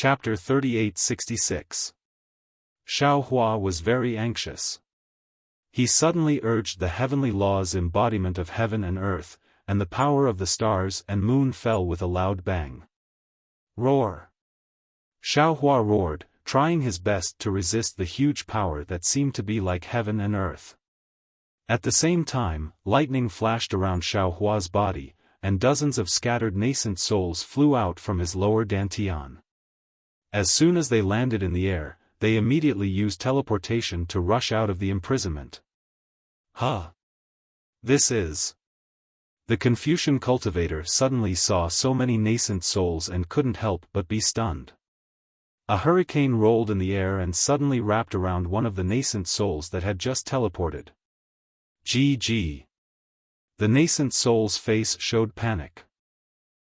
Chapter 3866. Xiao Hua was very anxious. He suddenly urged the heavenly law's embodiment of heaven and earth, and the power of the stars and moon fell with a loud bang. Roar! Xiao Hua roared, trying his best to resist the huge power that seemed to be like heaven and earth. At the same time, lightning flashed around Xiao Hua's body, and dozens of scattered nascent souls flew out from his lower dantian. As soon as they landed in the air, they immediately used teleportation to rush out of the imprisonment. This is... The Confucian cultivator suddenly saw so many nascent souls and couldn't help but be stunned. A hurricane rolled in the air and suddenly wrapped around one of the nascent souls that had just teleported. GG. The nascent soul's face showed panic.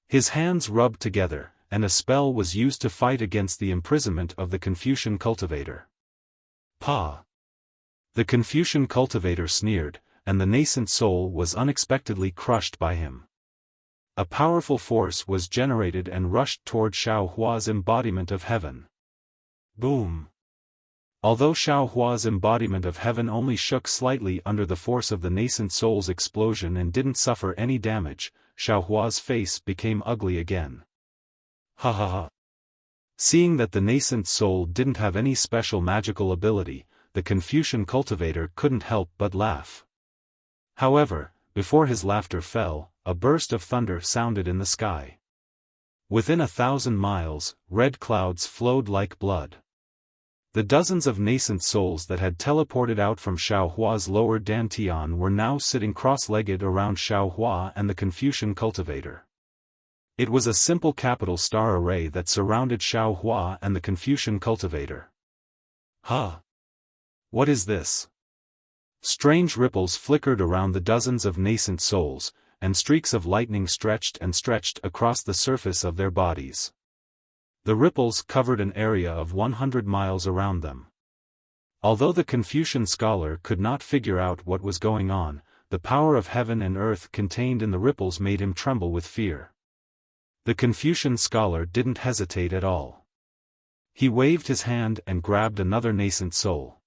His hands rubbed together, and a spell was used to fight against the imprisonment of the Confucian cultivator. The Confucian cultivator sneered, and the nascent soul was unexpectedly crushed by him. A powerful force was generated and rushed toward Xiao Hua's embodiment of heaven. Boom! Although Xiao Hua's embodiment of heaven only shook slightly under the force of the nascent soul's explosion and didn't suffer any damage, Xiao Hua's face became ugly again. Seeing that the nascent soul didn't have any special magical ability, the Confucian cultivator couldn't help but laugh. However, before his laughter fell, a burst of thunder sounded in the sky. Within 1,000 miles, red clouds flowed like blood. The dozens of nascent souls that had teleported out from Xiao Hua's lower dantian were now sitting cross-legged around Xiao Hua and the Confucian cultivator. It was a simple capital star array that surrounded Xiao Hua and the Confucian cultivator. What is this? Strange ripples flickered around the dozens of nascent souls, and streaks of lightning stretched and stretched across the surface of their bodies. The ripples covered an area of 100 miles around them. Although the Confucian scholar could not figure out what was going on, the power of heaven and earth contained in the ripples made him tremble with fear. The Confucian scholar didn't hesitate at all. He waved his hand and grabbed another nascent soul.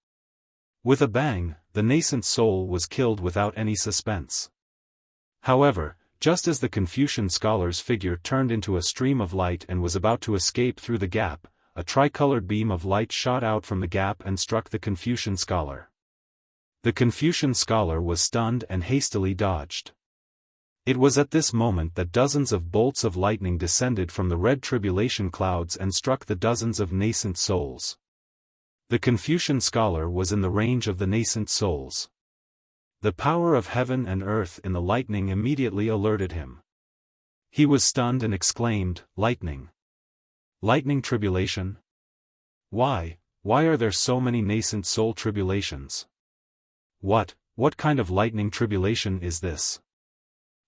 With a bang, the nascent soul was killed without any suspense. However, just as the Confucian scholar's figure turned into a stream of light and was about to escape through the gap, a tricolored beam of light shot out from the gap and struck the Confucian scholar. The Confucian scholar was stunned and hastily dodged. It was at this moment that dozens of bolts of lightning descended from the red tribulation clouds and struck the dozens of nascent souls. The Confucian scholar was in the range of the nascent souls. The power of heaven and earth in the lightning immediately alerted him. He was stunned and exclaimed, "Lightning! Lightning tribulation? Why are there so many nascent soul tribulations? What kind of lightning tribulation is this?"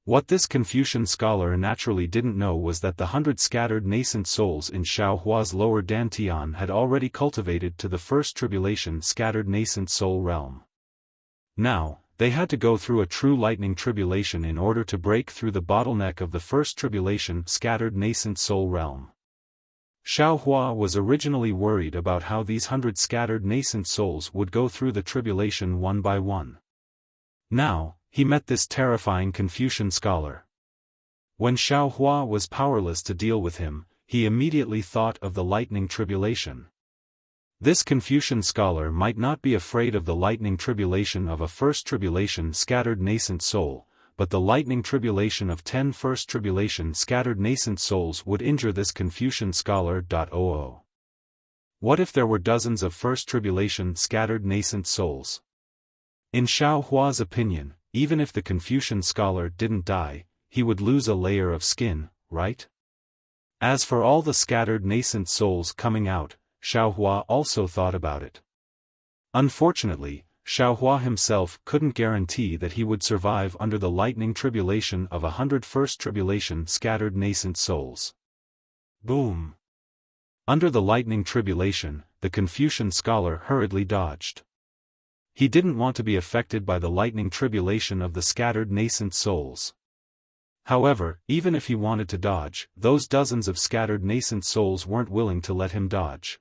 What this Confucian scholar naturally didn't know was that the 100 scattered nascent souls in Xiao Hua's lower dantian had already cultivated to the first tribulation scattered nascent soul realm. Now, they had to go through a true lightning tribulation in order to break through the bottleneck of the first tribulation scattered nascent soul realm. Xiao Hua was originally worried about how these 100 scattered nascent souls would go through the tribulation one by one. Now, he met this terrifying Confucian scholar. When Xiao Hua was powerless to deal with him, he immediately thought of the lightning tribulation. This Confucian scholar might not be afraid of the lightning tribulation of a first tribulation scattered nascent soul, but the lightning tribulation of 10 first tribulation scattered nascent souls would injure this Confucian scholar. What if there were dozens of first tribulation scattered nascent souls? In Xiao Hua's opinion, even if the Confucian scholar didn't die, he would lose a layer of skin, right? As for all the scattered nascent souls coming out, Xiao Hua also thought about it. Unfortunately, Xiao Hua himself couldn't guarantee that he would survive under the lightning tribulation of 100 first tribulation scattered nascent souls. Boom! Under the lightning tribulation, the Confucian scholar hurriedly dodged. He didn't want to be affected by the lightning tribulation of the scattered nascent souls. However, even if he wanted to dodge, those dozens of scattered nascent souls weren't willing to let him dodge.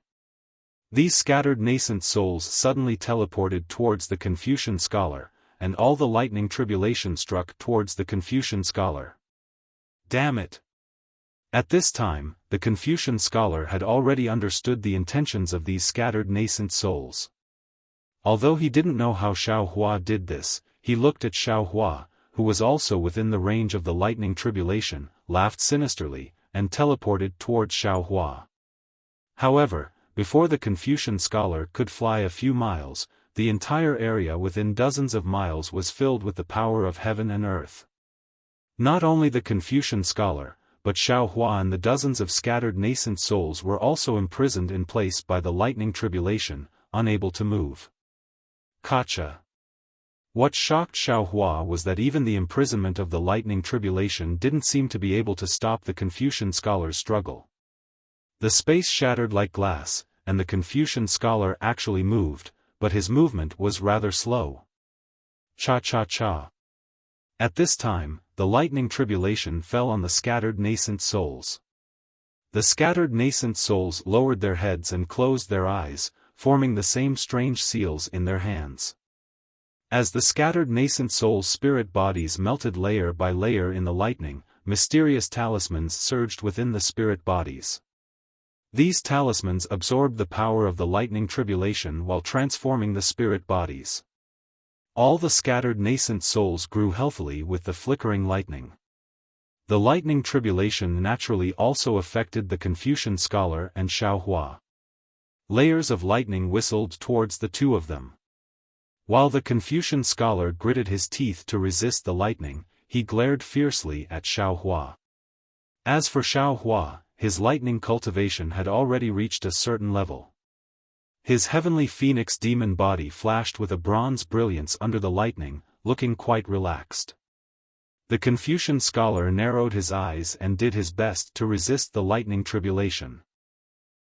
These scattered nascent souls suddenly teleported towards the Confucian scholar, and all the lightning tribulation struck towards the Confucian scholar. Damn it! At this time, the Confucian scholar had already understood the intentions of these scattered nascent souls. Although he didn't know how Xiao Hua did this, he looked at Xiao Hua, who was also within the range of the lightning tribulation, laughed sinisterly, and teleported towards Xiao Hua. However, before the Confucian scholar could fly a few miles, the entire area within dozens of miles was filled with the power of heaven and earth. Not only the Confucian scholar, but Xiao Hua and the dozens of scattered nascent souls were also imprisoned in place by the lightning tribulation, unable to move. Gotcha. What shocked Xiao Hua was that even the imprisonment of the lightning tribulation didn't seem to be able to stop the Confucian scholar's struggle. The space shattered like glass, and the Confucian scholar actually moved, but his movement was rather slow. Cha-cha-cha. At this time, the lightning tribulation fell on the scattered nascent souls. The scattered nascent souls lowered their heads and closed their eyes, forming the same strange seals in their hands. As the scattered nascent souls' spirit bodies melted layer by layer in the lightning, mysterious talismans surged within the spirit bodies. These talismans absorbed the power of the lightning tribulation while transforming the spirit bodies. All the scattered nascent souls grew healthily with the flickering lightning. The lightning tribulation naturally also affected the Confucian scholar and Xiao Hua. Layers of lightning whistled towards the two of them. While the Confucian scholar gritted his teeth to resist the lightning, he glared fiercely at Xiao Hua. As for Xiao Hua, his lightning cultivation had already reached a certain level. His heavenly phoenix demon body flashed with a bronze brilliance under the lightning, looking quite relaxed. The Confucian scholar narrowed his eyes and did his best to resist the lightning tribulation.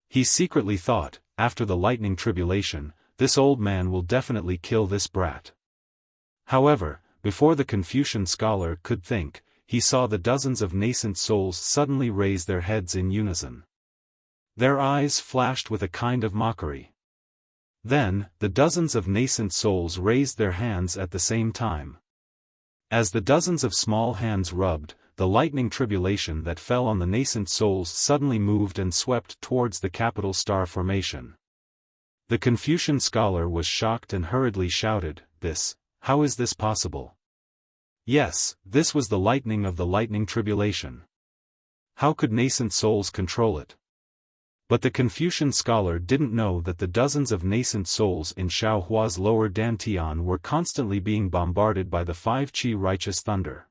He secretly thought, after the lightning tribulation, this old man will definitely kill this brat. However, before the Confucian scholar could think, he saw the dozens of nascent souls suddenly raise their heads in unison. Their eyes flashed with a kind of mockery. Then, the dozens of nascent souls raised their hands at the same time. As the dozens of small hands rubbed, the lightning tribulation that fell on the nascent souls suddenly moved and swept towards the capital star formation. The Confucian scholar was shocked and hurriedly shouted, How is this possible? Yes, this was the lightning of the lightning tribulation. How could nascent souls control it? But the Confucian scholar didn't know that the dozens of nascent souls in Xiao Hua's lower dantian were constantly being bombarded by the 5-qi righteous thunder.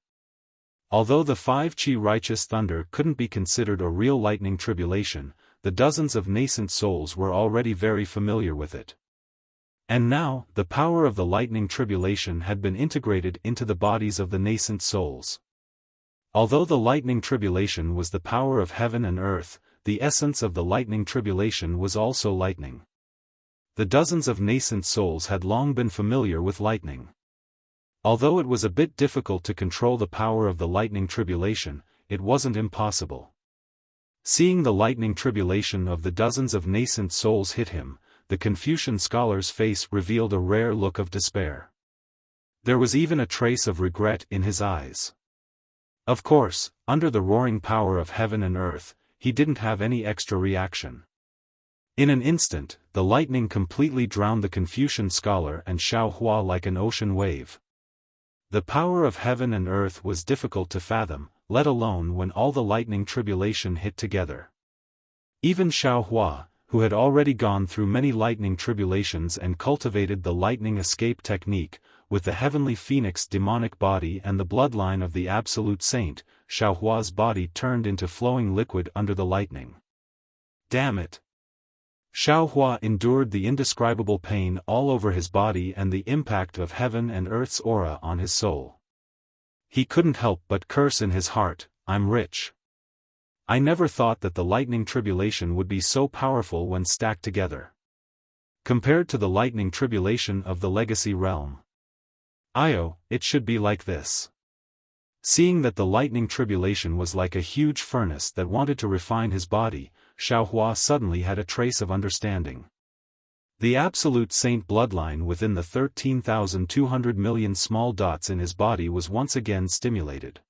Although the 5-qi righteous thunder couldn't be considered a real lightning tribulation, the dozens of nascent souls were already very familiar with it. And now, the power of the lightning tribulation had been integrated into the bodies of the nascent souls. Although the lightning tribulation was the power of heaven and earth, the essence of the lightning tribulation was also lightning. The dozens of nascent souls had long been familiar with lightning. Although it was a bit difficult to control the power of the lightning tribulation, it wasn't impossible. Seeing the lightning tribulation of the dozens of nascent souls hit him, the Confucian scholar's face revealed a rare look of despair. There was even a trace of regret in his eyes. Of course, under the roaring power of heaven and earth, he didn't have any extra reaction. In an instant, the lightning completely drowned the Confucian scholar and Xiao Hua like an ocean wave. The power of heaven and earth was difficult to fathom, let alone when all the lightning tribulation hit together. Even Xiao Hua, who had already gone through many lightning tribulations and cultivated the lightning escape technique, with the heavenly phoenix demonic body and the bloodline of the absolute saint, Xiao Hua's body turned into flowing liquid under the lightning. Damn it! Xiao Hua endured the indescribable pain all over his body and the impact of heaven and earth's aura on his soul. He couldn't help but curse in his heart, I'm rich. I never thought that the lightning tribulation would be so powerful when stacked together. Compared to the lightning tribulation of the legacy realm. It should be like this. Seeing that the lightning tribulation was like a huge furnace that wanted to refine his body, Xiaofan suddenly had a trace of understanding. The absolute saint bloodline within the 13,200 million small dots in his body was once again stimulated.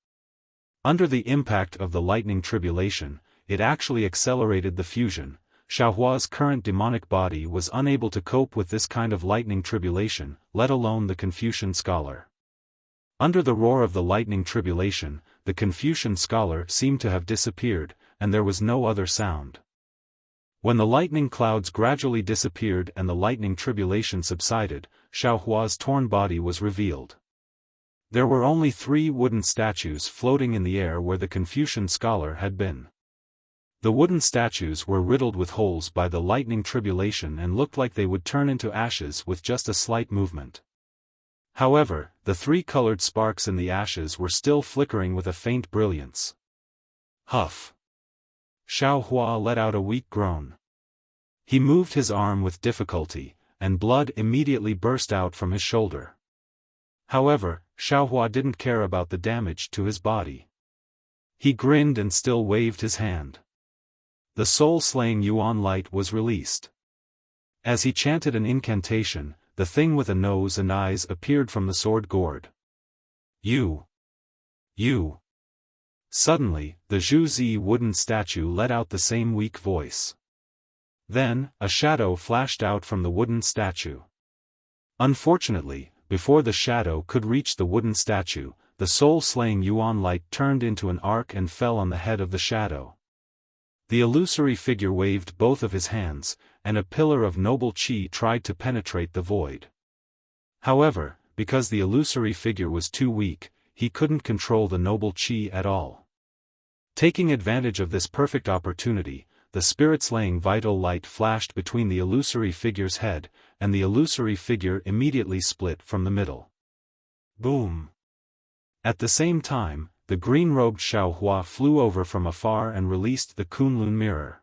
Under the impact of the lightning tribulation, it actually accelerated the fusion. Xiaohua's current demonic body was unable to cope with this kind of lightning tribulation, let alone the Confucian scholar. Under the roar of the lightning tribulation, the Confucian scholar seemed to have disappeared, and there was no other sound. When the lightning clouds gradually disappeared and the lightning tribulation subsided, Xiaohua's torn body was revealed. There were only 3 wooden statues floating in the air where the Confucian scholar had been. The wooden statues were riddled with holes by the lightning tribulation and looked like they would turn into ashes with just a slight movement. However, the 3 colored sparks in the ashes were still flickering with a faint brilliance. Huff! Xiaohua let out a weak groan. He moved his arm with difficulty, and blood immediately burst out from his shoulder. However, Xiaohua didn't care about the damage to his body. He grinned and still waved his hand. The soul-slaying Yuan light was released. As he chanted an incantation, the thing with a nose and eyes appeared from the sword gourd. You! Suddenly, the Zhuzi wooden statue let out the same weak voice. Then, a shadow flashed out from the wooden statue. Unfortunately, before the shadow could reach the wooden statue, the soul-slaying Yuan light turned into an arc and fell on the head of the shadow. The illusory figure waved both of his hands, and a pillar of noble qi tried to penetrate the void. However, because the illusory figure was too weak, he couldn't control the noble qi at all. Taking advantage of this perfect opportunity, the spirit-slaying vital light flashed between the illusory figure's head, and the illusory figure immediately split from the middle. Boom! At the same time, the green-robed Xiaohua flew over from afar and released the Kunlun mirror.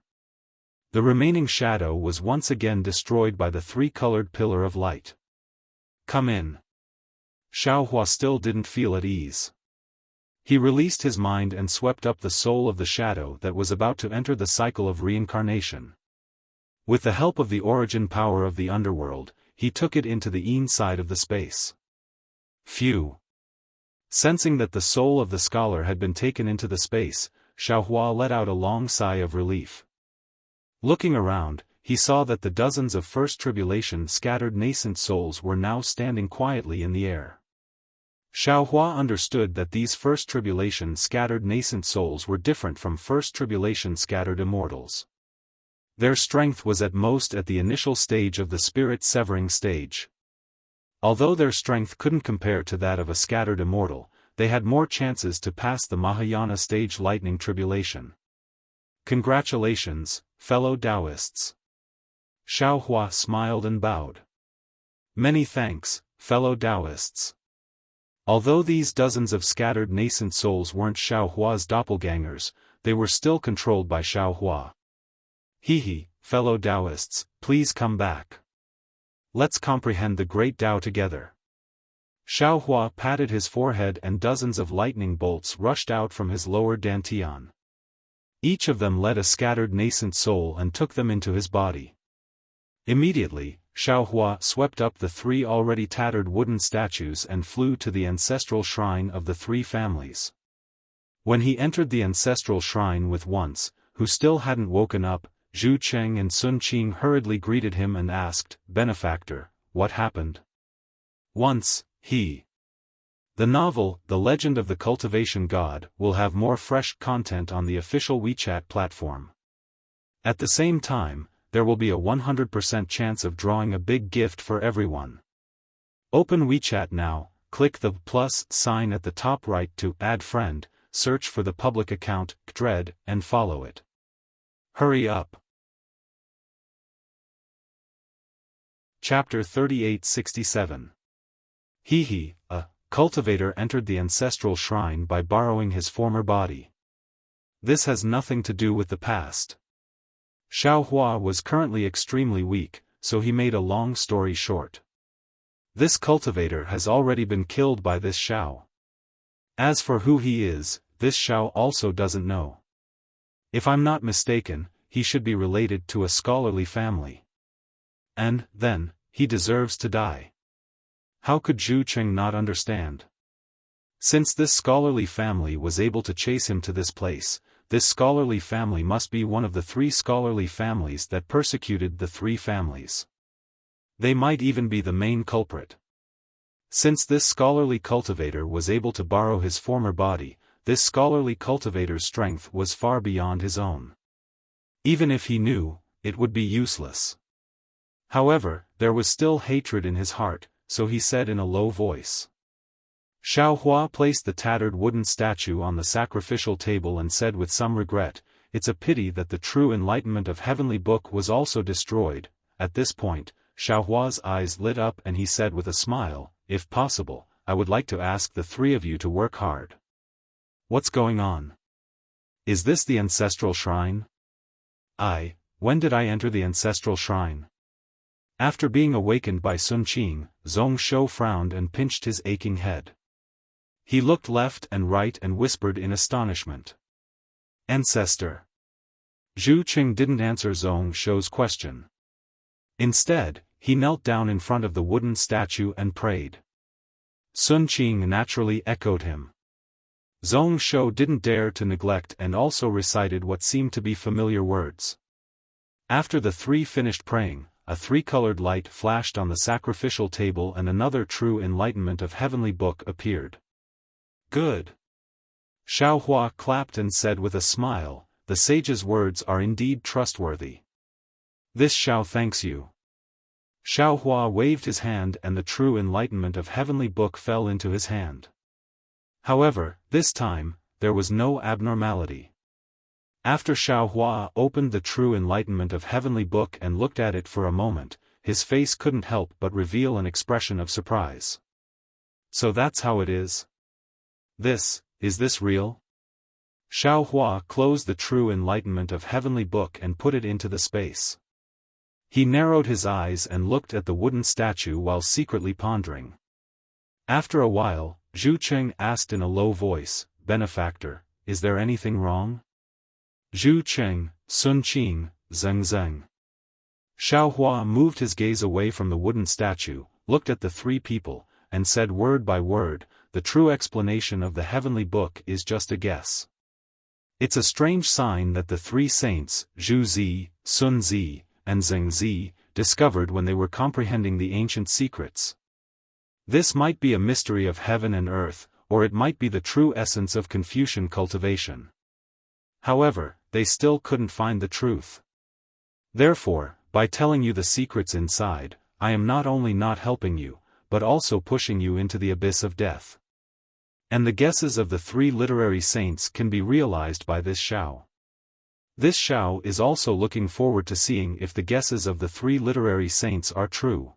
The remaining shadow was once again destroyed by the 3-colored pillar of light. Come in. Xiaohua still didn't feel at ease. He released his mind and swept up the soul of the shadow that was about to enter the cycle of reincarnation. With the help of the origin power of the underworld, he took it into the inside of the space. Phew! Sensing that the soul of the scholar had been taken into the space, Xiaohua let out a long sigh of relief. Looking around, he saw that the dozens of first tribulation scattered nascent souls were now standing quietly in the air. Xiaohua understood that these first tribulation scattered nascent souls were different from first tribulation scattered immortals. Their strength was at most at the initial stage of the spirit-severing stage. Although their strength couldn't compare to that of a scattered immortal, they had more chances to pass the Mahayana stage lightning tribulation. Congratulations, fellow Taoists. Xiaohua smiled and bowed. Many thanks, fellow Taoists. Although these dozens of scattered nascent souls weren't Xiaohua's doppelgangers, they were still controlled by Xiaohua. Hehe, fellow Taoists, please come back. Let's comprehend the great Tao together. Xiaohua patted his forehead and dozens of lightning bolts rushed out from his lower dantian. Each of them led a scattered nascent soul and took them into his body. Immediately, Xiaohua swept up the 3 already tattered wooden statues and flew to the ancestral shrine of the 3 families. When he entered the ancestral shrine with Once, who still hadn't woken up, Zhu Cheng and Sun Qing hurriedly greeted him and asked, "Benefactor, what happened?" Once, he. The novel, The Legend of the Cultivation God, will have more fresh content on the official WeChat platform. At the same time, there will be a 100% chance of drawing a big gift for everyone. Open WeChat now, click the plus sign at the top right to add friend, search for the public account, Dread, and follow it. Hurry up. Chapter 3867. Hehe, a cultivator entered the ancestral shrine by borrowing his former body. This has nothing to do with the past. Xiaohua was currently extremely weak, so he made a long story short. This cultivator has already been killed by this Xiao. As for who he is, this Xiao also doesn't know. If I'm not mistaken, he should be related to a scholarly family. And, then, he deserves to die. How could Zhu Cheng not understand? Since this scholarly family was able to chase him to this place, this scholarly family must be one of the 3 scholarly families that persecuted the 3 families. They might even be the main culprit. Since this scholarly cultivator was able to borrow his former body, this scholarly cultivator's strength was far beyond his own. Even if he knew, it would be useless. However, there was still hatred in his heart, so he said in a low voice. Xiaohua placed the tattered wooden statue on the sacrificial table and said with some regret, "It's a pity that the true enlightenment of Heavenly Book was also destroyed." At this point, Xiaohua's eyes lit up and he said with a smile, "If possible, I would like to ask the 3 of you to work hard." What's going on? Is this the ancestral shrine? When did I enter the ancestral shrine? After being awakened by Sun Qing, Zhong Shou frowned and pinched his aching head. He looked left and right and whispered in astonishment. Ancestor. Zhu Qing didn't answer Zhong Shou's question. Instead, he knelt down in front of the wooden statue and prayed. Sun Qing naturally echoed him. Zhong Shou didn't dare to neglect and also recited what seemed to be familiar words. After the 3 finished praying, a 3-colored light flashed on the sacrificial table and another true enlightenment of Heavenly Book appeared. Good. Xiaohua clapped and said with a smile, "The sage's words are indeed trustworthy. This Xiao thanks you." Xiaohua waved his hand and the true enlightenment of Heavenly Book fell into his hand. However, this time, there was no abnormality. After Xiaohua opened the true enlightenment of Heavenly Book and looked at it for a moment, his face couldn't help but reveal an expression of surprise. So that's how it is? Is this real? Xiaohua closed the true enlightenment of Heavenly Book and put it into the space. He narrowed his eyes and looked at the wooden statue while secretly pondering. After a while, Zhu Cheng asked in a low voice, "Benefactor, is there anything wrong?" Zhu Cheng, Sun Qing, Zheng Zheng. Xiaohua moved his gaze away from the wooden statue, looked at the 3 people, and said word by word, "The true explanation of the Heavenly Book is just a guess. It's a strange sign that the 3 saints, Zhu Zi, Sun Zi, and Zheng Zi, discovered when they were comprehending the ancient secrets. This might be a mystery of heaven and earth, or it might be the true essence of Confucian cultivation. However, they still couldn't find the truth. Therefore, by telling you the secrets inside, I am not only not helping you, but also pushing you into the abyss of death. And the guesses of the 3 literary saints can be realized by this Xiao. This Xiao is also looking forward to seeing if the guesses of the 3 literary saints are true."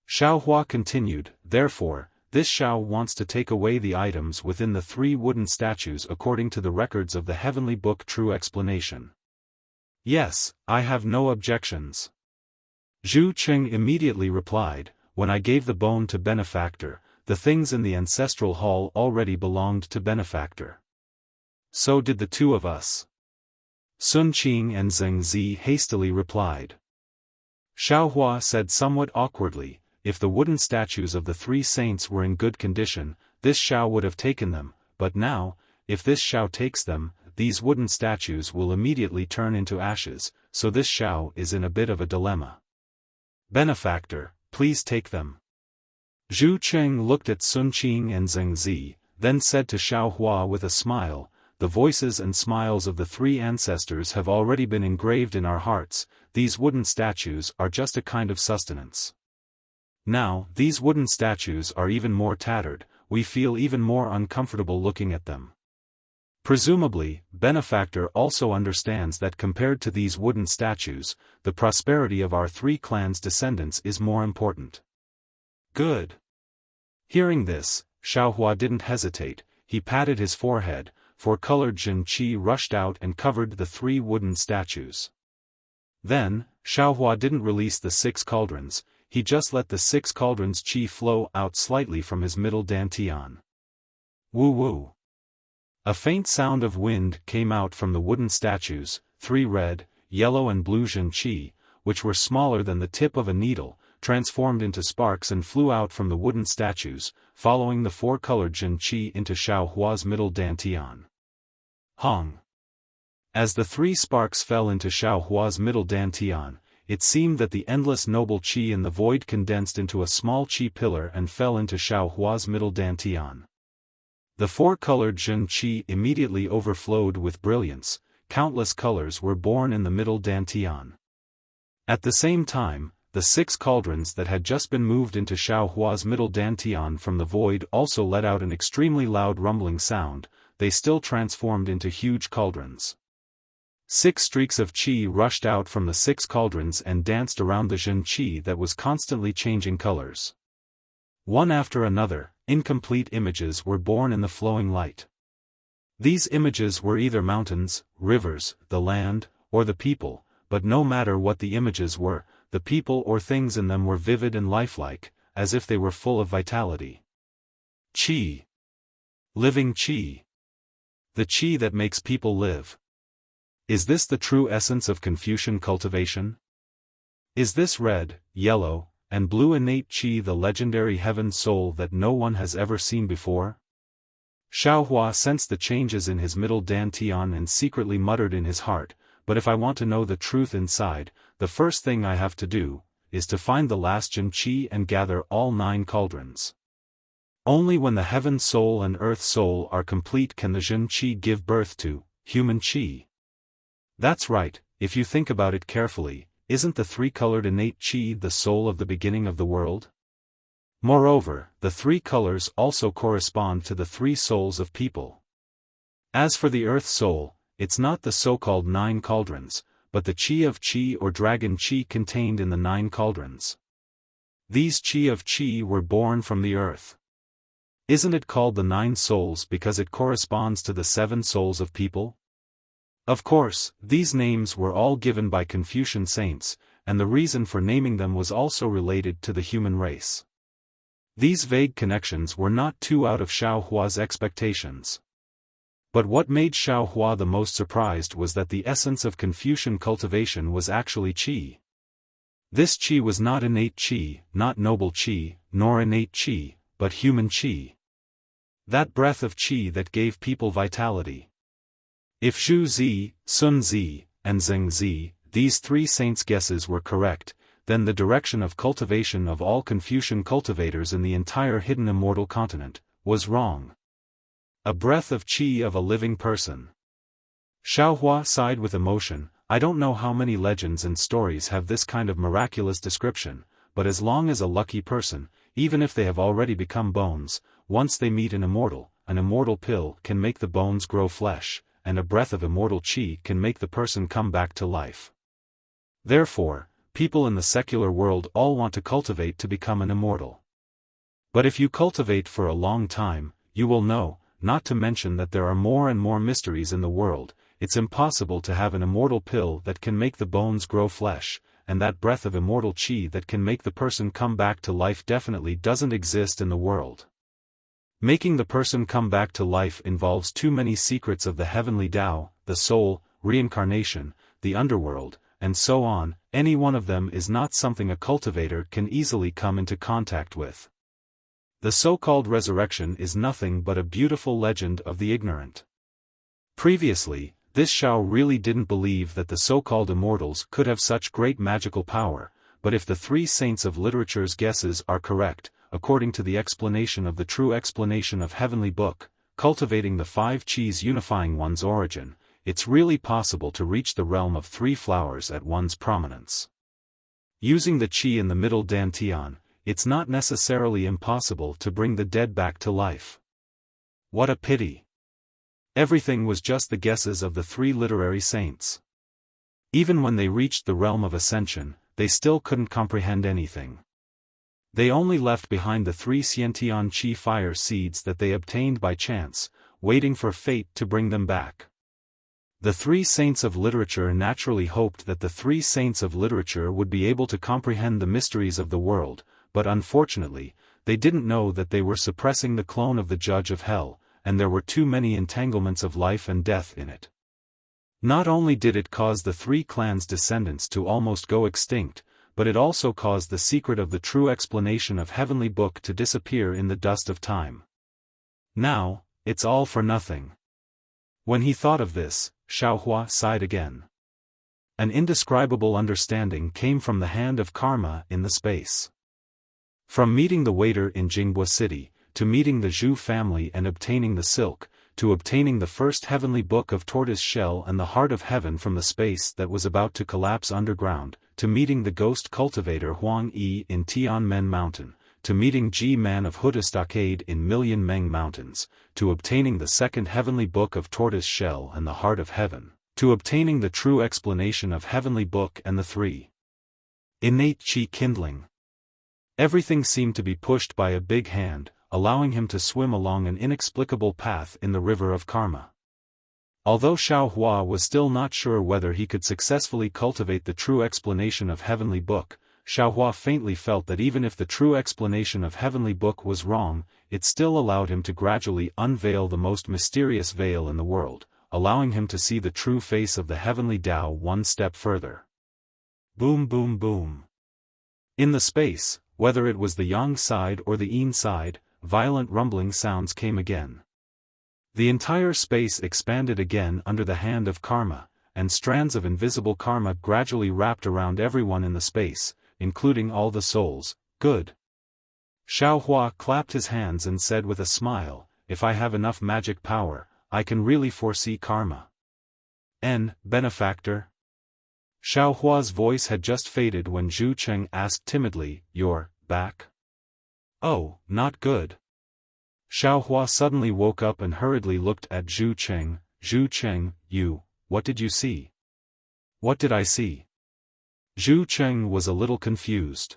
Xiaohua continued, "Therefore, this Xiao wants to take away the items within the 3 wooden statues according to the records of the Heavenly Book true explanation." "Yes, I have no objections." Zhu Cheng immediately replied, "When I gave the bone to Benefactor, the things in the ancestral hall already belonged to Benefactor. So did the 2 of us." Sun Qing and Zheng Zi hastily replied. Xiaohua said somewhat awkwardly, "If the wooden statues of the 3 saints were in good condition, this Xiao would have taken them, but now, if this Xiao takes them, these wooden statues will immediately turn into ashes, so this Xiao is in a bit of a dilemma. Benefactor, please take them." Zhu Cheng looked at Sun Qing and Zheng Zi, then said to Xiaohua with a smile, "The voices and smiles of the 3 ancestors have already been engraved in our hearts, these wooden statues are just a kind of sustenance. Now, these wooden statues are even more tattered, we feel even more uncomfortable looking at them. Presumably, Benefactor also understands that compared to these wooden statues, the prosperity of our 3 clans' descendants is more important." "Good." Hearing this, Xiaohua didn't hesitate, he patted his forehead, for colored Jin Qi rushed out and covered the 3 wooden statues. Then, Xiaohua didn't release the 6 cauldrons, he just let the 6 cauldrons Qi flow out slightly from his middle dantian. Woo woo. A faint sound of wind came out from the wooden statues, 3 red, yellow and blue Zhenqi, which were smaller than the tip of a needle, transformed into sparks and flew out from the wooden statues, following the 4-colored Zhenqi into Xiaohua's middle dantian. Hong. As the 3 sparks fell into Xiaohua's middle dantian, it seemed that the endless noble qi in the void condensed into a small qi pillar and fell into Xiaohua's middle dantian. The 4-colored Zhenqi immediately overflowed with brilliance. Countless colors were born in the middle dantian. At the same time, the 6 cauldrons that had just been moved into Xiaohua's middle dantian from the void also let out an extremely loud rumbling sound. They still transformed into huge cauldrons. 6 streaks of qi rushed out from the 6 cauldrons and danced around the Zhenqi that was constantly changing colors. One after another, incomplete images were born in the flowing light. These images were either mountains, rivers, the land, or the people, but no matter what the images were, the people or things in them were vivid and lifelike, as if they were full of vitality. Qi. Living qi. The qi that makes people live. Is this the true essence of Confucian cultivation? Is this red, yellow, and blue innate qi the legendary heaven soul that no one has ever seen before? Xiaohua sensed the changes in his middle dantian and secretly muttered in his heart, but if I want to know the truth inside, the first thing I have to do, is to find the last Zhenqi and gather all 9 cauldrons. Only when the heaven soul and earth soul are complete can the Zhenqi give birth to human qi. That's right, if you think about it carefully, isn't the 3-colored innate qi the soul of the beginning of the world? Moreover, the 3 colors also correspond to the 3 souls of people. As for the earth soul, it's not the so-called 9 cauldrons, but the qi of qi or dragon qi contained in the 9 cauldrons. These qi of qi were born from the earth. Isn't it called the 9 souls because it corresponds to the 7 souls of people? Of course, these names were all given by Confucian saints, and the reason for naming them was also related to the human race. These vague connections were not too out of Xiaohua's expectations. But what made Xiaohua the most surprised was that the essence of Confucian cultivation was actually qi. This qi was not innate qi, not noble qi, nor innate qi, but human qi. That breath of qi that gave people vitality. If Zhu Zi, Sun Zi, and Zheng Zi, these 3 saints' guesses were correct, then the direction of cultivation of all Confucian cultivators in the entire hidden immortal continent was wrong. A breath of qi of a living person. Xiaohua sighed with emotion. I don't know how many legends and stories have this kind of miraculous description, but as long as a lucky person, even if they have already become bones, once they meet an immortal pill can make the bones grow flesh, and a breath of immortal qi can make the person come back to life. Therefore, people in the secular world all want to cultivate to become an immortal. But if you cultivate for a long time, you will know, not to mention that there are more and more mysteries in the world, it's impossible to have an immortal pill that can make the bones grow flesh, and that breath of immortal qi that can make the person come back to life definitely doesn't exist in the world. Making the person come back to life involves too many secrets of the heavenly Tao, the soul, reincarnation, the underworld, and so on. Any one of them is not something a cultivator can easily come into contact with. The so-called resurrection is nothing but a beautiful legend of the ignorant. Previously, this Xiao really didn't believe that the so-called immortals could have such great magical power, but if the 3 saints of literature's guesses are correct, according to the explanation of the true explanation of Heavenly Book, cultivating the 5 qis unifying one's origin, it's really possible to reach the realm of 3 flowers at one's prominence. Using the qi in the middle dantian, it's not necessarily impossible to bring the dead back to life. What a pity! Everything was just the guesses of the 3 literary saints. Even when they reached the realm of ascension, they still couldn't comprehend anything. They only left behind the 3 Xiantian qi fire seeds that they obtained by chance, waiting for fate to bring them back. The 3 saints of literature naturally hoped that the 3 saints of literature would be able to comprehend the mysteries of the world, but unfortunately, they didn't know that they were suppressing the clone of the Judge of Hell, and there were too many entanglements of life and death in it. Not only did it cause the 3 clans' descendants to almost go extinct, but it also caused the secret of the true explanation of Heavenly Book to disappear in the dust of time. Now, it's all for nothing. When he thought of this, Xiaofan sighed again. An indescribable understanding came from the hand of karma in the space. From meeting the waiter in Jinghua City, to meeting the Zhu family and obtaining the silk, to obtaining the first heavenly book of tortoise shell and the heart of heaven from the space that was about to collapse underground, to meeting the ghost cultivator Huang Yi in Tianmen Mountain, to meeting Ji-Man of Huda Stockade in Million Meng Mountains, to obtaining the second heavenly book of tortoise shell and the heart of heaven, to obtaining the true explanation of heavenly book and the 3 innate chi kindling. Everything seemed to be pushed by a big hand, allowing him to swim along an inexplicable path in the river of karma. Although Xiaofan was still not sure whether he could successfully cultivate the true explanation of Heavenly Book, Xiaofan faintly felt that even if the true explanation of Heavenly Book was wrong, it still allowed him to gradually unveil the most mysterious veil in the world, allowing him to see the true face of the Heavenly Tao one step further. Boom boom boom. In the space, whether it was the yang side or the yin side, violent rumbling sounds came again. The entire space expanded again under the hand of karma, and strands of invisible karma gradually wrapped around everyone in the space, including all the souls. Good. Xiaofan clapped his hands and said with a smile, if I have enough magic power, I can really foresee karma. Benefactor? Xiaohua's voice had just faded when Zhu Cheng asked timidly, you're back? Oh, not good. Xiaofan suddenly woke up and hurriedly looked at Zhu Cheng. Zhu Cheng, what did you see? What did I see? Zhu Cheng was a little confused.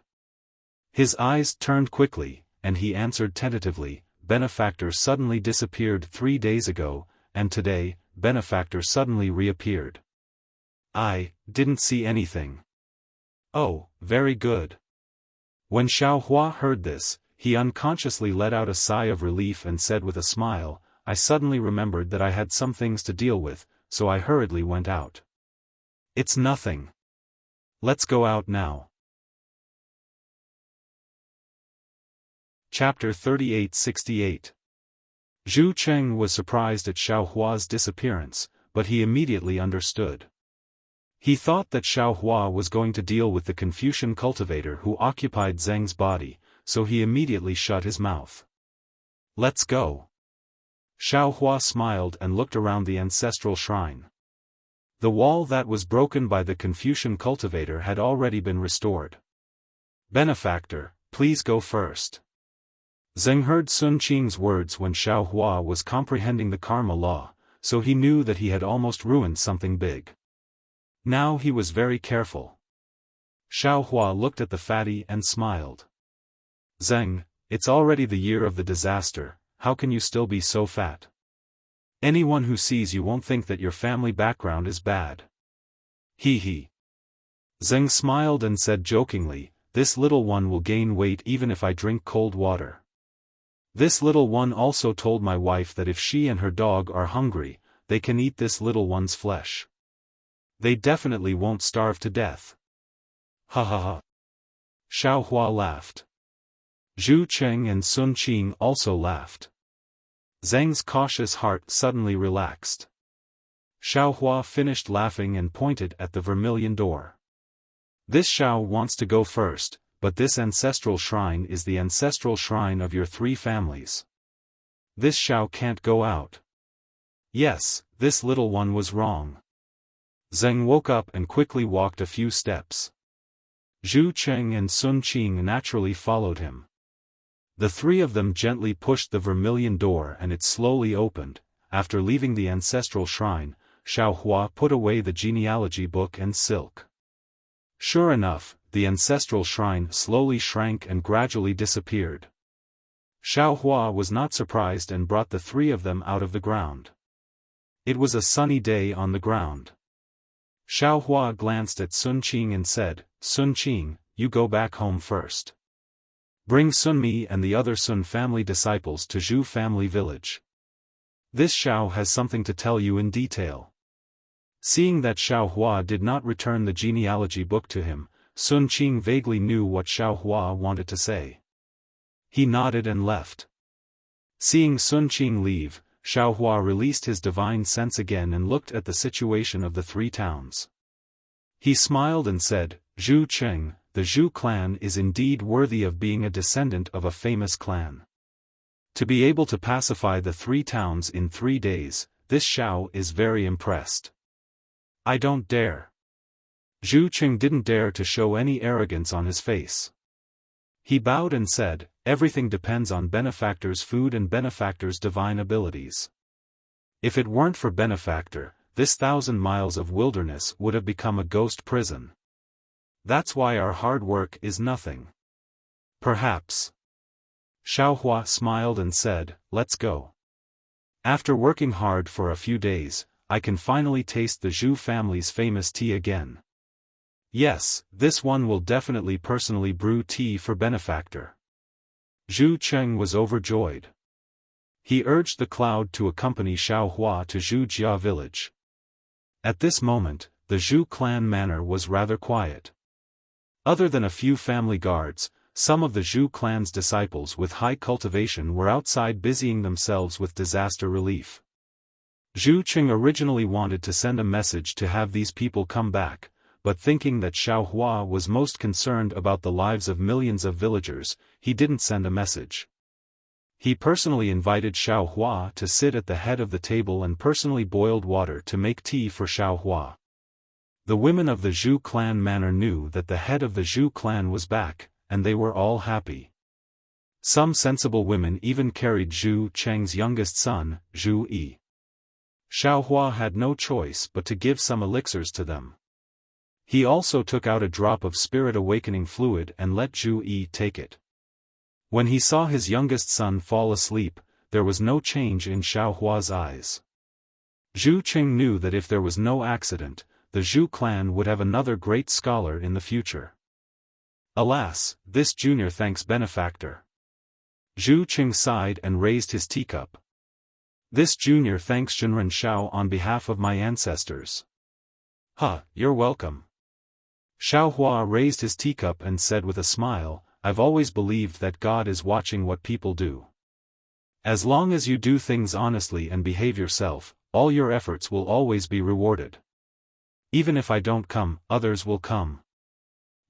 His eyes turned quickly, and he answered tentatively, Benefactor suddenly disappeared 3 days ago, and today, Benefactor suddenly reappeared. I didn't see anything. Oh, very good. When Xiaofan heard this, he unconsciously let out a sigh of relief and said with a smile, I suddenly remembered that I had some things to deal with, so I hurriedly went out. It's nothing. Let's go out now. Chapter 3868. Zhu Cheng was surprised at Xiaohua's disappearance, but he immediately understood. He thought that Xiaofan was going to deal with the Confucian cultivator who occupied Zheng's body, so he immediately shut his mouth. Let's go. Xiaofan smiled and looked around the ancestral shrine. The wall that was broken by the Confucian cultivator had already been restored. Benefactor, please go first. Zheng heard Sun Qing's words when Xiaofan was comprehending the karma law, so he knew that he had almost ruined something big. Now he was very careful. Xiaofan looked at the fatty and smiled. Zheng, it's already the year of the disaster, how can you still be so fat? Anyone who sees you won't think that your family background is bad. Hee hee. Zheng smiled and said jokingly, this little one will gain weight even if I drink cold water. This little one also told my wife that if she and her dog are hungry, they can eat this little one's flesh. They definitely won't starve to death. Ha ha ha. Xiaofan laughed. Zhu Cheng and Sun Qing also laughed. Zheng's cautious heart suddenly relaxed. Xiaofan finished laughing and pointed at the vermilion door. This Xiao wants to go first, but this ancestral shrine is the ancestral shrine of your 3 families. This Xiao can't go out. Yes, this little one was wrong. Zheng woke up and quickly walked a few steps. Zhu Cheng and Sun Qing naturally followed him. The 3 of them gently pushed the vermilion door and it slowly opened. After leaving the ancestral shrine, Xiaofan put away the genealogy book and silk. Sure enough, the ancestral shrine slowly shrank and gradually disappeared. Xiaofan was not surprised and brought the 3 of them out of the ground. It was a sunny day on the ground. Xiaofan glanced at Sun Qing and said, Sun Qing, you go back home first. Bring Sun Mi and the other Sun family disciples to Zhu family village. This Xiao has something to tell you in detail. Seeing that Xiao Hua did not return the genealogy book to him, Sun Qing vaguely knew what Xiao Hua wanted to say. He nodded and left. Seeing Sun Qing leave, Xiao Hua released his divine sense again and looked at the situation of the three towns. He smiled and said, Zhu Cheng, the Zhu clan is indeed worthy of being a descendant of a famous clan. To be able to pacify the three towns in 3 days, this Xiao is very impressed. I don't dare. Zhu Cheng didn't dare to show any arrogance on his face. He bowed and said, everything depends on Benefactor's food and Benefactor's divine abilities. If it weren't for Benefactor, this 1,000 miles of wilderness would have become a ghost prison. That's why our hard work is nothing. Perhaps. Xiao Hua smiled and said, let's go. After working hard for a few days, I can finally taste the Zhu family's famous tea again. Yes, this one will definitely personally brew tea for Benefactor. Zhu Cheng was overjoyed. He urged the cloud to accompany Xiao Hua to Zhu Jia village. At this moment, the Zhu clan manor was rather quiet. Other than a few family guards, some of the Zhu clan's disciples with high cultivation were outside busying themselves with disaster relief. Zhu Cheng originally wanted to send a message to have these people come back, but thinking that Xiao Hua was most concerned about the lives of millions of villagers, he didn't send a message. He personally invited Xiao Hua to sit at the head of the table and personally boiled water to make tea for Xiao Hua. The women of the Zhu clan manor knew that the head of the Zhu clan was back, and they were all happy. Some sensible women even carried Zhu Cheng's youngest son, Zhu Yi. Xiao Hua had no choice but to give some elixirs to them. He also took out a drop of spirit awakening fluid and let Zhu Yi take it. When he saw his youngest son fall asleep, there was no change in Xiao Hua's eyes. Zhu Cheng knew that if there was no accident, the Zhu clan would have another great scholar in the future. Alas, this junior thanks Benefactor. Zhu Cheng sighed and raised his teacup. This junior thanks Zhenren Xiao on behalf of my ancestors. You're welcome. Xiao Hua raised his teacup and said with a smile, I've always believed that God is watching what people do. As long as you do things honestly and behave yourself, all your efforts will always be rewarded. Even if I don't come, others will come.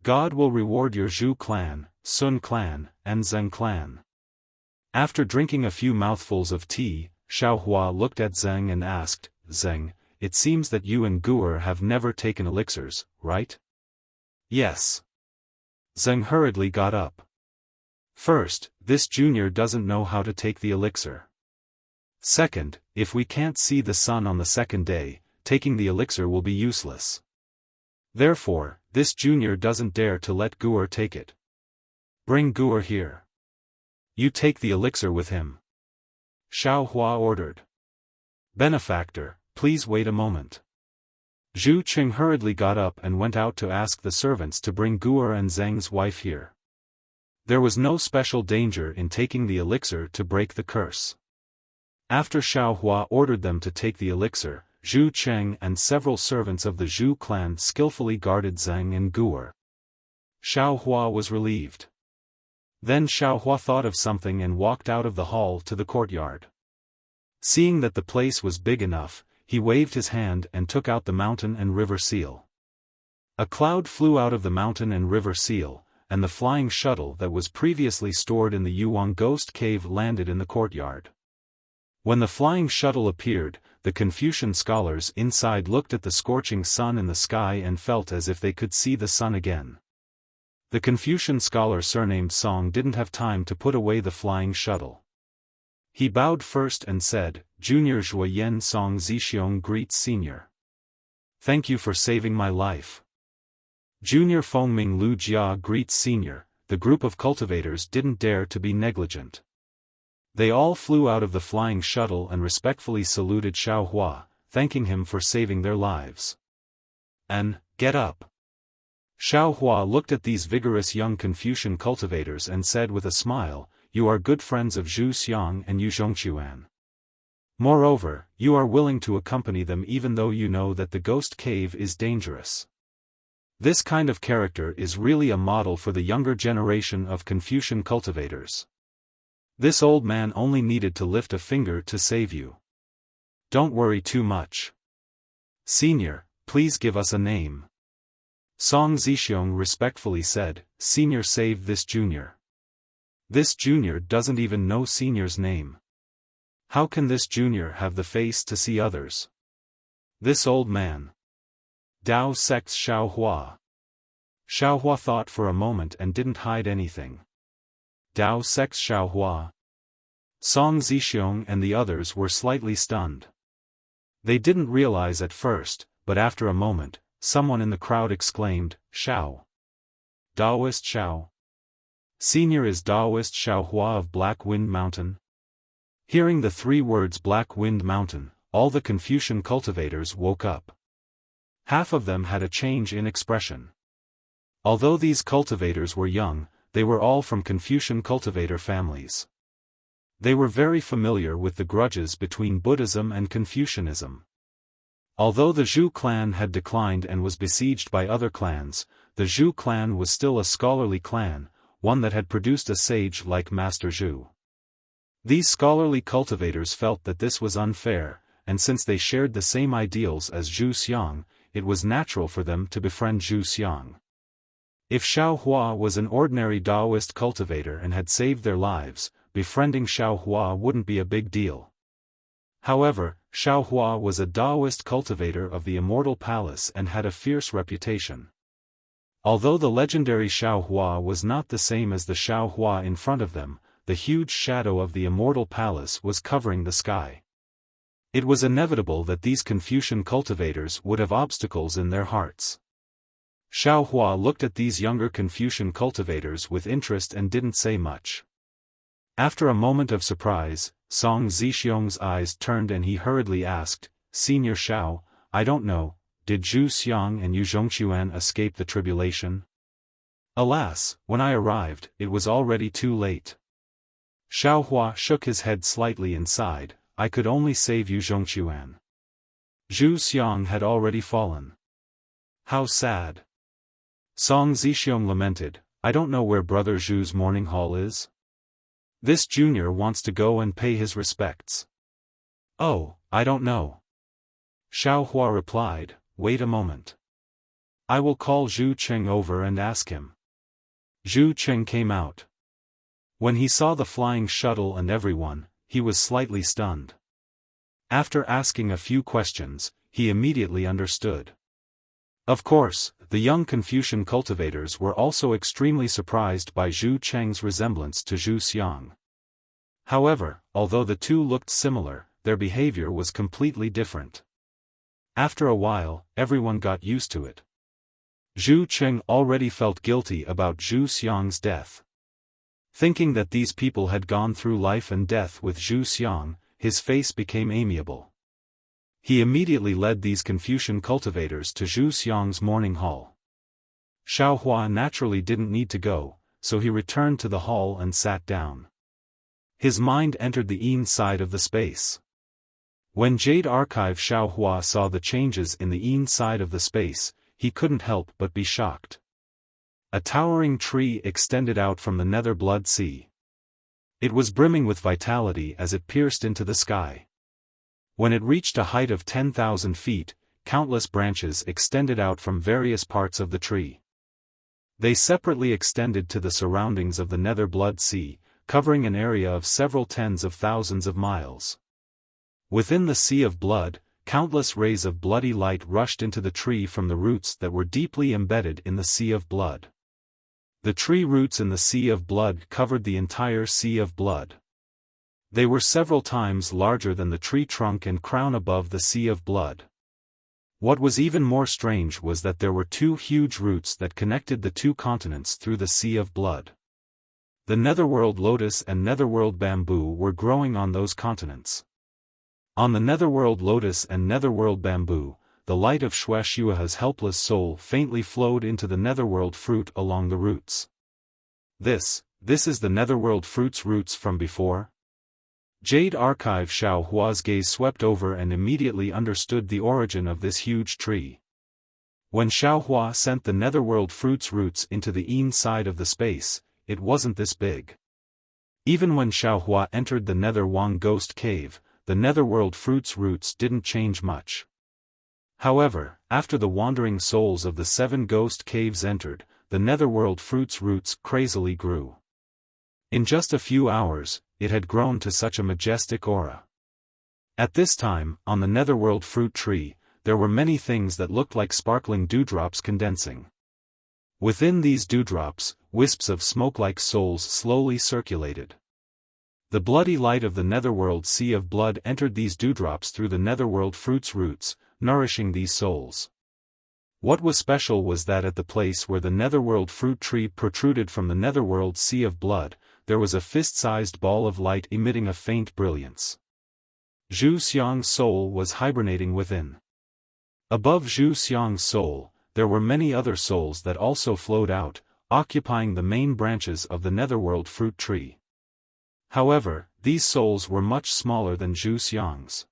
God will reward your Zhu clan, Sun clan, and Zheng clan. After drinking a few mouthfuls of tea, Xiao Hua looked at Zheng and asked, Zheng, it seems that you and Guer have never taken elixirs, right? Yes. Zheng hurriedly got up. First, this junior doesn't know how to take the elixir. Second, if we can't see the sun on the second day, taking the elixir will be useless. Therefore, this junior doesn't dare to let Guer take it. Bring Guer here. You take the elixir with him. Xiao Hua ordered. Benefactor, please wait a moment. Zhu Cheng hurriedly got up and went out to ask the servants to bring Guer and Zheng's wife here. There was no special danger in taking the elixir to break the curse. After Xiao Hua ordered them to take the elixir, Zhu Cheng and several servants of the Zhu clan skillfully guarded Zheng and Guer. Xiao Hua was relieved. Then Xiao Hua thought of something and walked out of the hall to the courtyard. Seeing that the place was big enough, he waved his hand and took out the mountain and river seal. A cloud flew out of the mountain and river seal, and the flying shuttle that was previously stored in the Yuan Ghost Cave landed in the courtyard. When the flying shuttle appeared, the Confucian scholars inside looked at the scorching sun in the sky and felt as if they could see the sun again. The Confucian scholar surnamed Song didn't have time to put away the flying shuttle. He bowed first and said, Junior Zhuo Yen Song Zixiong greets Senior. Thank you for saving my life. Junior Fengming Lu Jia greets Senior. The group of cultivators didn't dare to be negligent. They all flew out of the flying shuttle and respectfully saluted Xiao Hua, thanking him for saving their lives. And, get up. Xiao Hua looked at these vigorous young Confucian cultivators and said with a smile, You are good friends of Zhu Xiang and Yu Zhongquan. Moreover, you are willing to accompany them even though you know that the ghost cave is dangerous. This kind of character is really a model for the younger generation of Confucian cultivators. This old man only needed to lift a finger to save you. Don't worry too much. Senior, please give us a name. Song Zixiong respectfully said, Senior saved this junior. This junior doesn't even know Senior's name. How can this junior have the face to see others? This old man. Dao sects Xiaohua. Xiaohua thought for a moment and didn't hide anything. Dao sects Xiaohua. Song Zixiong and the others were slightly stunned. They didn't realize at first, but after a moment, someone in the crowd exclaimed, Xiao. Daoist Xiao. Senior is Daoist Xiaohua of Black Wind Mountain. Hearing the three words Black Wind Mountain, all the Confucian cultivators woke up. Half of them had a change in expression. Although these cultivators were young, they were all from Confucian cultivator families. They were very familiar with the grudges between Buddhism and Confucianism. Although the Zhou clan had declined and was besieged by other clans, the Zhou clan was still a scholarly clan, one that had produced a sage like Master Zhu. These scholarly cultivators felt that this was unfair, and since they shared the same ideals as Zhu Xiang, it was natural for them to befriend Zhu Xiang. If Xiaohua was an ordinary Daoist cultivator and had saved their lives, befriending Xiaohua wouldn't be a big deal. However, Xiaohua was a Daoist cultivator of the Immortal Palace and had a fierce reputation. Although the legendary Xiaohua was not the same as the Xiaohua in front of them, the huge shadow of the Immortal Palace was covering the sky. It was inevitable that these Confucian cultivators would have obstacles in their hearts. Xiaohua looked at these younger Confucian cultivators with interest and didn't say much. After a moment of surprise, Song Zixiong's eyes turned and he hurriedly asked, Senior Xiao, I don't know, did Zhu Xiang and Yu Zhongquan escape the tribulation? Alas, when I arrived, it was already too late. Xiaohua shook his head slightly and sighed, I could only save Yu Zhongquan. Zhu Xiang had already fallen. How sad. Song Zixiong lamented, I don't know where Brother Zhu's mourning hall is. This junior wants to go and pay his respects. Oh, I don't know. Xiaohua replied, wait a moment. I will call Zhu Cheng over and ask him. Zhu Cheng came out. When he saw the flying shuttle and everyone, he was slightly stunned. After asking a few questions, he immediately understood. Of course, the young Confucian cultivators were also extremely surprised by Zhu Cheng's resemblance to Zhu Xiang. However, although the two looked similar, their behavior was completely different. After a while, everyone got used to it. Zhu Cheng already felt guilty about Zhu Xiang's death. Thinking that these people had gone through life and death with Zhu Xiang, his face became amiable. He immediately led these Confucian cultivators to Zhu Xiang's mourning hall. Xiaohua naturally didn't need to go, so he returned to the hall and sat down. His mind entered the inside of the space. When Jade Archive Xiaohua saw the changes in the inside of the space, he couldn't help but be shocked. A towering tree extended out from the nether blood sea. It was brimming with vitality as it pierced into the sky. When it reached a height of 10,000 feet, countless branches extended out from various parts of the tree. They separately extended to the surroundings of the nether blood sea, covering an area of several tens of thousands of miles. Within the sea of blood, countless rays of bloody light rushed into the tree from the roots that were deeply embedded in the sea of blood. The tree roots in the sea of blood covered the entire sea of blood. They were several times larger than the tree trunk and crown above the sea of blood. What was even more strange was that there were two huge roots that connected the two continents through the sea of blood. The netherworld lotus and netherworld bamboo were growing on those continents. On the netherworld lotus and netherworld bamboo, the light of Shuashua's helpless soul faintly flowed into the netherworld fruit along the roots. This is the netherworld fruit's roots from before? Jade Archive. Xiao Hua's gaze swept over and immediately understood the origin of this huge tree. When Xiao Hua sent the netherworld fruit's roots into the inside of the space, it wasn't this big. Even when Xiao Hua entered the Nether Wang Ghost Cave, the netherworld fruit's roots didn't change much. However, after the wandering souls of the 7 ghost caves entered, the netherworld fruit's roots crazily grew. In just a few hours, it had grown to such a majestic aura. At this time, on the netherworld fruit tree, there were many things that looked like sparkling dewdrops condensing. Within these dewdrops, wisps of smoke-like souls slowly circulated. The bloody light of the netherworld sea of blood entered these dewdrops through the netherworld fruit's roots, nourishing these souls. What was special was that at the place where the netherworld fruit tree protruded from the netherworld sea of blood, there was a fist-sized ball of light emitting a faint brilliance. Zhu Xiang's soul was hibernating within. Above Zhu Xiang's soul, there were many other souls that also flowed out, occupying the main branches of the netherworld fruit tree. However, these souls were much smaller than Zhu Xiang's.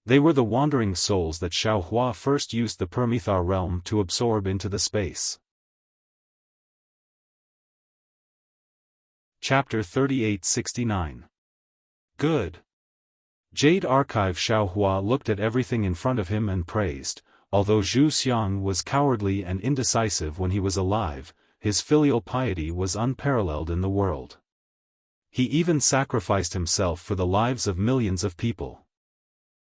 They were the wandering souls that Xiao Hua first used the Permethar realm to absorb into the space. Chapter 3869. Good. Jade Archive. Xiao Hua looked at everything in front of him and praised. Although Zhu Xiang was cowardly and indecisive when he was alive, his filial piety was unparalleled in the world. He even sacrificed himself for the lives of millions of people.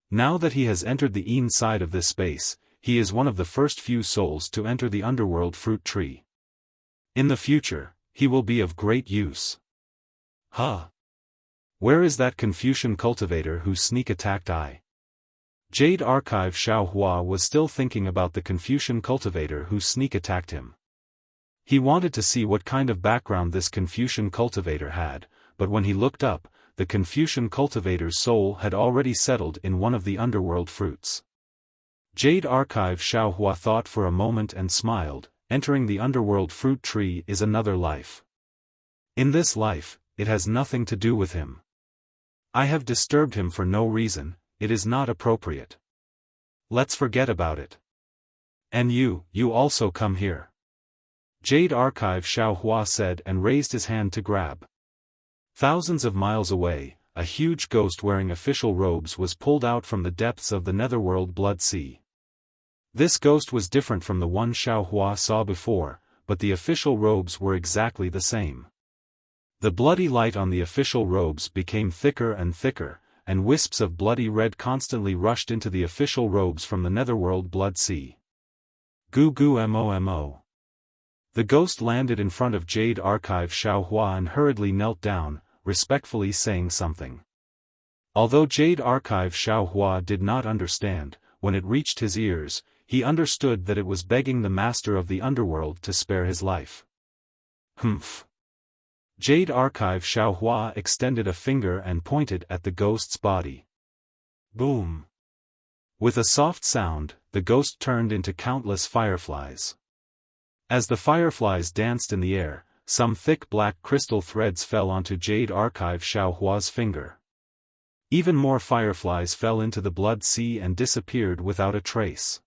Now that he has entered the inside of this space, he is one of the first few souls to enter the underworld fruit tree. In the future, he will be of great use. Huh? Where is that Confucian cultivator whose sneak attacked I? Jade Archive. Xiao Hua was still thinking about the Confucian cultivator whose sneak attacked him. He wanted to see what kind of background this Confucian cultivator had, but when he looked up, the Confucian cultivator's soul had already settled in one of the underworld fruits. Jade Archive. Xiao Hua thought for a moment and smiled. Entering the underworld fruit tree is another life. In this life, it has nothing to do with him. I have disturbed him for no reason, it is not appropriate. Let's forget about it. And you also come here. Jade Archive. Xiao Hua said and raised his hand to grab. Thousands of miles away, a huge ghost wearing official robes was pulled out from the depths of the netherworld blood sea. This ghost was different from the one Xiao Hua saw before, but the official robes were exactly the same. The bloody light on the official robes became thicker and thicker, and wisps of bloody red constantly rushed into the official robes from the netherworld blood sea. Goo goo mo. The ghost landed in front of Jade Archive. Xiao Hua and hurriedly knelt down, respectfully saying something. Although Jade Archive. Xiao Hua did not understand, when it reached his ears, he understood that it was begging the master of the underworld to spare his life. Humph. Jade Archive. Xiao Hua extended a finger and pointed at the ghost's body. Boom. With a soft sound, the ghost turned into countless fireflies. As the fireflies danced in the air, some thick black crystal threads fell onto Jade Archive. Xiao Hua's finger. Even more fireflies fell into the blood sea and disappeared without a trace.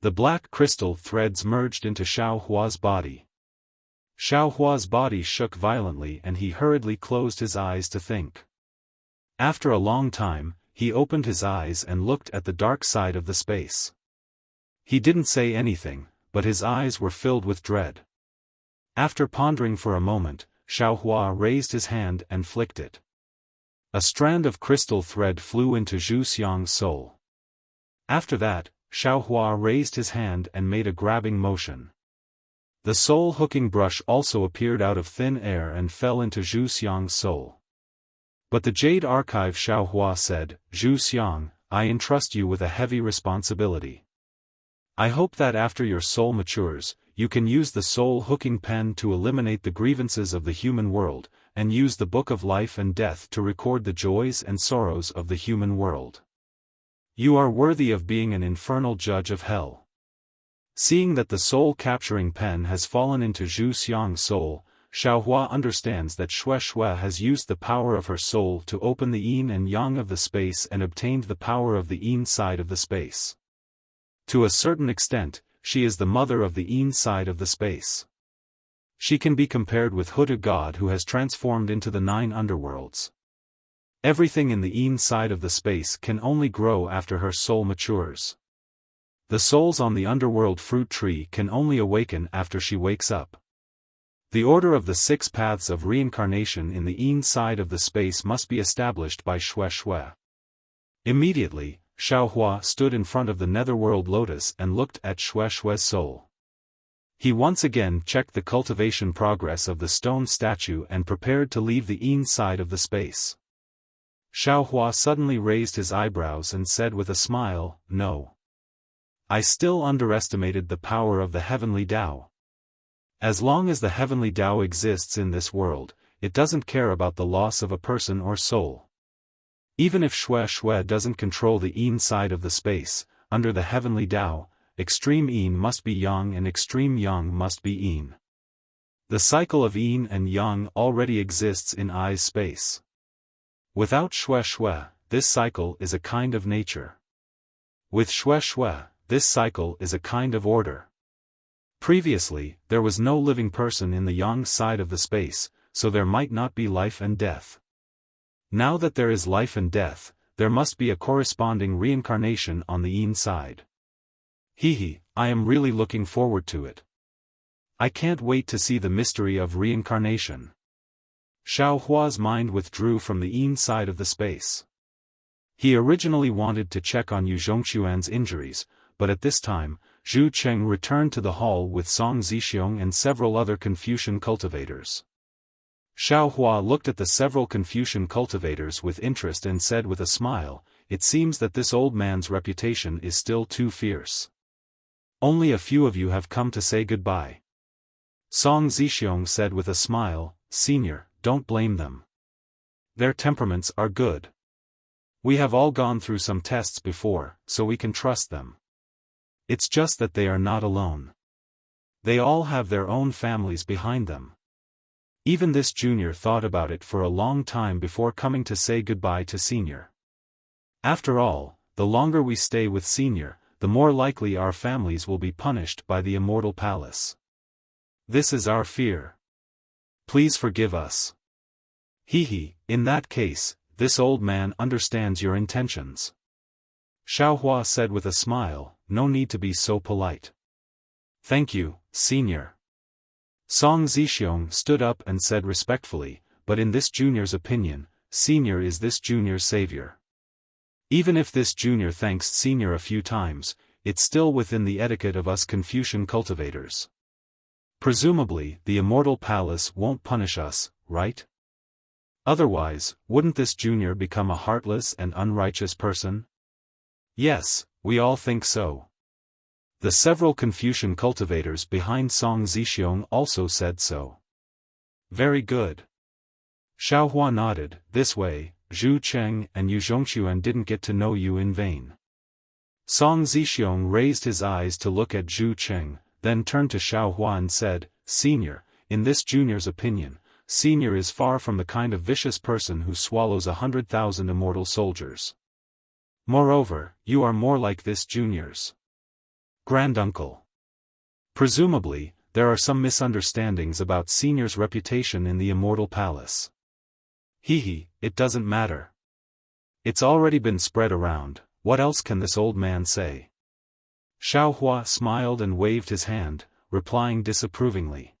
The black crystal threads merged into Xiao Hua's body. Xiao Hua's body shook violently and he hurriedly closed his eyes to think. After a long time, he opened his eyes and looked at the dark side of the space. He didn't say anything, but his eyes were filled with dread. After pondering for a moment, Xiao Hua raised his hand and flicked it. A strand of crystal thread flew into Zhu Xiang's soul. After that, Xiao Hua raised his hand and made a grabbing motion. The soul hooking brush also appeared out of thin air and fell into Zhu Xiang's soul. But the Jade Archive. Xiao Hua said, Zhu Xiang, I entrust you with a heavy responsibility. I hope that after your soul matures, you can use the soul hooking pen to eliminate the grievances of the human world, and use the Book of Life and Death to record the joys and sorrows of the human world. You are worthy of being an infernal judge of hell. Seeing that the soul-capturing pen has fallen into Zhu Xiang's soul, Xiaohua understands that Shui has used the power of her soul to open the yin and yang of the space and obtained the power of the yin side of the space. To a certain extent, she is the mother of the yin side of the space. She can be compared with Huda God who has transformed into the 9 underworlds. Everything in the yin side of the space can only grow after her soul matures. The souls on the underworld fruit tree can only awaken after she wakes up. The order of the 6 paths of reincarnation in the yin side of the space must be established by Shui. Immediately, Xiaohua stood in front of the netherworld lotus and looked at Shui's soul. He once again checked the cultivation progress of the stone statue and prepared to leave the yin side of the space. Xiaohua suddenly raised his eyebrows and said with a smile, "No. I still underestimated the power of the heavenly Tao. As long as the heavenly Tao exists in this world, it doesn't care about the loss of a person or soul. Even if Shui doesn't control the yin side of the space, under the heavenly Tao, extreme yin must be yang and extreme yang must be yin. The cycle of yin and yang already exists in I's space. Without Shui, this cycle is a kind of nature. With Shui, this cycle is a kind of order. Previously, there was no living person in the yang side of the space, so there might not be life and death. Now that there is life and death, there must be a corresponding reincarnation on the yin side. I am really looking forward to it. I can't wait to see the mystery of reincarnation." Xiaohua's mind withdrew from the yin side of the space. He originally wanted to check on Yu Zhongxuan's injuries, but at this time, Zhu Cheng returned to the hall with Song Zixiong and several other Confucian cultivators. Xiaohua looked at the several Confucian cultivators with interest and said with a smile, "It seems that this old man's reputation is still too fierce. Only a few of you have come to say goodbye." Song Zixiong said with a smile, "Senior, don't blame them. Their temperaments are good. We have all gone through some tests before, so we can trust them. It's just that they are not alone. They all have their own families behind them. Even this junior thought about it for a long time before coming to say goodbye to senior. After all, the longer we stay with senior, the more likely our families will be punished by the immortal palace. This is our fear. Please forgive us." In that case, this old man understands your intentions." Xiaohua said with a smile, "No need to be so polite." "Thank you, senior." Song Zixiong stood up and said respectfully, "But in this junior's opinion, senior is this junior's savior. Even if this junior thanks senior a few times, it's still within the etiquette of us Confucian cultivators. Presumably, the immortal palace won't punish us, right? Otherwise, wouldn't this junior become a heartless and unrighteous person?" "Yes, we all think so." The several Confucian cultivators behind Song Zixiong also said so. "Very good." Xiaohua nodded. "This way, Zhu Cheng and Yu Zhongxuan didn't get to know you in vain." Song Zixiong raised his eyes to look at Zhu Cheng, then turned to Xiaohua and said, "Senior, in this junior's opinion, senior is far from the kind of vicious person who swallows 100,000 immortal soldiers. Moreover, you are more like this junior's granduncle. Presumably, there are some misunderstandings about senior's reputation in the immortal palace." It doesn't matter. It's already been spread around, what else can this old man say?" Xiaohua smiled and waved his hand, replying disapprovingly.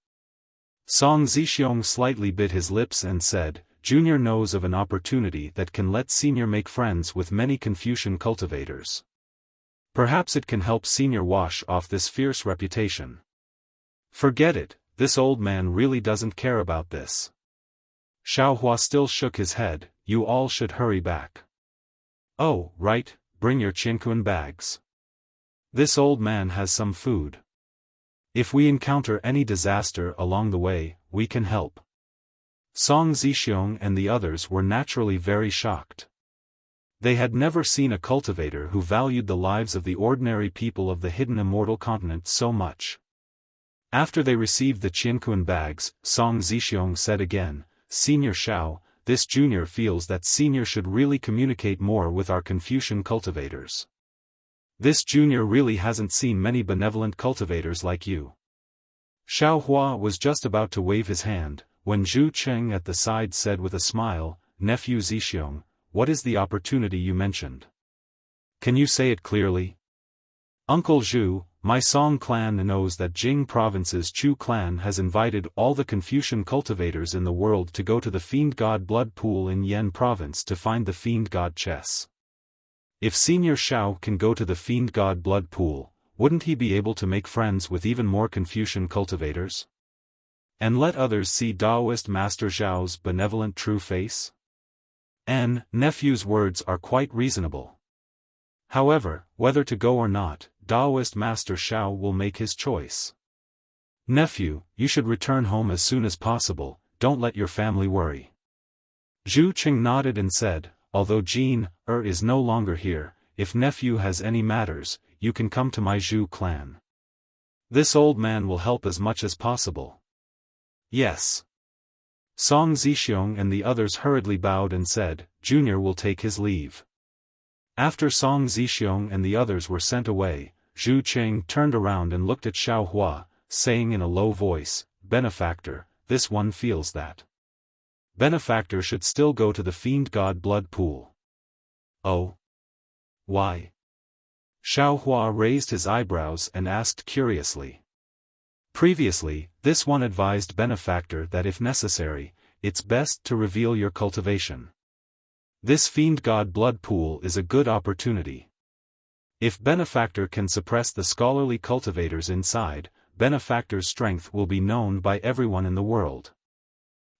Song Zixiong slightly bit his lips and said, "Junior knows of an opportunity that can let senior make friends with many Confucian cultivators. Perhaps it can help senior wash off this fierce reputation." "Forget it, this old man really doesn't care about this." Xiaohua still shook his head. "You all should hurry back." "Oh, right, bring your Qianquan bags. This old man has some food. If we encounter any disaster along the way, we can help." Song Zixiong and the others were naturally very shocked. They had never seen a cultivator who valued the lives of the ordinary people of the hidden immortal continent so much. After they received the Qianquan bags, Song Zixiong said again, Senior Xiao, this junior feels that senior should really communicate more with our Confucian cultivators. This junior really hasn't seen many benevolent cultivators like you. Xiao Hua was just about to wave his hand, when Zhu Cheng at the side said with a smile, Nephew Zixiong, what is the opportunity you mentioned? Can you say it clearly? Uncle Zhu, my Song clan knows that Jing province's Chu clan has invited all the Confucian cultivators in the world to go to the Fiend God Blood Pool in Yen province to find the Fiend God chess. If Senior Xiao can go to the Fiend God Blood Pool, wouldn't he be able to make friends with even more Confucian cultivators? And let others see Taoist Master Zhao's benevolent true face? Nephew's words are quite reasonable. However, whether to go or not, Taoist Master Xiao will make his choice. Nephew, you should return home as soon as possible, don't let your family worry. Zhu Qing nodded and said, although Jean is no longer here, if nephew has any matters, you can come to my Zhu clan. This old man will help as much as possible. Yes. Song Zixiong and the others hurriedly bowed and said, Junior will take his leave. After Song Zixiong and the others were sent away, Zhu Cheng turned around and looked at Xiao Hua, saying in a low voice, Benefactor, this one feels that Benefactor should still go to the Fiend God Blood Pool. Oh? Why? Xiao Hua raised his eyebrows and asked curiously. Previously, this one advised Benefactor that if necessary, it's best to reveal your cultivation. This Fiend God Blood Pool is a good opportunity. If Benefactor can suppress the scholarly cultivators inside, Benefactor's strength will be known by everyone in the world.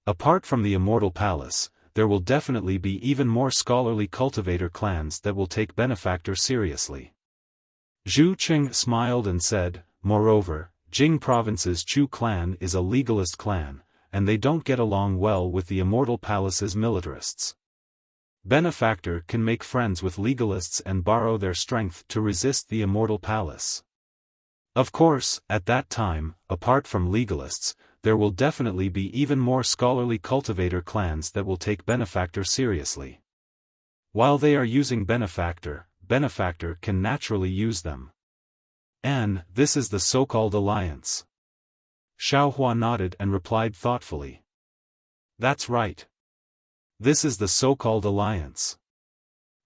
Apart from the Immortal Palace, there will definitely be even more scholarly cultivator clans that will take Benefactor seriously. Zhu Qing smiled and said, moreover, Jing Province's Chu clan is a legalist clan, and they don't get along well with the Immortal Palace's militarists. Benefactor can make friends with legalists and borrow their strength to resist the Immortal Palace. Of course, at that time, apart from legalists, there will definitely be even more scholarly cultivator clans that will take Benefactor seriously. While they are using Benefactor, Benefactor can naturally use them. And this is the so-called alliance. Xiao Hua nodded and replied thoughtfully. That's right. This is the so-called alliance.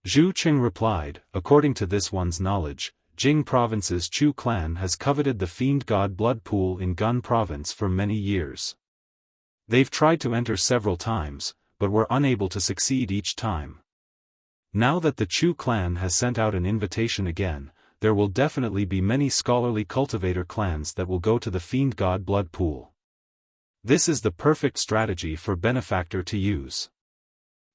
Zhu Qing replied, according to this one's knowledge, Jing Province's Chu clan has coveted the Fiend God Blood Pool in Gun Province for many years. They've tried to enter several times, but were unable to succeed each time. Now that the Chu clan has sent out an invitation again, there will definitely be many scholarly cultivator clans that will go to the Fiend God Blood Pool. This is the perfect strategy for Benefactor to use.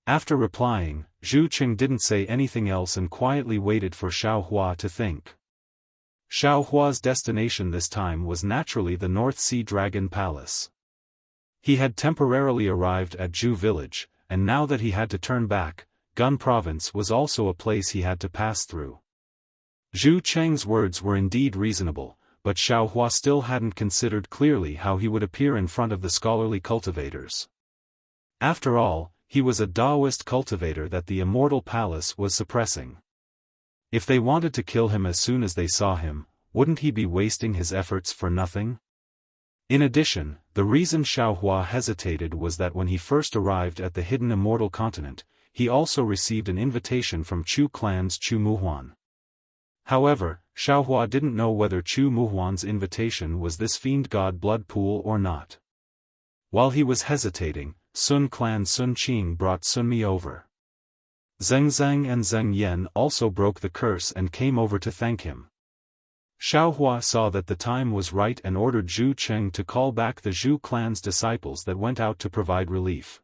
After replying, Zhu Qing didn't say anything else and quietly waited for Xiao Hua to think. Xiao Hua's destination this time was naturally the North Sea Dragon Palace. He had temporarily arrived at Zhu village, and now that he had to turn back, Gun Province was also a place he had to pass through. Zhu Cheng's words were indeed reasonable, but Xiao Hua still hadn't considered clearly how he would appear in front of the scholarly cultivators. After all, he was a Taoist cultivator that the Immortal Palace was suppressing. If they wanted to kill him as soon as they saw him, wouldn't he be wasting his efforts for nothing? In addition, the reason Xiao Hua hesitated was that when he first arrived at the hidden Immortal Continent, he also received an invitation from Chu clan's Chu Muhuan. However, Xiao Hua didn't know whether Chu Muhuan's invitation was this Fiend God Blood Pool or not. While he was hesitating, Sun clan Sun Qing brought Sun Mi over. Zheng Zheng and Zheng Yan also broke the curse and came over to thank him. Xiao Hua saw that the time was right and ordered Zhu Cheng to call back the Zhu clan's disciples that went out to provide relief.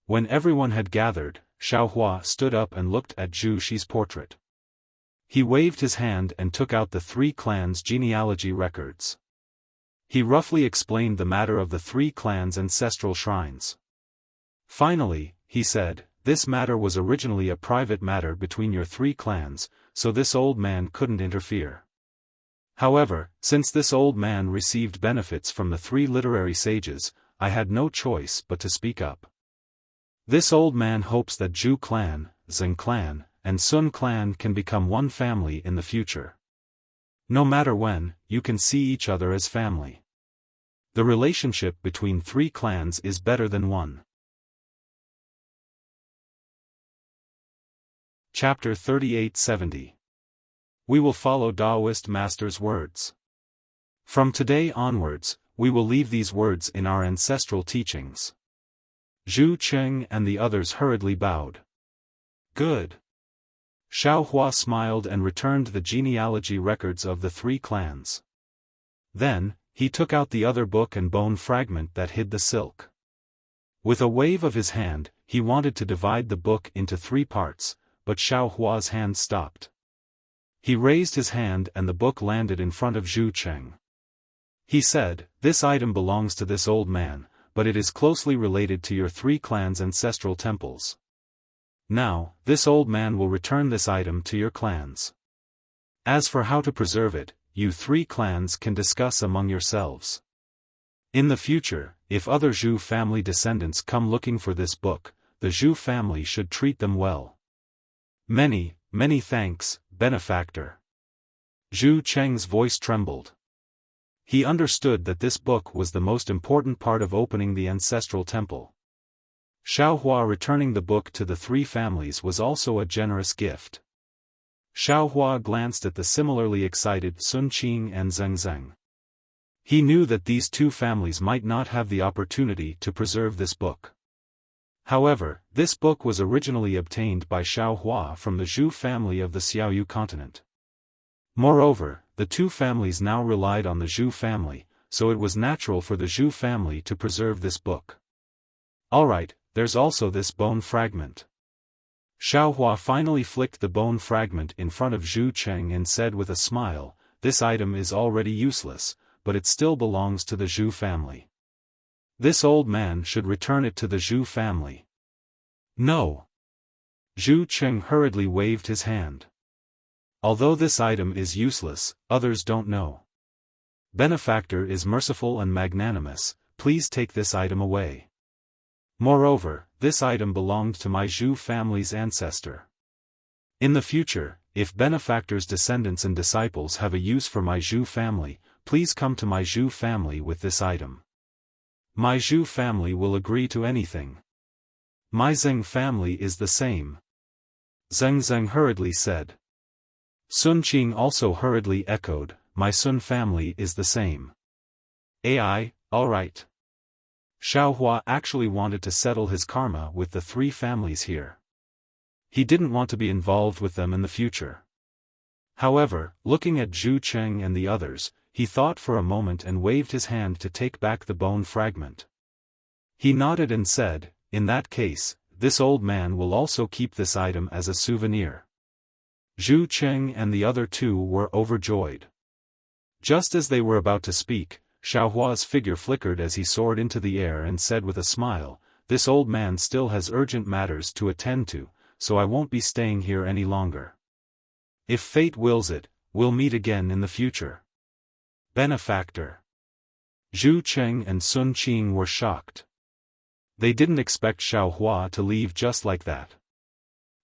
When everyone had gathered, Xiao Hua stood up and looked at Zhu Shi's portrait. He waved his hand and took out the three clans' genealogy records. He roughly explained the matter of the three clans' ancestral shrines. Finally, he said, this matter was originally a private matter between your three clans, so this old man couldn't interfere. However, since this old man received benefits from the 3 literary sages, I had no choice but to speak up. This old man hopes that Zhu clan, Zheng clan, and Sun clan can become one family in the future. No matter when, you can see each other as family. The relationship between 3 clans is better than 1. Chapter 3870. We will follow Taoist Master's words. From today onwards, we will leave these words in our ancestral teachings. Zhu Cheng and the others hurriedly bowed. Good. Xiaofan smiled and returned the genealogy records of the 3 clans. Then, he took out the other book and bone fragment that hid the silk. With a wave of his hand, he wanted to divide the book into 3 parts, but Xiaohua's hand stopped. He raised his hand and the book landed in front of Zhu Cheng. He said, "This item belongs to this old man, but it is closely related to your 3 clans' ancestral temples. Now, this old man will return this item to your clans. As for how to preserve it, you 3 clans can discuss among yourselves. In the future, if other Zhu family descendants come looking for this book, the Zhu family should treat them well. Many, many thanks, benefactor." Zhu Cheng's voice trembled. He understood that this book was the most important part of opening the ancestral temple. Xiaohua returning the book to the 3 families was also a generous gift. Xiaohua glanced at the similarly excited Sun Qing and Zheng Zheng. He knew that these 2 families might not have the opportunity to preserve this book. However, this book was originally obtained by Xiaohua from the Zhu family of the Xiaoyu continent. Moreover, the 2 families now relied on the Zhu family, so it was natural for the Zhu family to preserve this book. Alright, there's also this bone fragment. Xiaohua finally flicked the bone fragment in front of Zhu Cheng and said with a smile, "This item is already useless, but it still belongs to the Zhu family. This old man should return it to the Zhu family." "No." Zhu Cheng hurriedly waved his hand. "Although this item is useless, others don't know. Benefactor is merciful and magnanimous, please take this item away. Moreover, this item belonged to my Zhu family's ancestor. In the future, if Benefactor's descendants and disciples have a use for my Zhu family, please come to my Zhu family with this item. My Zhu family will agree to anything. My Zheng family is the same." Zheng Zheng hurriedly said. Sun Qing also hurriedly echoed, "My Sun family is the same." "Ai, alright." Xiaohua actually wanted to settle his karma with the 3 families here. He didn't want to be involved with them in the future. However, looking at Zhu Cheng and the others, he thought for a moment and waved his hand to take back the bone fragment. He nodded and said, "In that case, this old man will also keep this item as a souvenir." Zhu Cheng and the other 2 were overjoyed. Just as they were about to speak, Xiaohua's figure flickered as he soared into the air and said with a smile, "This old man still has urgent matters to attend to, so I won't be staying here any longer. If fate wills it, we'll meet again in the future." Benefactor. Zhu Cheng and Sun Qing were shocked. They didn't expect Xiaohua to leave just like that.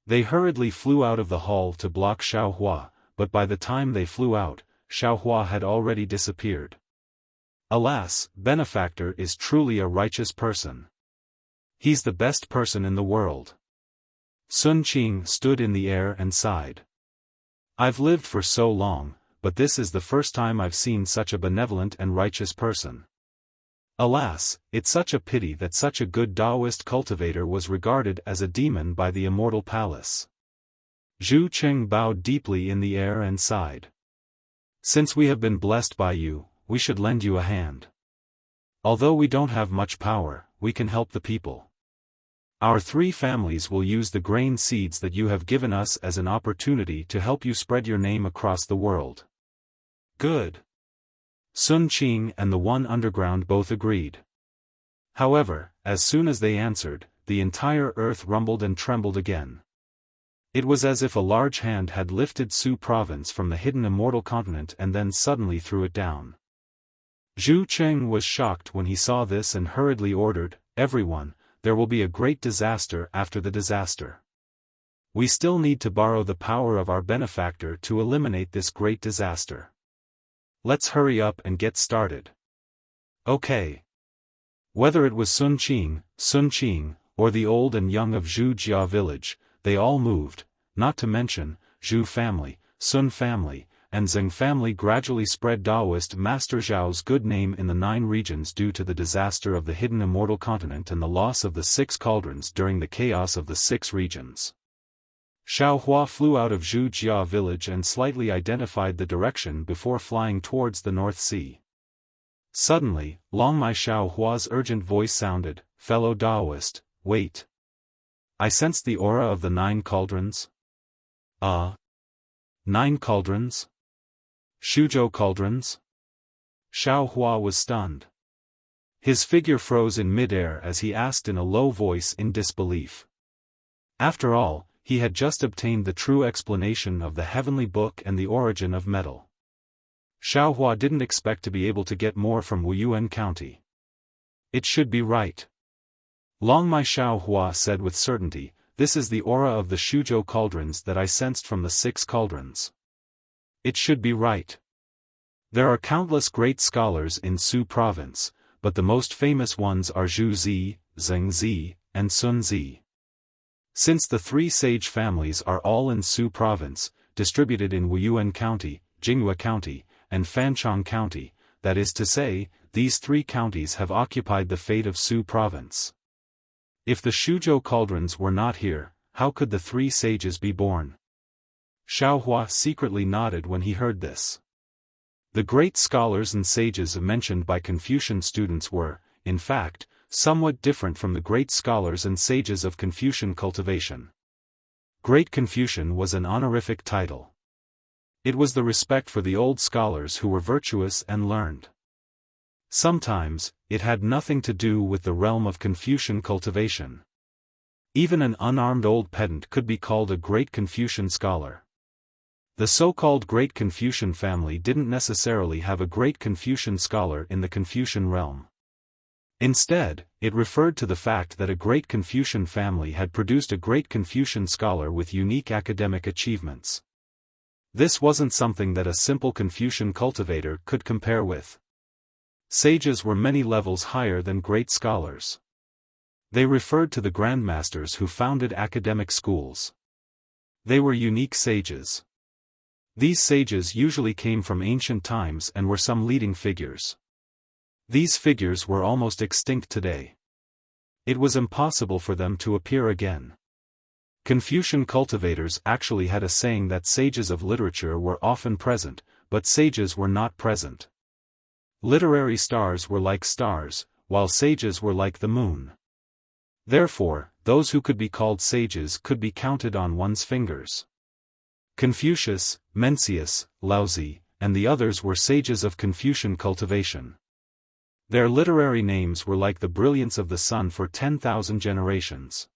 They hurriedly flew out of the hall to block Xiaohua, but by the time they flew out, Xiaohua had already disappeared. Alas, Benefactor is truly a righteous person. He's the best person in the world. Sun Qing stood in the air and sighed. "I've lived for so long, but this is the first time I've seen such a benevolent and righteous person. Alas, it's such a pity that such a good Taoist cultivator was regarded as a demon by the immortal palace." Zhu Cheng bowed deeply in the air and sighed. "Since we have been blessed by you, we should lend you a hand. Although we don't have much power, we can help the people. Our 3 families will use the grain seeds that you have given us as an opportunity to help you spread your name across the world." "Good." Sun Qing and the 1 underground both agreed. However, as soon as they answered, the entire earth rumbled and trembled again. It was as if a large hand had lifted Su province from the hidden immortal continent and then suddenly threw it down. Zhu Cheng was shocked when he saw this and hurriedly ordered, "Everyone, there will be a great disaster after the disaster. We still need to borrow the power of our benefactor to eliminate this great disaster. Let's hurry up and get started." Okay. Whether it was Sun Qing, or the old and young of Zhu Jia village, they all moved, not to mention, Zhu family, Sun family, and Zheng family gradually spread Taoist Master Zhao's good name in the 9 regions due to the disaster of the hidden immortal continent and the loss of the 6 cauldrons during the chaos of the 6 regions. Xiaohua flew out of Zhu Jia village and slightly identified the direction before flying towards the North Sea. Suddenly, Long Mai Xiaohua's urgent voice sounded, "Fellow Taoist, wait. I sensed the aura of the 9 cauldrons." 9 cauldrons? Shuzhou cauldrons? Xiaohua was stunned. His figure froze in midair as he asked in a low voice in disbelief. After all, he had just obtained the true explanation of the heavenly book and the origin of metal. Xiaohua didn't expect to be able to get more from Wuyuan County. It should be right. Long Mai Xiaohua said with certainty, "This is the aura of the Shuzhou cauldrons that I sensed from the 6 cauldrons. It should be right. There are countless great scholars in Su province, but the most famous ones are Zhu Zi, Zheng Zi, and Sun Zi. Since the 3 sage families are all in Su province, distributed in Wuyuan County, Jinghua County, and Fanchong County, that is to say, these 3 counties have occupied the fate of Su province. If the Shuzhou cauldrons were not here, how could the 3 sages be born?" Xiaohua secretly nodded when he heard this. The great scholars and sages mentioned by Confucian students were, in fact, somewhat different from the great scholars and sages of Confucian cultivation. Great Confucian was an honorific title. It was the respect for the old scholars who were virtuous and learned. Sometimes, it had nothing to do with the realm of Confucian cultivation. Even an unarmed old pedant could be called a great Confucian scholar. The so-called Great Confucian family didn't necessarily have a great Confucian scholar in the Confucian realm. Instead, it referred to the fact that a great Confucian family had produced a great Confucian scholar with unique academic achievements. This wasn't something that a simple Confucian cultivator could compare with. Sages were many levels higher than great scholars. They referred to the grandmasters who founded academic schools. They were unique sages. These sages usually came from ancient times and were some leading figures. These figures were almost extinct today. It was impossible for them to appear again. Confucian cultivators actually had a saying that sages of literature were often present, but sages were not present. Literary stars were like stars, while sages were like the moon. Therefore, those who could be called sages could be counted on one's fingers. Confucius, Mencius, Laozi, and the others were sages of Confucian cultivation. Their literary names were like the brilliance of the sun for 10,000 generations.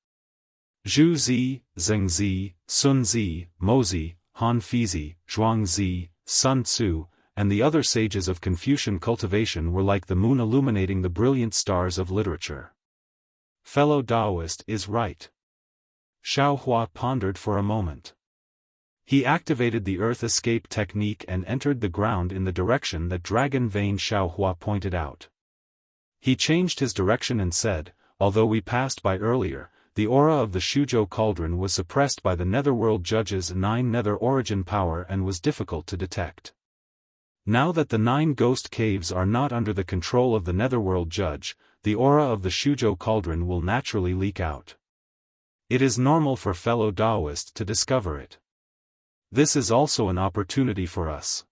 Zhu Zi, Zheng Zi, Sun Zi, Mo Zi, Han Fizi, Zhuang Zi, Sun Tzu, and the other sages of Confucian cultivation were like the moon illuminating the brilliant stars of literature. Fellow Taoist is right. Xiaohua pondered for a moment. He activated the earth escape technique and entered the ground in the direction that Dragon Vein Xiaohua pointed out. He changed his direction and said, "Although we passed by earlier, the aura of the Shuzhou cauldron was suppressed by the Netherworld Judge's 9 nether origin power and was difficult to detect. Now that the 9 ghost caves are not under the control of the Netherworld Judge, the aura of the Shuzhou cauldron will naturally leak out. It is normal for fellow Taoists to discover it. This is also an opportunity for us.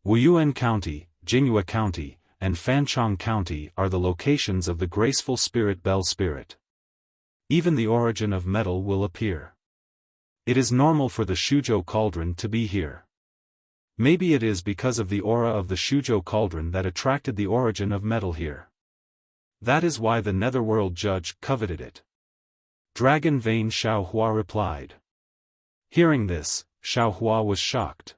Wuyuan County, Jinghua County, and Fanchong County are the locations of the graceful spirit Bell Spirit. Even the origin of metal will appear. It is normal for the Shuzhou cauldron to be here. Maybe it is because of the aura of the Shuzhou cauldron that attracted the origin of metal here. That is why the Netherworld Judge coveted it." Dragon Vein Xiaohua replied. Hearing this, Xiaohua was shocked.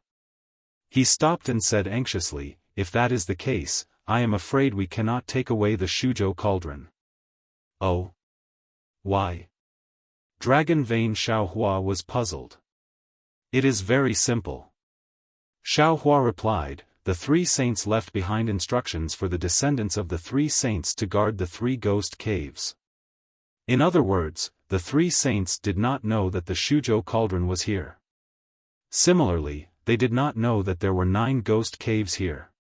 He stopped and said anxiously, "If that is the case, I am afraid we cannot take away the Shuzhou cauldron." "Oh? Why?" Dragon Vein Xiaohua was puzzled. "It is very simple." Xiaohua replied, "The three saints left behind instructions for the descendants of the three saints to guard the three ghost caves. In other words, the three saints did not know that the Shuzhou cauldron was here. Similarly, they did not know that there were 9 ghost caves here.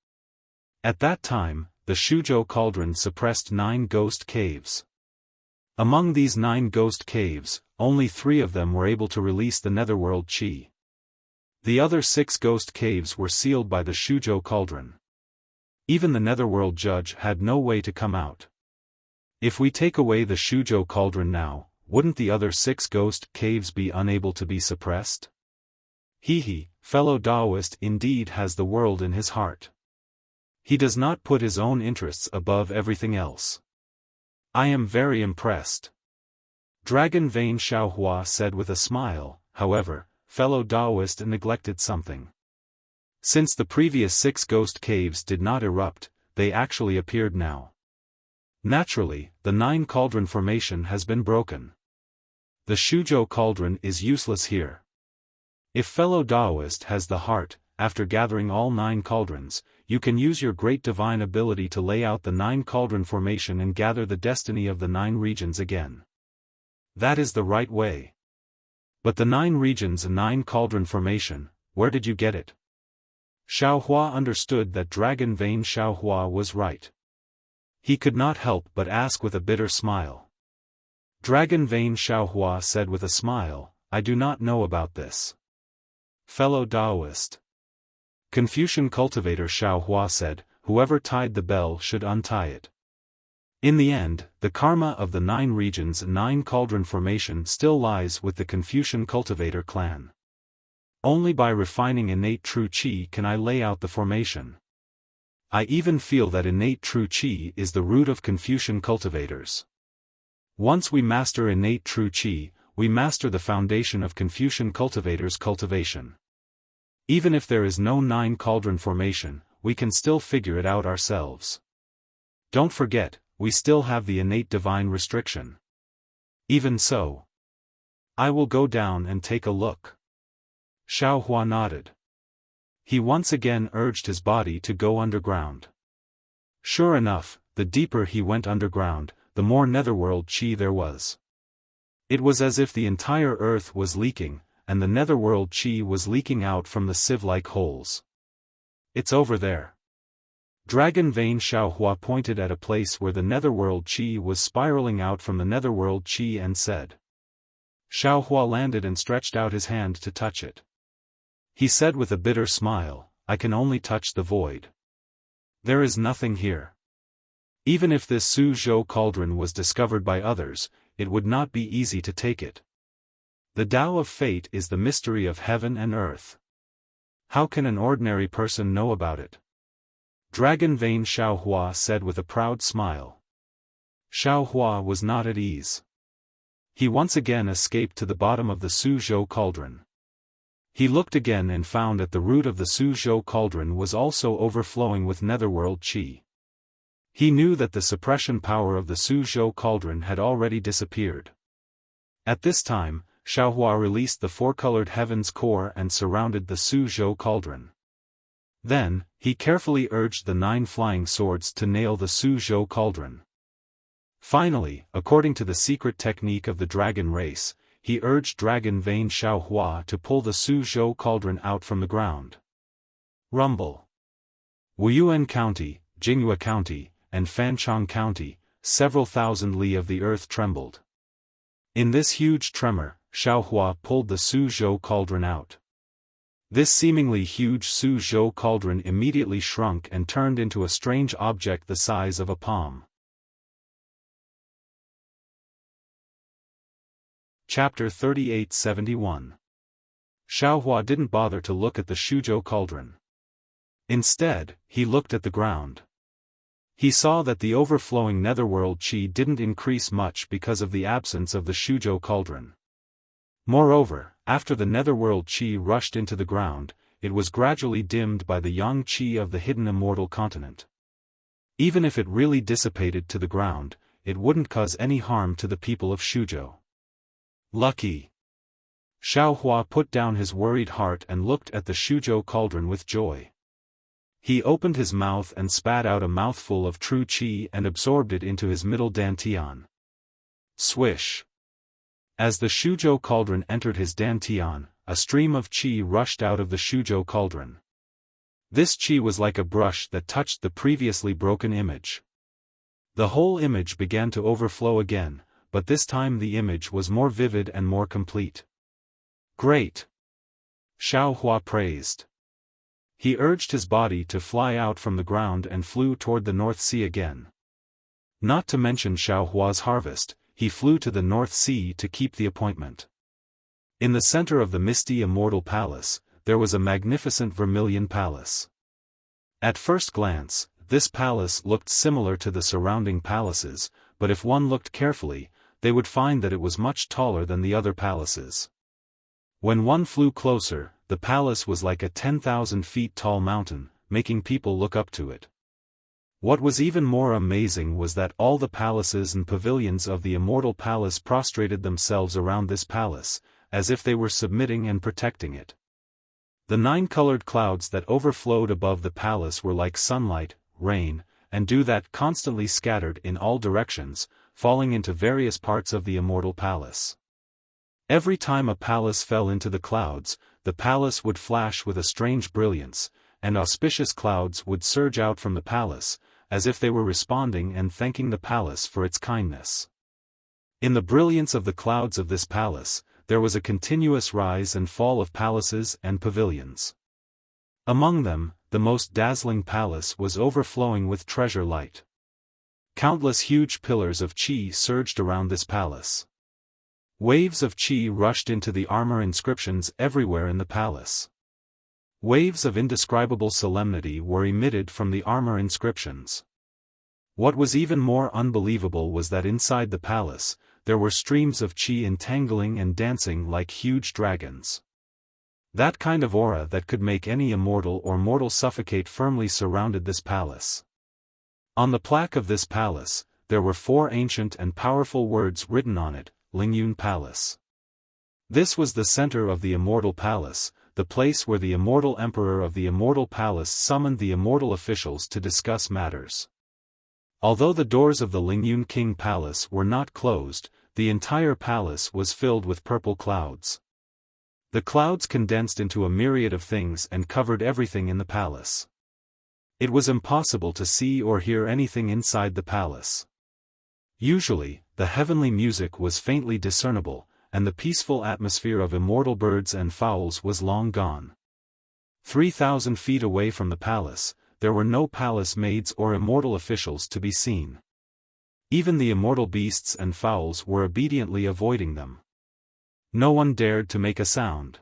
At that time, the Shuzhou cauldron suppressed 9 ghost caves. Among these 9 ghost caves, only 3 of them were able to release the netherworld qi. The other 6 ghost caves were sealed by the Shuzhou cauldron. Even the netherworld judge had no way to come out. If we take away the Shuzhou cauldron now, wouldn't the other 6 ghost caves be unable to be suppressed? He, fellow Taoist, indeed has the world in his heart. He does not put his own interests above everything else. I am very impressed." Dragon Vein Xiaohua said with a smile. However, fellow Taoist neglected something. Since the previous 6 ghost caves did not erupt, they actually appeared now. Naturally, the 9 cauldron formation has been broken. The Shuzhou cauldron is useless here. If fellow Taoist has the heart, after gathering all 9 cauldrons, you can use your great divine ability to lay out the 9 cauldron formation and gather the destiny of the 9 regions again. That is the right way. But the 9 regions and 9 cauldron formation, where did you get it? Xiaohua understood that Dragon Vein Xiaohua was right. He could not help but ask with a bitter smile. Dragon Vein Xiaohua said with a smile, "I do not know about this." Fellow Taoist. Confucian Cultivator Xiaohua said, "Whoever tied the bell should untie it." In the end, the karma of the 9 regions and 9 cauldron formation still lies with the Confucian Cultivator clan. Only by refining innate true qi can I lay out the formation. I even feel that innate true qi is the root of Confucian cultivators. Once we master innate true qi, we master the foundation of Confucian cultivators' cultivation. Even if there is no 9 cauldron formation, we can still figure it out ourselves. Don't forget, we still have the innate divine restriction. Even so, I will go down and take a look. Xiaohua nodded. He once again urged his body to go underground. Sure enough, the deeper he went underground, the more netherworld qi there was. It was as if the entire earth was leaking, and the netherworld qi was leaking out from the sieve-like holes. "It's over there." Dragon Vein Xiaohua pointed at a place where the netherworld qi was spiraling out from the netherworld qi and said. Xiaohua landed and stretched out his hand to touch it. He said with a bitter smile, "I can only touch the void. There is nothing here." Even if this Shuzhou cauldron was discovered by others, it would not be easy to take it. The Tao of Fate is the mystery of heaven and earth. How can an ordinary person know about it? Dragon Vein Xiaohua said with a proud smile. Xiaohua was not at ease. He once again escaped to the bottom of the Shuzhou cauldron. He looked again and found that the root of the Shuzhou cauldron was also overflowing with netherworld qi. He knew that the suppression power of the Shuzhou cauldron had already disappeared. At this time, Xiaohua released the 4-colored heaven's core and surrounded the Shuzhou cauldron. Then, he carefully urged the 9 flying swords to nail the Shuzhou cauldron. Finally, according to the secret technique of the dragon race, he urged Dragon Vein Xiaohua to pull the Shuzhou cauldron out from the ground. Rumble. Wuyuan County, Jinghua County, and Fanchong County, several thousand li of the earth trembled. In this huge tremor, Xiaohua pulled the Shuzhou cauldron out. This seemingly huge Shuzhou cauldron immediately shrunk and turned into a strange object the size of a palm. Chapter 3871. Xiaohua didn't bother to look at the Shuzhou cauldron. Instead, he looked at the ground. He saw that the overflowing netherworld qi didn't increase much because of the absence of the Shuzhou cauldron. Moreover, after the netherworld qi rushed into the ground, it was gradually dimmed by the yang qi of the hidden immortal continent. Even if it really dissipated to the ground, it wouldn't cause any harm to the people of Shuzhou. Lucky. Xiaohua put down his worried heart and looked at the Shuzhou cauldron with joy. He opened his mouth and spat out a mouthful of true qi and absorbed it into his middle dantian. Swish. As the Shuzhou cauldron entered his dantian, a stream of qi rushed out of the Shuzhou cauldron. This qi was like a brush that touched the previously broken image. The whole image began to overflow again, but this time the image was more vivid and more complete. Great! Xiaohua praised. He urged his body to fly out from the ground and flew toward the North Sea again. Not to mention Xiaohua's harvest, he flew to the North Sea to keep the appointment. In the center of the misty immortal palace, there was a magnificent vermilion palace. At first glance, this palace looked similar to the surrounding palaces, but if one looked carefully, they would find that it was much taller than the other palaces. When one flew closer, the palace was like a 10,000 feet tall mountain, making people look up to it. What was even more amazing was that all the palaces and pavilions of the immortal palace prostrated themselves around this palace, as if they were submitting and protecting it. The 9-colored clouds that overflowed above the palace were like sunlight, rain, and dew that constantly scattered in all directions, falling into various parts of the immortal palace. Every time a palace fell into the clouds, the palace would flash with a strange brilliance, and auspicious clouds would surge out from the palace, as if they were responding and thanking the palace for its kindness. In the brilliance of the clouds of this palace, there was a continuous rise and fall of palaces and pavilions. Among them, the most dazzling palace was overflowing with treasure light. Countless huge pillars of qi surged around this palace. Waves of qi rushed into the armor inscriptions everywhere in the palace. Waves of indescribable solemnity were emitted from the armor inscriptions. What was even more unbelievable was that inside the palace, there were streams of qi entangling and dancing like huge dragons. That kind of aura that could make any immortal or mortal suffocate firmly surrounded this palace. On the plaque of this palace, there were 4 ancient and powerful words written on it: Lingyun Palace. This was the center of the immortal palace, the place where the immortal emperor of the immortal palace summoned the immortal officials to discuss matters. Although the doors of the Lingyun King Palace were not closed, the entire palace was filled with purple clouds. The clouds condensed into a myriad of things and covered everything in the palace. It was impossible to see or hear anything inside the palace. Usually, the heavenly music was faintly discernible, and the peaceful atmosphere of immortal birds and fowls was long gone. 3,000 feet away from the palace, there were no palace maids or immortal officials to be seen. Even the immortal beasts and fowls were obediently avoiding them. No one dared to make a sound.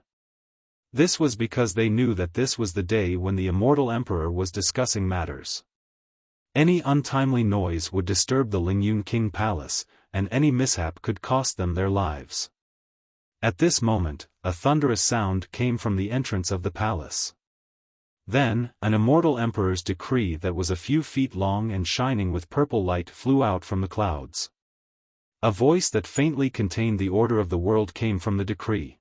This was because they knew that this was the day when the immortal emperor was discussing matters. Any untimely noise would disturb the Lingyun King Palace, and any mishap could cost them their lives. At this moment, a thunderous sound came from the entrance of the palace. Then, an immortal emperor's decree that was a few feet long and shining with purple light flew out from the clouds. A voice that faintly contained the order of the world came from the decree.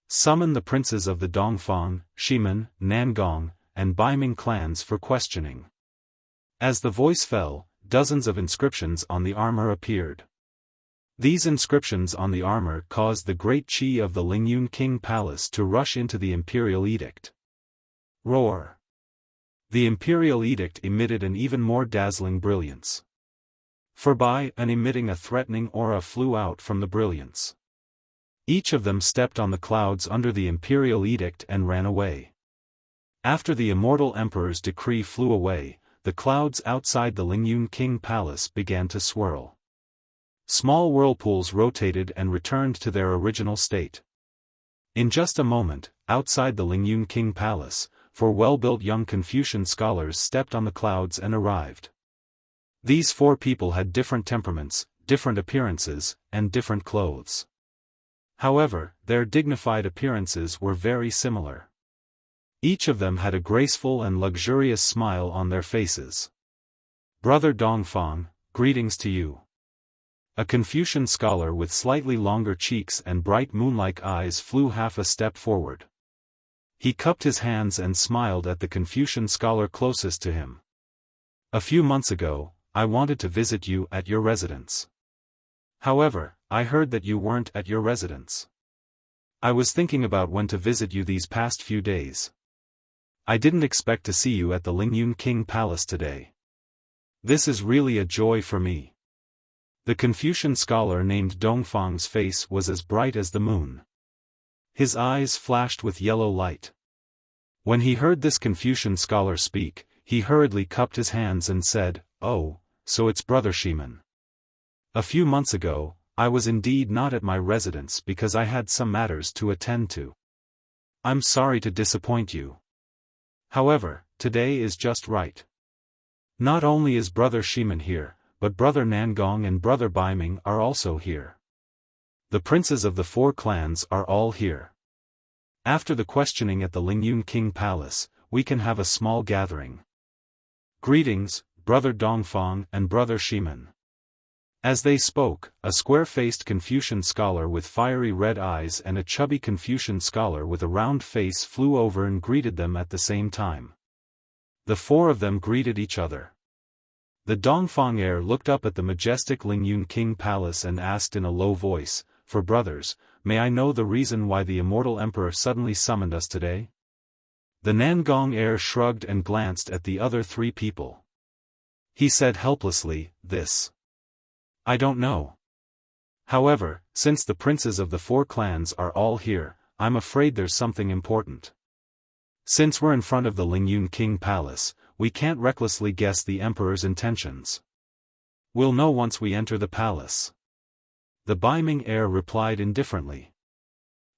Summon the princes of the Dongfang, Shimen, Nangong, and Baiming clans for questioning. As the voice fell, dozens of inscriptions on the armor appeared. These inscriptions on the armor caused the great qi of the Lingyun King Palace to rush into the imperial edict. Roar! The imperial edict emitted an even more dazzling brilliance. For by and emitting a threatening aura flew out from the brilliance. Each of them stepped on the clouds under the imperial edict and ran away. After the immortal emperor's decree flew away, the clouds outside the Lingyun King Palace began to swirl. Small whirlpools rotated and returned to their original state. In just a moment, outside the Lingyun King Palace, 4 well-built young Confucian scholars stepped on the clouds and arrived. These 4 people had different temperaments, different appearances, and different clothes. However, their dignified appearances were very similar. Each of them had a graceful and luxurious smile on their faces. Brother Dongfang, greetings to you. A Confucian scholar with slightly longer cheeks and bright moon-like eyes flew half a step forward. He cupped his hands and smiled at the Confucian scholar closest to him. A few months ago, I wanted to visit you at your residence. However, I heard that you weren't at your residence. I was thinking about when to visit you these past few days. I didn't expect to see you at the Lingyun King Palace today. This is really a joy for me. The Confucian scholar named Dongfang's face was as bright as the moon. His eyes flashed with yellow light. When he heard this Confucian scholar speak, he hurriedly cupped his hands and said, "Oh, so it's Brother Xiaofan. A few months ago, I was indeed not at my residence because I had some matters to attend to. I'm sorry to disappoint you. However, today is just right. Not only is Brother Xiaofan here, but Brother Nangong and Brother Baiming are also here. The princes of the 4 clans are all here. After the questioning at the Lingyun King Palace, we can have a small gathering. Greetings, Brother Dongfang and Brother Xiaofan." As they spoke, a square-faced Confucian scholar with fiery red eyes and a chubby Confucian scholar with a round face flew over and greeted them at the same time. The 4 of them greeted each other. The Dongfang heir looked up at the majestic Lingyun King Palace and asked in a low voice, "For brothers, may I know the reason why the immortal emperor suddenly summoned us today?" The Nangong heir shrugged and glanced at the other 3 people. He said helplessly, I don't know. However, since the princes of the 4 clans are all here, I'm afraid there's something important. Since we're in front of the Lingyun King Palace, we can't recklessly guess the emperor's intentions. We'll know once we enter the palace. The Baiming heir replied indifferently.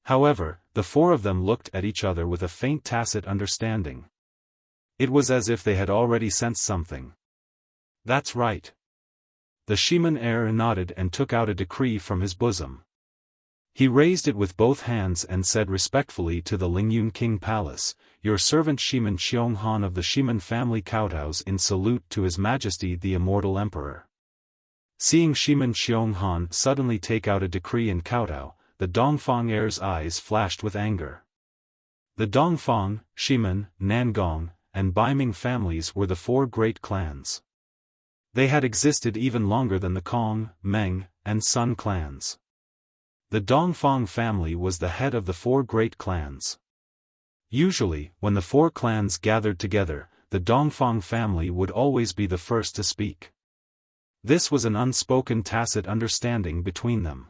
However, the 4 of them looked at each other with a faint tacit understanding. It was as if they had already sensed something. That's right. The Xiaofan heir nodded and took out a decree from his bosom. He raised it with both hands and said respectfully to the Lingyun King Palace, "Your servant Xiaofan Xionghan of the Xiaofan family kowtows in salute to His Majesty the Immortal Emperor." Seeing Xiaofan Xionghan suddenly take out a decree and kowtow, the Dongfang heir's eyes flashed with anger. The Dongfang, Xiaofan, Nangong, and Baiming families were the 4 great clans. They had existed even longer than the Kong, Meng, and Sun clans. The Dongfang family was the head of the 4 great clans. Usually, when the 4 clans gathered together, the Dongfang family would always be the first to speak. This was an unspoken tacit understanding between them.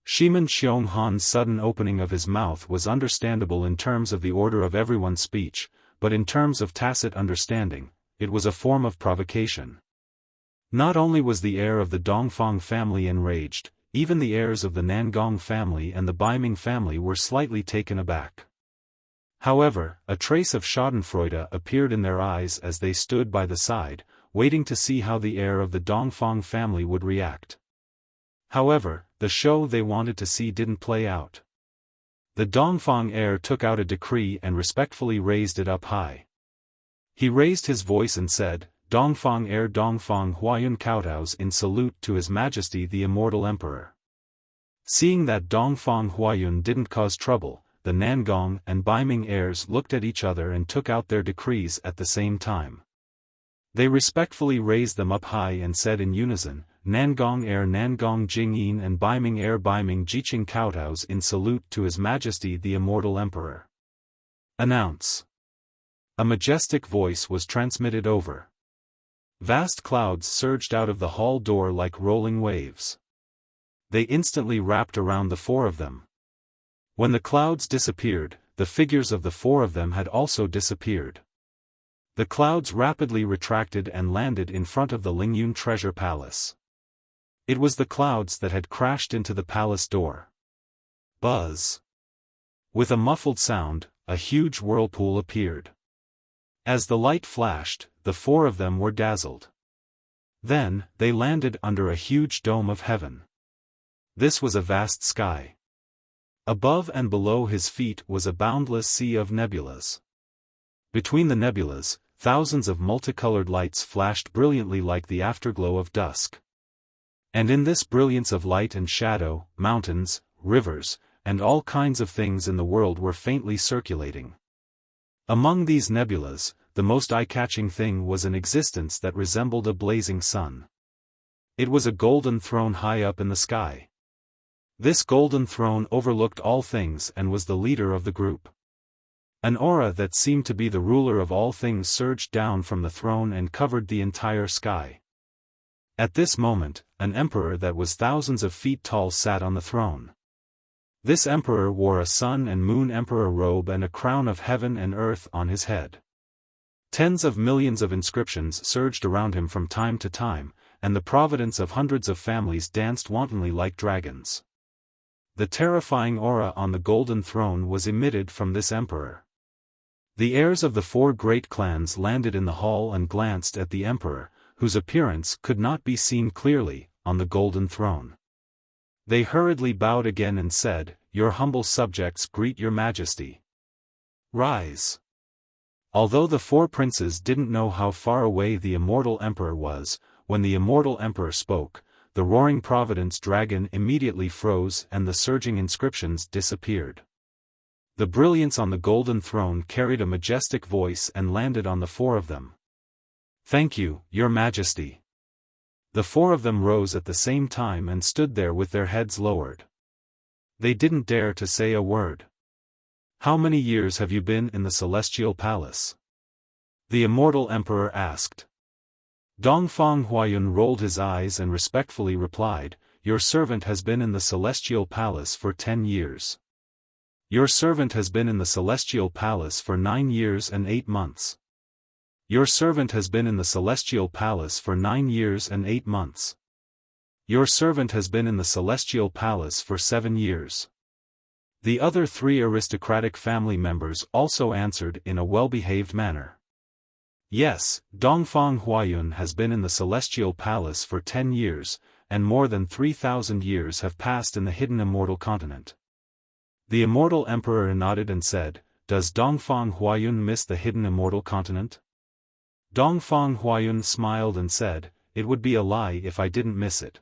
Xiaofan Xionghan's sudden opening of his mouth was understandable in terms of the order of everyone's speech, but in terms of tacit understanding, it was a form of provocation. Not only was the heir of the Dongfang family enraged, even the heirs of the Nangong family and the Baiming family were slightly taken aback. However, a trace of schadenfreude appeared in their eyes as they stood by the side, waiting to see how the heir of the Dongfang family would react. However, the show they wanted to see didn't play out. The Dongfang heir took out a decree and respectfully raised it up high. He raised his voice and said, "Dongfang heir Dongfang Huayun kowtows in salute to His Majesty the Immortal Emperor." Seeing that Dongfang Huayun didn't cause trouble, the Nangong and Baiming heirs looked at each other and took out their decrees at the same time. They respectfully raised them up high and said in unison, "Nangong heir Nangong Jingyin and Baiming heir Baiming Jiqing kowtows in salute to His Majesty the Immortal Emperor. Announce." A majestic voice was transmitted over. Vast clouds surged out of the hall door like rolling waves. They instantly wrapped around the 4 of them. When the clouds disappeared, the figures of the 4 of them had also disappeared. The clouds rapidly retracted and landed in front of the Lingyun treasure palace. It was the clouds that had crashed into the palace door. Buzz! With a muffled sound, a huge whirlpool appeared. As the light flashed, the 4 of them were dazzled. Then, they landed under a huge dome of heaven. This was a vast sky. Above and below his feet was a boundless sea of nebulas. Between the nebulas, thousands of multicolored lights flashed brilliantly like the afterglow of dusk. And in this brilliance of light and shadow, mountains, rivers, and all kinds of things in the world were faintly circulating. Among these nebulas, the most eye-catching thing was an existence that resembled a blazing sun. It was a golden throne high up in the sky. This golden throne overlooked all things and was the leader of the group. An aura that seemed to be the ruler of all things surged down from the throne and covered the entire sky. At this moment, an emperor that was thousands of feet tall sat on the throne. This emperor wore a sun and moon emperor robe and a crown of heaven and earth on his head. Tens of millions of inscriptions surged around him from time to time, and the providence of hundreds of families danced wantonly like dragons. The terrifying aura on the golden throne was emitted from this emperor. The heirs of the 4 great clans landed in the hall and glanced at the emperor, whose appearance could not be seen clearly, on the golden throne. They hurriedly bowed again and said, "Your humble subjects greet your majesty. Rise." Although the 4 princes didn't know how far away the immortal emperor was, when the immortal emperor spoke, the roaring providence dragon immediately froze and the surging inscriptions disappeared. The brilliance on the golden throne carried a majestic voice and landed on the 4 of them. "Thank you, your majesty." The 4 of them rose at the same time and stood there with their heads lowered. They didn't dare to say a word. "How many years have you been in the celestial palace?" the immortal emperor asked. Dongfang Huayun rolled his eyes and respectfully replied, "Your servant has been in the celestial palace for 10 years. Your servant has been in the celestial palace for 9 years and 8 months. Your servant has been in the celestial palace for 9 years and 8 months. Your servant has been in the celestial palace for 7 years. The other 3 aristocratic family members also answered in a well-behaved manner. "Yes, Dongfang Huayun has been in the celestial palace for 10 years, and more than 3,000 years have passed in the hidden immortal continent." The immortal emperor nodded and said, "Does Dongfang Huayun miss the hidden immortal continent?" Dongfang Huayun smiled and said, "It would be a lie if I didn't miss it.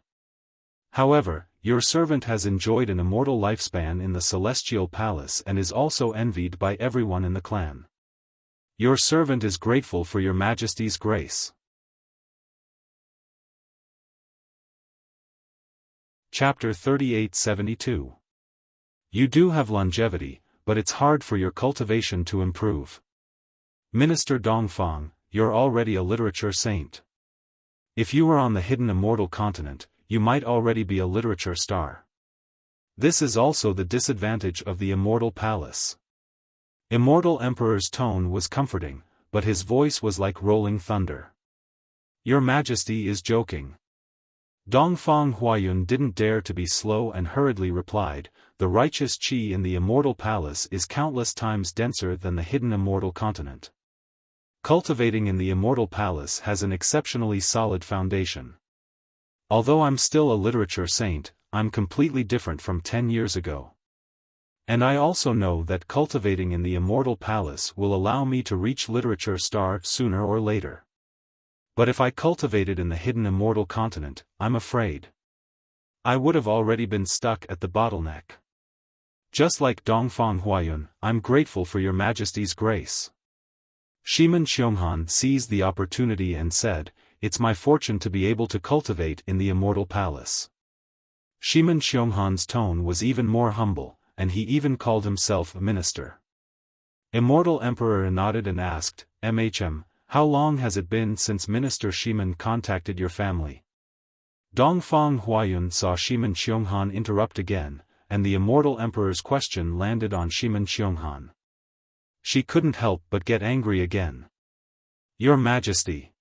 However, your servant has enjoyed an immortal lifespan in the celestial palace and is also envied by everyone in the clan. Your servant is grateful for your majesty's grace." Chapter 3872. You do have longevity, but it's hard for your cultivation to improve. Minister Dongfang, you're already a literature saint. If you were on the hidden immortal continent, you might already be a literature star. This is also the disadvantage of the immortal palace. Immortal Emperor's tone was comforting, but his voice was like rolling thunder. "Your Majesty is joking." Dongfang Huayun didn't dare to be slow and hurriedly replied, "The righteous qi in the immortal palace is countless times denser than the hidden immortal continent. Cultivating in the immortal palace has an exceptionally solid foundation. Although I'm still a literature saint, I'm completely different from 10 years ago. And I also know that cultivating in the immortal palace will allow me to reach literature star sooner or later. But if I cultivated in the hidden immortal continent, I'm afraid I would have already been stuck at the bottleneck. Just like Dongfang Huayun, I'm grateful for your majesty's grace." Shimen Xionghan seized the opportunity and said, "It's my fortune to be able to cultivate in the immortal palace." Shimen Xionghan's tone was even more humble, and he even called himself a minister. Immortal Emperor nodded and asked, "How long has it been since Minister Shimen contacted your family?" Dongfang Huayun saw Shimen Xionghan interrupt again, and the immortal emperor's question landed on Shimen Xionghan. She couldn't help but get angry again. "Your Majesty."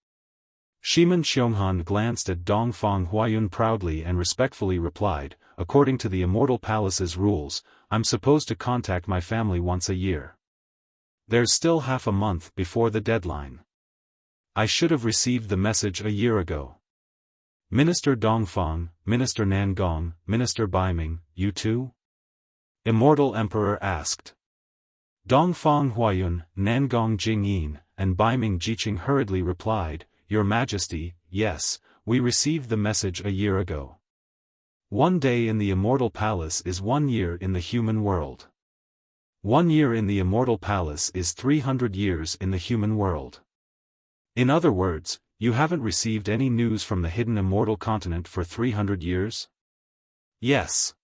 Shimen Xionghan glanced at Dongfang Huayun proudly and respectfully replied, "According to the immortal palace's rules, I'm supposed to contact my family once a year. There's still half a month before the deadline. I should have received the message a year ago. Minister Dongfang, Minister Nangong, Minister Baiming, you too?" Immortal Emperor asked. Dongfang Huayun, Nangong Jingyin, and Baiming Jiqing hurriedly replied, Your Majesty, yes, we received the message a year ago. 1 day in the Immortal Palace is 1 year in the human world. 1 year in the Immortal Palace is 300 years in the human world. In other words, you haven't received any news from the hidden Immortal Continent for 300 years? Yes.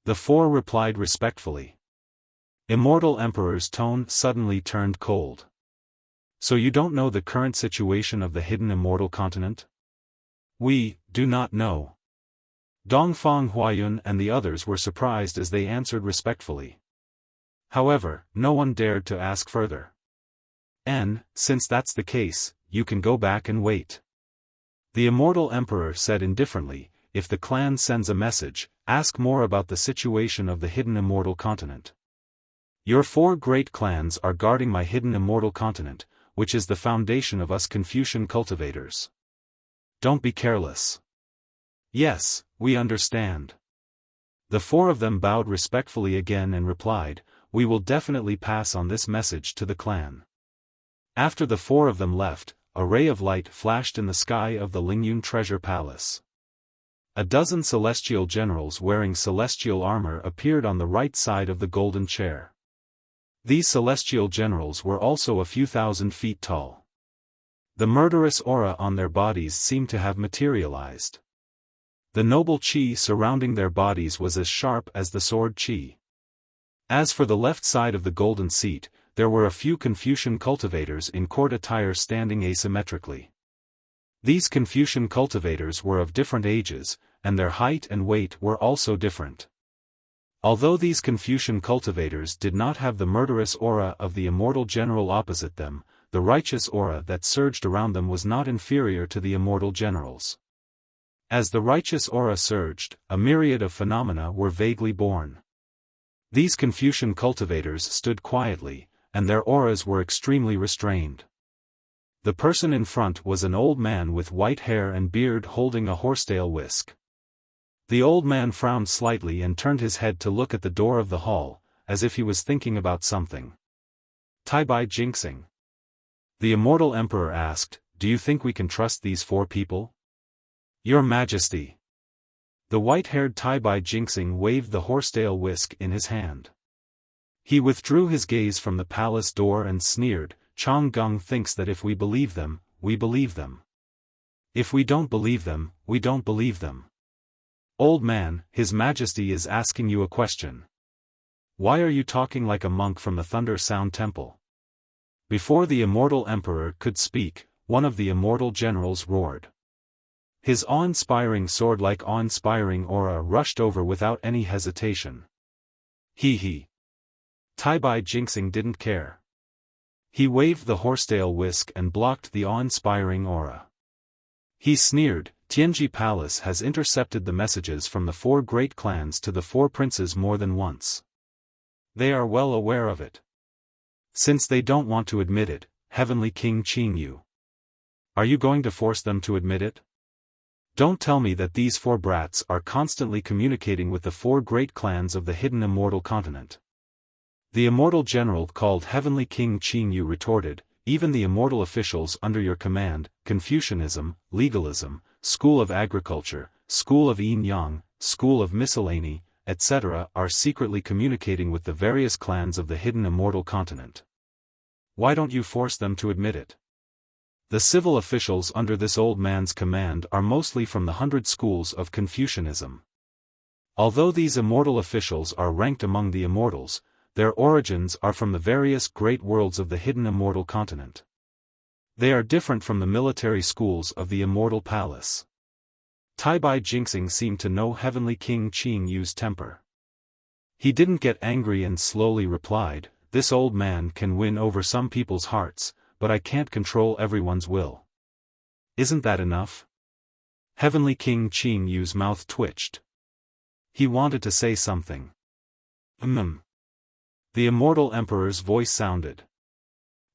The 4 replied respectfully. Immortal Emperor's tone suddenly turned cold. So you don't know the current situation of the hidden Immortal Continent? We do not know. Dongfang Huayun and the others were surprised as they answered respectfully. However, no one dared to ask further. Since that's the case, you can go back and wait. The Immortal Emperor said indifferently, if the clan sends a message, ask more about the situation of the hidden Immortal Continent. Your 4 great clans are guarding my hidden Immortal Continent, which is the foundation of us Confucian cultivators. Don't be careless. Yes, we understand. The 4 of them bowed respectfully again and replied, We will definitely pass on this message to the clan. After the 4 of them left, a ray of light flashed in the sky of the Lingyun Treasure Palace. A dozen celestial generals wearing celestial armor appeared on the right side of the golden chair. These celestial generals were also a few thousand feet tall. The murderous aura on their bodies seemed to have materialized. The noble qi surrounding their bodies was as sharp as the sword qi. As for the left side of the golden seat, there were a few Confucian cultivators in court attire standing asymmetrically. These Confucian cultivators were of different ages, and their height and weight were also different. Although these Confucian cultivators did not have the murderous aura of the immortal general opposite them, the righteous aura that surged around them was not inferior to the immortal generals. As the righteous aura surged, a myriad of phenomena were vaguely born. These Confucian cultivators stood quietly, and their auras were extremely restrained. The person in front was an old man with white hair and beard holding a horsetail whisk. The old man frowned slightly and turned his head to look at the door of the hall, as if he was thinking about something. Taibai Jinxing. The Immortal Emperor asked, Do you think we can trust these 4 people? Your Majesty. The white-haired Taibai Jinxing waved the horsetail whisk in his hand. He withdrew his gaze from the palace door and sneered, Chong Gung thinks that if we believe them, we believe them. If we don't believe them, we don't believe them. Old man, His Majesty is asking you a question. Why are you talking like a monk from the Thunder Sound Temple? Before the Immortal Emperor could speak, one of the immortal generals roared. His awe-inspiring sword-like awe-inspiring aura rushed over without any hesitation. He. Taibai Jinxing didn't care. He waved the horsetail whisk and blocked the awe-inspiring aura. He sneered, Tianji Palace has intercepted the messages from the 4 great clans to the 4 princes more than once. They are well aware of it. Since they don't want to admit it, Heavenly King Qing Yu. Are you going to force them to admit it? Don't tell me that these 4 brats are constantly communicating with the 4 great clans of the hidden immortal continent. The immortal general called Heavenly King Qing Yu retorted, even the immortal officials under your command, Confucianism, legalism, School of Agriculture, School of Yin Yang, School of Miscellany, etc. are secretly communicating with the various clans of the hidden immortal continent. Why don't you force them to admit it? The civil officials under this old man's command are mostly from the 100 schools of Confucianism. Although these immortal officials are ranked among the immortals, their origins are from the various great worlds of the hidden immortal continent. They are different from the military schools of the immortal palace. Taibai Jinxing seemed to know Heavenly King Qing Yu's temper. He didn't get angry and slowly replied, This old man can win over some people's hearts, but I can't control everyone's will. Isn't that enough? Heavenly King Qing Yu's mouth twitched. He wanted to say something. The immortal emperor's voice sounded.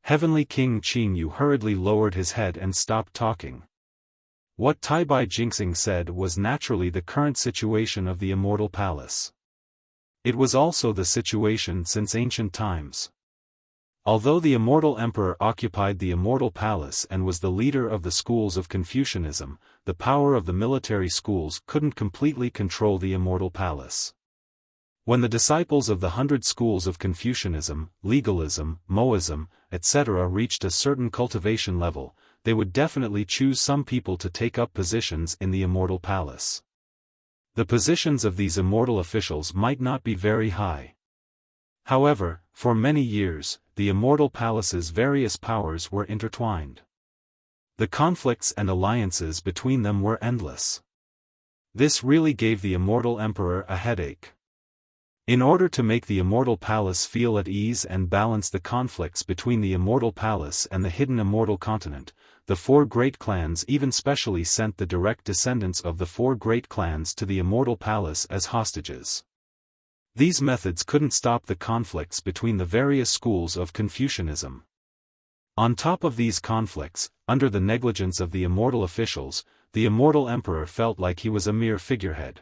Heavenly King Qing Yu hurriedly lowered his head and stopped talking. What Taibai Jinxing said was naturally the current situation of the immortal palace. It was also the situation since ancient times. Although the immortal emperor occupied the immortal palace and was the leader of the schools of Confucianism, the power of the military schools couldn't completely control the immortal palace. When the disciples of the 100 schools of Confucianism, legalism, Moism, etc. reached a certain cultivation level, they would definitely choose some people to take up positions in the immortal palace. The positions of these immortal officials might not be very high. However, for many years, the immortal palace's various powers were intertwined. The conflicts and alliances between them were endless. This really gave the immortal emperor a headache. In order to make the immortal palace feel at ease and balance the conflicts between the immortal palace and the hidden immortal continent, the 4 great clans even specially sent the direct descendants of the 4 great clans to the immortal palace as hostages. These methods couldn't stop the conflicts between the various schools of Confucianism. On top of these conflicts, under the negligence of the immortal officials, the immortal emperor felt like he was a mere figurehead.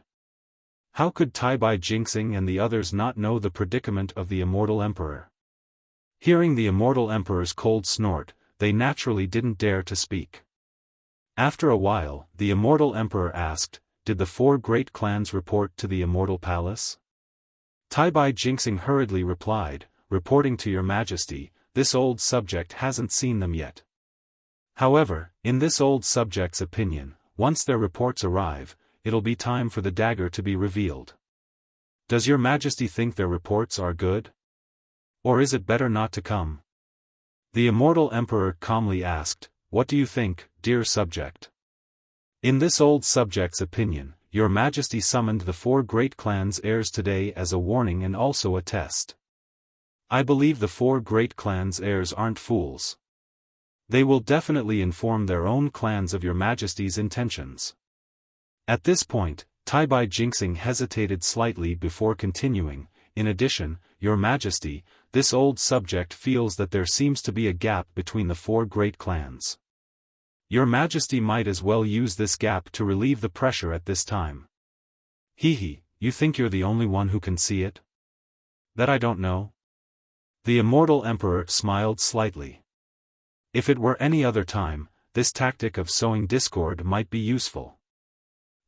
How could Taibai Jingxing and the others not know the predicament of the immortal emperor? Hearing the immortal emperor's cold snort, they naturally didn't dare to speak. After a while, the immortal emperor asked, "Did the 4 great clans report to the immortal palace?" Taibai Jingxing hurriedly replied, "Reporting to your majesty, this old subject hasn't seen them yet. However, in this old subject's opinion, once their reports arrive, it'll be time for the dagger to be revealed. Does your majesty think their reports are good? Or is it better not to come?" The immortal emperor calmly asked, "What do you think, dear subject? In this old subject's opinion, your majesty summoned the 4 great clans' heirs today as a warning and also a test. I believe the 4 great clans' heirs aren't fools. They will definitely inform their own clans of your majesty's intentions." At this point, Taibai Jingxing hesitated slightly before continuing, "In addition, your majesty, this old subject feels that there seems to be a gap between the 4 great clans. Your majesty might as well use this gap to relieve the pressure at this time." "Hee, you think you're the only one who can see it? That I don't know?" The immortal emperor smiled slightly. If it were any other time, this tactic of sowing discord might be useful.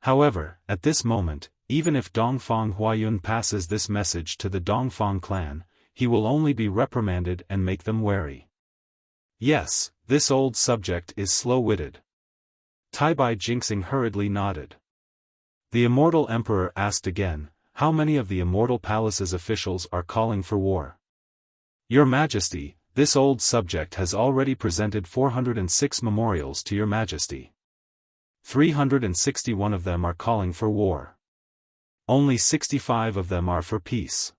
However, at this moment, even if Dongfang Huayun passes this message to the Dongfang clan, he will only be reprimanded and make them wary. Yes, this old subject is slow-witted. Taibai Jingxing hurriedly nodded. The immortal emperor asked again, "How many of the immortal palace's officials are calling for war?" "Your majesty, this old subject has already presented 406 memorials to your majesty. 361 of them are calling for war. Only 65 of them are for peace."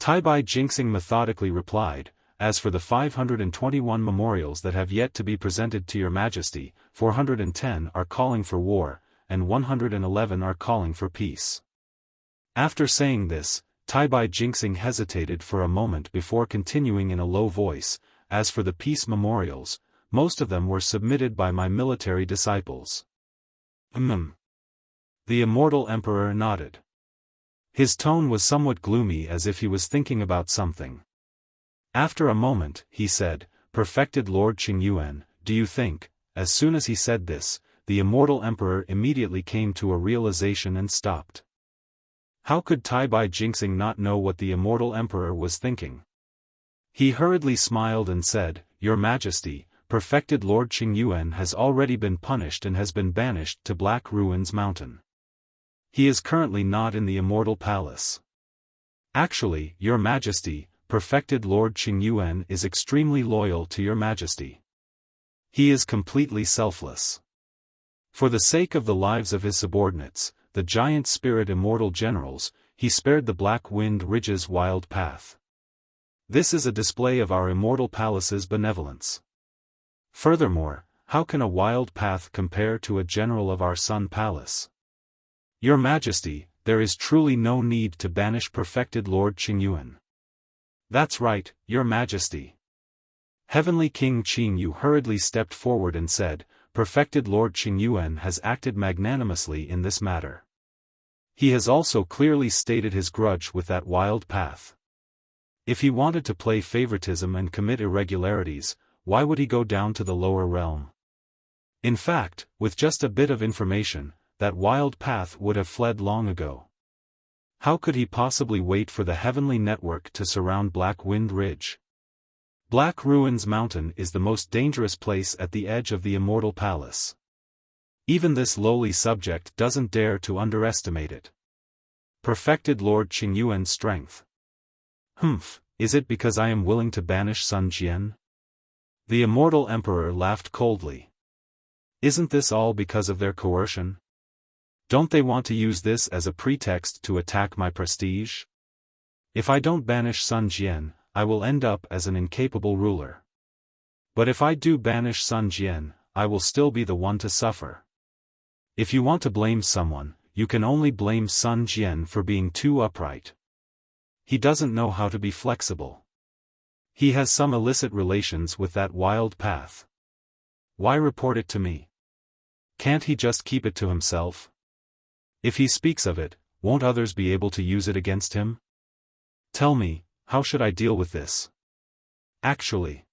Taibai Jingxing methodically replied, "As for the 521 memorials that have yet to be presented to your majesty, 410 are calling for war, and 111 are calling for peace." After saying this, Taibai Jingxing hesitated for a moment before continuing in a low voice, "As for the peace memorials, most of them were submitted by my military disciples." The immortal emperor nodded. His tone was somewhat gloomy as if he was thinking about something. After a moment, he said, "Perfected Lord Qingyuan, do you think?" As soon as he said this, the immortal emperor immediately came to a realization and stopped. How could Taibai Jingxing not know what the immortal emperor was thinking? He hurriedly smiled and said, "Your Majesty, perfected Lord Qingyuan has already been punished and has been banished to Black Ruins Mountain. He is currently not in the immortal palace. Actually, Your Majesty, perfected Lord Qingyuan is extremely loyal to Your Majesty. He is completely selfless. For the sake of the lives of his subordinates, the giant spirit immortal generals, he spared the Black Wind Ridge's wild path. This is a display of our immortal palace's benevolence. Furthermore, how can a wild path compare to a general of our Sun Palace? Your Majesty, there is truly no need to banish perfected Lord Qingyuan." "That's right, Your Majesty." Heavenly King Qingyu hurriedly stepped forward and said, "Perfected Lord Qingyuan has acted magnanimously in this matter. He has also clearly stated his grudge with that wild path. If he wanted to play favoritism and commit irregularities, why would he go down to the lower realm? In fact, with just a bit of information, that wild path would have fled long ago. How could he possibly wait for the heavenly network to surround Black Wind Ridge? Black Ruins Mountain is the most dangerous place at the edge of the Immortal Palace. Even this lowly subject doesn't dare to underestimate it. Perfected Lord Qingyuan's strength. Is it because I am willing to banish Sun Jian? The Immortal Emperor laughed coldly. Isn't this all because of their coercion? Don't they want to use this as a pretext to attack my prestige? If I don't banish Sun Jian, I will end up as an incapable ruler. But if I do banish Sun Jian, I will still be the one to suffer. If you want to blame someone, you can only blame Sun Jian for being too upright. He doesn't know how to be flexible. He has some illicit relations with that wild path. Why report it to me? Can't he just keep it to himself? If he speaks of it, won't others be able to use it against him? Tell me, how should I deal with this? Actually.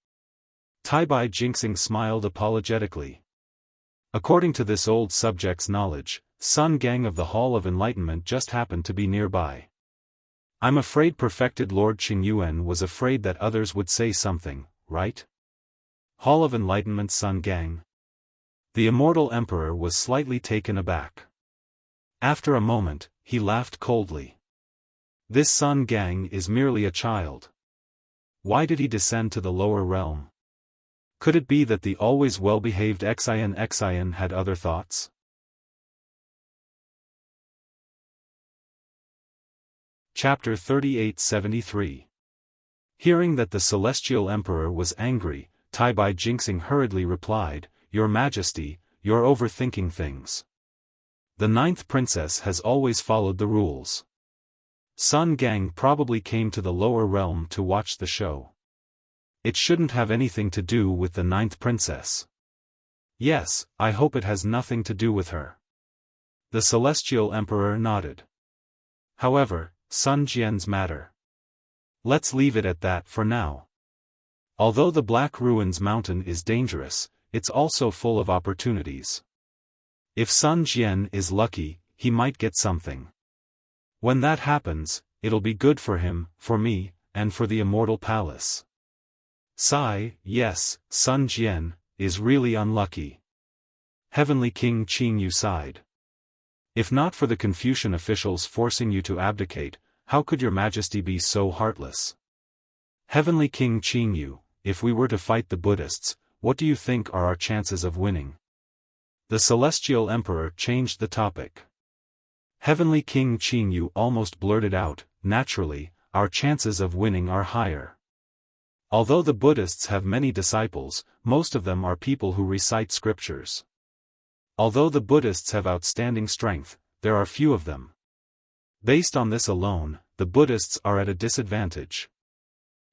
Taibai Jinxing smiled apologetically. According to this old subject's knowledge, Sun Gang of the Hall of Enlightenment just happened to be nearby. I'm afraid Perfected Lord Qingyuan was afraid that others would say something, right? Hall of Enlightenment Sun Gang. The Immortal Emperor was slightly taken aback. After a moment, he laughed coldly. This Sun Gang is merely a child. Why did he descend to the lower realm? Could it be that the always well-behaved Xian had other thoughts? Chapter 3873. Hearing that the Celestial Emperor was angry, Taibai Jinxing hurriedly replied, Your Majesty, you're overthinking things. The 9th princess has always followed the rules. Sun Gang probably came to the lower realm to watch the show. It shouldn't have anything to do with the 9th princess. Yes, I hope it has nothing to do with her. The Celestial Emperor nodded. However, Sun Jian's matter. Let's leave it at that for now. Although the Black Ruins Mountain is dangerous, it's also full of opportunities. If Sun Jian is lucky, he might get something. When that happens, it'll be good for him, for me, and for the Immortal Palace. Sigh, yes, Sun Jian is really unlucky. Heavenly King Qingyu sighed. If not for the Confucian officials forcing you to abdicate, how could your Majesty be so heartless? Heavenly King Qingyu, if we were to fight the Buddhists, what do you think are our chances of winning? The Celestial Emperor changed the topic. Heavenly King Qingyu almost blurted out, naturally, our chances of winning are higher. Although the Buddhists have many disciples, most of them are people who recite scriptures. Although the Buddhists have outstanding strength, there are few of them. Based on this alone, the Buddhists are at a disadvantage.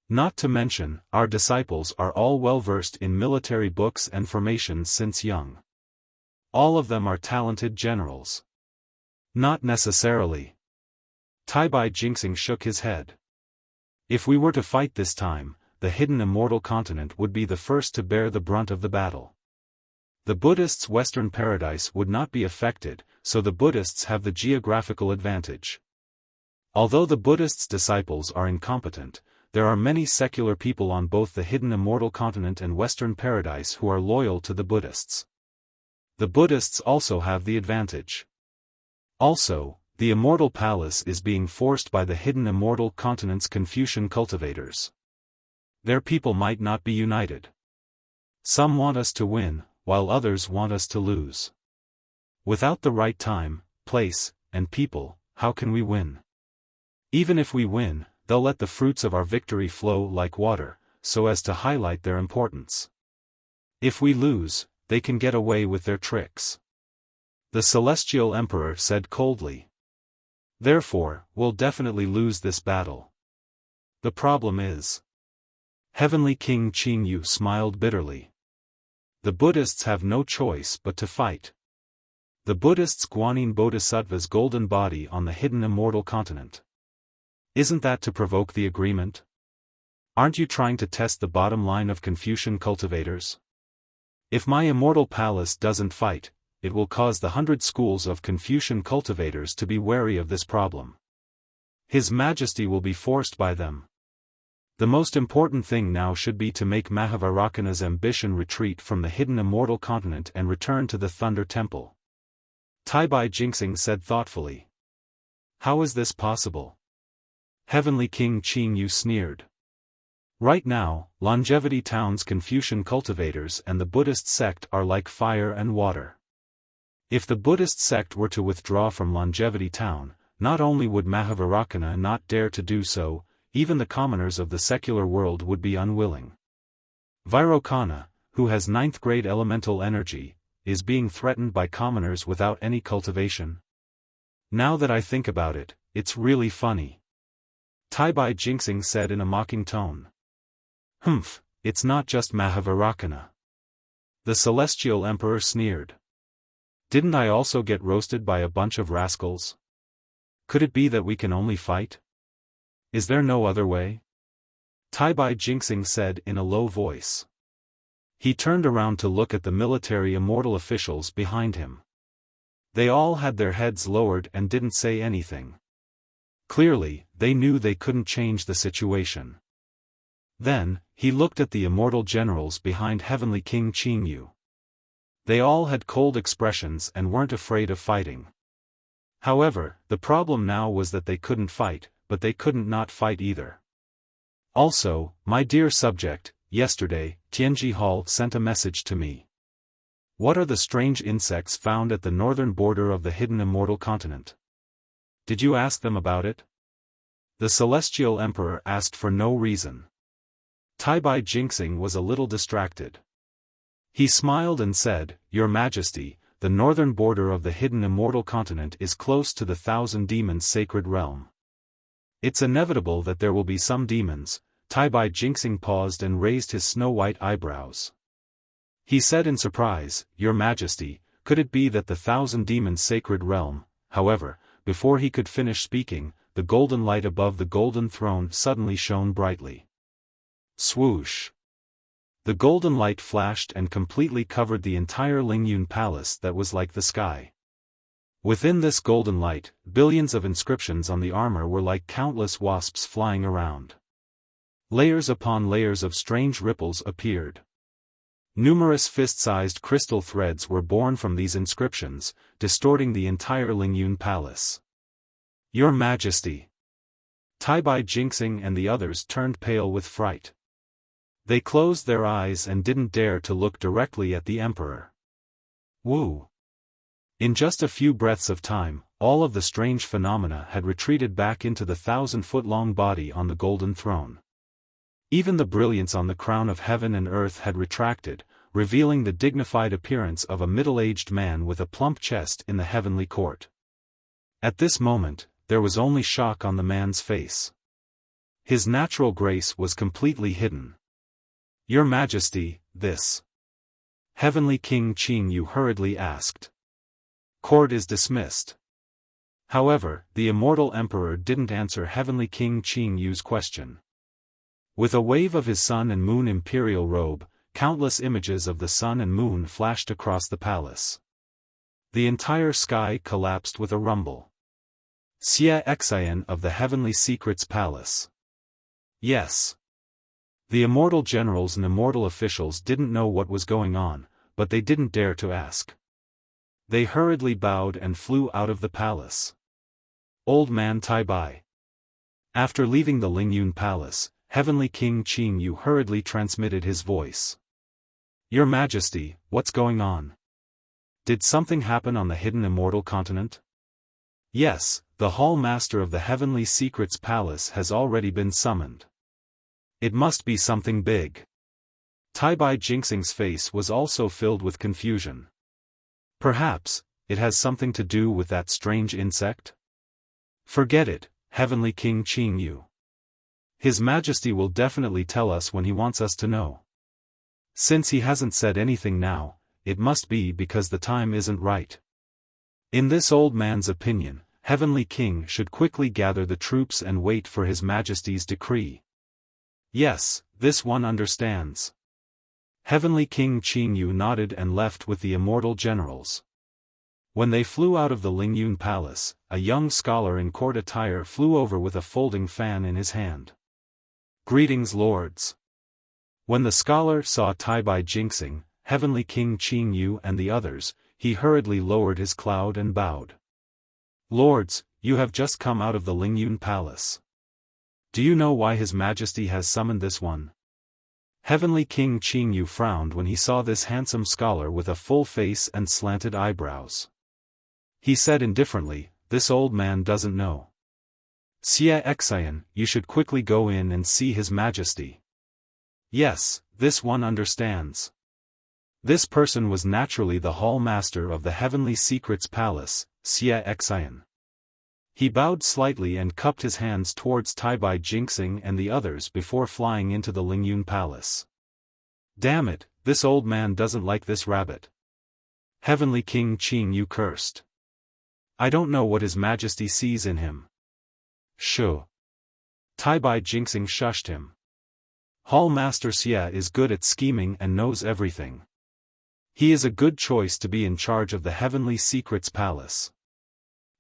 Not to mention, our disciples are all well versed in military books and formations since young. All of them are talented generals. Not necessarily. Taibai Jinxing shook his head. If we were to fight this time, the hidden immortal continent would be the first to bear the brunt of the battle. The Buddhists' Western paradise would not be affected, so the Buddhists have the geographical advantage. Although the Buddhists' disciples are incompetent, there are many secular people on both the hidden immortal continent and Western paradise who are loyal to the Buddhists. The Buddhists also have the advantage. Also, the Immortal Palace is being forced by the hidden immortal continent's Confucian cultivators. Their people might not be united. Some want us to win, while others want us to lose. Without the right time, place, and people, how can we win? Even if we win, they'll let the fruits of our victory flow like water, so as to highlight their importance. If we lose, they can get away with their tricks. The Celestial Emperor said coldly. Therefore, we'll definitely lose this battle. The problem is. Heavenly King Qingyu smiled bitterly. The Buddhists have no choice but to fight. The Buddhist's Guanyin Bodhisattva's golden body on the hidden immortal continent. Isn't that to provoke the agreement? Aren't you trying to test the bottom line of Confucian cultivators? If my immortal palace doesn't fight, it will cause the 100 schools of Confucian cultivators to be wary of this problem. His Majesty will be forced by them. The most important thing now should be to make Mahavarachana's ambition retreat from the hidden immortal continent and return to the Thunder Temple. Taibai Jingxing said thoughtfully. How is this possible? Heavenly King Qing Yu sneered. Right now, Longevity Town's Confucian cultivators and the Buddhist sect are like fire and water. If the Buddhist sect were to withdraw from Longevity Town, not only would Mahavarachana not dare to do so, even the commoners of the secular world would be unwilling. Vairocana, who has 9th grade elemental energy, is being threatened by commoners without any cultivation. Now that I think about it, it's really funny. Taibai Jingxing said in a mocking tone. Humph, it's not just Mahavarachana. The Celestial Emperor sneered. Didn't I also get roasted by a bunch of rascals? Could it be that we can only fight? Is there no other way? Taibai Jingxing said in a low voice. He turned around to look at the military immortal officials behind him. They all had their heads lowered and didn't say anything. Clearly, they knew they couldn't change the situation. Then, he looked at the immortal generals behind Heavenly King Qing Yu. They all had cold expressions and weren't afraid of fighting. However, the problem now was that they couldn't fight, but they couldn't not fight either. Also, my dear subject, yesterday, Tianji Hall sent a message to me. What are the strange insects found at the northern border of the hidden immortal continent? Did you ask them about it? The Celestial Emperor asked for no reason. Taibai Jingxing was a little distracted. He smiled and said, Your Majesty, the northern border of the hidden immortal continent is close to the 1,000 demons' sacred realm. It's inevitable that there will be some demons. Taibai Jingxing paused and raised his snow-white eyebrows. He said in surprise, Your Majesty, could it be that the 1,000 demons' sacred realm? However, before he could finish speaking, the golden light above the golden throne suddenly shone brightly. Swoosh! The golden light flashed and completely covered the entire Lingyun Palace that was like the sky. Within this golden light, billions of inscriptions on the armor were like countless wasps flying around. Layers upon layers of strange ripples appeared. Numerous fist-sized crystal threads were born from these inscriptions, distorting the entire Lingyun Palace. Your Majesty! Taibai Jingxing and the others turned pale with fright. They closed their eyes and didn't dare to look directly at the Emperor. Woo! In just a few breaths of time, all of the strange phenomena had retreated back into the 1,000-foot-long body on the golden throne. Even the brilliance on the crown of heaven and earth had retracted, revealing the dignified appearance of a middle-aged man with a plump chest in the heavenly court. At this moment, there was only shock on the man's face. His natural grace was completely hidden. Your Majesty, this. Heavenly King Qing Yu hurriedly asked. Court is dismissed. However, the immortal emperor didn't answer Heavenly King Qing Yu's question. With a wave of his sun and moon imperial robe, countless images of the sun and moon flashed across the palace. The entire sky collapsed with a rumble. Xie Xian of the Heavenly Secrets Palace. Yes. The immortal generals and immortal officials didn't know what was going on, but they didn't dare to ask. They hurriedly bowed and flew out of the palace. Old Man Taibai. After leaving the Lingyun Palace, Heavenly King Qing Yu hurriedly transmitted his voice. Your Majesty, what's going on? Did something happen on the hidden immortal continent? Yes, the Hall Master of the Heavenly Secrets Palace has already been summoned. It must be something big. Taibai Jingxing's face was also filled with confusion. Perhaps, it has something to do with that strange insect? Forget it, Heavenly King Qing Yu. His Majesty will definitely tell us when he wants us to know. Since he hasn't said anything now, it must be because the time isn't right. In this old man's opinion, Heavenly King should quickly gather the troops and wait for His Majesty's decree. Yes, this one understands. Heavenly King Qin Yu nodded and left with the immortal generals. When they flew out of the Lingyun Palace, a young scholar in court attire flew over with a folding fan in his hand. Greetings, lords. When the scholar saw Taibai Jinxing, Heavenly King Qin Yu and the others, he hurriedly lowered his cloud and bowed. Lords, you have just come out of the Lingyun Palace. Do you know why His Majesty has summoned this one? Heavenly King Qin Yu frowned when he saw this handsome scholar with a full face and slanted eyebrows. He said indifferently, this old man doesn't know. Xie Xian, you should quickly go in and see His Majesty. Yes, this one understands. This person was naturally the Hall Master of the Heavenly Secrets Palace, Xie Xian. He bowed slightly and cupped his hands towards Taibai Jinxing and the others before flying into the Lingyun Palace. Damn it, this old man doesn't like this rabbit. Heavenly King Qin Yu cursed. I don't know what His Majesty sees in him. Shoo. Taibai Jinxing shushed him. Hall Master Xie is good at scheming and knows everything. He is a good choice to be in charge of the Heavenly Secrets Palace.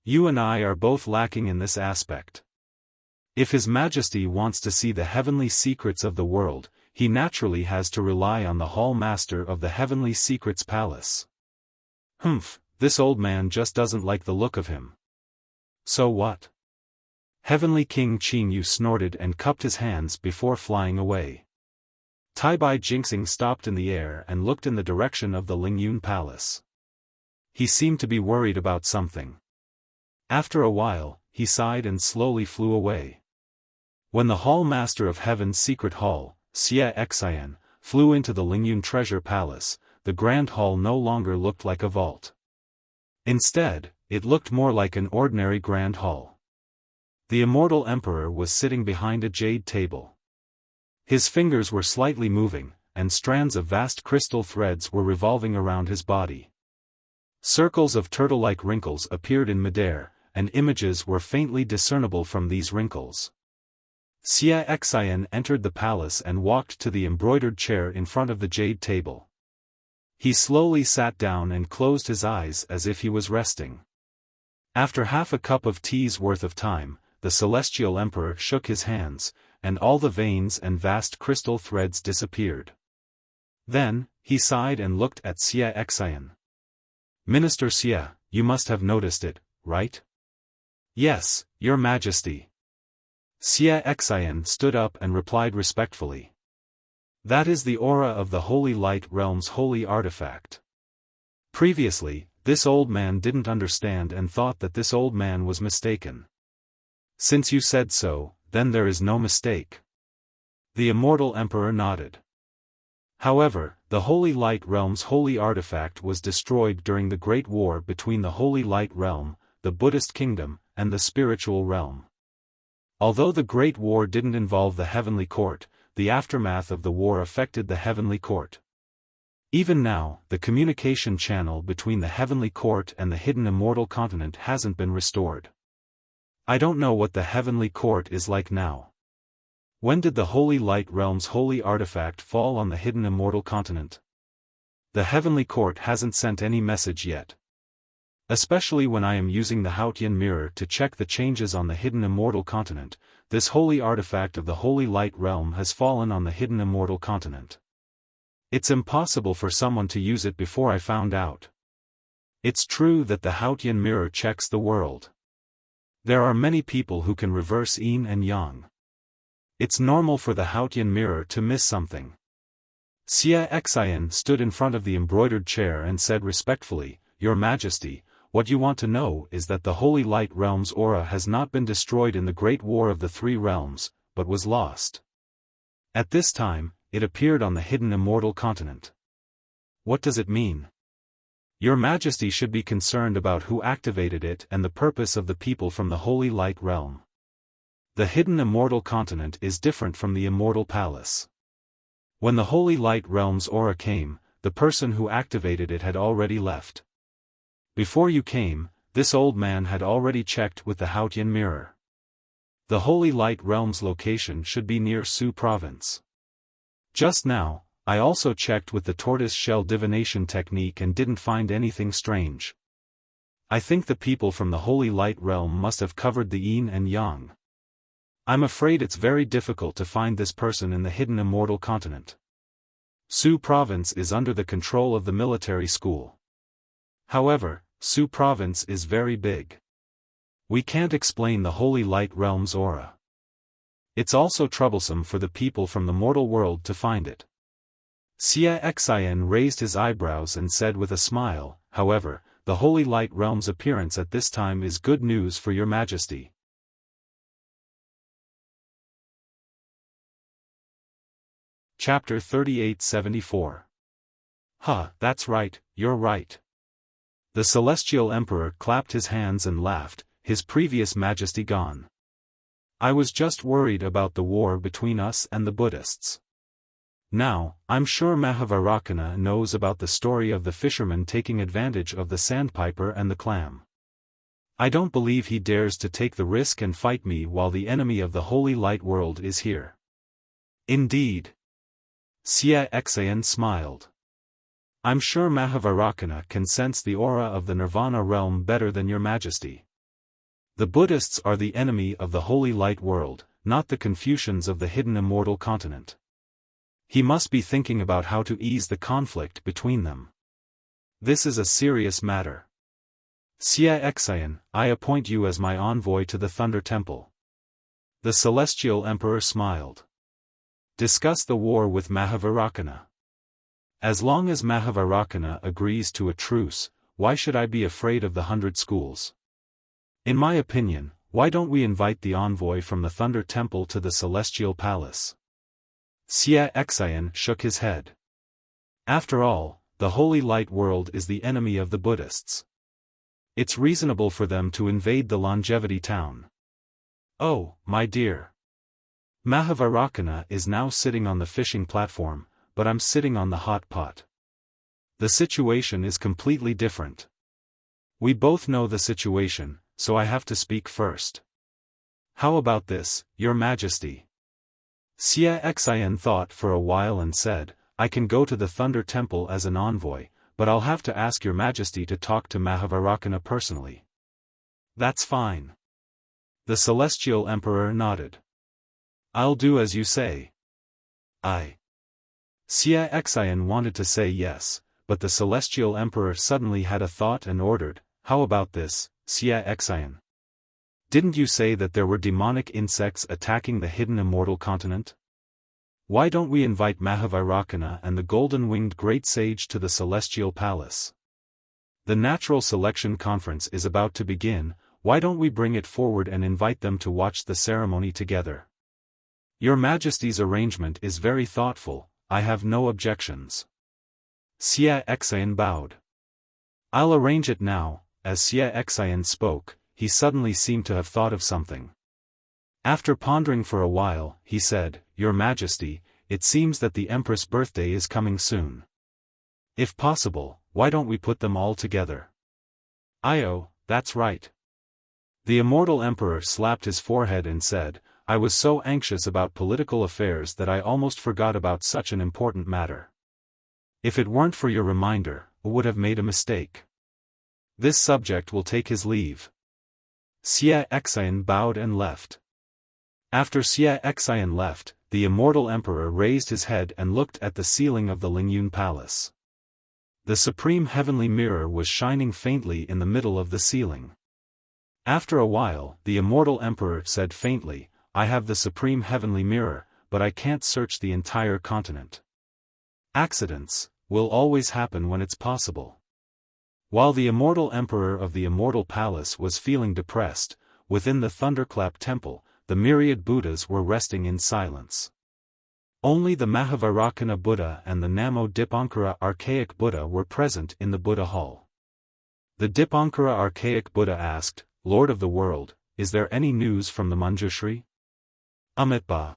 You and I are both lacking in this aspect. If His Majesty wants to see the heavenly secrets of the world, he naturally has to rely on the Hall Master of the Heavenly Secrets Palace. Humph, this old man just doesn't like the look of him. So what? Heavenly King Qin Yu snorted and cupped his hands before flying away. Taibai Jinxing stopped in the air and looked in the direction of the Lingyun Palace. He seemed to be worried about something. After a while, he sighed and slowly flew away. When the Hall Master of Heaven's Secret Hall, Xie Xian, flew into the Lingyun Treasure Palace, the Grand Hall no longer looked like a vault. Instead, it looked more like an ordinary Grand Hall. The immortal Emperor was sitting behind a jade table. His fingers were slightly moving, and strands of vast crystal threads were revolving around his body. Circles of turtle-like wrinkles appeared in midair, and images were faintly discernible from these wrinkles. Xie Xian entered the palace and walked to the embroidered chair in front of the jade table. He slowly sat down and closed his eyes as if he was resting. After half a cup of tea's worth of time, the Celestial Emperor shook his hands, and all the veins and vast crystal threads disappeared. Then, he sighed and looked at Xie Xian. Minister Xie, you must have noticed it, right? Yes, Your Majesty. Xie Xian stood up and replied respectfully. That is the aura of the Holy Light Realm's holy artifact. Previously, this old man didn't understand and thought that this old man was mistaken. Since you said so, then there is no mistake. The immortal Emperor nodded. However, the Holy Light Realm's holy artifact was destroyed during the Great War between the Holy Light Realm, the Buddhist Kingdom, and the Spiritual Realm. Although the Great War didn't involve the Heavenly Court, the aftermath of the war affected the Heavenly Court. Even now, the communication channel between the Heavenly Court and the hidden immortal continent hasn't been restored. I don't know what the Heavenly Court is like now. When did the Holy Light Realm's holy artifact fall on the hidden immortal continent? The Heavenly Court hasn't sent any message yet. Especially when I am using the Haotian mirror to check the changes on the hidden immortal continent, this holy artifact of the Holy Light Realm has fallen on the hidden immortal continent. It's impossible for someone to use it before I found out. It's true that the Haotian mirror checks the world. There are many people who can reverse yin and yang. It's normal for the Haotian mirror to miss something. Xie Xian stood in front of the embroidered chair and said respectfully, Your Majesty, what you want to know is that the Holy Light Realm's aura has not been destroyed in the Great War of the Three Realms, but was lost. At this time, it appeared on the hidden immortal continent. What does it mean? Your Majesty should be concerned about who activated it and the purpose of the people from the Holy Light Realm. The hidden immortal continent is different from the immortal palace. When the Holy Light Realm's aura came, the person who activated it had already left. Before you came, this old man had already checked with the Haotian mirror. The Holy Light Realm's location should be near Su province. Just now, I also checked with the tortoise shell divination technique and didn't find anything strange. I think the people from the Holy Light Realm must have covered the yin and yang. I'm afraid it's very difficult to find this person in the hidden immortal continent. Su province is under the control of the military school. However, Su province is very big. We can't explain the Holy Light Realm's aura. It's also troublesome for the people from the mortal world to find it. Xiaofan raised his eyebrows and said with a smile, however, the Holy Light Realm's appearance at this time is good news for your majesty. Chapter 38-74. That's right, you're right. The Celestial Emperor clapped his hands and laughed, his previous majesty gone. I was just worried about the war between us and the Buddhists. Now, I'm sure Mahavarakana knows about the story of the fisherman taking advantage of the sandpiper and the clam. I don't believe he dares to take the risk and fight me while the enemy of the Holy Light World is here. Indeed. Xiaofan smiled. I'm sure Mahavarakana can sense the aura of the Nirvana realm better than your majesty. The Buddhists are the enemy of the Holy Light World, not the Confucians of the hidden immortal continent. He must be thinking about how to ease the conflict between them. This is a serious matter. Xiaofan, I appoint you as my envoy to the Thunder Temple. The Celestial Emperor smiled. Discuss the war with Mahavarakana. As long as Mahavarakana agrees to a truce, why should I be afraid of the 100 schools? In my opinion, why don't we invite the envoy from the Thunder Temple to the Celestial Palace? Xiaofan shook his head. After all, the Holy Light World is the enemy of the Buddhists. It's reasonable for them to invade the Longevity Town. Oh, my dear. Mahavarakana is now sitting on the fishing platform, but I'm sitting on the hot pot. The situation is completely different. We both know the situation, so I have to speak first. How about this, Your Majesty? Xiaofan thought for a while and said, I can go to the Thunder Temple as an envoy, but I'll have to ask Your Majesty to talk to Mahavarakana personally. That's fine. The Celestial Emperor nodded. I'll do as you say. Xiaofan wanted to say yes, but the Celestial Emperor suddenly had a thought and ordered, how about this, Xiaofan? Didn't you say that there were demonic insects attacking the hidden immortal continent? Why don't we invite Mahavarakana and the golden-winged great sage to the Celestial Palace? The Natural Selection Conference is about to begin, why don't we bring it forward and invite them to watch the ceremony together? Your Majesty's arrangement is very thoughtful, I have no objections. Xiaofan bowed. I'll arrange it now. As Xiaofan spoke, he suddenly seemed to have thought of something. After pondering for a while, he said, Your Majesty, it seems that the Empress' birthday is coming soon. If possible, why don't we put them all together? That's right. The Immortal Emperor slapped his forehead and said, I was so anxious about political affairs that I almost forgot about such an important matter. If it weren't for your reminder, I would have made a mistake. This subject will take his leave. Xiaofan bowed and left. After Xiaofan left, the Immortal Emperor raised his head and looked at the ceiling of the Lingyun Palace. The Supreme Heavenly Mirror was shining faintly in the middle of the ceiling. After a while, the Immortal Emperor said faintly, I have the Supreme Heavenly Mirror, but I can't search the entire continent. Accidents will always happen when it's possible. While the Immortal Emperor of the Immortal Palace was feeling depressed, within the Thunderclap Temple, the myriad Buddhas were resting in silence. Only the Mahavarakana Buddha and the Namo Dipankara Archaic Buddha were present in the Buddha Hall. The Dipankara Archaic Buddha asked, Lord of the World, is there any news from the Manjushri? Amitba.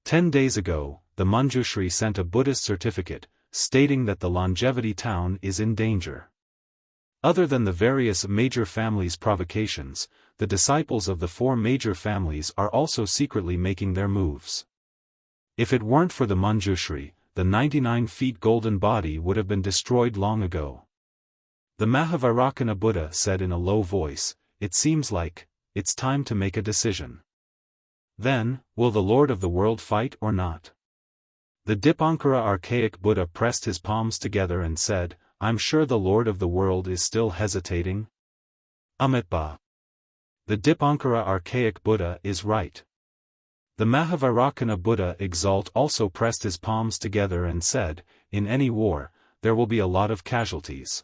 10 days ago, the Manjushri sent a Buddhist certificate, stating that the Longevity Town is in danger. Other than the various major families' provocations, the disciples of the four major families are also secretly making their moves. If it weren't for the Manjushri, the 99 feet golden body would have been destroyed long ago. The Mahavairocana Buddha said in a low voice, "It seems like, it's time to make a decision. Then, will the Lord of the world fight or not?" The Dipankara archaic Buddha pressed his palms together and said, "I'm sure the Lord of the world is still hesitating." Amitabha. The Dipankara archaic Buddha is right. The Mahavairocana Buddha Exalt also pressed his palms together and said, "In any war, there will be a lot of casualties.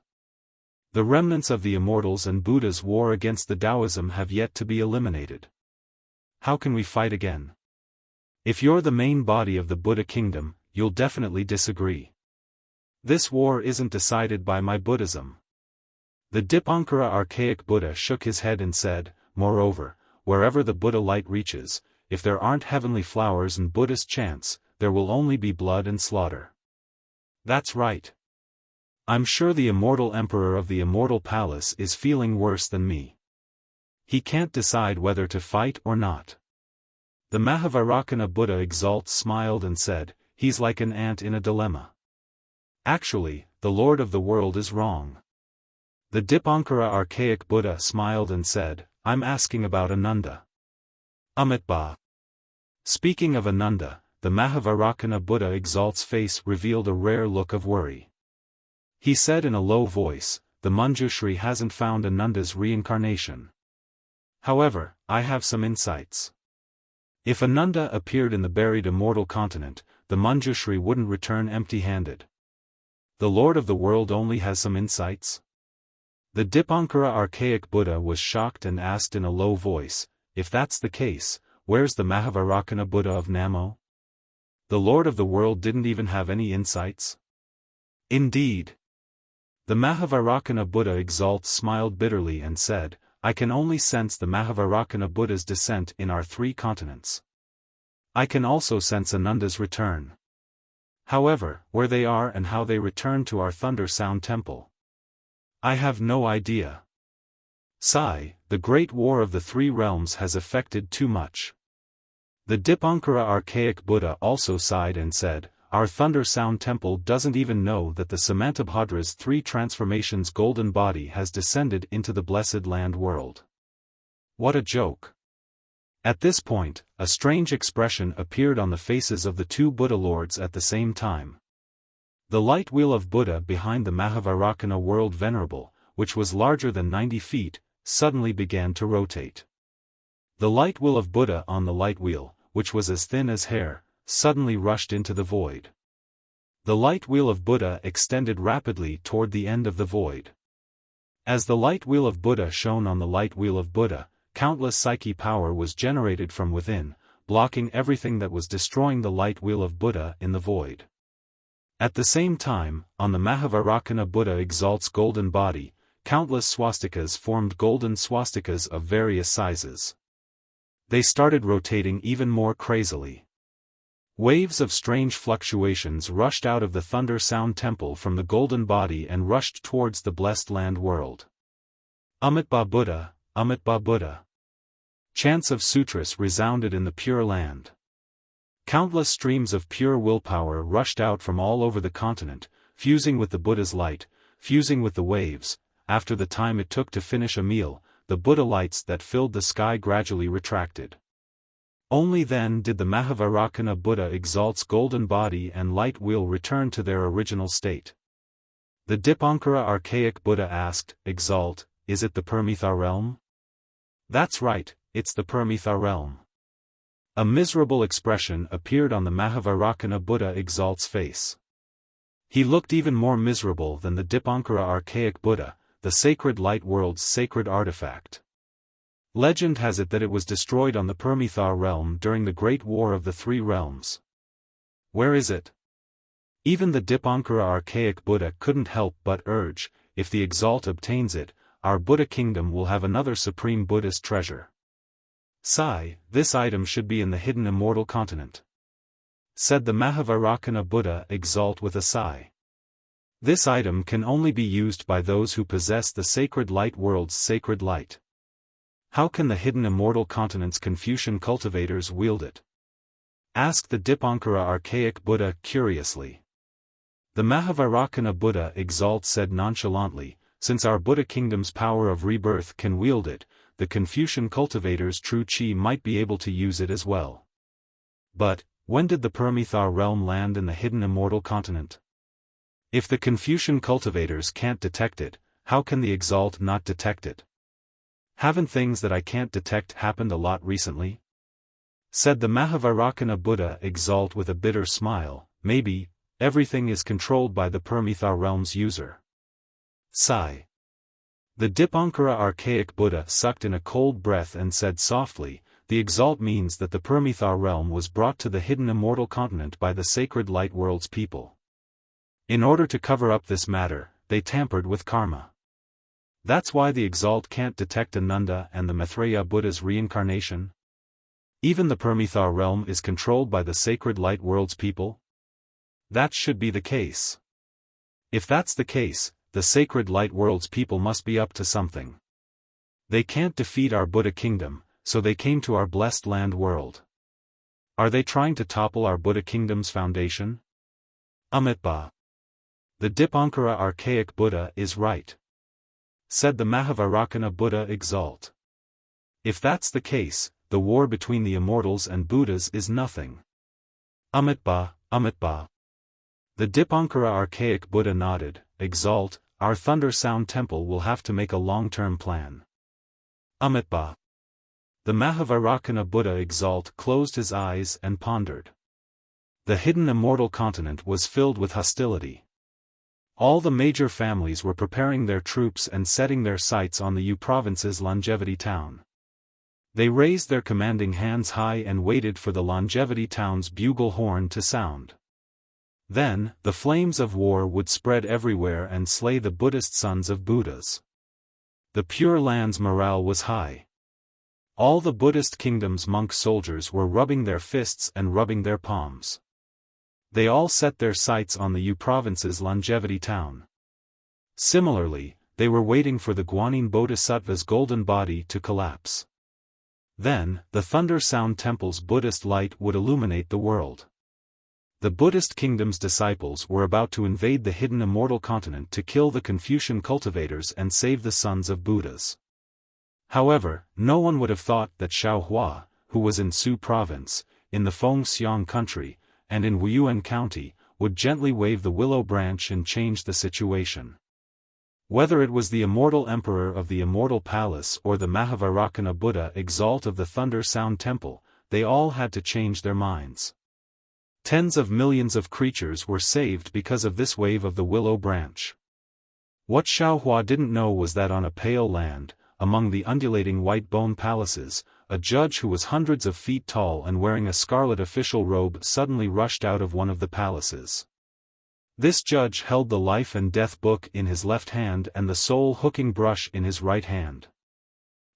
The remnants of the immortals and Buddha's war against the Taoism have yet to be eliminated. How can we fight again? If you're the main body of the Buddha kingdom, you'll definitely disagree. This war isn't decided by my Buddhism." The Dipankara archaic Buddha shook his head and said, "Moreover, wherever the Buddha light reaches, if there aren't heavenly flowers and Buddhist chants, there will only be blood and slaughter." That's right. I'm sure the immortal emperor of the immortal palace is feeling worse than me. He can't decide whether to fight or not. The Mahavairocana Buddha Exalt smiled and said, "He's like an ant in a dilemma. Actually, the Lord of the world is wrong." The Dipankara archaic Buddha smiled and said, "I'm asking about Ananda." Amitabha. Speaking of Ananda, the Mahavairocana Buddha Exalt's face revealed a rare look of worry. He said in a low voice, "The Manjushri hasn't found Ananda's reincarnation. However, I have some insights. If Ananda appeared in the buried immortal continent, the Manjushri wouldn't return empty-handed. The Lord of the world only has some insights?" The Dipankara archaic Buddha was shocked and asked in a low voice, "If that's the case, where's the Mahavairocana Buddha of Namo? The Lord of the world didn't even have any insights?" Indeed. The Mahavairocana Buddha Exalt smiled bitterly and said, "I can only sense the Mahavairocana Buddha's descent in our three continents. I can also sense Ananda's return. However, where they are and how they return to our Thunder Sound Temple, I have no idea. Sigh, the Great War of the Three Realms has affected too much." The Dipankara archaic Buddha also sighed and said, "Our Thunder Sound Temple doesn't even know that the Samantabhadra's three transformations golden body has descended into the blessed land world. What a joke." At this point, a strange expression appeared on the faces of the two Buddha lords at the same time. The light wheel of Buddha behind the Mahavairocana world venerable, which was larger than 90 feet, suddenly began to rotate. The light wheel of Buddha on the light wheel, which was as thin as hair, suddenly rushed into the void. The light wheel of Buddha extended rapidly toward the end of the void. As the light wheel of Buddha shone on the light wheel of Buddha, countless psyche power was generated from within, blocking everything that was destroying the light wheel of Buddha in the void. At the same time, on the Mahavairocana Buddha Exalt's golden body, countless swastikas formed golden swastikas of various sizes. They started rotating even more crazily. Waves of strange fluctuations rushed out of the Thunder Sound Temple from the golden body and rushed towards the blessed land world. Amitabha Buddha, Amitabha Buddha. Chants of sutras resounded in the Pure Land. Countless streams of pure willpower rushed out from all over the continent, fusing with the Buddha's light, fusing with the waves. After the time it took to finish a meal, the Buddha lights that filled the sky gradually retracted. Only then did the Mahavairocana Buddha Exalt's golden body and light wheel return to their original state. The Dipankara archaic Buddha asked, "Exalt, is it the Paramitha realm?" "That's right, it's the Paramitha realm." A miserable expression appeared on the Mahavairocana Buddha Exalt's face. He looked even more miserable than the Dipankara archaic Buddha, the sacred light world's sacred artifact. Legend has it that it was destroyed on the Paramitha realm during the Great War of the Three Realms. Where is it? Even the Dipankara archaic Buddha couldn't help but urge, if the Exalt obtains it, our Buddha kingdom will have another supreme Buddhist treasure. Sigh, this item should be in the hidden immortal continent, said the Mahavairocana Buddha Exalt with a sigh. This item can only be used by those who possess the sacred light world's sacred light. How can the hidden immortal continent's Confucian cultivators wield it? Asked the Dipankara archaic Buddha curiously. The Mahavairakana Buddha Exalt said nonchalantly, since our Buddha kingdom's power of rebirth can wield it, the Confucian cultivator's true chi might be able to use it as well. But, when did the Paramithar realm land in the hidden immortal continent? If the Confucian cultivators can't detect it, how can the Exalt not detect it? Haven't things that I can't detect happened a lot recently? Said the Mahavairakana Buddha Exalt with a bitter smile, maybe, everything is controlled by the Paramithar realm's user. Sigh. The Dipankara archaic Buddha sucked in a cold breath and said softly, the Exalt means that the Paramithar realm was brought to the hidden immortal continent by the sacred light world's people. In order to cover up this matter, they tampered with karma. That's why the Exalt can't detect Ananda and the Maitreya Buddha's reincarnation? Even the Paramithar realm is controlled by the sacred light world's people? That should be the case. If that's the case, the sacred light world's people must be up to something. They can't defeat our Buddha kingdom, so they came to our blessed land world. Are they trying to topple our Buddha kingdom's foundation? Amitba. The Dipankara archaic Buddha is right. Said the Mahavairakana Buddha Exalt. If that's the case, the war between the immortals and Buddhas is nothing. Amitba, Amitba. The Dipankara archaic Buddha nodded, Exalt, our Thunder Sound Temple will have to make a long-term plan. Amitba. The Mahavairakana Buddha Exalt closed his eyes and pondered. The hidden immortal continent was filled with hostility. All the major families were preparing their troops and setting their sights on the Yu province's Longevity town. They raised their commanding hands high and waited for the Longevity town's bugle horn to sound. Then, the flames of war would spread everywhere and slay the Buddhist sons of Buddhas. The Pure Land's morale was high. All the Buddhist kingdom's monk soldiers were rubbing their fists and rubbing their palms. They all set their sights on the Yu province's Longevity town. Similarly, they were waiting for the Guanyin Bodhisattva's golden body to collapse. Then, the Thunder Sound Temple's Buddhist light would illuminate the world. The Buddhist kingdom's disciples were about to invade the hidden immortal continent to kill the Confucian cultivators and save the sons of Buddhas. However, no one would have thought that Xiaofan, who was in Su province, in the Fengxiang country, and in Wuyuan county, would gently wave the willow branch and change the situation. Whether it was the immortal emperor of the immortal palace or the Mahavairakana Buddha Exalt of the Thunder Sound Temple, they all had to change their minds. Tens of millions of creatures were saved because of this wave of the willow branch. What Xiaofan didn't know was that on a pale land, among the undulating white bone palaces, a judge who was hundreds of feet tall and wearing a scarlet official robe suddenly rushed out of one of the palaces. This judge held the life and death book in his left hand and the soul hooking brush in his right hand.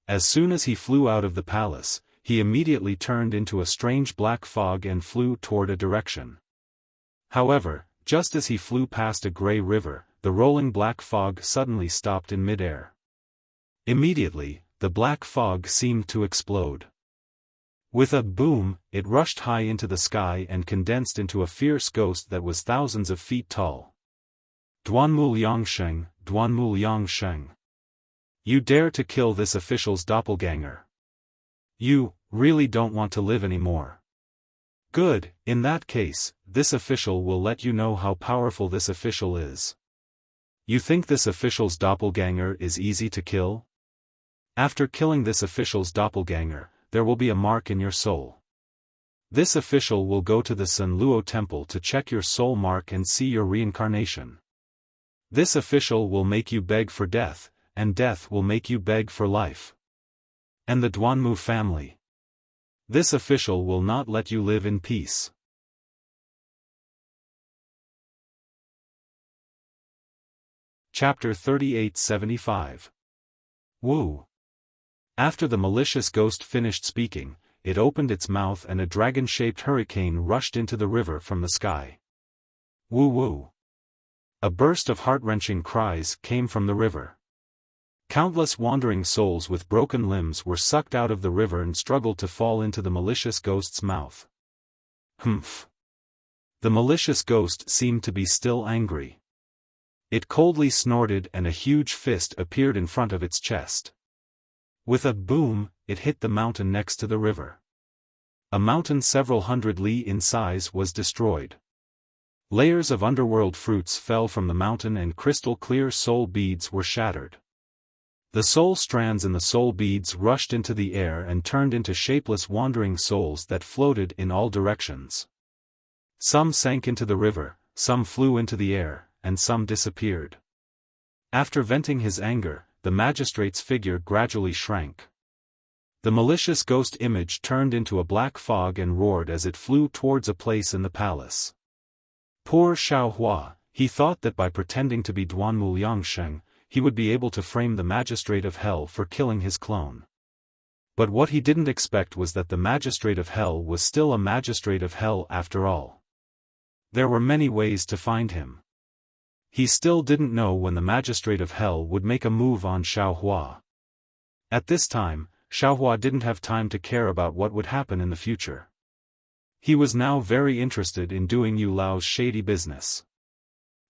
As soon as he flew out of the palace, he immediately turned into a strange black fog and flew toward a direction. However, just as he flew past a gray river, the rolling black fog suddenly stopped in midair. Immediately, the black fog seemed to explode. With a boom, it rushed high into the sky and condensed into a fierce ghost that was thousands of feet tall. Duanmu Liangsheng, Duanmu Liangsheng. You dare to kill this official's doppelganger. You really don't want to live anymore. Good, in that case, this official will let you know how powerful this official is. You think this official's doppelganger is easy to kill? After killing this official's doppelganger, there will be a mark in your soul. This official will go to the San Luo temple to check your soul mark and see your reincarnation. This official will make you beg for death, and death will make you beg for life. And the Duanmu family. This official will not let you live in peace. Chapter 3875. Wu. After the malicious ghost finished speaking, it opened its mouth and a dragon-shaped hurricane rushed into the river from the sky. Woo woo. A burst of heart-wrenching cries came from the river. Countless wandering souls with broken limbs were sucked out of the river and struggled to fall into the malicious ghost's mouth. Humph! The malicious ghost seemed to be still angry. It coldly snorted and a huge fist appeared in front of its chest. With a boom, it hit the mountain next to the river. A mountain several hundred li in size was destroyed. Layers of underworld fruits fell from the mountain and crystal-clear soul beads were shattered. The soul strands in the soul beads rushed into the air and turned into shapeless wandering souls that floated in all directions. Some sank into the river, some flew into the air, and some disappeared. After venting his anger, the magistrate's figure gradually shrank. The malicious ghost image turned into a black fog and roared as it flew towards a place in the palace. Poor Xiaofan, he thought that by pretending to be Duanmu Liangsheng, he would be able to frame the magistrate of hell for killing his clone. But what he didn't expect was that the magistrate of hell was still a magistrate of hell after all. There were many ways to find him. He still didn't know when the magistrate of hell would make a move on Xiaofan. At this time, Xiaofan didn't have time to care about what would happen in the future. He was now very interested in doing Yu Lao's shady business.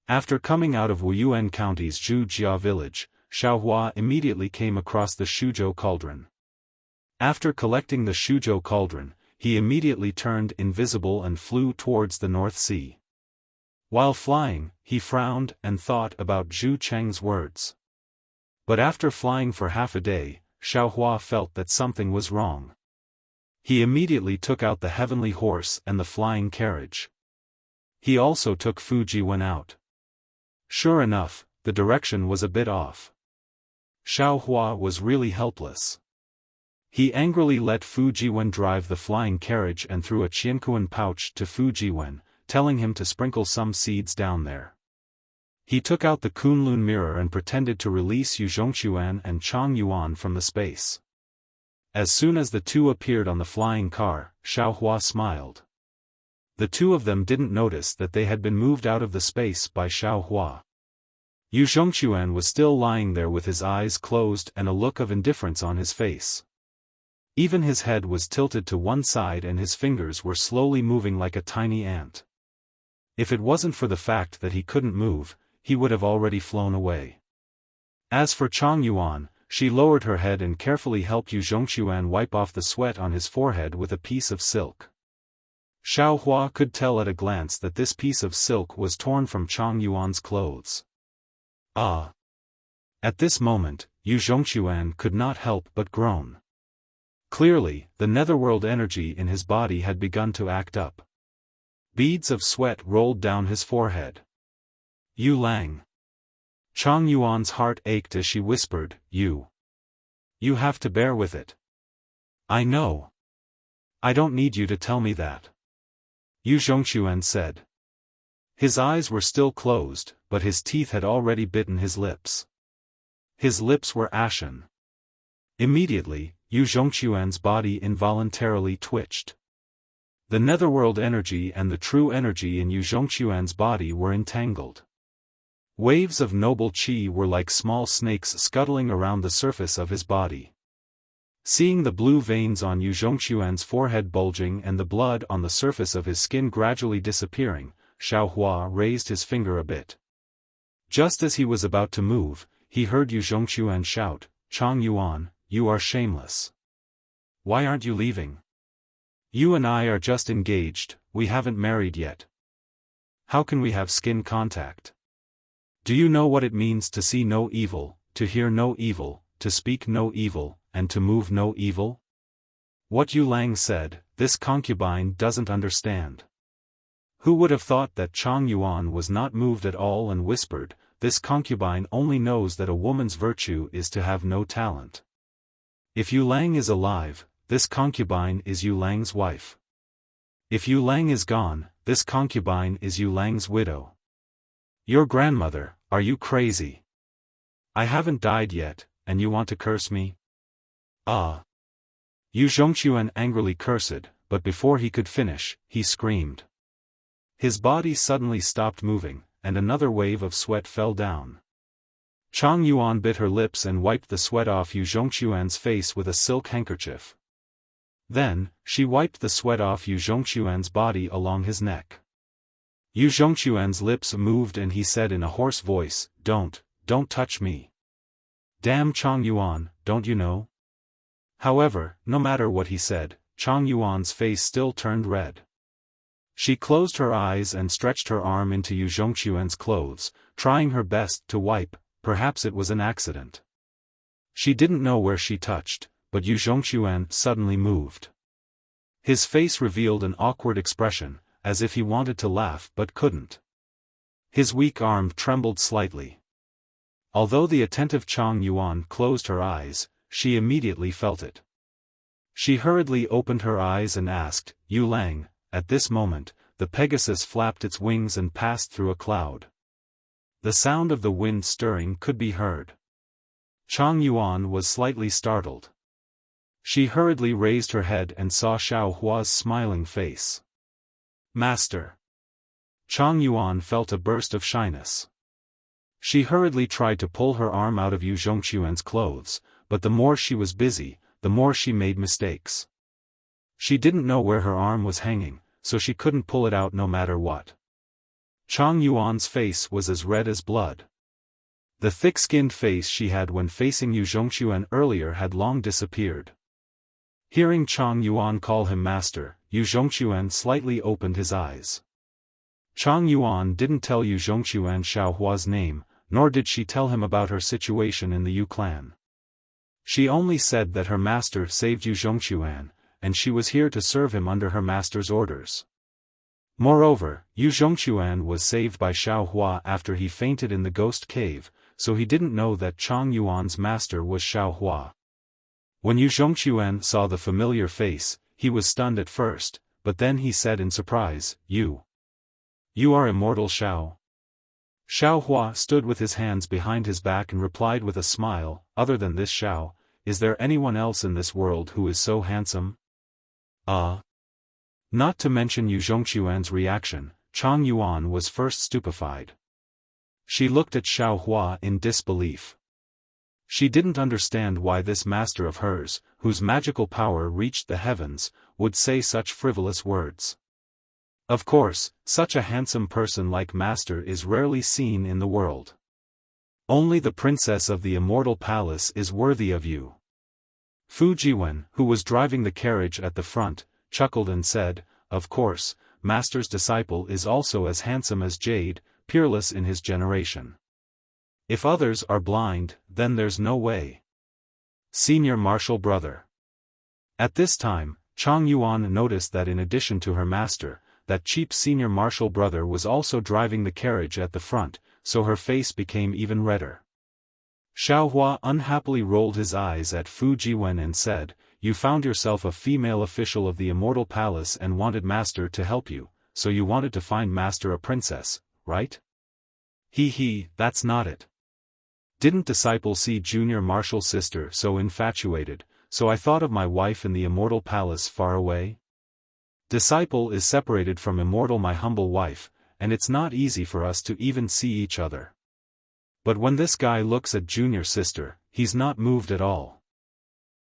After coming out of Wuyuan County's Zhujia village, Xiaofan immediately came across the Shuzhou cauldron. After collecting the Shuzhou cauldron, he immediately turned invisible and flew towards the North Sea. While flying, he frowned and thought about Zhu Cheng's words. But after flying for half a day, Xiaofan felt that something was wrong. He immediately took out the heavenly horse and the flying carriage. He also took Fujiwen out. Sure enough, the direction was a bit off. Xiaofan was really helpless. He angrily let Fujiwen drive the flying carriage and threw a qiankuan pouch to Fujiwen, telling him to sprinkle some seeds down there. He took out the Kunlun mirror and pretended to release Yu Zhongxuan and Chang Yuan from the space. As soon as the two appeared on the flying car, Xiaofan smiled. The two of them didn't notice that they had been moved out of the space by Xiaofan. Yu Zhongxuan was still lying there with his eyes closed and a look of indifference on his face. Even his head was tilted to one side and his fingers were slowly moving like a tiny ant. If it wasn't for the fact that he couldn't move, he would have already flown away. As for Chang Yuan, she lowered her head and carefully helped Yu Zhongxuan wipe off the sweat on his forehead with a piece of silk. Xiaofan could tell at a glance that this piece of silk was torn from Chang Yuan's clothes. Ah! At this moment, Yu Zhongxuan could not help but groan. Clearly, the netherworld energy in his body had begun to act up. Beads of sweat rolled down his forehead. Yu Lang. Chang Yuan's heart ached as she whispered, You have to bear with it. I know. I don't need you to tell me that. Yu Zhongxuan said. His eyes were still closed, but his teeth had already bitten his lips. His lips were ashen. Immediately, Yu Zhongxuan's body involuntarily twitched. The netherworld energy and the true energy in Yu Zhongxuan's body were entangled. Waves of noble qi were like small snakes scuttling around the surface of his body. Seeing the blue veins on Yu Zhongxuan's forehead bulging and the blood on the surface of his skin gradually disappearing, Xiaofan raised his finger a bit. Just as he was about to move, he heard Yu Zhongxuan shout, Chang Yuan, you are shameless. Why aren't you leaving? You and I are just engaged, we haven't married yet. How can we have skin contact? Do you know what it means to see no evil, to hear no evil, to speak no evil, and to move no evil? What Yu Lang said, this concubine doesn't understand. Who would have thought that Chang Yuan was not moved at all and whispered, this concubine only knows that a woman's virtue is to have no talent. If Yu Lang is alive, this concubine is Yu Lang's wife. If Yu Lang is gone, this concubine is Yu Lang's widow. Your grandmother, are you crazy? I haven't died yet, and you want to curse me? Ah! Yu Zhongxuan angrily cursed, but before he could finish, he screamed. His body suddenly stopped moving, and another wave of sweat fell down. Chang Yuan bit her lips and wiped the sweat off Yu Zhongxuan's face with a silk handkerchief. Then, she wiped the sweat off Yu Zhongxuan's body along his neck. Yu Zhongxuan's lips moved and he said in a hoarse voice, don't touch me. Damn Chang Yuan, don't you know? However, no matter what he said, Chang Yuan's face still turned red. She closed her eyes and stretched her arm into Yu Zhongxuan's clothes, trying her best to wipe. Perhaps it was an accident. She didn't know where she touched, but Yu Zhongxuan suddenly moved. His face revealed an awkward expression, as if he wanted to laugh but couldn't. His weak arm trembled slightly. Although the attentive Chang Yuan closed her eyes, she immediately felt it. She hurriedly opened her eyes and asked, "Yu Lang." At this moment, the Pegasus flapped its wings and passed through a cloud. The sound of the wind stirring could be heard. Chang Yuan was slightly startled. She hurriedly raised her head and saw Xiao Hua's smiling face. "Master." Chang Yuan felt a burst of shyness. She hurriedly tried to pull her arm out of Yu Zhongxuan's clothes, but the more she was busy, the more she made mistakes. She didn't know where her arm was hanging, so she couldn't pull it out no matter what. Chang Yuan's face was as red as blood. The thick-skinned face she had when facing Yu Zhongxuan earlier had long disappeared. Hearing Chang Yuan call him master, Yu Zhongxuan slightly opened his eyes. Chang Yuan didn't tell Yu Zhongxuan Xiao Hua's name, nor did she tell him about her situation in the Yu clan. She only said that her master saved Yu Zhongxuan, and she was here to serve him under her master's orders. Moreover, Yu Zhongxuan was saved by Xiao Hua after he fainted in the ghost cave, so he didn't know that Chang Yuan's master was Xiao Hua. When Yu Zhongxuan saw the familiar face, he was stunned at first, but then he said in surprise, You are immortal Xiao." Xiao Hua stood with his hands behind his back and replied with a smile, "Other than this Xiao, is there anyone else in this world who is so handsome?" Not to mention Yu Zhongxuan's reaction, Chang Yuan was first stupefied. She looked at Xiao Hua in disbelief. She didn't understand why this master of hers, whose magical power reached the heavens, would say such frivolous words. Of course, such a handsome person like master is rarely seen in the world. Only the princess of the immortal palace is worthy of you. Fu Jiwen, who was driving the carriage at the front, chuckled and said, "Of course, master's disciple is also as handsome as Jade, peerless in his generation. If others are blind, then there's no way." Senior martial brother. At this time, Chang Yuan noticed that in addition to her master, that cheap senior martial brother was also driving the carriage at the front, so her face became even redder. Xiao Hua unhappily rolled his eyes at Fu Jiwen and said, "You found yourself a female official of the immortal palace and wanted master to help you, so you wanted to find master a princess, right?" That's not it. Didn't disciple see junior martial sister so infatuated, so I thought of my wife in the immortal palace far away? Disciple is separated from immortal my humble wife, and it's not easy for us to even see each other. But when this guy looks at junior sister, he's not moved at all.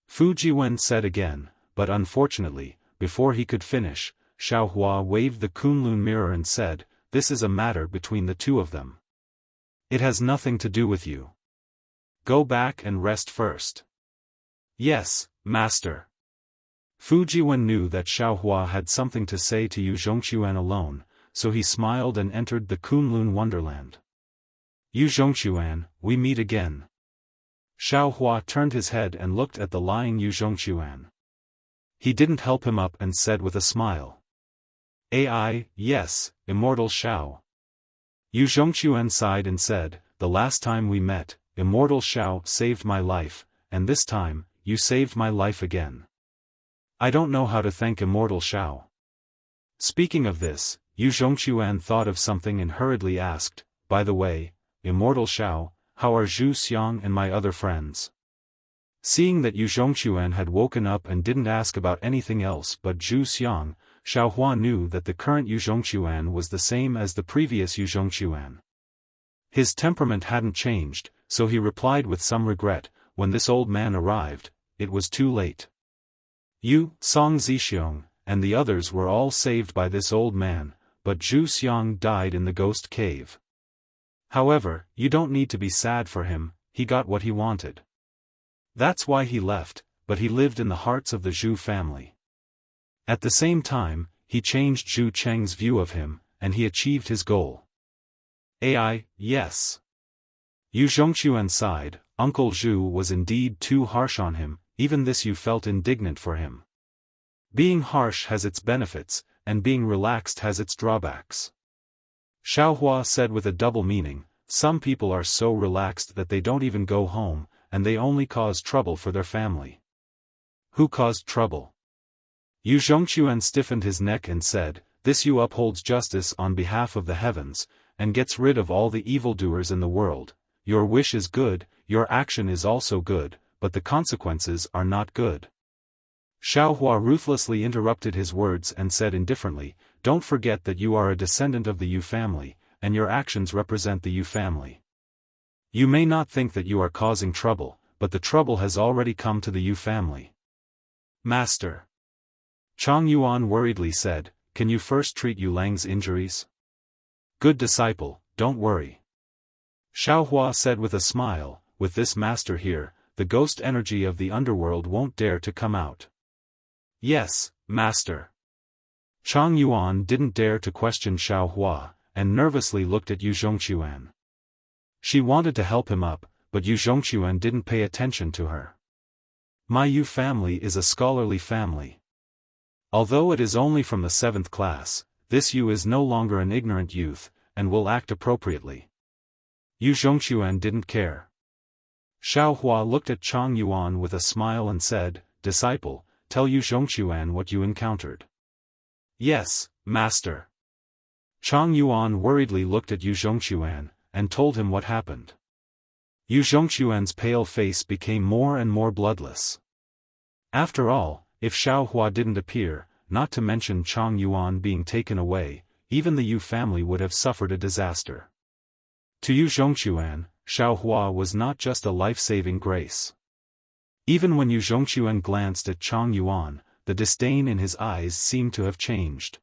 Fu Jiwen said again, but unfortunately, before he could finish, Xiao Hua waved the Kunlun mirror and said, "This is a matter between the two of them. It has nothing to do with you. Go back and rest first." "Yes, master." Fu Jiwen knew that Xiao Hua had something to say to Yu Zhongxuan alone, so he smiled and entered the Kunlun wonderland. "Yu Zhongxuan, we meet again." Xiao Hua turned his head and looked at the lying Yu Zhongxuan. He didn't help him up and said with a smile, Yes, immortal Xiao." Yu Zhongxuan sighed and said, "The last time we met, immortal Xiao saved my life, and this time, you saved my life again. I don't know how to thank immortal Xiao." Speaking of this, Yu Zhongxuan thought of something and hurriedly asked, "By the way, immortal Xiao, how are Zhu Xiang and my other friends?" Seeing that Yu Zhongxuan had woken up and didn't ask about anything else but Zhu Xiang, Xiao Hua knew that the current Yu Zhongxuan was the same as the previous Yu Zhongxuan. His temperament hadn't changed, so he replied with some regret, when this old man arrived, it was too late. Yu, Song Zixiong, and the others were all saved by this old man, but Zhu Xiang died in the ghost cave. However, you don't need to be sad for him, he got what he wanted. That's why he left, but he lived in the hearts of the Zhu family. At the same time, he changed Zhu Cheng's view of him, and he achieved his goal. Yes. Yu Zhongquan sighed. Uncle Zhu was indeed too harsh on him, even this you felt indignant for him. Being harsh has its benefits, and being relaxed has its drawbacks. Xiaohua said with a double meaning, some people are so relaxed that they don't even go home, and they only cause trouble for their family. Who caused trouble? Yu Zhongquan stiffened his neck and said, this Yu upholds justice on behalf of the heavens, and gets rid of all the evildoers in the world. Your wish is good, your action is also good, but the consequences are not good. Xiaohua ruthlessly interrupted his words and said indifferently, don't forget that you are a descendant of the Yu family, and your actions represent the Yu family. You may not think that you are causing trouble, but the trouble has already come to the Yu family. Master. Chang Yuan worriedly said, can you first treat Yu Lang's injuries? Good disciple, don't worry. Xiaohua said with a smile, with this master here, the ghost energy of the underworld won't dare to come out. Yes, master. Chang Yuan didn't dare to question Xiaohua, and nervously looked at Yu Zhongquan. She wanted to help him up, but Yu Zhongquan didn't pay attention to her. My Yu family is a scholarly family. Although it is only from the 7th class, this Yu is no longer an ignorant youth, and will act appropriately. Yu Zhongquan didn't care. Xiaohua looked at Chang Yuan with a smile and said, disciple, tell Yu Zhongquan what you encountered. Yes, master. Chang Yuan worriedly looked at Yu Zhongquan, and told him what happened. Yu Zhongquan's pale face became more and more bloodless. After all, if Xiaohua didn't appear, not to mention Chang Yuan being taken away, even the Yu family would have suffered a disaster. To Yu Zhongquan, Xiaohua was not just a life-saving grace. Even when Yu Zhongquan glanced at Chang Yuan, the disdain in his eyes seemed to have changed.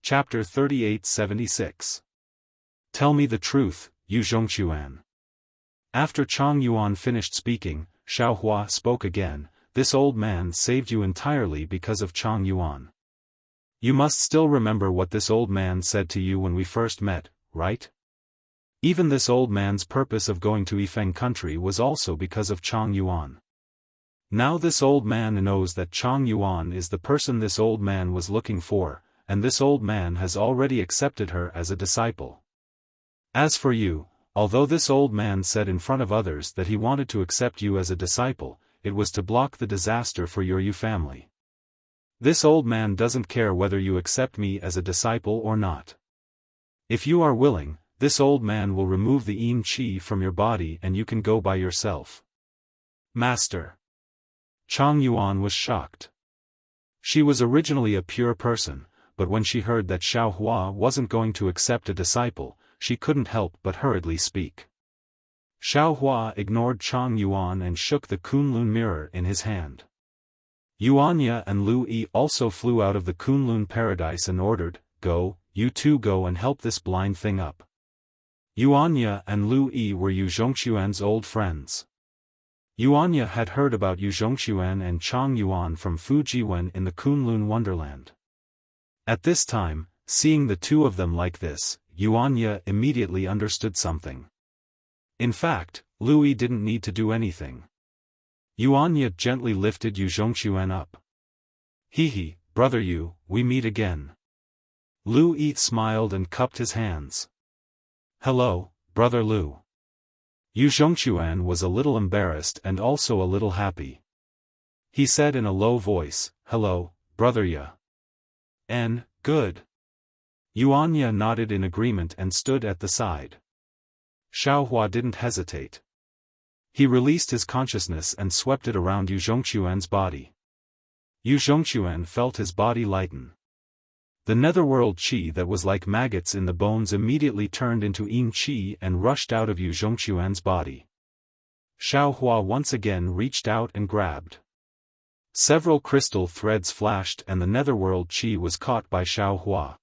Chapter 3876. Tell me the truth, Yu Zhongquan. After Chang Yuan finished speaking, Xiaohua spoke again, this old man saved you entirely because of Chang Yuan. You must still remember what this old man said to you when we first met, right? Even this old man's purpose of going to Yifeng country was also because of Chang Yuan. Now this old man knows that Chang Yuan is the person this old man was looking for, and this old man has already accepted her as a disciple. As for you, although this old man said in front of others that he wanted to accept you as a disciple, it was to block the disaster for your Yu family. This old man doesn't care whether you accept me as a disciple or not. If you are willing, this old man will remove the Yin Qi from your body and you can go by yourself. Master. Chang Yuan was shocked. She was originally a pure person, but when she heard that Xiaohua wasn't going to accept a disciple, she couldn't help but hurriedly speak. Xiaohua ignored Chang Yuan and shook the Kunlun mirror in his hand. Yuanya and Lu Yi also flew out of the Kunlun paradise and ordered, go, you two go and help this blind thing up. Yuanya and Lu Yi were Yu Zhongquan's old friends. Yuanya had heard about Yu Zhongquan and Chang Yuan from Fujiwen in the Kunlun Wonderland. At this time, seeing the two of them like this, Yuanya immediately understood something. In fact, Lu Yi didn't need to do anything. Yuanya gently lifted Yu Zhongquan up. Hee, brother Yu, we meet again. Lu Yi smiled and cupped his hands. Hello, brother Lu. Yu Zhongquan was a little embarrassed and also a little happy. He said in a low voice, hello, brother Ya. Good. Yuanya nodded in agreement and stood at the side. Xiaohua didn't hesitate. He released his consciousness and swept it around Yu Zhongquan's body. Yu Zhongquan felt his body lighten. The netherworld qi that was like maggots in the bones immediately turned into yin qi and rushed out of Yu Zhongxuan's body. Xiaohua once again reached out and grabbed. Several crystal threads flashed and the netherworld qi was caught by Xiaohua.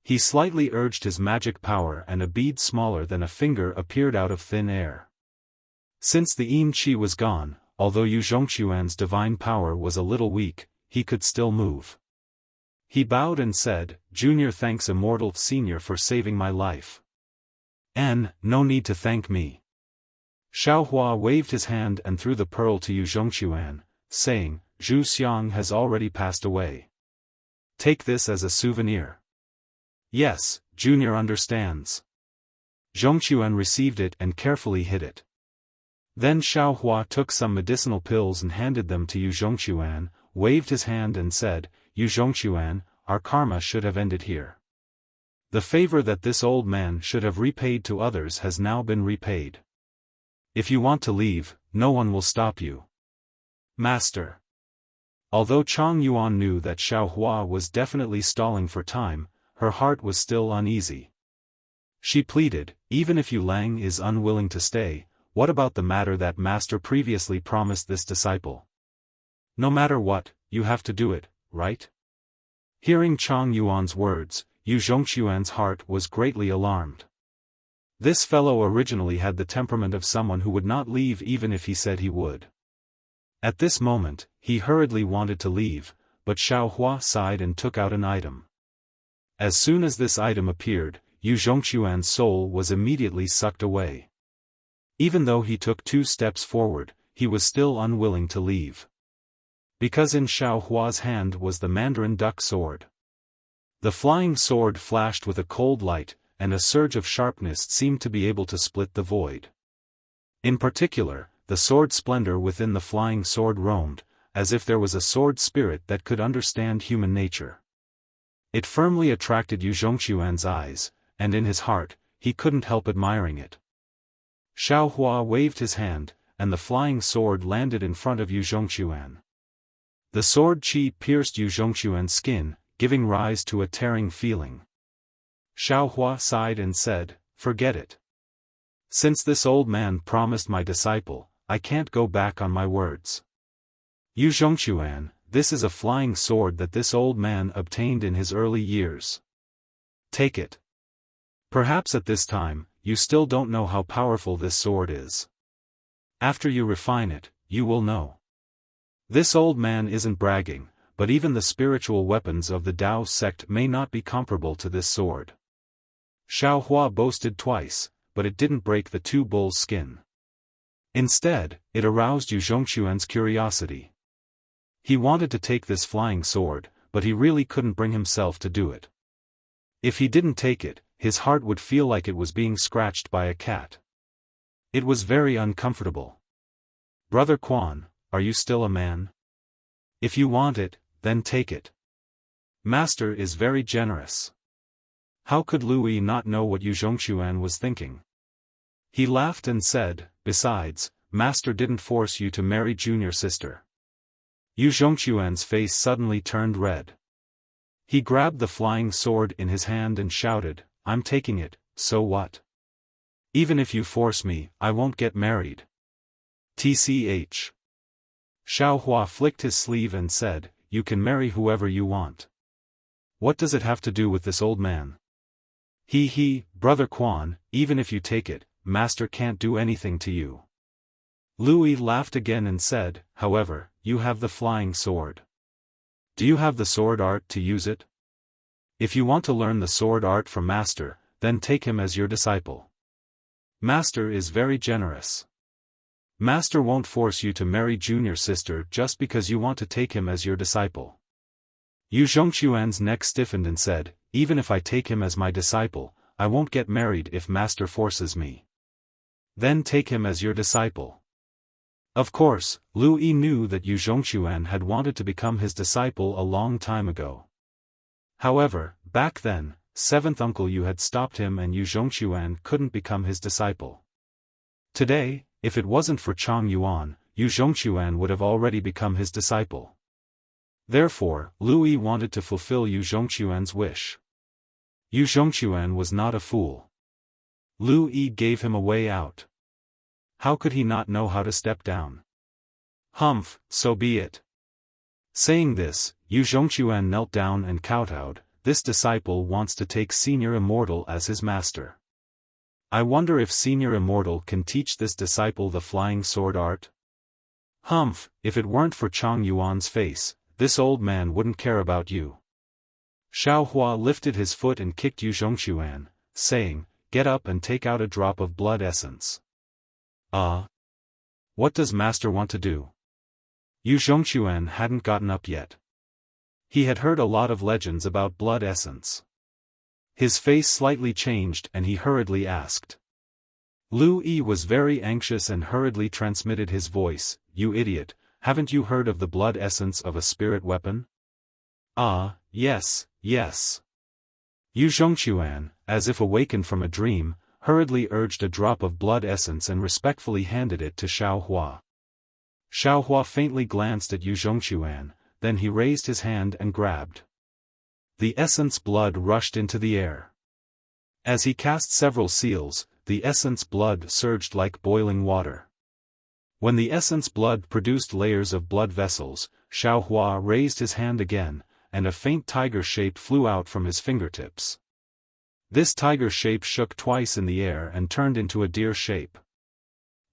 He slightly urged his magic power and a bead smaller than a finger appeared out of thin air. Since the yin qi was gone, although Yu Zhongxuan's divine power was a little weak, he could still move. He bowed and said, "Junior, thanks immortal senior for saving my life." No need to thank me." Xiaohua waved his hand and threw the pearl to Yu Zhongxuan, saying, "Zhu Xiang has already passed away. Take this as a souvenir." "Yes, Junior understands." Zhongxuan received it and carefully hid it. Then Xiaohua took some medicinal pills and handed them to Yu Zhongxuan, waved his hand and said, "Yu Zhongxuan, our karma should have ended here. The favor that this old man should have repaid to others has now been repaid. If you want to leave, no one will stop you." "Master." Although Chang Yuan knew that Xiaohua was definitely stalling for time, her heart was still uneasy. She pleaded, "Even if Yu Lang is unwilling to stay, what about the matter that Master previously promised this disciple? No matter what, you have to do it, right?" Hearing Chang Yuan's words, Yu Zhongxuan's heart was greatly alarmed. This fellow originally had the temperament of someone who would not leave even if he said he would. At this moment, he hurriedly wanted to leave, but Xiaohua sighed and took out an item. As soon as this item appeared, Yu Zhongxuan's soul was immediately sucked away. Even though he took 2 steps forward, he was still unwilling to leave. Because in Xiaohua's hand was the Mandarin duck sword. The flying sword flashed with a cold light, and a surge of sharpness seemed to be able to split the void. In particular, the sword splendor within the flying sword roamed, as if there was a sword spirit that could understand human nature. It firmly attracted Yu Zhongxuan's eyes, and in his heart, he couldn't help admiring it. Xiaohua waved his hand, and the flying sword landed in front of Yu Zhongxuan. The sword qi pierced Yu Zhongxuan's skin, giving rise to a tearing feeling. Xiaohua sighed and said, "Forget it. Since this old man promised my disciple, I can't go back on my words. Yu Zhongxuan, this is a flying sword that this old man obtained in his early years. Take it. Perhaps at this time, you still don't know how powerful this sword is. After you refine it, you will know. This old man isn't bragging, but even the spiritual weapons of the Tao sect may not be comparable to this sword." Xiaohua boasted twice, but it didn't break the 2 bulls' skin. Instead, it aroused Yu Zhongxuan's curiosity. He wanted to take this flying sword, but he really couldn't bring himself to do it. If he didn't take it, his heart would feel like it was being scratched by a cat. It was very uncomfortable. "Brother Quan, are you still a man? If you want it, then take it. Master is very generous." How could Louis not know what Yu Zhongxuan was thinking? He laughed and said, "Besides, Master didn't force you to marry junior sister." Yu Zhongxuan's face suddenly turned red. He grabbed the flying sword in his hand and shouted, "I'm taking it, so what? Even if you force me, I won't get married. Tch. Xiaohua flicked his sleeve and said, "You can marry whoever you want. What does it have to do with this old man?" Brother Quan, even if you take it, Master can't do anything to you." Louis laughed again and said, "However, you have the flying sword. Do you have the sword art to use it? If you want to learn the sword art from Master, then take him as your disciple. Master is very generous. Master won't force you to marry junior sister just because you want to take him as your disciple." Yu Zhongxuan's neck stiffened and said, "Even if I take him as my disciple, I won't get married if Master forces me." "Then take him as your disciple." Of course, Lu Yi knew that Yu Zhongxuan had wanted to become his disciple a long time ago. However, back then, 7th Uncle Yu had stopped him and Yu Zhongxuan couldn't become his disciple. Today, if it wasn't for Chang Yuan, Yu Zhongxuan would have already become his disciple. Therefore, Lu Yi wanted to fulfill Yu Zhongquan's wish. Yu Zhongquan was not a fool. Lu Yi gave him a way out. How could he not know how to step down? Humph, so be it. Saying this, Yu Zhongquan knelt down and kowtowed. This disciple wants to take Senior Immortal as his master. I wonder if Senior Immortal can teach this disciple the flying sword art? Humph, if it weren't for Chang Yuan's face, this old man wouldn't care about you. Xiaofan lifted his foot and kicked Yu Zhongquan, saying, "Get up and take out a drop of blood essence." What does master want to do? Yu Zhongquan hadn't gotten up yet. He had heard a lot of legends about blood essence. His face slightly changed and he hurriedly asked. Lu Yi was very anxious and hurriedly transmitted his voice, "You idiot, haven't you heard of the blood essence of a spirit weapon?" Yes, yes. Yu Zhongquan, as if awakened from a dream, hurriedly urged a drop of blood essence and respectfully handed it to Xiaofan. Xiaofan faintly glanced at Yu Zhongquan, then he raised his hand and grabbed. The essence blood rushed into the air. As he cast several seals, the essence blood surged like boiling water. When the essence blood produced layers of blood vessels, Xiaofan raised his hand again, and a faint tiger shape flew out from his fingertips. This tiger shape shook twice in the air and turned into a deer shape.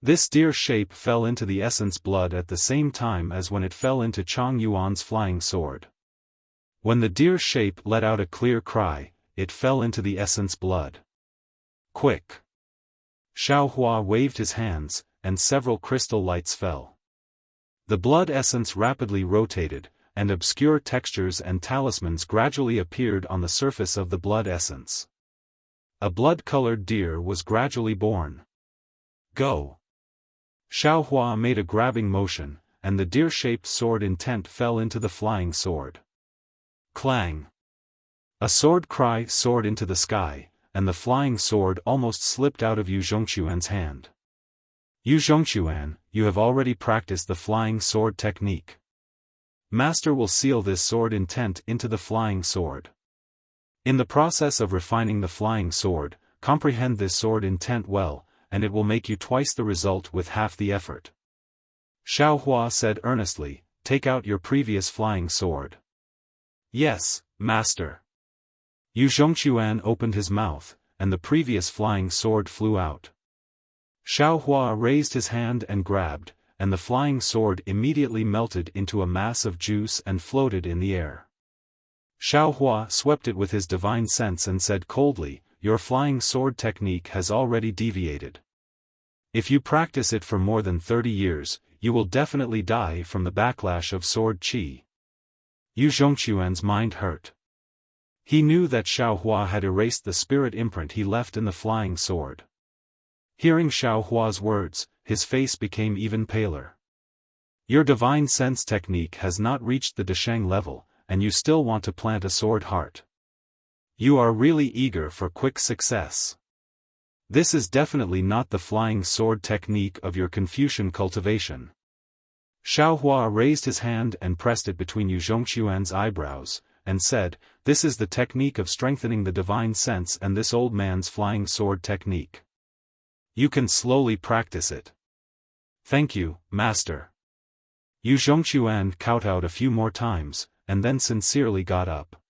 This deer shape fell into the essence blood at the same time as when it fell into Chang Yuan's flying sword. When the deer shape let out a clear cry, it fell into the essence blood. Quick! Xiaofan waved his hands, and several crystal lights fell. The blood essence rapidly rotated, and obscure textures and talismans gradually appeared on the surface of the blood essence. A blood-colored deer was gradually born. Go! Xiaofan made a grabbing motion, and the deer-shaped sword intent fell into the flying sword. Clang! A sword cry soared into the sky, and the flying sword almost slipped out of Yu Zhongquan's hand. Yu Zhongquan, you have already practiced the flying sword technique. Master will seal this sword intent into the flying sword. In the process of refining the flying sword, comprehend this sword intent well, and it will make you twice the result with half the effort. Xiaofan said earnestly, "Take out your previous flying sword." "Yes, master." Yu Zhongquan opened his mouth, and the previous flying sword flew out. Xiaofan raised his hand and grabbed, and the flying sword immediately melted into a mass of juice and floated in the air. Xiaofan swept it with his divine sense and said coldly, "Your flying sword technique has already deviated. If you practice it for more than 30 years, you will definitely die from the backlash of sword qi." Yu Zhongquan's mind hurt. He knew that Xiaofan had erased the spirit imprint he left in the flying sword. Hearing Xiaohua's words, his face became even paler. "Your divine sense technique has not reached the Desheng level, and you still want to plant a sword heart. You are really eager for quick success. This is definitely not the flying sword technique of your Confucian cultivation." Xiaofan raised his hand and pressed it between Yu Zhongquan's eyebrows, and said, "This is the technique of strengthening the divine sense and this old man's flying sword technique. You can slowly practice it." "Thank you, master." Yu Zhongquan kowtowed a few more times, and then sincerely got up.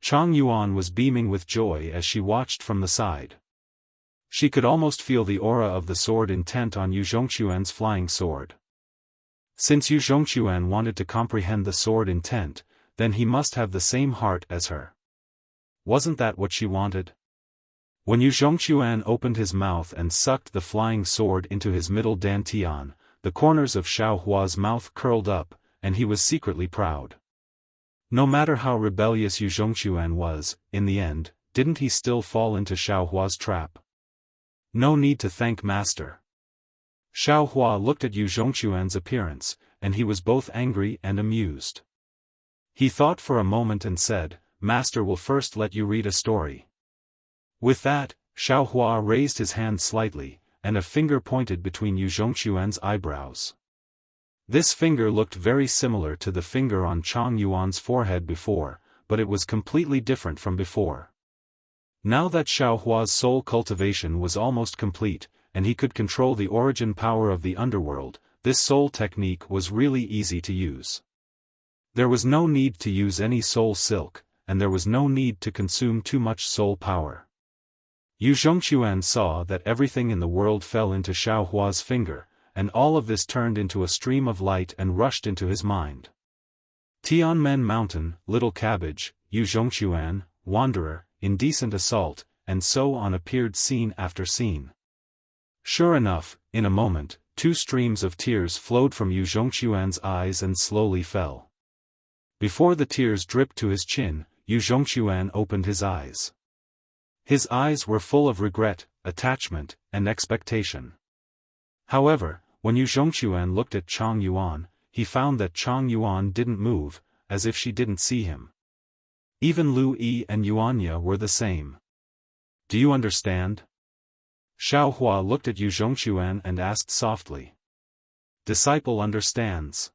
Chang Yuan was beaming with joy as she watched from the side. She could almost feel the aura of the sword intent on Yu Zhongquan's flying sword. Since Yu Zhongquan wanted to comprehend the sword intent, then he must have the same heart as her. Wasn't that what she wanted? When Yu Zhongquan opened his mouth and sucked the flying sword into his middle dantian, the corners of Xiaohua's mouth curled up, and he was secretly proud. No matter how rebellious Yu Zhongquan was, in the end, didn't he still fall into Xiaohua's trap? No need to thank master. Xiaohua looked at Yu Zhongquan's appearance, and he was both angry and amused. He thought for a moment and said, "Master will first let you read a story." With that, Xiaohua raised his hand slightly, and a finger pointed between Yu Zhongquan's eyebrows. This finger looked very similar to the finger on Chang Yuan's forehead before, but it was completely different from before. Now that Xiao Hua's soul cultivation was almost complete, and he could control the origin power of the underworld, this soul technique was really easy to use. There was no need to use any soul silk, and there was no need to consume too much soul power. Yu Zhongquan saw that everything in the world fell into Xiao Hua's finger, and all of this turned into a stream of light and rushed into his mind. Tianmen Mountain, Little Cabbage, Yu Zhongquan, Wanderer, Indecent Assault, and so on appeared scene after scene. Sure enough, in a moment, 2 streams of tears flowed from Yu Zhongquan's eyes and slowly fell. Before the tears dripped to his chin, Yu Zhongquan opened his eyes. His eyes were full of regret, attachment, and expectation. However, when Yu Zhongquan looked at Chang Yuan, he found that Chang Yuan didn't move, as if she didn't see him. Even Lu Yi and Yuanya were the same. Do you understand? Xiao Hua looked at Yu Zhongquan and asked softly. Disciple understands.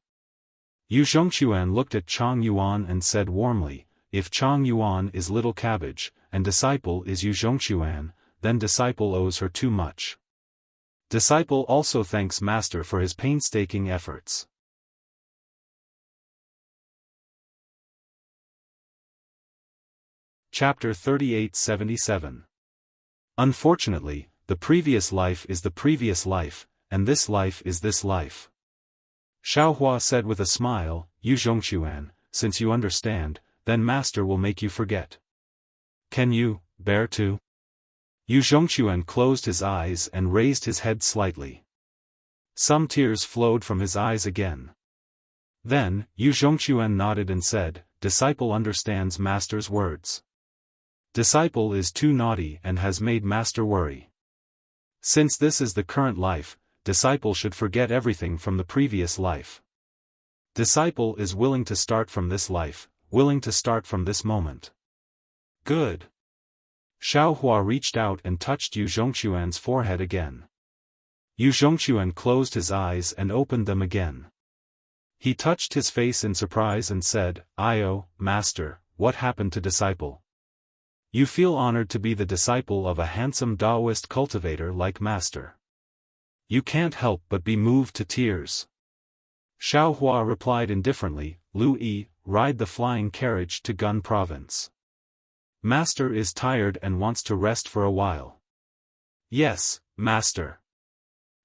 Yu Zhongquan looked at Chang Yuan and said warmly, if Chang Yuan is Little Cabbage, and disciple is Yu Zhongquan, then disciple owes her too much. Disciple also thanks master for his painstaking efforts. Chapter 3877. Unfortunately, the previous life is the previous life, and this life is this life. Xiao Hua said with a smile, Yu Zhongquan, since you understand, then master will make you forget. Can you bear to? Yu Zhongquan closed his eyes and raised his head slightly. Some tears flowed from his eyes again. Then, Yu Zhongquan nodded and said, disciple understands master's words. Disciple is too naughty and has made master worry. Since this is the current life, disciple should forget everything from the previous life. Disciple is willing to start from this life, willing to start from this moment. Good. Xiao Hua reached out and touched Yu Zhongquan's forehead again. Yu Zhongquan closed his eyes and opened them again. He touched his face in surprise and said, Io, master, what happened to disciple? You feel honored to be the disciple of a handsome Taoist cultivator like master. You can't help but be moved to tears. Xiao Hua replied indifferently, Lu Yi, ride the flying carriage to Gun Province. Master is tired and wants to rest for a while. Yes, master.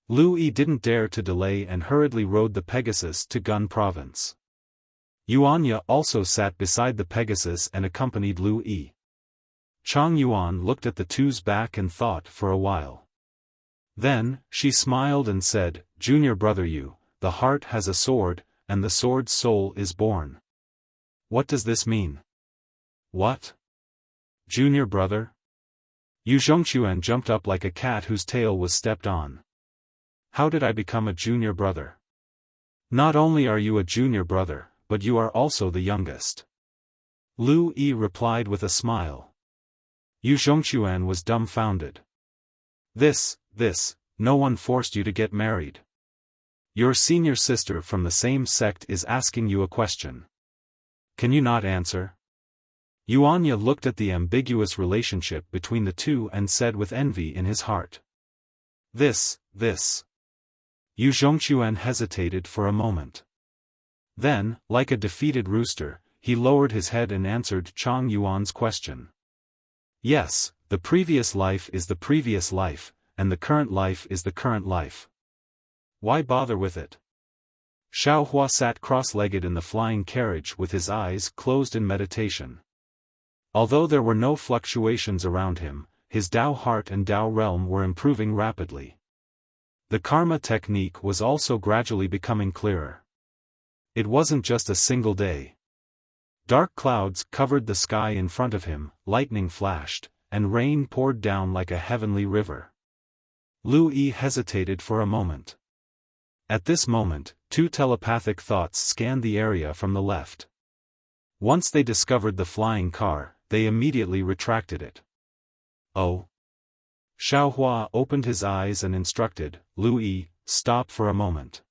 Lu Yi didn't dare to delay and hurriedly rode the Pegasus to Gun Province. Yuanya also sat beside the Pegasus and accompanied Lu Yi. Chang Yuan looked at the two's back and thought for a while. Then, she smiled and said, Junior brother Yu, the heart has a sword, and the sword's soul is born. What does this mean? What? Junior brother? Yu Zhongquan jumped up like a cat whose tail was stepped on. How did I become a junior brother? Not only are you a junior brother, but you are also the youngest. Lu Yi replied with a smile. Yu Zhongquan was dumbfounded. This, no one forced you to get married. Your senior sister from the same sect is asking you a question. Can you not answer? Yuanya looked at the ambiguous relationship between the two and said with envy in his heart. This. Yu Zhongquan hesitated for a moment. Then, like a defeated rooster, he lowered his head and answered Chang Yuan's question. Yes, the previous life is the previous life, and the current life is the current life. Why bother with it? Xiao Hua sat cross-legged in the flying carriage with his eyes closed in meditation. Although there were no fluctuations around him, his Tao heart and Tao realm were improving rapidly. The karma technique was also gradually becoming clearer. It wasn't just a single day. Dark clouds covered the sky in front of him, lightning flashed, and rain poured down like a heavenly river. Lu Yi hesitated for a moment. At this moment, 2 telepathic thoughts scanned the area from the left. Once they discovered the flying car, they immediately retracted it. Oh. Xiao Hua opened his eyes and instructed, Lu Yi, stop for a moment.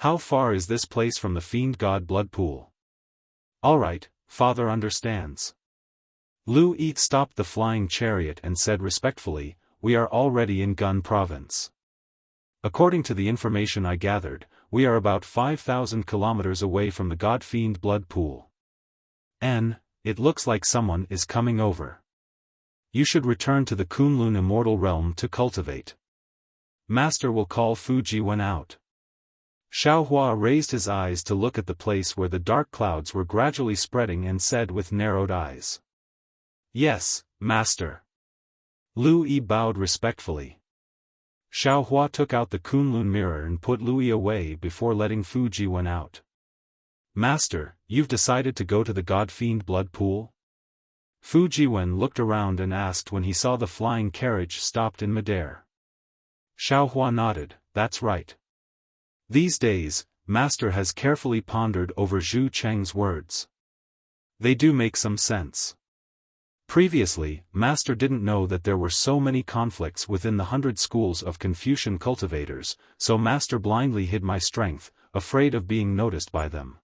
How far is this place from the fiend god blood pool? All right, father understands. Lu Yi stopped the flying chariot and said respectfully, we are already in Gun province. According to the information I gathered, we are about 5,000 kilometers away from the god-fiend blood pool. It looks like someone is coming over. You should return to the Kunlun immortal realm to cultivate. Master will call Fuji Wen out. Xiaohua raised his eyes to look at the place where the dark clouds were gradually spreading and said with narrowed eyes. Yes, master. Lu Yi bowed respectfully. Xiaohua took out the Kunlun mirror and put Lu Yi away before letting Fuji Wen out. Master, you've decided to go to the god-fiend blood pool? Fuji Wen looked around and asked when he saw the flying carriage stopped in midair. Xiaohua nodded, that's right. These days, Master has carefully pondered over Zhu Cheng's words. They do make some sense. Previously, Master didn't know that there were so many conflicts within the 100 schools of Confucian cultivators, so Master blindly hid my strength, afraid of being noticed by them.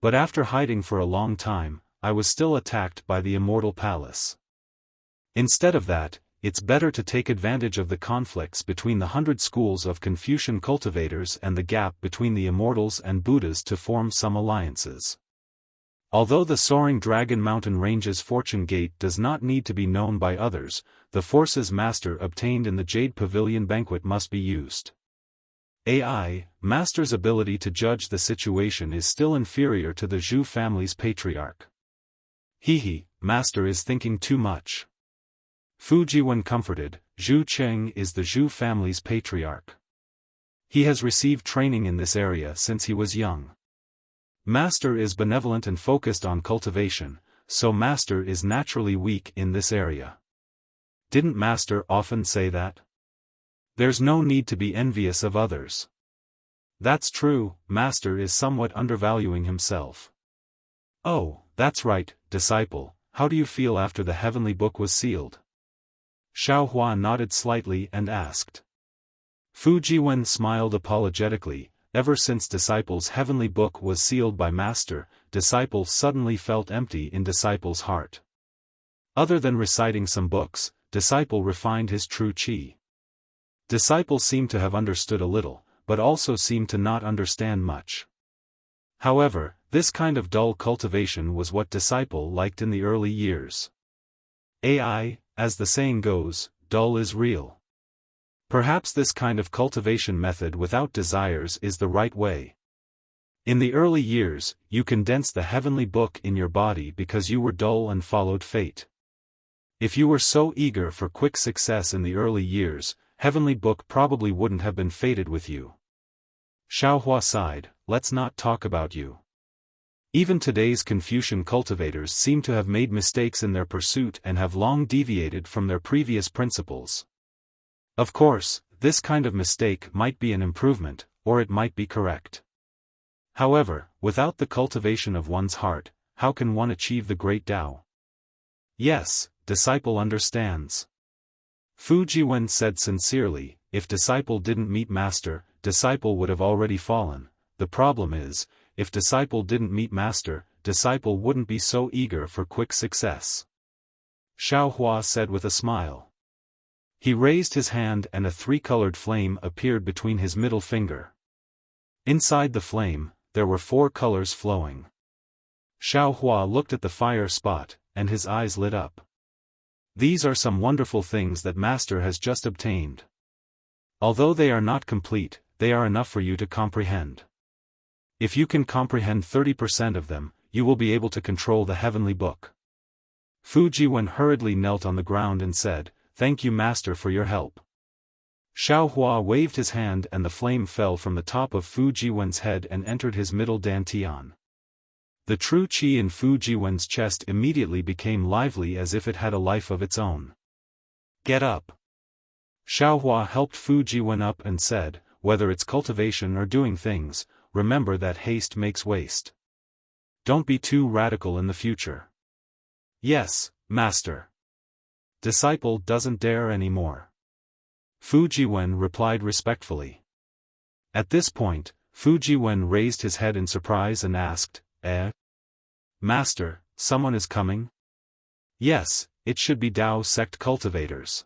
But after hiding for a long time, I was still attacked by the Immortal Palace. Instead of that, it's better to take advantage of the conflicts between the 100 schools of Confucian cultivators and the gap between the Immortals and Buddhas to form some alliances. Although the soaring Dragon Mountain Range's fortune gate does not need to be known by others, the forces Master obtained in the Jade Pavilion banquet must be used. Master's ability to judge the situation is still inferior to the Zhu family's patriarch. Master is thinking too much. Fuji Wen comforted, Zhu Cheng is the Zhu family's patriarch. He has received training in this area since he was young. Master is benevolent and focused on cultivation, so Master is naturally weak in this area. Didn't Master often say that? There's no need to be envious of others. That's true, Master is somewhat undervaluing himself. Oh, that's right, disciple, how do you feel after the heavenly book was sealed? Xiaohua nodded slightly and asked. Fuji Wen smiled apologetically, ever since Disciple's heavenly book was sealed by Master, Disciple suddenly felt empty in Disciple's heart. Other than reciting some books, Disciple refined his true qi. Disciple seemed to have understood a little, but also seemed to not understand much. However, this kind of dull cultivation was what Disciple liked in the early years. As the saying goes, dull is real. Perhaps this kind of cultivation method without desires is the right way. In the early years, you condensed the heavenly book in your body because you were dull and followed fate. If you were so eager for quick success in the early years, heavenly book probably wouldn't have been fated with you. Xiaohua sighed, let's not talk about you. Even today's Confucian cultivators seem to have made mistakes in their pursuit and have long deviated from their previous principles. Of course, this kind of mistake might be an improvement, or it might be correct. However, without the cultivation of one's heart, how can one achieve the great Tao? Yes, disciple understands. Fuji Wen said sincerely, if disciple didn't meet Master, disciple would have already fallen. The problem is, if disciple didn't meet Master, disciple wouldn't be so eager for quick success. Xiaohua said with a smile. He raised his hand and a three-colored flame appeared between his middle finger. Inside the flame, there were 4 colors flowing. Xiaohua looked at the fire spot, and his eyes lit up. These are some wonderful things that Master has just obtained. Although they are not complete, they are enough for you to comprehend. If you can comprehend 30% of them, you will be able to control the heavenly book. Fuji Wen hurriedly knelt on the ground and said, Thank you Master for your help. Xiaohua waved his hand and the flame fell from the top of Fuji Wen's head and entered his middle dantian. The true qi in Fuji Wen's chest immediately became lively as if it had a life of its own. Get up. Xiaohua helped Fuji Wen up and said, whether it's cultivation or doing things, remember that haste makes waste. Don't be too radical in the future. Yes, Master. Disciple doesn't dare anymore. Fuji Wen replied respectfully. At this point, Fujiwen raised his head in surprise and asked, Master, someone is coming? Yes, it should be Dao sect cultivators.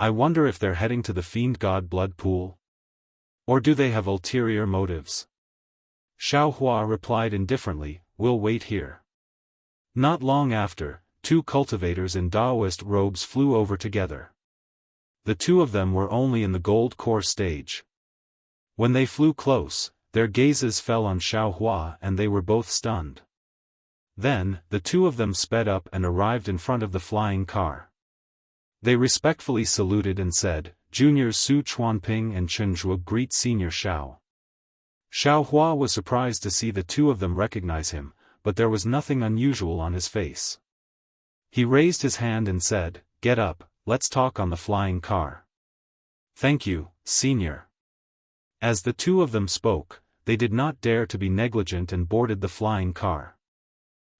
I wonder if they're heading to the fiend god blood pool? Or do they have ulterior motives? Xiaohua replied indifferently, we'll wait here. Not long after, two cultivators in Daoist robes flew over together. The two of them were only in the gold core stage. When they flew close, their gazes fell on Xiaohua and they were both stunned. Then, the two of them sped up and arrived in front of the flying car. They respectfully saluted and said, Juniors Su Chuanping and Chen Zhuo greet Senior Xiao. Xiaohua was surprised to see the two of them recognize him, but there was nothing unusual on his face. He raised his hand and said, Get up, let's talk on the flying car. Thank you, Senior. As the two of them spoke, they did not dare to be negligent and boarded the flying car.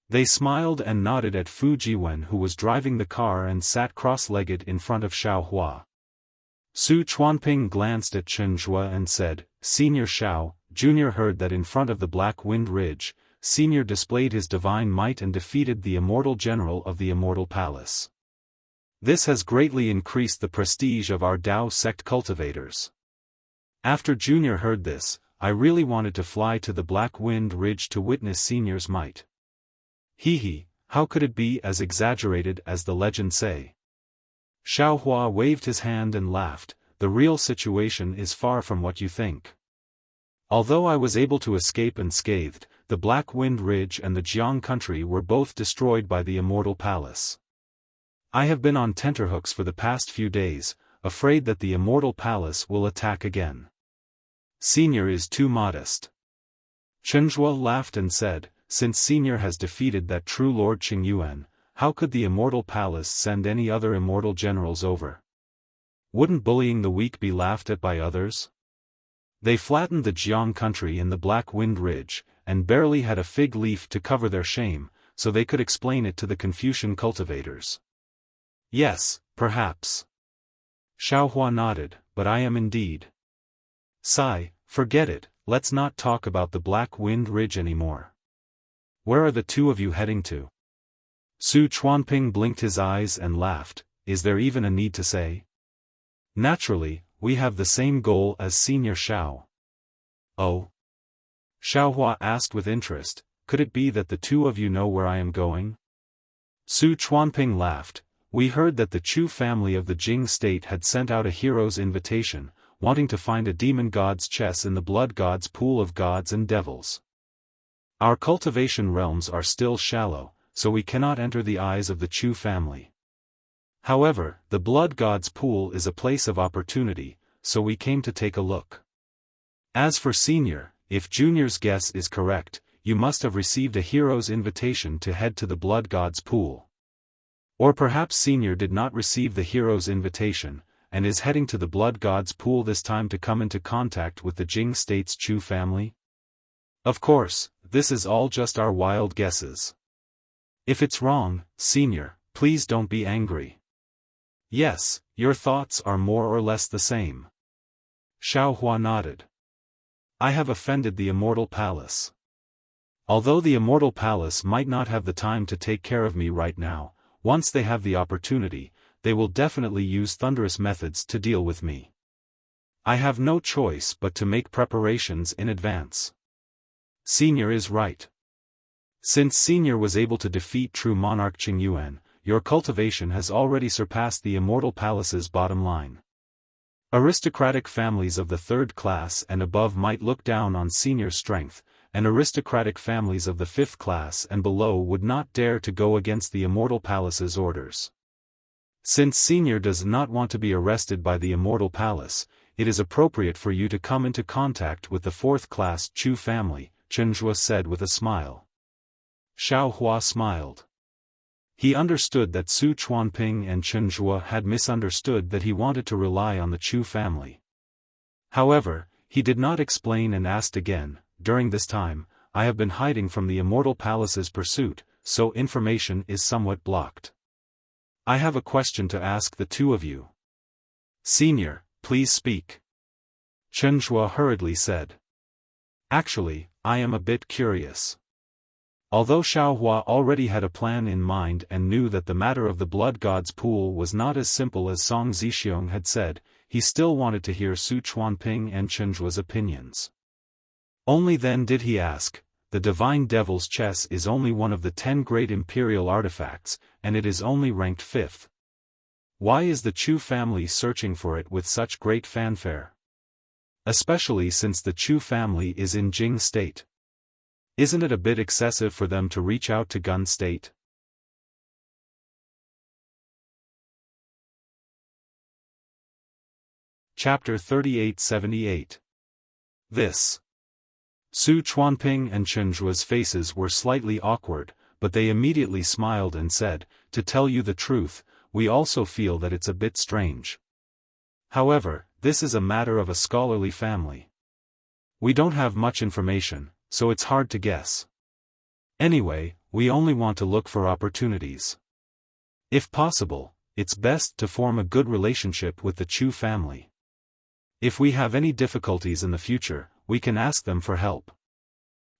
They smiled and nodded at Fujiwen, who was driving the car, and sat cross-legged in front of Xiaohua. Su Chuanping glanced at Chen Zhuo and said, Senior Xiao, Junior heard that in front of the Black Wind Ridge, Senior displayed his divine might and defeated the immortal general of the Immortal Palace. This has greatly increased the prestige of our Dao sect cultivators. After Junior heard this, I really wanted to fly to the Black Wind Ridge to witness Senior's might. How could it be as exaggerated as the legends say? Xiaohua waved his hand and laughed, the real situation is far from what you think. Although I was able to escape unscathed, the Black Wind Ridge and the Jiang country were both destroyed by the Immortal Palace. I have been on tenterhooks for the past few days, afraid that the Immortal Palace will attack again. Senior is too modest. Chen Zhuo laughed and said, Since Senior has defeated that true Lord Qingyuan, how could the Immortal Palace send any other immortal generals over? Wouldn't bullying the weak be laughed at by others? They flattened the Jiang country in the Black Wind Ridge, and barely had a fig leaf to cover their shame, so they could explain it to the Confucian cultivators. Yes, perhaps. Xiaohua nodded, but I am indeed. Sigh, forget it, let's not talk about the Black Wind Ridge anymore. Where are the two of you heading to? Su Chuanping blinked his eyes and laughed, is there even a need to say? Naturally, we have the same goal as Senior Xiao. Oh? Xiaohua asked with interest, could it be that the two of you know where I am going? Su Chuanping laughed, we heard that the Chu family of the Jing state had sent out a hero's invitation, wanting to find a demon god's chess in the blood god's pool of gods and devils. Our cultivation realms are still shallow, so we cannot enter the eyes of the Chu family. However, the blood god's pool is a place of opportunity, so we came to take a look. As for Senior, if Junior's guess is correct, you must have received a hero's invitation to head to the blood god's pool. Or perhaps Senior did not receive the hero's invitation, and is heading to the blood god's pool this time to come into contact with the Jing state's Chu family? Of course, this is all just our wild guesses. If it's wrong, Senior, please don't be angry. Yes, your thoughts are more or less the same. Xiaohua nodded. I have offended the Immortal Palace. Although the Immortal Palace might not have the time to take care of me right now, once they have the opportunity, they will definitely use thunderous methods to deal with me. I have no choice but to make preparations in advance. Senior is right. Since Senior was able to defeat true monarch Qingyuan, your cultivation has already surpassed the Immortal Palace's bottom line. Aristocratic families of the third class and above might look down on Senior's strength, and aristocratic families of the fifth class and below would not dare to go against the Immortal Palace's orders. Since Senior does not want to be arrested by the Immortal Palace, it is appropriate for you to come into contact with the fourth-class Chu family, Chen Zhuo said with a smile. Xiaohua smiled. He understood that Su Chuanping and Chen Zhuo had misunderstood that he wanted to rely on the Chu family. However, he did not explain and asked again, during this time, I have been hiding from the Immortal Palace's pursuit, so information is somewhat blocked. I have a question to ask the two of you. Senior, please speak. Chen Zhuo hurriedly said. Actually, I am a bit curious. Although Xiaohua already had a plan in mind and knew that the matter of the blood god's pool was not as simple as Song Zixiong had said, he still wanted to hear Su Chuanping and Chenjua's opinions. Only then did he ask, the divine devil's chess is only one of the 10 great imperial artifacts, and it is only ranked 5th. Why is the Chu family searching for it with such great fanfare? Especially since the Chu family is in Jing state. Isn't it a bit excessive for them to reach out to Gun state? Chapter 3878. This. Su Chuanping and Chenjua's faces were slightly awkward, but they immediately smiled and said, to tell you the truth, we also feel that it's a bit strange. However, this is a matter of a scholarly family. We don't have much information, so it's hard to guess. Anyway, we only want to look for opportunities. If possible, it's best to form a good relationship with the Chu family. If we have any difficulties in the future, we can ask them for help.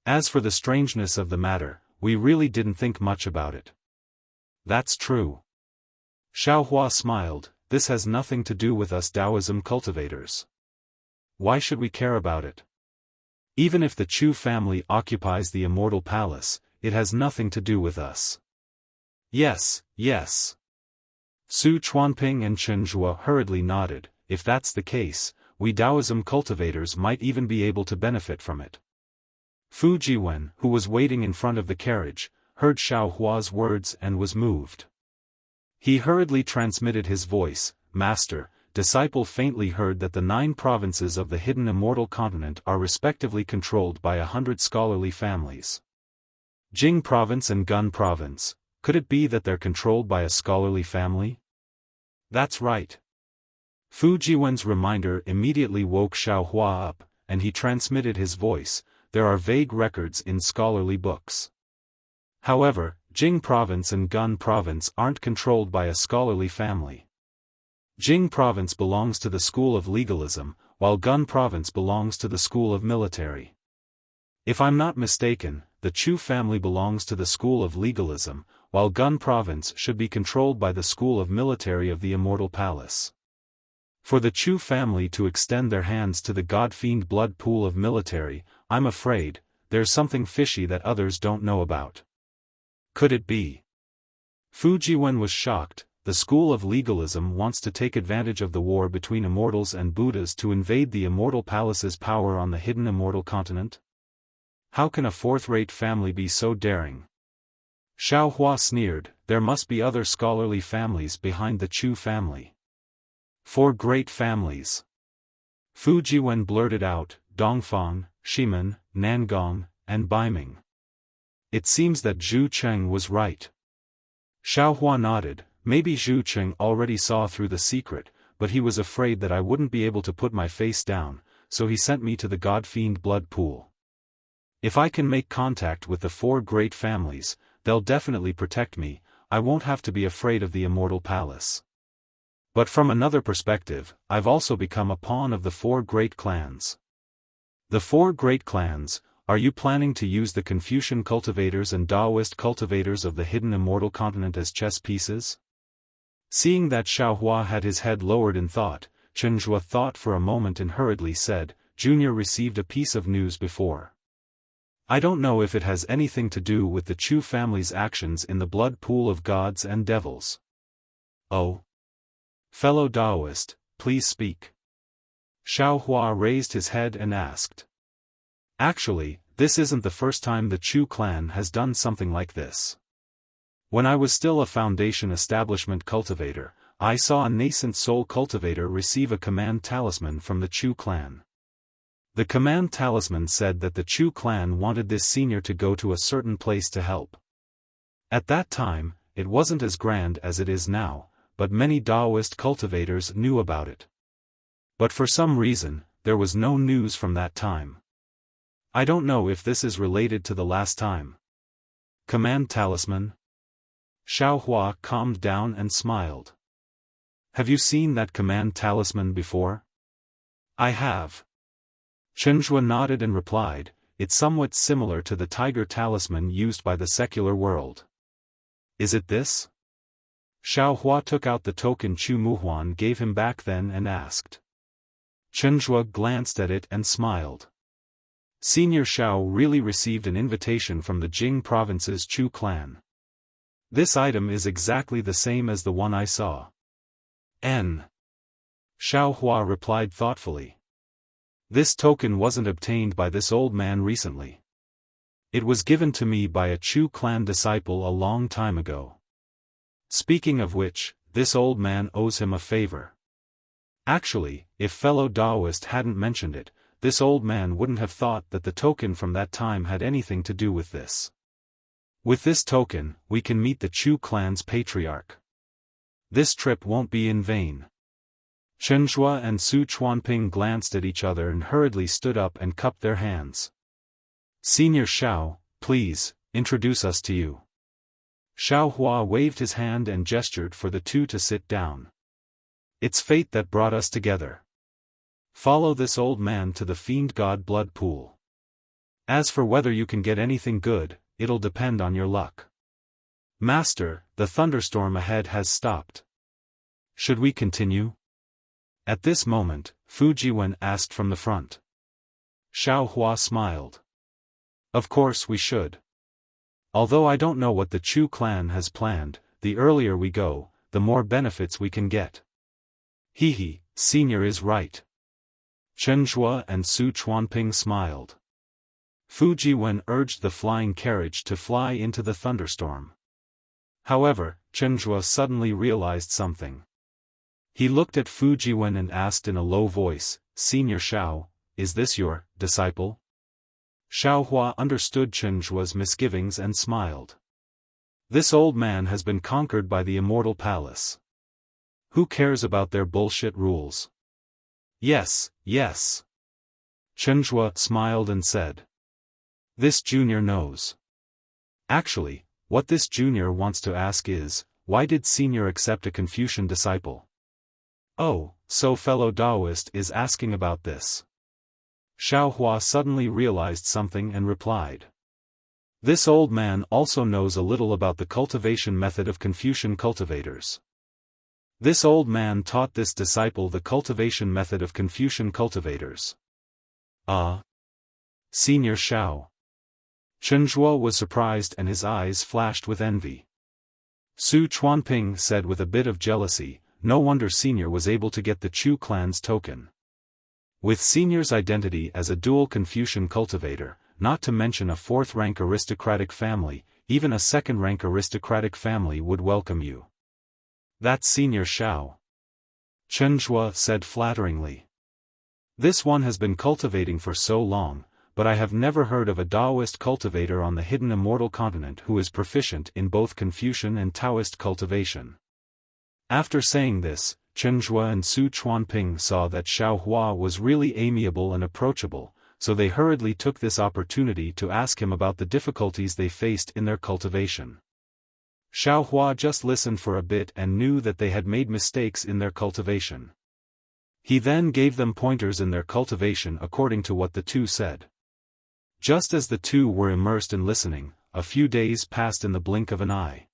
As for the strangeness of the matter, we really didn't think much about it. That's true. Xiaohua smiled, this has nothing to do with us Taoism cultivators. Why should we care about it? Even if the Chu family occupies the immortal palace, it has nothing to do with us. Yes, yes. Su Chuanping and Chenjua hurriedly nodded, if that's the case, we Taoism cultivators might even be able to benefit from it. Fu Jiwen, who was waiting in front of the carriage, heard Xiaohua's words and was moved. He hurriedly transmitted his voice, Master. Disciple faintly heard that the 9 provinces of the hidden immortal continent are respectively controlled by 100 scholarly families. Jing province and Gun province, could it be that they're controlled by a scholarly family? That's right. Fu Jiwen's reminder immediately woke Xiaohua up, and he transmitted his voice, there are vague records in scholarly books. However, Jing province and Gun province aren't controlled by a scholarly family. Jing province belongs to the school of legalism, while Gun province belongs to the school of military. If I'm not mistaken, the Chu family belongs to the school of legalism, while Gun province should be controlled by the school of military of the immortal palace. For the Chu family to extend their hands to the god-fiend blood pool of military, I'm afraid, there's something fishy that others don't know about. Could it be? Fu Jiwen was shocked. The school of legalism wants to take advantage of the war between immortals and Buddhas to invade the immortal palace's power on the hidden immortal continent? How can a fourth-rate family be so daring? Xiaohua sneered, there must be other scholarly families behind the Chu family. 4 great families. Fu Jiwen blurted out, Dongfang, Shimen, Nangong, and Baiming. It seems that Zhu Cheng was right. Xiaohua nodded. Maybe Zhu Cheng already saw through the secret, but he was afraid that I wouldn't be able to put my face down, so he sent me to the god-fiend blood pool. If I can make contact with the 4 great families, they'll definitely protect me, I won't have to be afraid of the immortal palace. But from another perspective, I've also become a pawn of the 4 great clans. The 4 great clans, are you planning to use the Confucian cultivators and Taoist cultivators of the hidden immortal continent as chess pieces? Seeing that Xiaohua had his head lowered in thought, Chenjua thought for a moment and hurriedly said, Junior received a piece of news before. I don't know if it has anything to do with the Chu family's actions in the blood pool of gods and devils. Oh? Fellow Taoist, please speak. Xiaohua raised his head and asked. Actually, this isn't the first time the Chu clan has done something like this. When I was still a Foundation Establishment cultivator, I saw a nascent soul cultivator receive a command talisman from the Chu clan. The command talisman said that the Chu clan wanted this senior to go to a certain place to help. At that time, it wasn't as grand as it is now, but many Taoist cultivators knew about it. But for some reason, there was no news from that time. I don't know if this is related to the last time. Command talisman? Xiaohua calmed down and smiled. Have you seen that command talisman before? I have. Chenjua nodded and replied, it's somewhat similar to the tiger talisman used by the secular world. Is it this? Xiao Hua took out the token Chu Muhuan gave him back then and asked. Chen Zhuo glanced at it and smiled. Senior Xiao really received an invitation from the Jing province's Chu clan. This item is exactly the same as the one I saw. Xiao Hua replied thoughtfully. This token wasn't obtained by this old man recently. It was given to me by a Chu clan disciple a long time ago. Speaking of which, this old man owes him a favor. Actually, if fellow Daoist hadn't mentioned it, this old man wouldn't have thought that the token from that time had anything to do with this. With this token, we can meet the Chu clan's patriarch. This trip won't be in vain. Chen Zhuo and Su Chuanping glanced at each other and hurriedly stood up and cupped their hands. Senior Xiao, please, introduce us to you. Xiao Hua waved his hand and gestured for the two to sit down. It's fate that brought us together. Follow this old man to the fiend god blood pool. As for whether you can get anything good, it'll depend on your luck. Master, the thunderstorm ahead has stopped. Should we continue? At this moment, Fu Jiwen asked from the front. Xiao Hua smiled. Of course we should. Although I don't know what the Chu clan has planned, the earlier we go, the more benefits we can get. Hehe, Senior is right. Chen Zhuo and Su Chuanping smiled. Fu Jiwen urged the flying carriage to fly into the thunderstorm. However, Chen Zhuo suddenly realized something. He looked at Fu Jiwen and asked in a low voice, Senior Xiao, is this your disciple? Xiao Hua understood Chen Zhuo's misgivings and smiled. This old man has been conquered by the immortal palace. Who cares about their bullshit rules? Yes, yes. Chen Zhuo smiled and said. This junior knows. Actually, what this junior wants to ask is, why did Senior accept a Confucian disciple? Oh, so fellow Daoist is asking about this. Xiao Hua suddenly realized something and replied. This old man also knows a little about the cultivation method of Confucian cultivators. This old man taught this disciple the cultivation method of Confucian cultivators. Senior Xiao. Chen Zhuo was surprised and his eyes flashed with envy. Su Chuanping said with a bit of jealousy, no wonder Senior was able to get the Chu clan's token. With Senior's identity as a dual Confucian cultivator, not to mention a fourth-rank aristocratic family, even a second-rank aristocratic family would welcome you. That's Senior Xiao. Chen Zhuo said flatteringly. This one has been cultivating for so long, but I have never heard of a Daoist cultivator on the hidden immortal continent who is proficient in both Confucian and Taoist cultivation. After saying this, Chen Zhuo and Su Chuanping saw that Xiao Hua was really amiable and approachable, so they hurriedly took this opportunity to ask him about the difficulties they faced in their cultivation. Xiao Hua just listened for a bit and knew that they had made mistakes in their cultivation. He then gave them pointers in their cultivation according to what the two said. Just as the two were immersed in listening, a few days passed in the blink of an eye.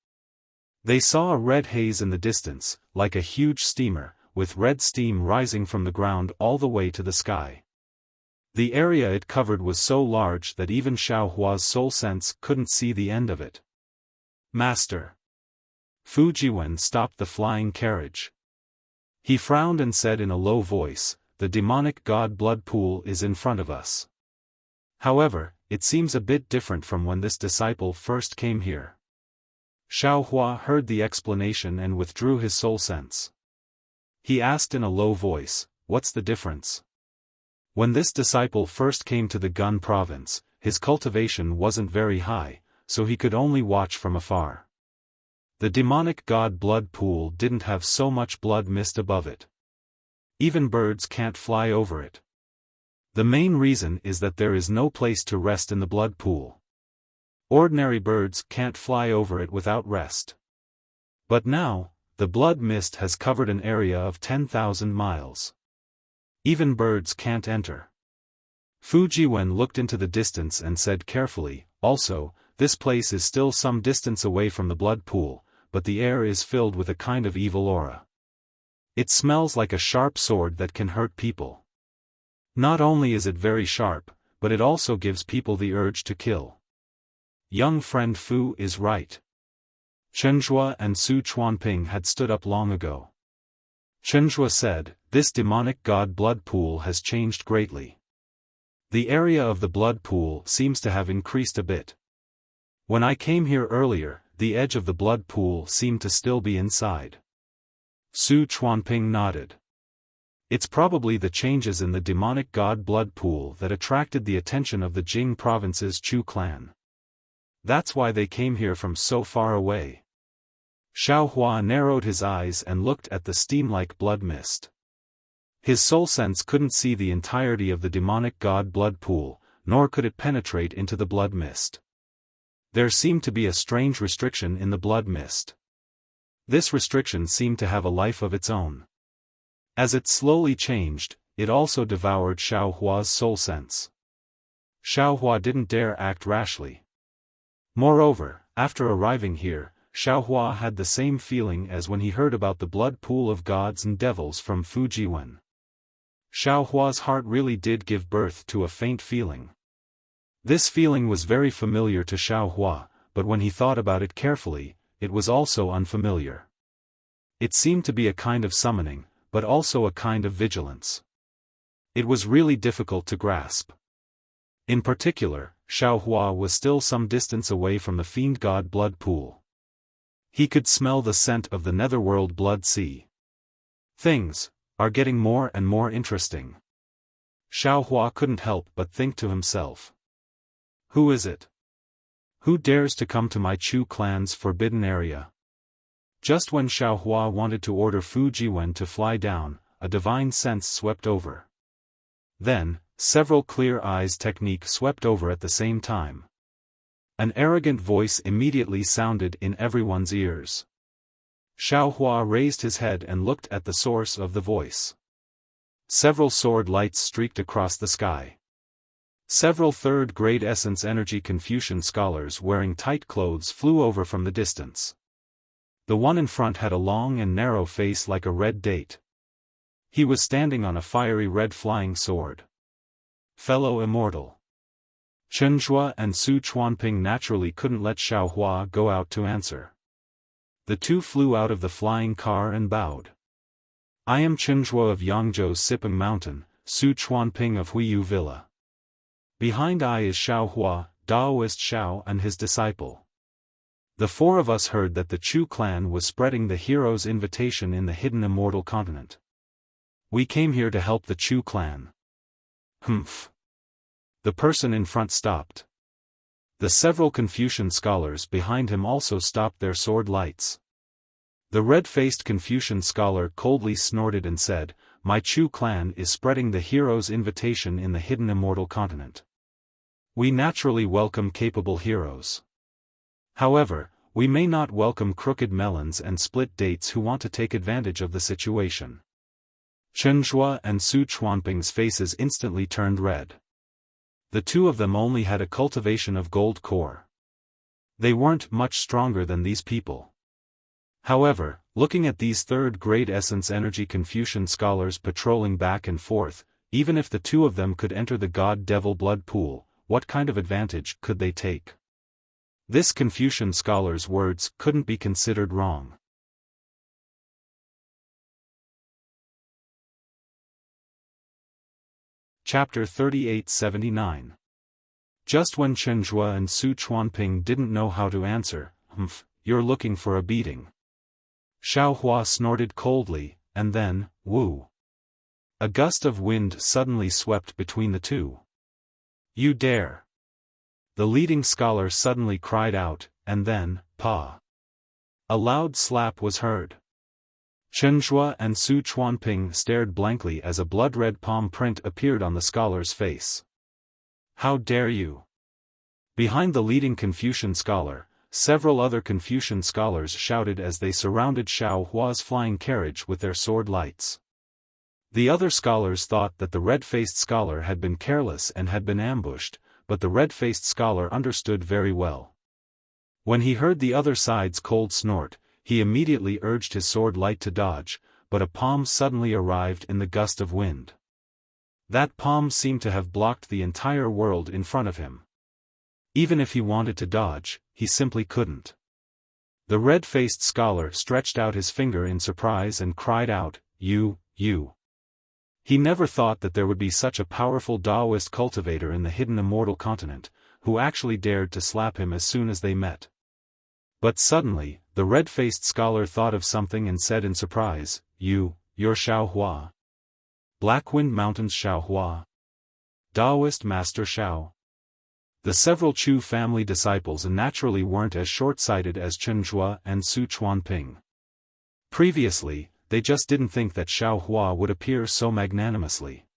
They saw a red haze in the distance, like a huge steamer, with red steam rising from the ground all the way to the sky. The area it covered was so large that even Xiao Hua's soul sense couldn't see the end of it. Master. Fu Jiwen stopped the flying carriage. He frowned and said in a low voice, the demonic god blood pool is in front of us. However, it seems a bit different from when this disciple first came here. Xiao Hua heard the explanation and withdrew his soul sense. He asked in a low voice, what's the difference? When this disciple first came to the Gun province, his cultivation wasn't very high, so he could only watch from afar. The demonic god blood pool didn't have so much blood mist above it. Even birds can't fly over it. The main reason is that there is no place to rest in the blood pool. Ordinary birds can't fly over it without rest. But now, the blood mist has covered an area of 10,000 miles. Even birds can't enter. Fu Jiwen looked into the distance and said carefully, also, this place is still some distance away from the blood pool, but the air is filled with a kind of evil aura. It smells like a sharp sword that can hurt people. Not only is it very sharp, but it also gives people the urge to kill. Young friend Fu is right. Chen Zhuo and Su Chuanping had stood up long ago. Chen Zhuo said, this demonic god blood pool has changed greatly. The area of the blood pool seems to have increased a bit. When I came here earlier, the edge of the blood pool seemed to still be inside. Su Chuanping nodded. It's probably the changes in the demonic god blood pool that attracted the attention of the Jing province's Chu clan. That's why they came here from so far away. Xiaofan narrowed his eyes and looked at the steam-like blood mist. His soul sense couldn't see the entirety of the demonic god blood pool, nor could it penetrate into the blood mist. There seemed to be a strange restriction in the blood mist. This restriction seemed to have a life of its own. As it slowly changed, it also devoured Xiaohua's soul sense. Xiaohua didn't dare act rashly. Moreover, after arriving here, Xiaohua had the same feeling as when he heard about the blood pool of gods and devils from Fu Jiwen. Xiaohua's heart really did give birth to a faint feeling. This feeling was very familiar to Xiaohua, but when he thought about it carefully, it was also unfamiliar. It seemed to be a kind of summoning, but also a kind of vigilance. It was really difficult to grasp. In particular, Xiaohua was still some distance away from the fiend god blood pool. He could smell the scent of the netherworld blood sea. Things are getting more and more interesting. Xiaohua couldn't help but think to himself. Who is it? Who dares to come to my Chu clan's forbidden area? Just when Xiaohua wanted to order Fu Jiwen to fly down, a divine sense swept over. Then, several clear eyes technique swept over at the same time. An arrogant voice immediately sounded in everyone's ears. Xiaohua raised his head and looked at the source of the voice. Several sword lights streaked across the sky. Several third-grade essence energy Confucian scholars wearing tight clothes flew over from the distance. The one in front had a long and narrow face like a red date. He was standing on a fiery red flying sword. Fellow immortal. Chen Zhuo and Su Chuanping naturally couldn't let Xiaohua go out to answer. The two flew out of the flying car and bowed. I am Chen Zhuo of Yangzhou's Siping Mountain, Su Chuanping of Huiyu Villa. Behind I is Xiaohua, Daoist Xiao and his disciple. The four of us heard that the Chu clan was spreading the hero's invitation in the hidden immortal continent. We came here to help the Chu clan. Humph. The person in front stopped. The several Confucian scholars behind him also stopped their sword lights. The red-faced Confucian scholar coldly snorted and said, my Chu clan is spreading the hero's invitation in the hidden immortal continent. We naturally welcome capable heroes. However, we may not welcome crooked melons and split dates who want to take advantage of the situation. Chen Zhuo and Su Chuanping's faces instantly turned red. The two of them only had a cultivation of gold core. They weren't much stronger than these people. However, looking at these third-grade essence energy Confucian scholars patrolling back and forth, even if the two of them could enter the god-devil blood pool, what kind of advantage could they take? This Confucian scholar's words couldn't be considered wrong. Chapter 3879. Just when Chen Zhuo and Su Chuanping didn't know how to answer, you're looking for a beating. Xiaohua snorted coldly, and then, woo. A gust of wind suddenly swept between the two. You dare. The leading scholar suddenly cried out, and then, pa. A loud slap was heard. Chen Zhuo and Su Chuanping stared blankly as a blood-red palm print appeared on the scholar's face. How dare you? Behind the leading Confucian scholar, several other Confucian scholars shouted as they surrounded Xiaohua's flying carriage with their sword lights. The other scholars thought that the red-faced scholar had been careless and had been ambushed, but the red-faced scholar understood very well. When he heard the other side's cold snort, he immediately urged his sword light to dodge, but a palm suddenly arrived in the gust of wind. That palm seemed to have blocked the entire world in front of him. Even if he wanted to dodge, he simply couldn't. The red-faced scholar stretched out his finger in surprise and cried out, You. He never thought that there would be such a powerful Taoist cultivator in the hidden immortal continent, who actually dared to slap him as soon as they met. But suddenly, the red-faced scholar thought of something and said in surprise, You're Xiaohua. Blackwind Mountains Xiaohua. Taoist Master Xiao. The several Chu family disciples naturally weren't as short-sighted as Chen Zhua and Su Chuanping. Previously, they just didn't think that Xiaohua would appear so magnanimously.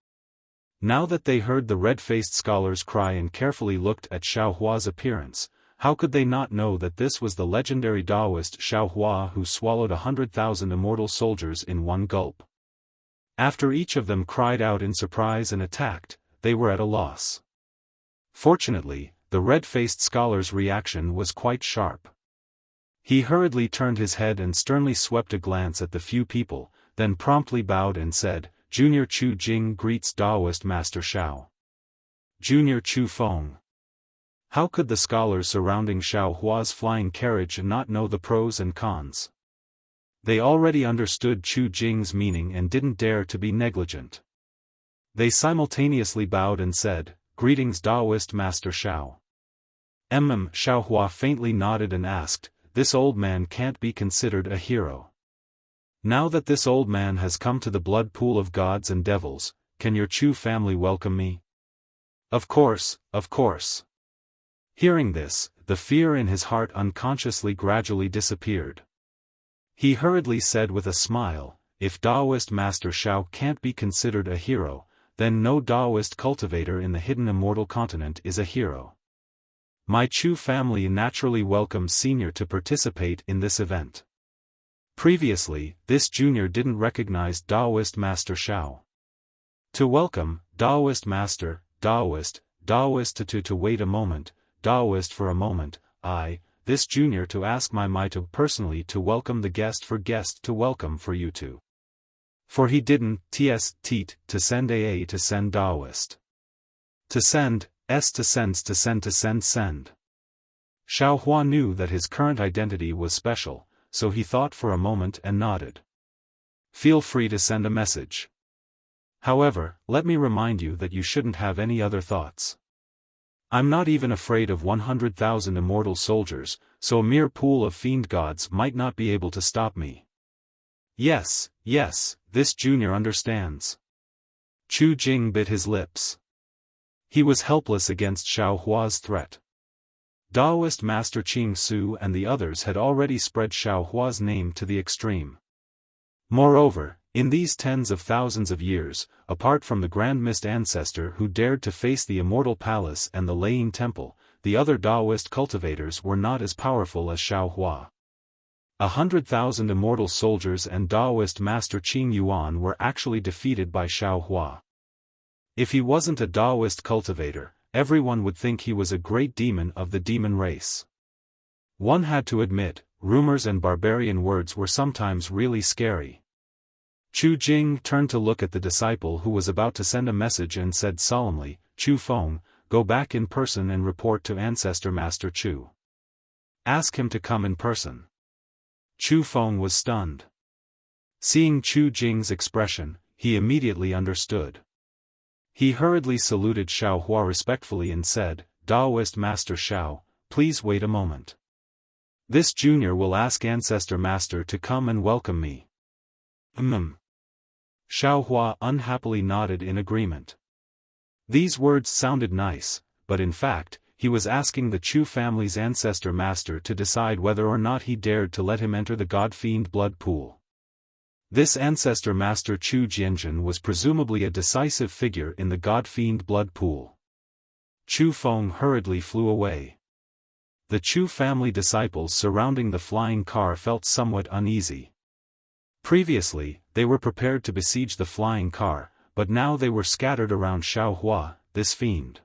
Now that they heard the red-faced scholars cry and carefully looked at Xiaohua's appearance, how could they not know that this was the legendary Taoist Xiaohua who swallowed 100,000 immortal soldiers in one gulp? After each of them cried out in surprise and attacked, they were at a loss. Fortunately, the red-faced scholar's reaction was quite sharp. He hurriedly turned his head and sternly swept a glance at the few people, then promptly bowed and said, Junior Chu Jing greets Taoist Master Xiao. Junior Chu Feng. How could the scholars surrounding Xiaohua's flying carriage not know the pros and cons? They already understood Chu Jing's meaning and didn't dare to be negligent. They simultaneously bowed and said, Greetings Taoist Master Xiao. Xiaohua faintly nodded and asked, This old man can't be considered a hero. Now that this old man has come to the blood pool of gods and devils, can your Chu family welcome me? Of course, of course. Hearing this, the fear in his heart unconsciously gradually disappeared. He hurriedly said with a smile, If Taoist Master Xiao can't be considered a hero, then no Taoist cultivator in the hidden immortal continent is a hero. My Chu family naturally welcomes Senior to participate in this event. Previously, this junior didn't recognize Taoist Master Xiao. To welcome, Taoist Master, Taoist to wait a moment, Taoist for a moment, this junior to ask my Maito personally to welcome the guest to welcome for you to. For he didn't, teat, to send to send Taoist. To send, to send. Xiaohua knew that his current identity was special, so he thought for a moment and nodded. Feel free to send a message. However, let me remind you that you shouldn't have any other thoughts. I'm not even afraid of 100,000 immortal soldiers, so a mere pool of fiend gods might not be able to stop me. Yes, this junior understands. Chu Jing bit his lips. He was helpless against Xiaohua's threat. Taoist Master Qing Su and the others had already spread Xiaohua's name to the extreme. Moreover, in these tens of thousands of years, apart from the Grand Mist ancestor who dared to face the Immortal Palace and the Laying Temple, the other Taoist cultivators were not as powerful as Xiaohua. 100,000 immortal soldiers and Taoist Master Qing Yuan were actually defeated by Xiaohua. If he wasn't a Taoist cultivator, everyone would think he was a great demon of the demon race. One had to admit, rumors and barbarian words were sometimes really scary. Chu Jing turned to look at the disciple who was about to send a message and said solemnly, Chu Feng, go back in person and report to Ancestor Master Chu. Ask him to come in person. Chu Feng was stunned. Seeing Chu Jing's expression, he immediately understood. He hurriedly saluted Xiaohua respectfully and said, Taoist Master Xiao, please wait a moment. This junior will ask Ancestor Master to come and welcome me. Xiaohua unhappily nodded in agreement. These words sounded nice, but in fact, he was asking the Chu family's Ancestor Master to decide whether or not he dared to let him enter the God-fiend blood pool. This Ancestor Master Chu Jianzhen was presumably a decisive figure in the God-fiend blood pool. Chu Feng hurriedly flew away. The Chu family disciples surrounding the flying car felt somewhat uneasy. Previously, they were prepared to besiege the flying car, but now they were scattered around Xiaohua, this fiend.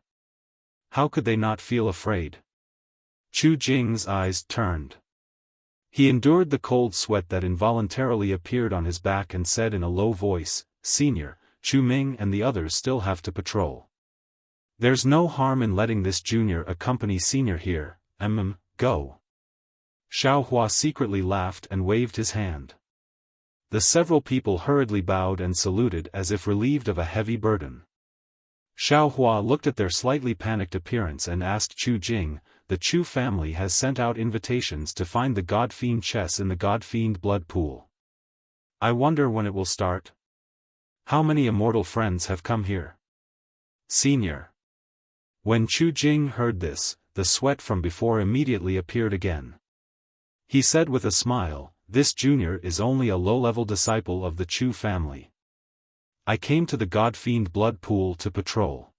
How could they not feel afraid? Chu Jing's eyes turned. He endured the cold sweat that involuntarily appeared on his back and said in a low voice, "Senior, Chu Ming and the others still have to patrol. There's no harm in letting this junior accompany senior here, go." Xiaohua secretly laughed and waved his hand. The several people hurriedly bowed and saluted as if relieved of a heavy burden. Xiaohua looked at their slightly panicked appearance and asked Chu Jing, "The Chu family has sent out invitations to find the God-Fiend chess in the God-Fiend blood pool. I wonder when it will start? How many immortal friends have come here?" Senior. When Chu Jing heard this, the sweat from before immediately appeared again. He said with a smile, "This junior is only a low-level disciple of the Chu family. I came to the God-Fiend blood pool to patrol.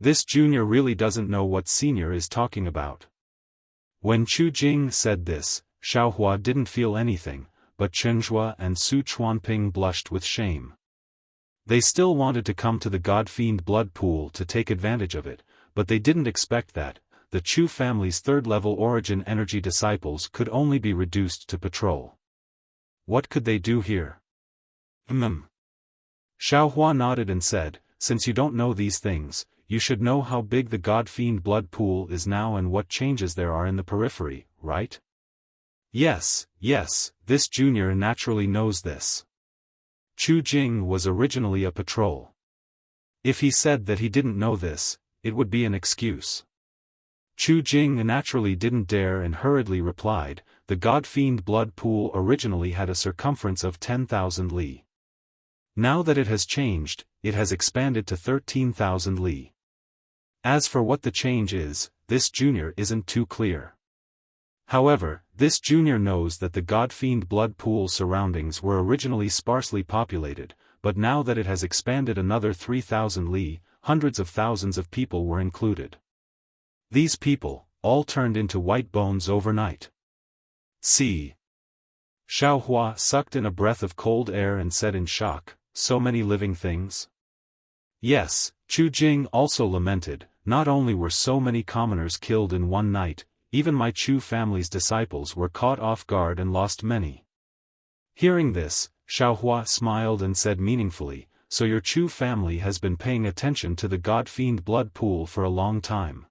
This junior really doesn't know what senior is talking about." When Chu Jing said this, Xiaohua didn't feel anything, but Chenhua and Su Chuanping blushed with shame. They still wanted to come to the God-Fiend blood pool to take advantage of it, but they didn't expect that the Chu family's third-level origin energy disciples could only be reduced to patrol. What could they do here? Xiaohua nodded and said, "Since you don't know these things, you should know how big the God-Fiend blood pool is now and what changes there are in the periphery, right?" Yes, this junior naturally knows this. Chu Jing was originally a patrol. If he said that he didn't know this, it would be an excuse. Chu Jing naturally didn't dare and hurriedly replied, "The God-Fiend blood pool originally had a circumference of 10,000 li. Now that it has changed, it has expanded to 13,000 li. As for what the change is, this junior isn't too clear. However, this junior knows that the God-Fiend blood pool surroundings were originally sparsely populated, but now that it has expanded another 3,000 li, hundreds of thousands of people were included. These people, all turned into white bones overnight. See." Xiaohua sucked in a breath of cold air and said in shock, "So many living things?" Yes, Chu Jing also lamented, "Not only were so many commoners killed in one night, even my Chu family's disciples were caught off guard and lost many." Hearing this, Xiaohua smiled and said meaningfully, "So your Chu family has been paying attention to the God-Fiend blood pool for a long time."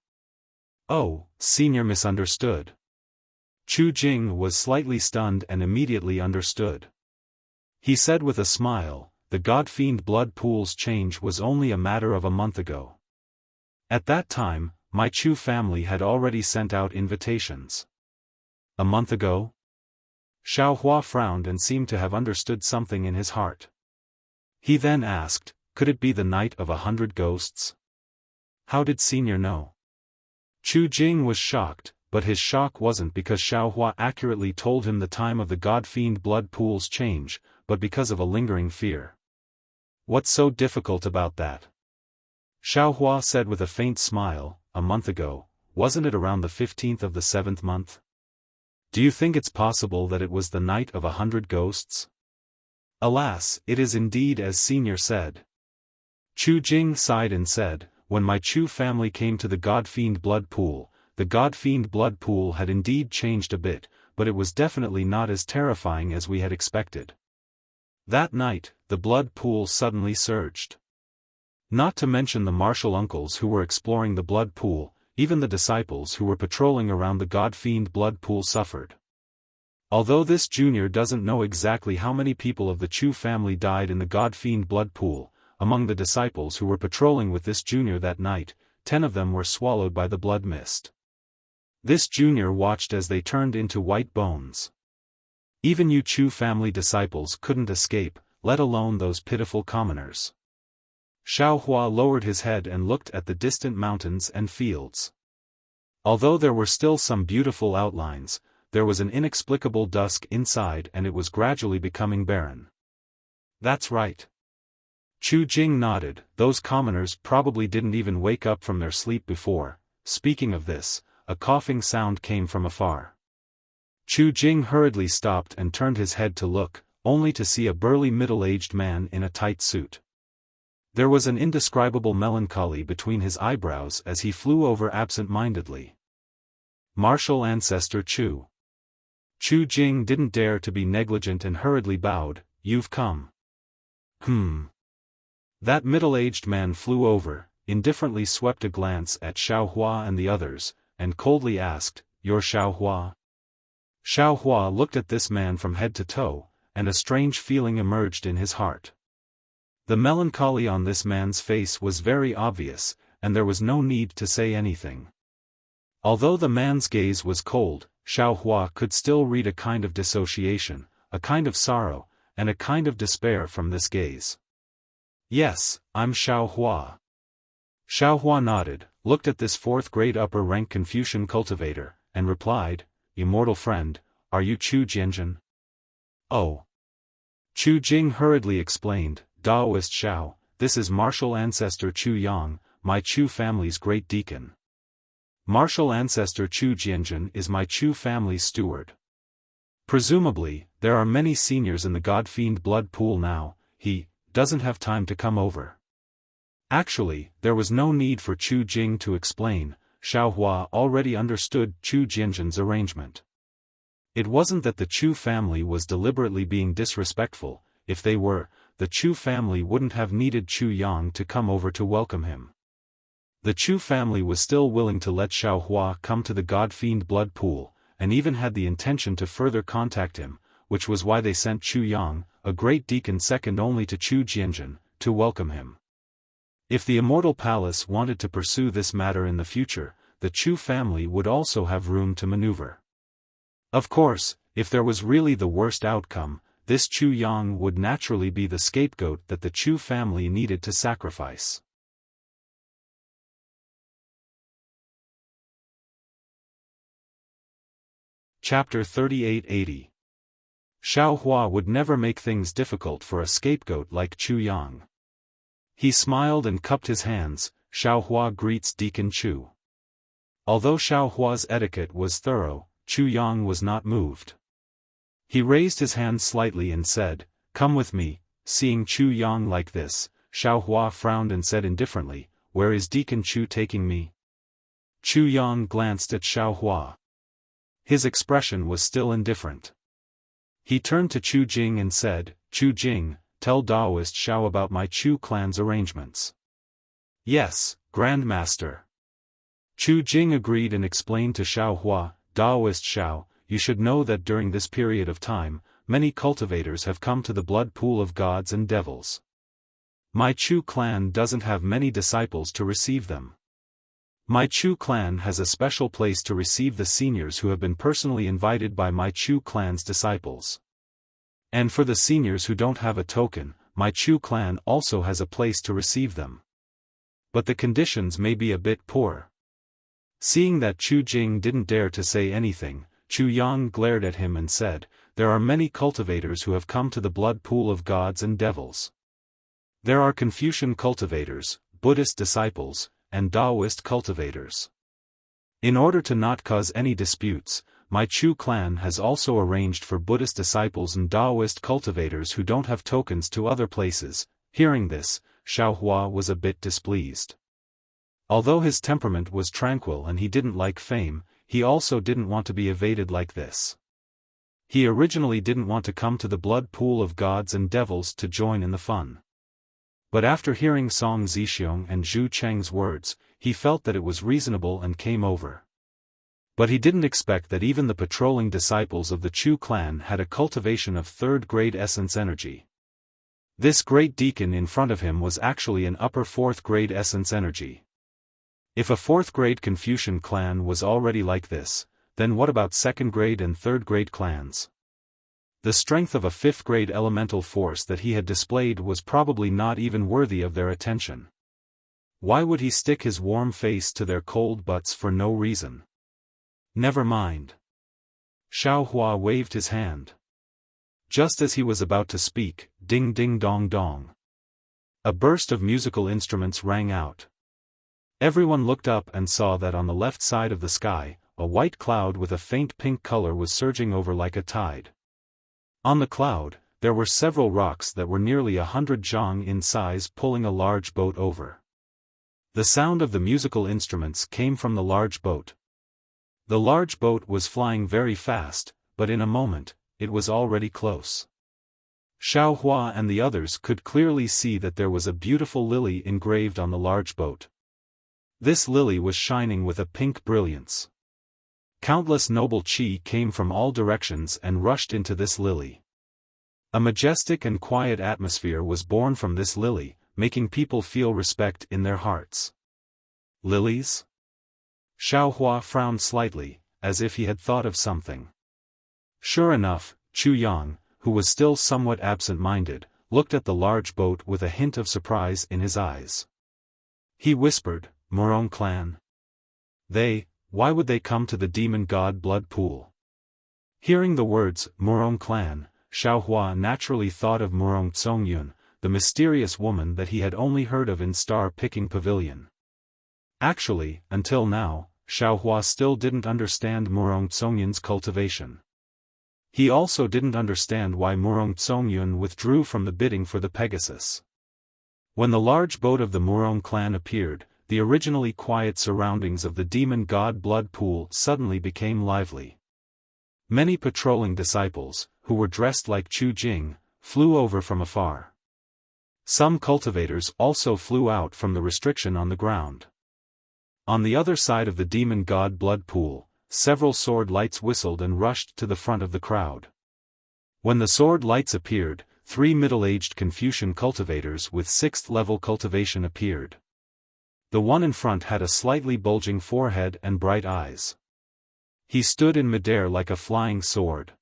"Oh, senior misunderstood." Chu Jing was slightly stunned and immediately understood. He said with a smile, "The God-Fiend blood pool's change was only a matter of a month ago. At that time, my Chu family had already sent out invitations." "A month ago?" Xiaohua frowned and seemed to have understood something in his heart. He then asked, "Could it be the night of 100 ghosts? How did senior know?" Chu Jing was shocked, but his shock wasn't because Xiaohua accurately told him the time of the God-Fiend blood pool's change, but because of a lingering fear. "What's so difficult about that?" Xiaohua said with a faint smile, "A month ago, wasn't it around the 15th of the 7th month? Do you think it's possible that it was the night of 100 ghosts? Alas, it is indeed as senior said." Chu Jing sighed and said, "When my Chu family came to the God-Fiend blood pool, the God-Fiend blood pool had indeed changed a bit, but it was definitely not as terrifying as we had expected. That night, the blood pool suddenly surged. Not to mention the martial uncles who were exploring the blood pool, even the disciples who were patrolling around the God-Fiend blood pool suffered. Although this junior doesn't know exactly how many people of the Chu family died in the God-Fiend blood pool, among the disciples who were patrolling with this junior that night, 10 of them were swallowed by the blood mist. This junior watched as they turned into white bones. Even you Chu family disciples couldn't escape, let alone those pitiful commoners." Xiaohua lowered his head and looked at the distant mountains and fields. Although there were still some beautiful outlines, there was an inexplicable dusk inside and it was gradually becoming barren. "That's right." Chu Jing nodded, "Those commoners probably didn't even wake up from their sleep before." Speaking of this, a coughing sound came from afar. Chu Jing hurriedly stopped and turned his head to look. only to see a burly middle-aged man in a tight suit. There was an indescribable melancholy between his eyebrows as he flew over absent-mindedly. Martial ancestor Chu. Chu Jing didn't dare to be negligent and hurriedly bowed. "You've come." That middle-aged man flew over, indifferently swept a glance at Xiaohua and the others, and coldly asked, "You're Xiaohua?" Xiaohua looked at this man from head to toe, and a strange feeling emerged in his heart. The melancholy on this man's face was very obvious, and there was no need to say anything. Although the man's gaze was cold, Xiaohua could still read a kind of dissociation, a kind of sorrow, and a kind of despair from this gaze. "Yes, I'm Xiaohua." Xiaohua nodded, looked at this fourth-grade upper-rank Confucian cultivator, and replied, "Immortal friend, are you Chu Jianzhen?" "Oh." Chu Jing hurriedly explained, "Daoist Xiao, this is martial ancestor Chu Yang, my Chu family's great deacon. Martial ancestor Chu Jianzhen is my Chu family's steward. Presumably, there are many seniors in the God-fiend blood pool now. He doesn't have time to come over." Actually, there was no need for Chu Jing to explain. Xiaohua already understood Chu Jianzhen's arrangement. It wasn't that the Chu family was deliberately being disrespectful. If they were, the Chu family wouldn't have needed Chu Yang to come over to welcome him. The Chu family was still willing to let Xiaohua come to the God-fiend blood pool, and even had the intention to further contact him, which was why they sent Chu Yang, a great deacon second only to Chu Jianzhen, to welcome him. If the Immortal Palace wanted to pursue this matter in the future, the Chu family would also have room to maneuver. Of course, if there was really the worst outcome, this Chu Yang would naturally be the scapegoat that the Chu family needed to sacrifice. Chapter 3880. Xiaohua would never make things difficult for a scapegoat like Chu Yang. He smiled and cupped his hands. "Xiaohua greets Deacon Chu." Although Xiaohua's etiquette was thorough, Chu Yang was not moved. He raised his hand slightly and said, "Come with me." Seeing Chu Yang like this, Xiaohua frowned and said indifferently, "Where is Deacon Chu taking me?" Chu Yang glanced at Xiaohua. His expression was still indifferent. He turned to Chu Jing and said, "Chu Jing, tell Daoist Xiao about my Chu clan's arrangements." "Yes, Grand Master." Chu Jing agreed and explained to Xiaohua, "Daoist Xiao, you should know that during this period of time, many cultivators have come to the blood pool of gods and devils. My Chu clan doesn't have many disciples to receive them. My Chu clan has a special place to receive the seniors who have been personally invited by my Chu clan's disciples. And for the seniors who don't have a token, my Chu clan also has a place to receive them. But the conditions may be a bit poor." Seeing that Chu Jing didn't dare to say anything, Chu Yang glared at him and said, "There are many cultivators who have come to the blood pool of gods and devils. There are Confucian cultivators, Buddhist disciples, and Taoist cultivators. In order to not cause any disputes, my Chu clan has also arranged for Buddhist disciples and Taoist cultivators who don't have tokens to other places." Hearing this, Xiaohua was a bit displeased. Although his temperament was tranquil and he didn't like fame, he also didn't want to be evaded like this. He originally didn't want to come to the blood pool of gods and devils to join in the fun. But after hearing Song Zixiong and Zhu Cheng's words, he felt that it was reasonable and came over. But he didn't expect that even the patrolling disciples of the Chu clan had a cultivation of third-grade essence energy. This great deacon in front of him was actually an upper fourth-grade essence energy. If a fourth-grade Confucian clan was already like this, then what about second-grade and third-grade clans? The strength of a fifth-grade elemental force that he had displayed was probably not even worthy of their attention. Why would he stick his warm face to their cold butts for no reason? Never mind. Xiaohua waved his hand. Just as he was about to speak, ding ding dong dong. A burst of musical instruments rang out. Everyone looked up and saw that on the left side of the sky, a white cloud with a faint pink color was surging over like a tide. On the cloud, there were several rocks that were nearly 100 zhang in size pulling a large boat over. The sound of the musical instruments came from the large boat. The large boat was flying very fast, but in a moment, it was already close. Xiaofan and the others could clearly see that there was a beautiful lily engraved on the large boat. This lily was shining with a pink brilliance. Countless noble qi came from all directions and rushed into this lily. A majestic and quiet atmosphere was born from this lily, making people feel respect in their hearts. Lilies? Xiaofan frowned slightly, as if he had thought of something. Sure enough, Chu Yang, who was still somewhat absent-minded, looked at the large boat with a hint of surprise in his eyes. He whispered, "Murong clan? Why would they come to the demon god blood pool?" Hearing the words, Murong clan, Xiaofan naturally thought of Murong Zongyun, the mysterious woman that he had only heard of in Star-Picking Pavilion. Actually, until now, Xiaofan still didn't understand Murong Zongyun's cultivation. He also didn't understand why Murong Zongyun withdrew from the bidding for the Pegasus. When the large boat of the Murong clan appeared, the originally quiet surroundings of the demon god blood pool suddenly became lively. Many patrolling disciples, who were dressed like Chu Jing, flew over from afar. Some cultivators also flew out from the restriction on the ground. On the other side of the demon god blood pool, several sword lights whistled and rushed to the front of the crowd. When the sword lights appeared, 3 middle-aged Confucian cultivators with 6th-level cultivation appeared. The one in front had a slightly bulging forehead and bright eyes. He stood in midair like a flying sword.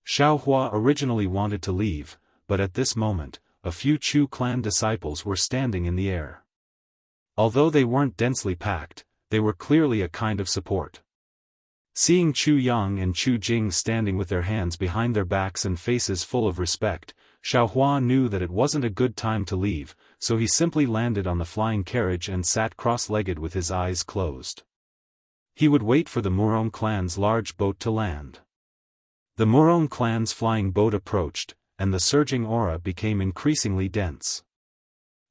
Xiaofan originally wanted to leave, but at this moment, a few Chu clan disciples were standing in the air. Although they weren't densely packed, they were clearly a kind of support. Seeing Chu Yang and Chu Jing standing with their hands behind their backs and faces full of respect, Xiaofan knew that it wasn't a good time to leave, so he simply landed on the flying carriage and sat cross-legged with his eyes closed. He would wait for the Murong clan's large boat to land. The Murong clan's flying boat approached, and the surging aura became increasingly dense.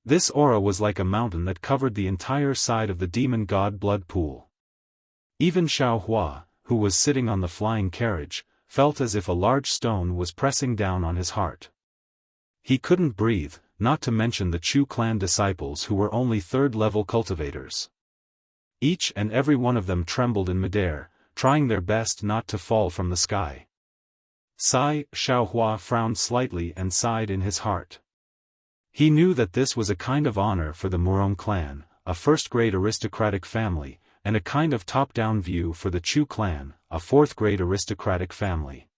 This aura was like a mountain that covered the entire side of the demon god blood pool. Even Xiaofan, who was sitting on the flying carriage, felt as if a large stone was pressing down on his heart. He couldn't breathe, not to mention the Chu clan disciples who were only 3rd-level cultivators. Each and every one of them trembled in midair, trying their best not to fall from the sky. Xiaofan frowned slightly and sighed in his heart. He knew that this was a kind of honor for the Murong clan, a first-grade aristocratic family, and a kind of top-down view for the Chu clan, a 4th-grade aristocratic family.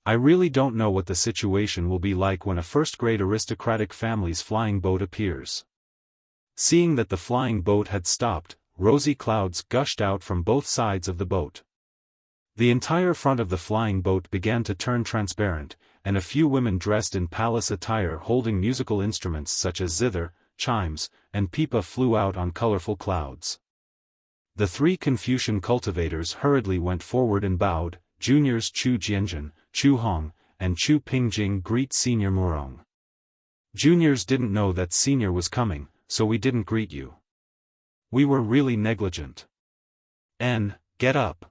I really don't know what the situation will be like when a first-grade aristocratic family's flying boat appears. Seeing that the flying boat had stopped, rosy clouds gushed out from both sides of the boat. The entire front of the flying boat began to turn transparent, and a few women dressed in palace attire holding musical instruments such as zither, chimes, and pipa flew out on colorful clouds. The 3 Confucian cultivators hurriedly went forward and bowed. Juniors Chu Jianjun, Chu Hong, and Chu Pingjing greet Senior Murong. Juniors didn't know that Senior was coming, so we didn't greet you. We were really negligent. Get up.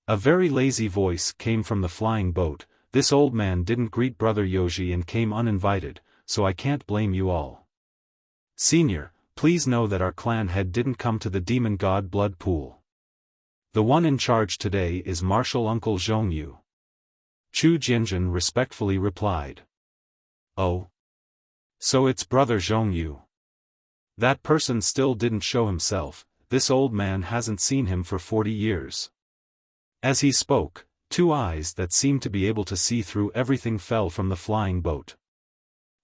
A very lazy voice came from the flying boat. This old man didn't greet Brother Yoji and came uninvited, so I can't blame you all. Senior, please know that our clan head didn't come to the demon god blood pool. The one in charge today is Martial Uncle Zhongyu. Chu Jianjun respectfully replied. Oh. So it's Brother Zhongyu. That person still didn't show himself. This old man hasn't seen him for 40 years. As he spoke, 2 eyes that seemed to be able to see through everything fell from the flying boat.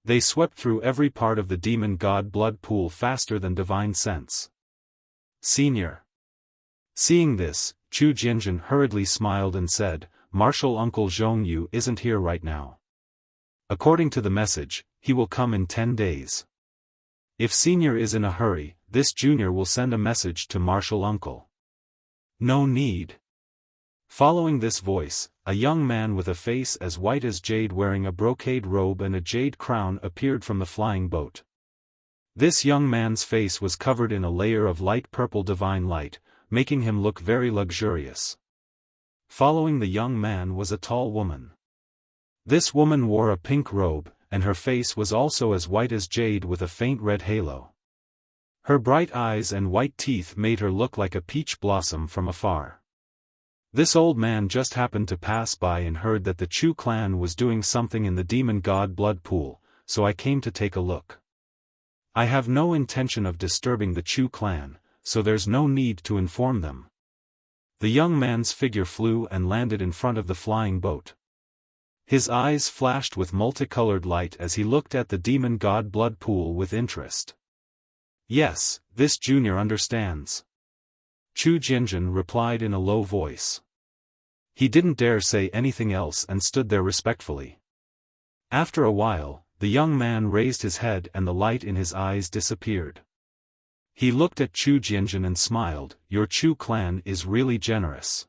They swept through every part of the demon god blood pool faster than divine sense. Senior. Seeing this, Chu Jianjun hurriedly smiled and said, Martial Uncle Zhongyu isn't here right now. According to the message, he will come in 10 days. If Senior is in a hurry, this Junior will send a message to Martial Uncle. No need. Following this voice, a young man with a face as white as jade wearing a brocade robe and a jade crown appeared from the flying boat. This young man's face was covered in a layer of light purple divine light, making him look very luxurious. Following the young man was a tall woman. This woman wore a pink robe, and her face was also as white as jade with a faint red halo. Her bright eyes and white teeth made her look like a peach blossom from afar. This old man just happened to pass by and heard that the Chu clan was doing something in the demon god blood pool, so I came to take a look. I have no intention of disturbing the Chu clan, so there's no need to inform them. The young man's figure flew and landed in front of the flying boat. His eyes flashed with multicolored light as he looked at the demon god blood pool with interest. Yes, this junior understands. Chu Jianjun replied in a low voice. He didn't dare say anything else and stood there respectfully. After a while, the young man raised his head and the light in his eyes disappeared. He looked at Chu Jianjun and smiled. Your Chu clan is really generous.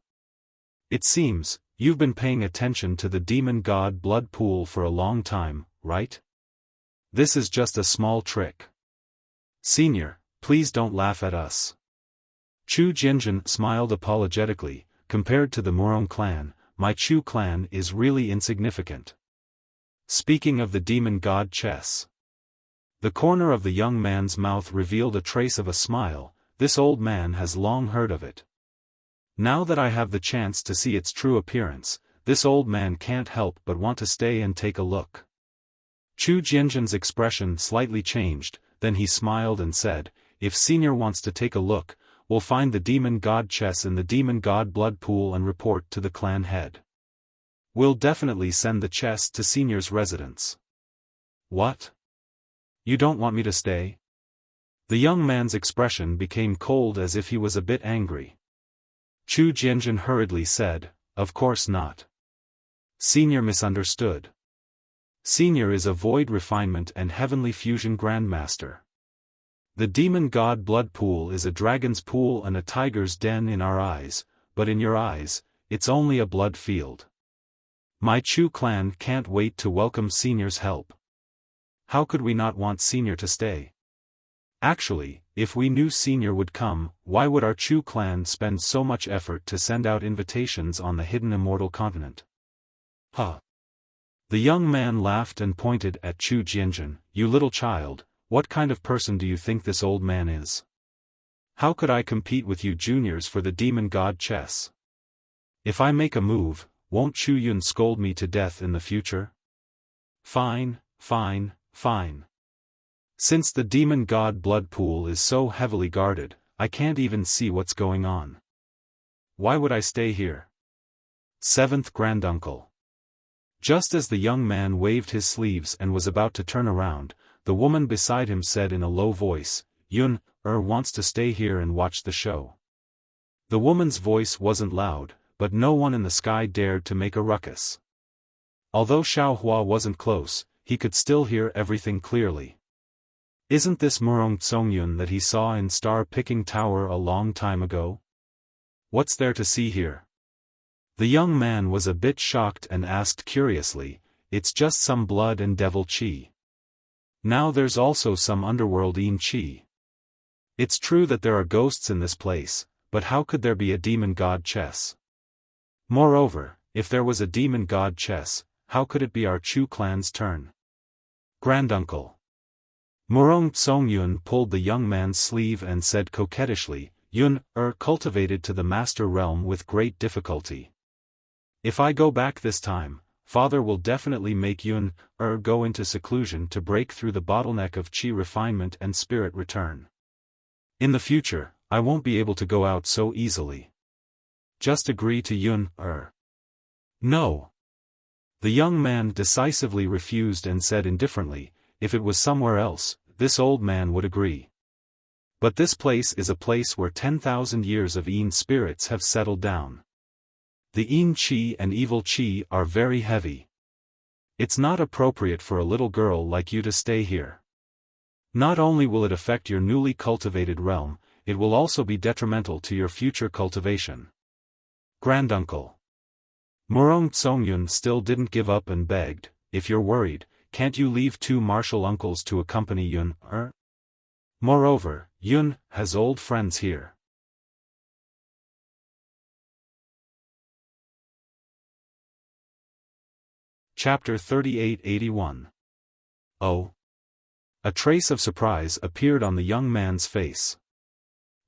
It seems, you've been paying attention to the demon god blood pool for a long time, right? This is just a small trick. Senior, please don't laugh at us. Chu Jianjun smiled apologetically. Compared to the Murong clan, my Chu clan is really insignificant. Speaking of the demon god chess. The corner of the young man's mouth revealed a trace of a smile. This old man has long heard of it. Now that I have the chance to see its true appearance, this old man can't help but want to stay and take a look. Chu Jianjun's expression slightly changed, then he smiled and said, if Senior wants to take a look, we'll find the demon god chess in the demon god blood pool and report to the clan head. We'll definitely send the chess to Senior's residence. What? You don't want me to stay? The young man's expression became cold as if he was a bit angry. Chu Jianjun hurriedly said, of course not. Senior misunderstood. Senior is a void refinement and heavenly fusion grandmaster. The demon god blood pool is a dragon's pool and a tiger's den in our eyes, but in your eyes, it's only a blood field. My Chu clan can't wait to welcome Senior's help. How could we not want Senior to stay? Actually, if we knew Senior would come, why would our Chu clan spend so much effort to send out invitations on the hidden immortal continent? Huh. The young man laughed and pointed at Chu Jianjun. You little child, what kind of person do you think this old man is? How could I compete with you juniors for the demon god chess? If I make a move, won't Chu Yun scold me to death in the future? Fine, fine, fine. Since the demon god blood pool is so heavily guarded, I can't even see what's going on. Why would I stay here? Seventh granduncle. Just as the young man waved his sleeves and was about to turn around, the woman beside him said in a low voice, Yun, wants to stay here and watch the show. The woman's voice wasn't loud, but no one in the sky dared to make a ruckus. Although Xiaohua wasn't close, he could still hear everything clearly. Isn't this Murong Tsongyun that he saw in Star Picking Tower a long time ago? What's there to see here? The young man was a bit shocked and asked curiously, it's just some blood and devil chi. Now there's also some underworld yin chi. It's true that there are ghosts in this place, but how could there be a demon god chess? Moreover, if there was a demon god chess, how could it be our Chu clan's turn? Granduncle. Murong Tsongyun pulled the young man's sleeve and said coquettishly, Yun, cultivated to the master realm with great difficulty. If I go back this time, Father will definitely make Yun, go into seclusion to break through the bottleneck of chi refinement and spirit return. In the future, I won't be able to go out so easily. Just agree to Yun, No. The young man decisively refused and said indifferently, if it was somewhere else, this old man would agree. But this place is a place where 10,000 years of Yin spirits have settled down. The Yin Qi and Evil Qi are very heavy. It's not appropriate for a little girl like you to stay here. Not only will it affect your newly cultivated realm, it will also be detrimental to your future cultivation. Granduncle. Murong Tsongyun still didn't give up and begged, if you're worried, can't you leave 2 martial uncles to accompany Yun? Moreover, Yun has old friends here. Chapter 38-81. Oh. A trace of surprise appeared on the young man's face.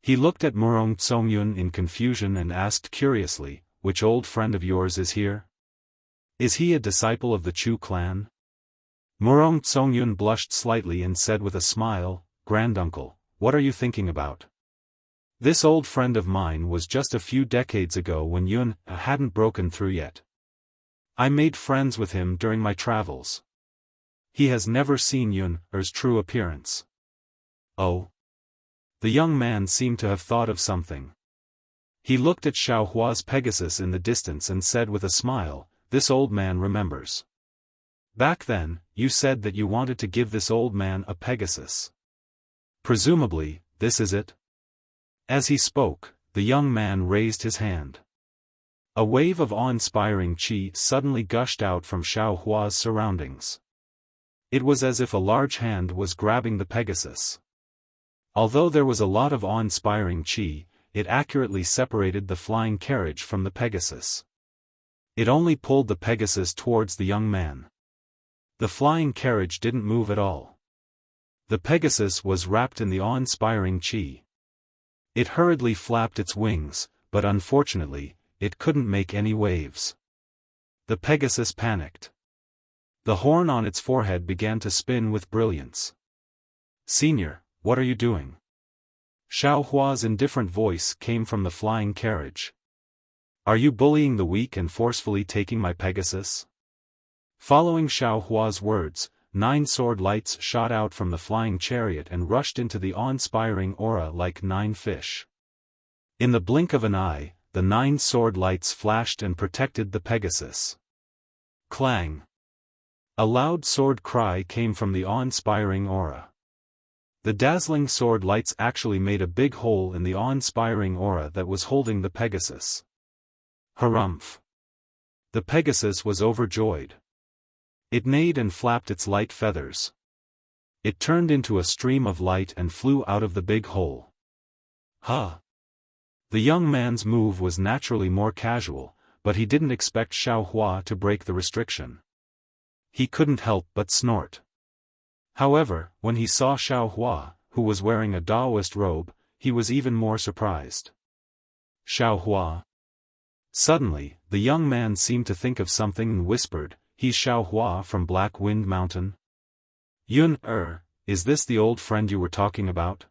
He looked at Murong Tsongyun in confusion and asked curiously, which old friend of yours is here? Is he a disciple of the Chu clan? Murong Tsongyun blushed slightly and said with a smile, Granduncle, what are you thinking about? This old friend of mine was just a few decades ago when Yun hadn't broken through yet. I made friends with him during my travels. He has never seen Yun's true appearance. Oh. The young man seemed to have thought of something. He looked at Xiaohua's Pegasus in the distance and said with a smile, this old man remembers. Back then, you said that you wanted to give this old man a Pegasus. Presumably, this is it? As he spoke, the young man raised his hand. A wave of awe-inspiring qi suddenly gushed out from Xiaohua's surroundings. It was as if a large hand was grabbing the Pegasus. Although there was a lot of awe-inspiring qi, it accurately separated the flying carriage from the Pegasus. It only pulled the Pegasus towards the young man. The flying carriage didn't move at all. The Pegasus was wrapped in the awe-inspiring qi. It hurriedly flapped its wings, but unfortunately, it couldn't make any waves. The Pegasus panicked. The horn on its forehead began to spin with brilliance. Senior, what are you doing? Xiaohua's indifferent voice came from the flying carriage. Are you bullying the weak and forcefully taking my Pegasus? Following Xiaohua's words, 9 sword lights shot out from the flying chariot and rushed into the awe-inspiring aura like 9 fish. In the blink of an eye, the 9 sword lights flashed and protected the Pegasus. Clang! A loud sword cry came from the awe-inspiring aura. The dazzling sword lights actually made a big hole in the awe-inspiring aura that was holding the Pegasus. Harumph! The Pegasus was overjoyed. It neighed and flapped its light feathers. It turned into a stream of light and flew out of the big hole. Huh! The young man's move was naturally more casual, but he didn't expect Xiaohua to break the restriction. He couldn't help but snort. However, when he saw Xiaohua, who was wearing a Daoist robe, he was even more surprised. Xiaohua. Suddenly, the young man seemed to think of something and whispered, he's Xiaohua from Black Wind Mountain? Yun, is this the old friend you were talking about?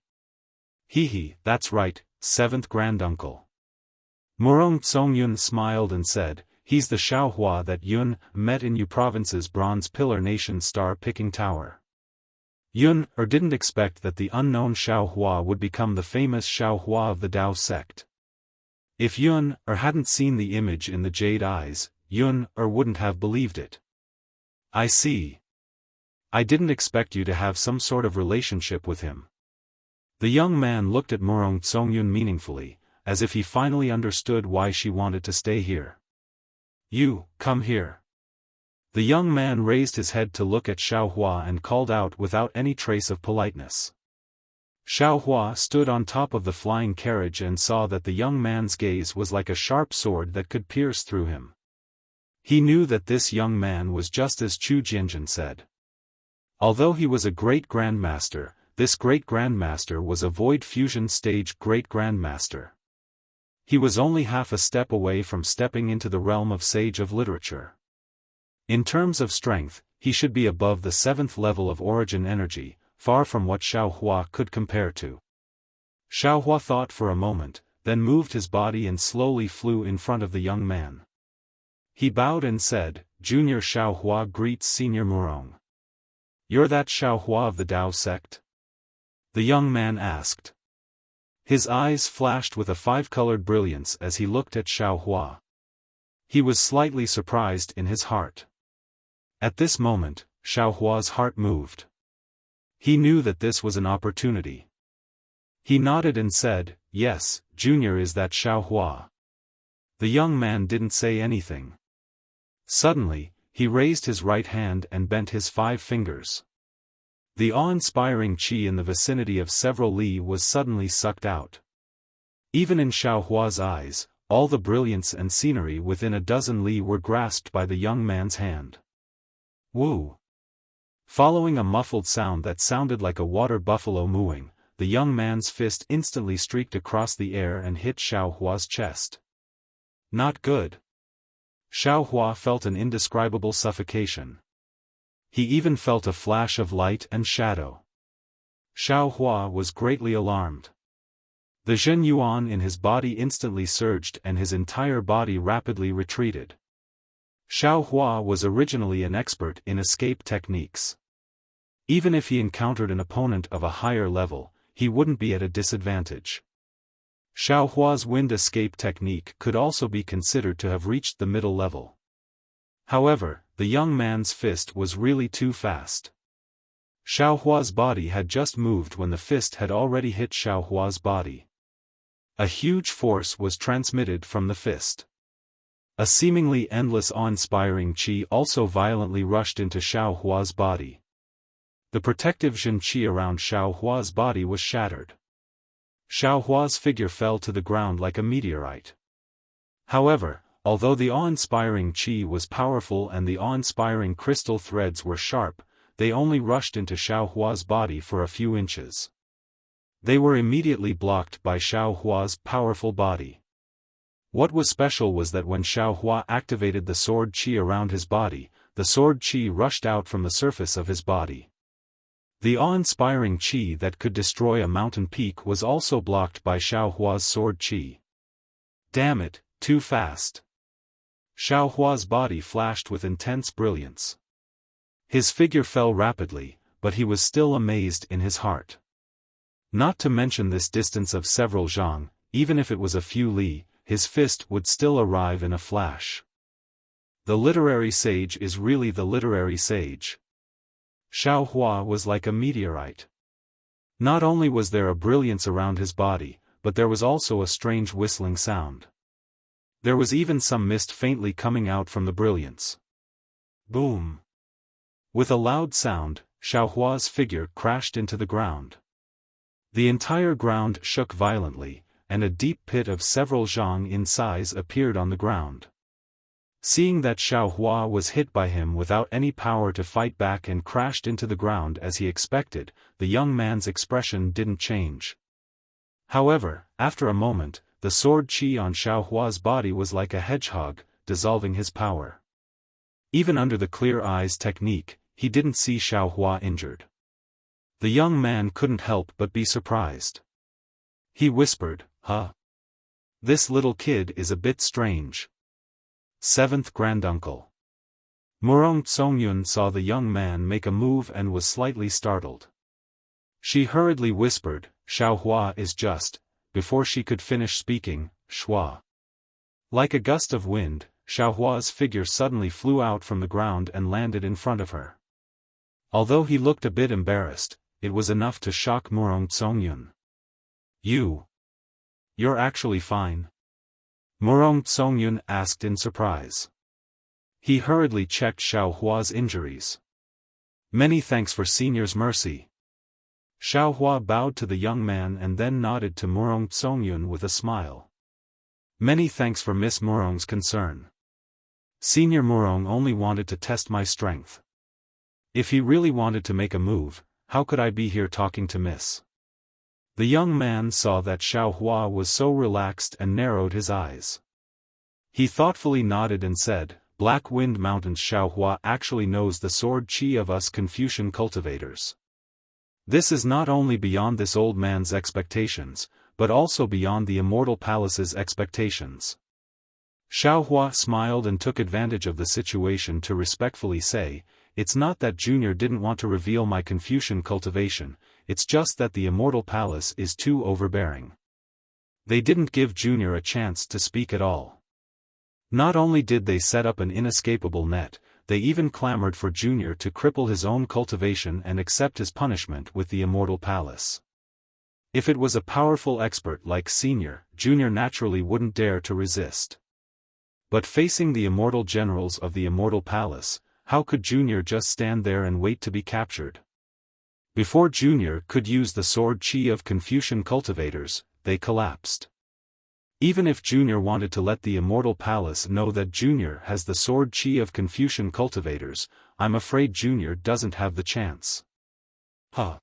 Hee, that's right, 7th granduncle. Murong Tsongyun smiled and said, he's the Xiaohua that Yun met in Yu Province's Bronze Pillar Nation star-picking tower. Yun didn't expect that the unknown Xiaohua would become the famous Xiaohua of the Dao sect. If Yun hadn't seen the image in the jade eyes, Yun wouldn't have believed it. I see. I didn't expect you to have some sort of relationship with him. The young man looked at Murong Tsongyun meaningfully, as if he finally understood why she wanted to stay here. You, come here. The young man raised his head to look at Xiaohua and called out without any trace of politeness. Xiaohua stood on top of the flying carriage and saw that the young man's gaze was like a sharp sword that could pierce through him. He knew that this young man was just as Chu Jianjun said. Although he was a great grandmaster, this great grandmaster was a void fusion stage great grandmaster. He was only half a step away from stepping into the realm of sage of literature. In terms of strength, he should be above the 7th level of origin energy, far from what Xiaohua could compare to. Xiaohua thought for a moment, then moved his body and slowly flew in front of the young man. He bowed and said, Junior Xiaohua greets Senior Murong. You're that Xiaohua of the Dao sect? The young man asked. His eyes flashed with a 5-colored brilliance as he looked at Xiaohua. He was slightly surprised in his heart. At this moment, Xiaohua's heart moved. He knew that this was an opportunity. He nodded and said, yes, Junior is that Xiaohua. The young man didn't say anything. Suddenly, he raised his right hand and bent his 5 fingers. The awe-inspiring qi in the vicinity of several li was suddenly sucked out. Even in Xiaohua's eyes, all the brilliance and scenery within a dozen li were grasped by the young man's hand. Woo! Following a muffled sound that sounded like a water buffalo mooing, the young man's fist instantly streaked across the air and hit Xiaohua's chest. Not good. Xiaohua felt an indescribable suffocation. He even felt a flash of light and shadow. Xiaohua was greatly alarmed. The Zhen Yuan in his body instantly surged and his entire body rapidly retreated. Xiaohua was originally an expert in escape techniques. Even if he encountered an opponent of a higher level, he wouldn't be at a disadvantage. Xiaohua's wind escape technique could also be considered to have reached the middle level. However, the young man's fist was really too fast. Xiaohua's body had just moved when the fist had already hit Xiaohua's body. A huge force was transmitted from the fist. A seemingly endless awe-inspiring qi also violently rushed into Xiaohua's body. The protective Zhen qi around Xiaohua's body was shattered. Xiaohua's figure fell to the ground like a meteorite. However, although the awe-inspiring qi was powerful and the awe-inspiring crystal threads were sharp, they only rushed into Xiaohua's body for a few inches. They were immediately blocked by Xiaohua's powerful body. What was special was that when Xiaohua activated the sword qi around his body, the sword qi rushed out from the surface of his body. The awe-inspiring qi that could destroy a mountain peak was also blocked by Xiaohua's sword qi. Damn it, too fast. Xiaohua's body flashed with intense brilliance. His figure fell rapidly, but he was still amazed in his heart. Not to mention this distance of several zhang, even if it was a few li, his fist would still arrive in a flash. The literary sage is really the literary sage. Xiaohua was like a meteorite. Not only was there a brilliance around his body, but there was also a strange whistling sound. There was even some mist faintly coming out from the brilliance. Boom! With a loud sound, Xiaohua's figure crashed into the ground. The entire ground shook violently, and a deep pit of several zhang in size appeared on the ground. Seeing that Xiaohua was hit by him without any power to fight back and crashed into the ground as he expected, the young man's expression didn't change. However, after a moment, the sword qi on Xiaohua's body was like a hedgehog, dissolving his power. Even under the clear eyes technique, he didn't see Xiaohua injured. The young man couldn't help but be surprised. He whispered, "Huh? This little kid is a bit strange." 7th Granduncle. Murong Tsongyun saw the young man make a move and was slightly startled. She hurriedly whispered, "Xiaohua is just," before she could finish speaking, "Shua." Like a gust of wind, Xiaohua's figure suddenly flew out from the ground and landed in front of her. Although he looked a bit embarrassed, it was enough to shock Murong Tsongyun. You're actually fine?" Murong Tsongyun asked in surprise. He hurriedly checked Xiaohua's injuries. "Many thanks for Senior's mercy." Xiaohua bowed to the young man and then nodded to Murong Tsongyun with a smile. "Many thanks for Miss Murong's concern. Senior Murong only wanted to test my strength. If he really wanted to make a move, how could I be here talking to Miss?" The young man saw that Xiaohua was so relaxed and narrowed his eyes. He thoughtfully nodded and said, "Black Wind Mountain's Xiaohua actually knows the sword qi of us Confucian cultivators. This is not only beyond this old man's expectations, but also beyond the Immortal Palace's expectations." Xiaohua smiled and took advantage of the situation to respectfully say, "It's not that Junior didn't want to reveal my Confucian cultivation, it's just that the Immortal Palace is too overbearing. They didn't give Junior a chance to speak at all. Not only did they set up an inescapable net, they even clamored for Junior to cripple his own cultivation and accept his punishment with the Immortal Palace. If it was a powerful expert like Senior, Junior naturally wouldn't dare to resist. But facing the immortal generals of the Immortal Palace, how could Junior just stand there and wait to be captured? Before Junior could use the sword chi of Confucian cultivators, they collapsed. Even if Junior wanted to let the Immortal Palace know that Junior has the sword chi of Confucian cultivators, I'm afraid Junior doesn't have the chance. Huh.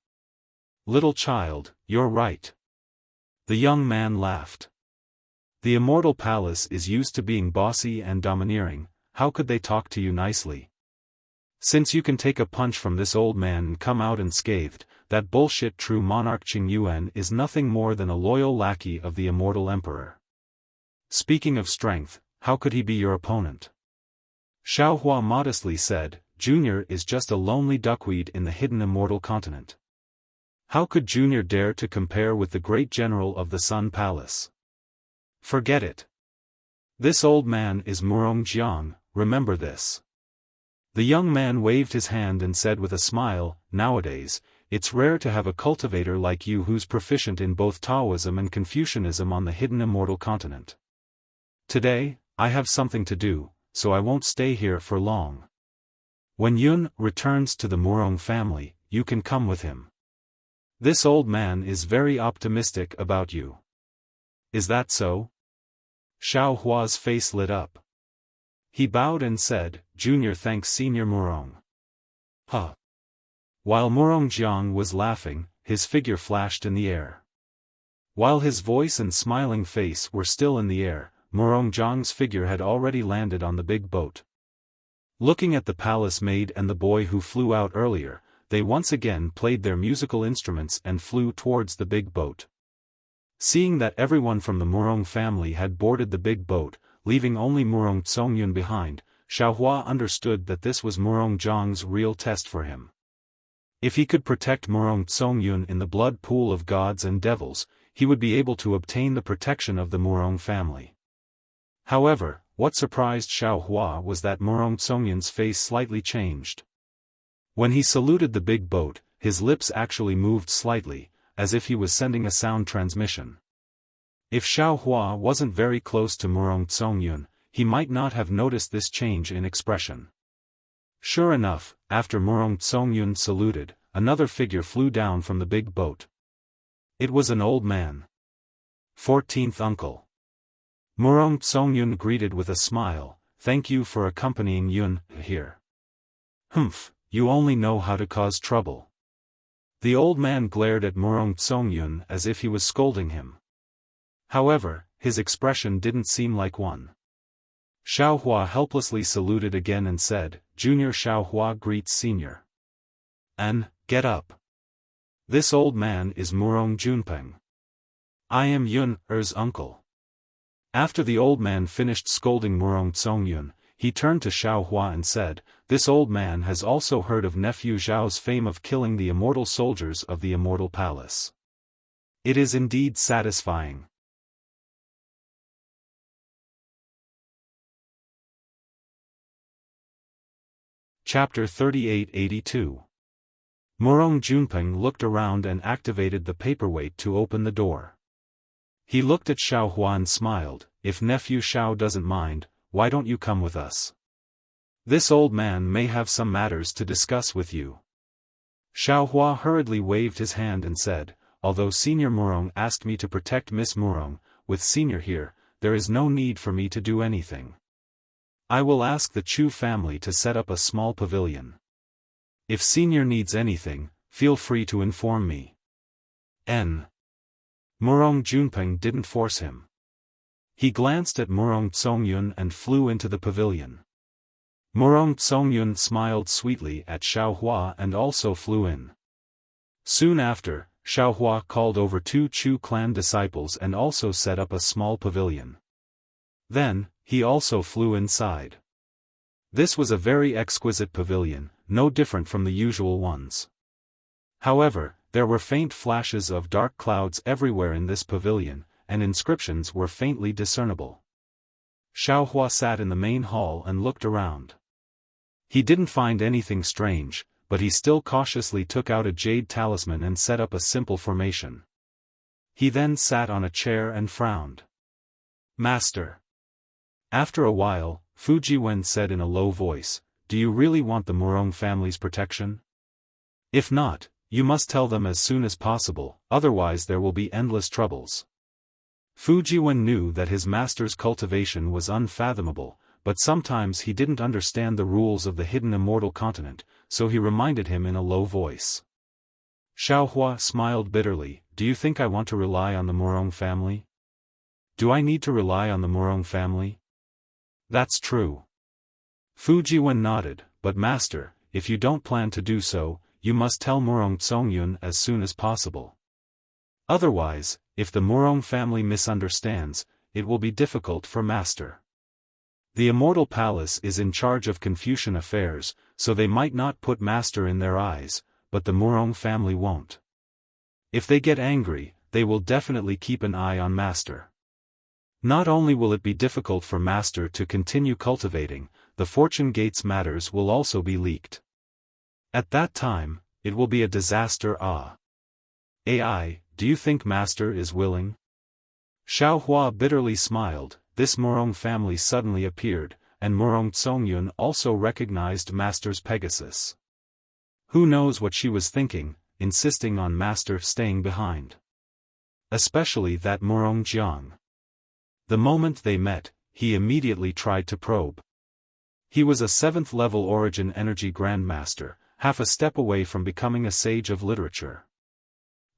Little child, you're right. The young man laughed. The Immortal Palace is used to being bossy and domineering, how could they talk to you nicely? Since you can take a punch from this old man and come out unscathed, that bullshit true monarch Qing Yuan is nothing more than a loyal lackey of the immortal emperor. Speaking of strength, how could he be your opponent? Xiaofan modestly said, Junior is just a lonely duckweed in the hidden immortal continent. How could Junior dare to compare with the great general of the Sun Palace? Forget it. This old man is Murong Jiang, remember this. The young man waved his hand and said with a smile, nowadays, it's rare to have a cultivator like you who's proficient in both Taoism and Confucianism on the hidden immortal continent. Today, I have something to do, so I won't stay here for long. When Yun returns to the Murong family, you can come with him. This old man is very optimistic about you. Is that so? Xiao Hua's face lit up. He bowed and said, Junior thanks Senior Murong. Huh. While Murong Jiang was laughing, his figure flashed in the air. While his voice and smiling face were still in the air, Murong Jiang's figure had already landed on the big boat. Looking at the palace maid and the boy who flew out earlier, they once again played their musical instruments and flew towards the big boat. Seeing that everyone from the Murong family had boarded the big boat, leaving only Murong Tsongyun behind, Xiaohua understood that this was Murong Jiang's real test for him. If he could protect Murong Tsongyun in the blood pool of gods and devils, he would be able to obtain the protection of the Murong family. However, what surprised Xiaohua was that Murong Tsongyun's face slightly changed. When he saluted the big boat, his lips actually moved slightly, as if he was sending a sound transmission. If Xiaohua wasn't very close to Murong Tsongyun, he might not have noticed this change in expression. Sure enough, after Murong Tsongyun saluted, another figure flew down from the big boat. It was an old man. 14th uncle. Murong Tsongyun greeted with a smile, thank you for accompanying Yun here. Humph, you only know how to cause trouble. The old man glared at Murong Tsongyun as if he was scolding him. However, his expression didn't seem like one. Xiaohua helplessly saluted again and said, Junior Xiaohua greets Senior. An, get up. This old man is Murong Junpeng. I am Yun Er's uncle. After the old man finished scolding Murong Tsongyun, he turned to Xiaohua and said, this old man has also heard of nephew Zhao's fame of killing the immortal soldiers of the Immortal Palace. It is indeed satisfying. Chapter 3882. Murong Junpeng looked around and activated the paperweight to open the door. He looked at Xiaohua and smiled, if nephew Xiao doesn't mind, why don't you come with us? This old man may have some matters to discuss with you. Xiaohua hurriedly waved his hand and said, although Senior Murong asked me to protect Miss Murong, with Senior here, there is no need for me to do anything. I will ask the Chu family to set up a small pavilion. If Senior needs anything, feel free to inform me. N. Murong Junpeng didn't force him. He glanced at Murong Tsongyun and flew into the pavilion. Murong Tsongyun smiled sweetly at Xiaohua and also flew in. Soon after, Xiaohua called over 2 Chu clan disciples and also set up a small pavilion. Then, he also flew inside. This was a very exquisite pavilion, no different from the usual ones. However, there were faint flashes of dark clouds everywhere in this pavilion, and inscriptions were faintly discernible. Xiaohua sat in the main hall and looked around. He didn't find anything strange, but he still cautiously took out a jade talisman and set up a simple formation. He then sat on a chair and frowned. Master. After a while, Fu Jiwen said in a low voice, "Do you really want the Murong family's protection? If not, you must tell them as soon as possible, otherwise there will be endless troubles." Fu Jiwen knew that his master's cultivation was unfathomable, but sometimes he didn't understand the rules of the hidden immortal continent, so he reminded him in a low voice. Xiaofan smiled bitterly, "Do you think I want to rely on the Murong family? Do I need to rely on the Murong family?" "That's true." Fu Jiwen nodded, "But master, if you don't plan to do so, you must tell Murong Zongyun as soon as possible. Otherwise, if the Murong family misunderstands, it will be difficult for master. The Immortal Palace is in charge of Confucian affairs, so they might not put master in their eyes, but the Murong family won't. If they get angry, they will definitely keep an eye on master. Not only will it be difficult for master to continue cultivating, the Fortune Gates matters will also be leaked. At that time, it will be a disaster. AI, do you think master is willing?" Xiaofan bitterly smiled. This Murong family suddenly appeared, and Murong Zongyun also recognized master's Pegasus. Who knows what she was thinking, insisting on master staying behind. Especially that Murong Jiang. The moment they met, he immediately tried to probe. He was a 7th level Origin Energy Grandmaster, half a step away from becoming a sage of literature.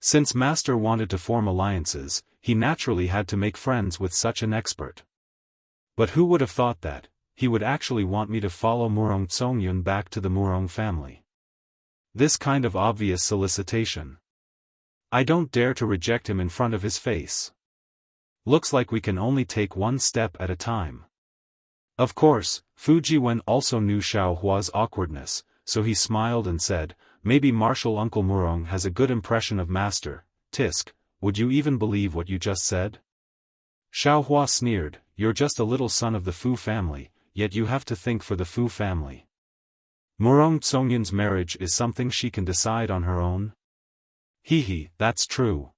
Since master wanted to form alliances, he naturally had to make friends with such an expert. But who would have thought that he would actually want me to follow Murong Zongyun back to the Murong family? This kind of obvious solicitation. I don't dare to reject him in front of his face. Looks like we can only take one step at a time. Of course, Fu Jiwen also knew Xiaohua's awkwardness, so he smiled and said, "Maybe Martial Uncle Murong has a good impression of master. Tisk, would you even believe what you just said?" Xiaohua sneered, "You're just a little son of the Fu family, yet you have to think for the Fu family. Murong Zongyun's marriage is something she can decide on her own." Hehe, that's true.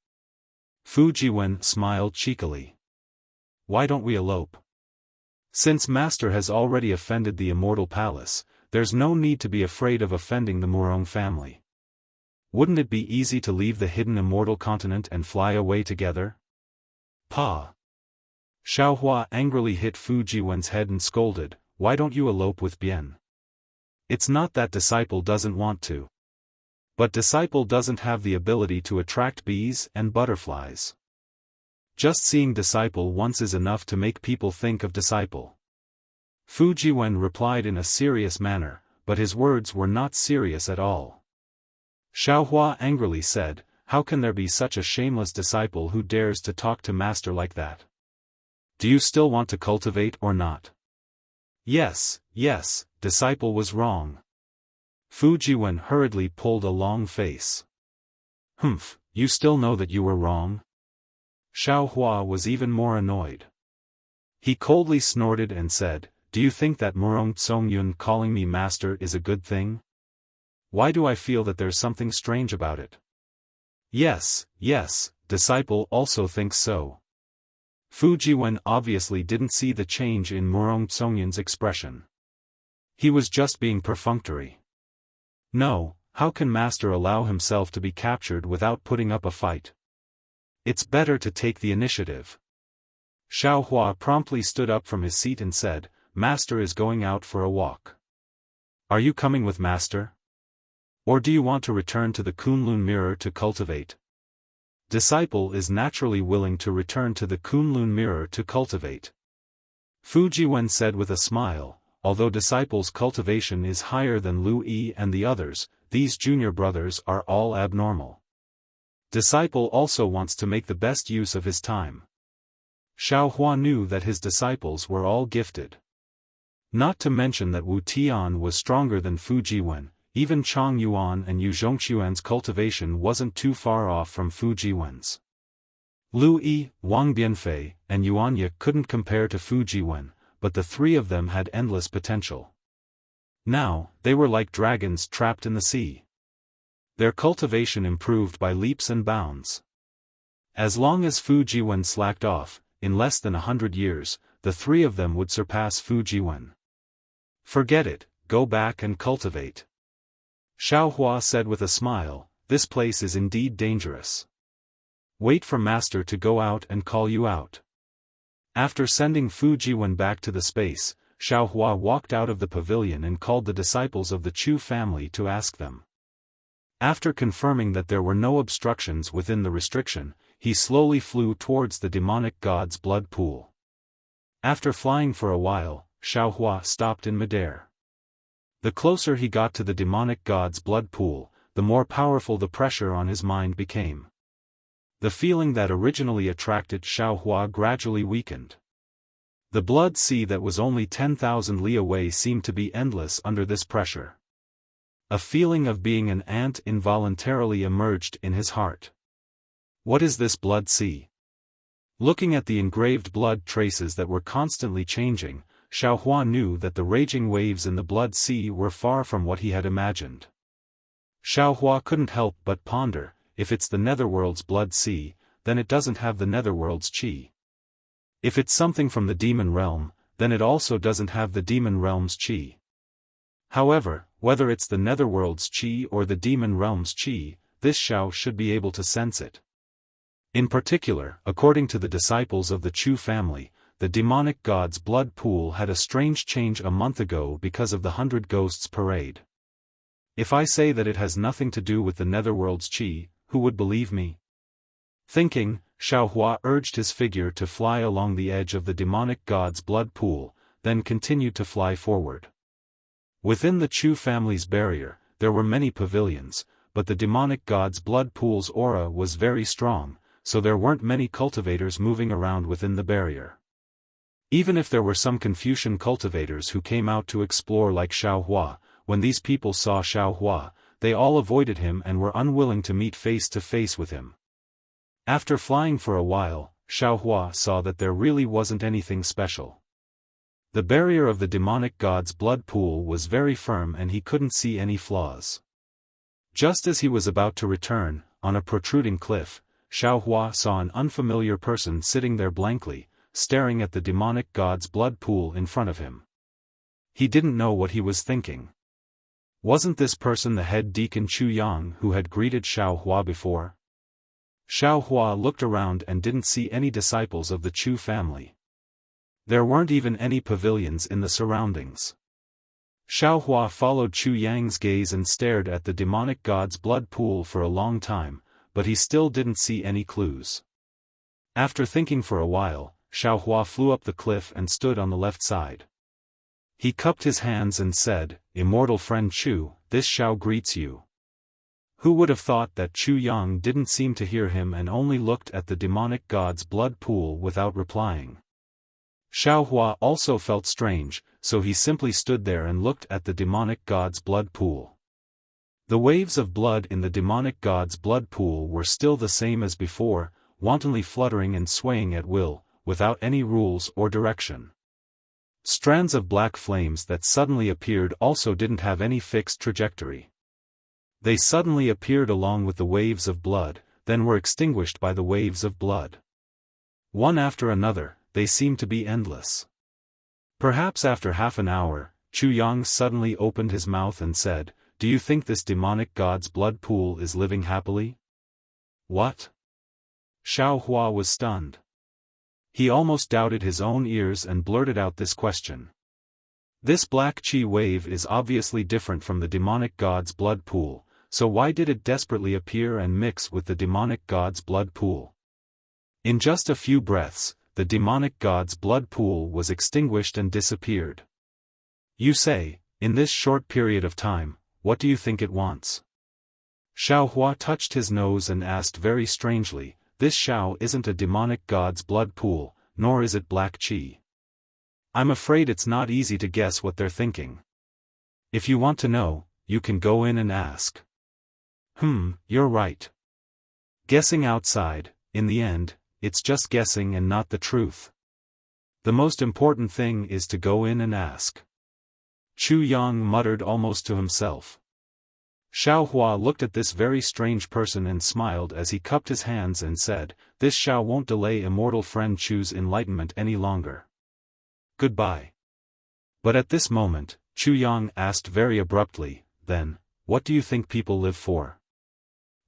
Fu Jiwen smiled cheekily. "Why don't we elope? Since master has already offended the Immortal Palace, there's no need to be afraid of offending the Murong family. Wouldn't it be easy to leave the hidden immortal continent and fly away together?" "Pa!" Xiaohua angrily hit Fu Jiwen's head and scolded, "Why don't you elope with Bian? It's not that disciple doesn't want to. But disciple doesn't have the ability to attract bees and butterflies. Just seeing disciple once is enough to make people think of disciple." Fu Jiwen replied in a serious manner, but his words were not serious at all. Xiaohua angrily said, "How can there be such a shameless disciple who dares to talk to master like that? Do you still want to cultivate or not?" Yes, disciple was wrong." Fu Jiwen hurriedly pulled a long face. "Humph, you still know that you were wrong?" Xiaohua was even more annoyed. He coldly snorted and said, "Do you think that Murong Zongyun calling me master is a good thing? Why do I feel that there's something strange about it?" Yes, disciple also thinks so." Fu Jiwen obviously didn't see the change in Murong Zongyun's expression. He was just being perfunctory. No, how can master allow himself to be captured without putting up a fight? It's better to take the initiative. Xiaohua promptly stood up from his seat and said, "Master is going out for a walk. Are you coming with master? Or do you want to return to the Kunlun Mirror to cultivate?" Disciple is naturally willing to return to the Kunlun Mirror to cultivate. Fu Jiwen said with a smile, although disciple's cultivation is higher than Lu Yi and the others, these junior brothers are all abnormal. Disciple also wants to make the best use of his time. Xiaohua knew that his disciples were all gifted. Not to mention that Wu Tian was stronger than Fu Jiwen. Even Chang Yuan and Yu Zhongxuan's cultivation wasn't too far off from Fu Jiwen's. Lu Yi, Wang Bianfei, and Yuanya couldn't compare to Fu Jiwen, but the three of them had endless potential. Now, they were like dragons trapped in the sea. Their cultivation improved by leaps and bounds. As long as Fu Jiwen slacked off, in less than 100 years, the three of them would surpass Fujiwen. Forget it, go back and cultivate. Xiaohua said with a smile, this place is indeed dangerous. Wait for master to go out and call you out. After sending Fujiwen back to the space, Xiaohua walked out of the pavilion and called the disciples of the Chu family to ask them. After confirming that there were no obstructions within the restriction, he slowly flew towards the demonic god's blood pool. After flying for a while, Xiaohua stopped in midair. The closer he got to the demonic god's blood pool, the more powerful the pressure on his mind became. The feeling that originally attracted Xiaohua gradually weakened. The blood sea that was only 10,000 li away seemed to be endless under this pressure. A feeling of being an ant involuntarily emerged in his heart. What is this blood sea? Looking at the engraved blood traces that were constantly changing, Xiaohua knew that the raging waves in the blood sea were far from what he had imagined. Xiaohua couldn't help but ponder, if it's the netherworld's blood sea, then it doesn't have the netherworld's qi. If it's something from the demon realm, then it also doesn't have the demon realm's qi. However, whether it's the netherworld's qi or the demon realm's qi, this Xiao should be able to sense it. In particular, according to the disciples of the Chu family, the demonic god's blood pool had a strange change a month ago because of the 100 Ghosts parade. If I say that it has nothing to do with the netherworld's qi, who would believe me? Thinking, Xiaohua urged his figure to fly along the edge of the demonic god's blood pool, then continued to fly forward. Within the Chu family's barrier, there were many pavilions, but the demonic god's blood pool's aura was very strong, so there weren't many cultivators moving around within the barrier. Even if there were some Confucian cultivators who came out to explore like Xiaohua, when these people saw Xiaohua, they all avoided him and were unwilling to meet face to face with him. After flying for a while, Xiaohua saw that there really wasn't anything special. The barrier of the demonic god's blood pool was very firm and he couldn't see any flaws. Just as he was about to return, on a protruding cliff, Xiaohua saw an unfamiliar person sitting there blankly, staring at the demonic god's blood pool in front of him. He didn't know what he was thinking. Wasn't this person the head deacon Chu Yang who had greeted Xiaohua before? Xiaohua looked around and didn't see any disciples of the Chu family. There weren't even any pavilions in the surroundings. Xiaohua followed Chu Yang's gaze and stared at the demonic god's blood pool for a long time, but he still didn't see any clues. After thinking for a while, Xiaohua flew up the cliff and stood on the left side. He cupped his hands and said, "Immortal friend Chu, this Xiao greets you." Who would have thought that Chu Yang didn't seem to hear him and only looked at the demonic god's blood pool without replying. Xiaohua also felt strange, so he simply stood there and looked at the demonic god's blood pool. The waves of blood in the demonic god's blood pool were still the same as before, wantonly fluttering and swaying at will, without any rules or direction. Strands of black flames that suddenly appeared also didn't have any fixed trajectory. They suddenly appeared along with the waves of blood, then were extinguished by the waves of blood. One after another, they seemed to be endless. Perhaps after half an hour, Chu Yang suddenly opened his mouth and said, "Do you think this demonic god's blood pool is living happily?" What? Xiaohua was stunned. He almost doubted his own ears and blurted out this question. This black qi wave is obviously different from the demonic god's blood pool, so why did it desperately appear and mix with the demonic god's blood pool? In just a few breaths, the demonic god's blood pool was extinguished and disappeared. You say, in this short period of time, what do you think it wants? Xiaohua touched his nose and asked very strangely, "This Xiao isn't a demonic god's blood pool, nor is it black qi. I'm afraid it's not easy to guess what they're thinking. If you want to know, you can go in and ask." You're right. Guessing outside, in the end, it's just guessing and not the truth. The most important thing is to go in and ask. Chu Yang muttered almost to himself. Xiao Hua looked at this very strange person and smiled as he cupped his hands and said, "This Xiao won't delay immortal friend Chu's enlightenment any longer. Goodbye." But at this moment, Chu Yang asked very abruptly, "Then, what do you think people live for?"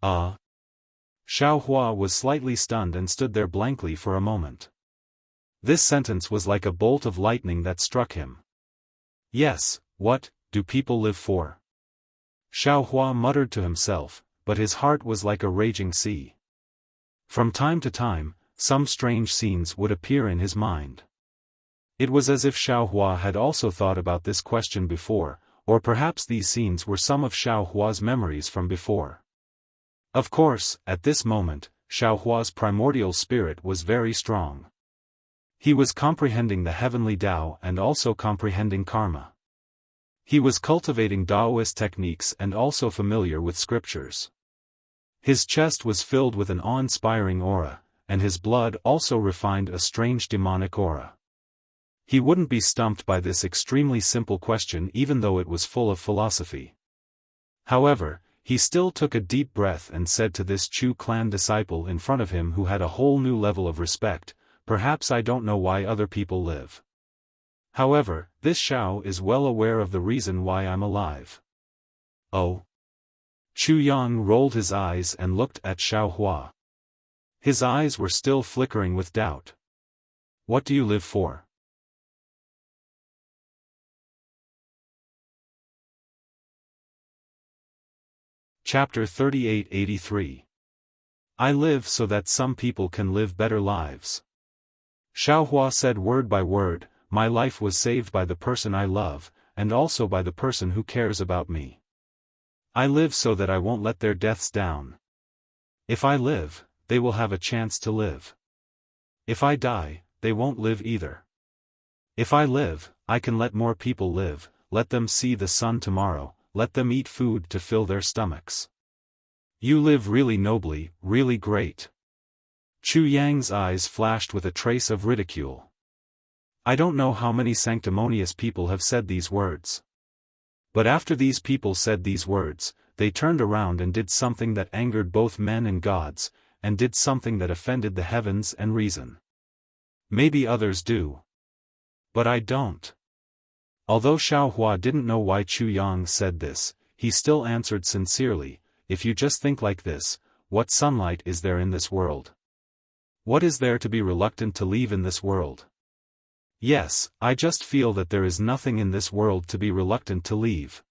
Xiao Hua was slightly stunned and stood there blankly for a moment. This sentence was like a bolt of lightning that struck him. "Yes, what do people live for?" Xiao Hua muttered to himself, but his heart was like a raging sea. From time to time, some strange scenes would appear in his mind. It was as if Xiao Hua had also thought about this question before, or perhaps these scenes were some of Xiao Hua's memories from before. Of course, at this moment, Xiao Hua's primordial spirit was very strong. He was comprehending the heavenly Tao and also comprehending karma. He was cultivating Taoist techniques and also familiar with scriptures. His chest was filled with an awe-inspiring aura, and his blood also refined a strange demonic aura. He wouldn't be stumped by this extremely simple question even though it was full of philosophy. However, he still took a deep breath and said to this Chu clan disciple in front of him who had a whole new level of respect, "Perhaps I don't know why other people live. However, this Xiao is well aware of the reason why I'm alive." "Oh?" Chu Yang rolled his eyes and looked at Xiao Hua. His eyes were still flickering with doubt. "What do you live for?" Chapter 3883. I live so that some people can live better lives. Xiao Hua said word by word, "My life was saved by the person I love, and also by the person who cares about me. I live so that I won't let their deaths down. If I live, they will have a chance to live. If I die, they won't live either. If I live, I can let more people live, let them see the sun tomorrow, let them eat food to fill their stomachs. You live really nobly, really great." Chu Yang's eyes flashed with a trace of ridicule. I don't know how many sanctimonious people have said these words. But after these people said these words, they turned around and did something that angered both men and gods, and did something that offended the heavens and reason. Maybe others do. But I don't. Although Xiao Hua didn't know why Chu Yang said this, he still answered sincerely, "If you just think like this, what sunlight is there in this world? What is there to be reluctant to leave in this world? Yes, I just feel that there is nothing in this world to be reluctant to leave."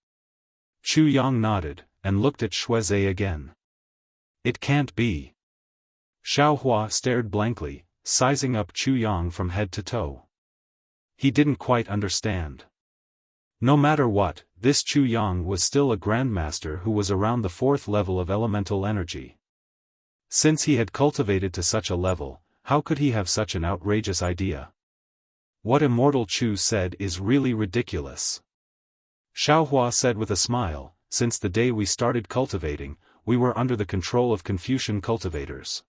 Chu Yang nodded, and looked at Shuizhe again. "It can't be." Xiao Hua stared blankly, sizing up Chu Yang from head to toe. He didn't quite understand. No matter what, this Chu Yang was still a grandmaster who was around the 4th level of elemental energy. Since he had cultivated to such a level, how could he have such an outrageous idea? What Immortal Chu said is really ridiculous. Xiao Hua said with a smile, "Since the day we started cultivating, we were under the control of Confucian cultivators.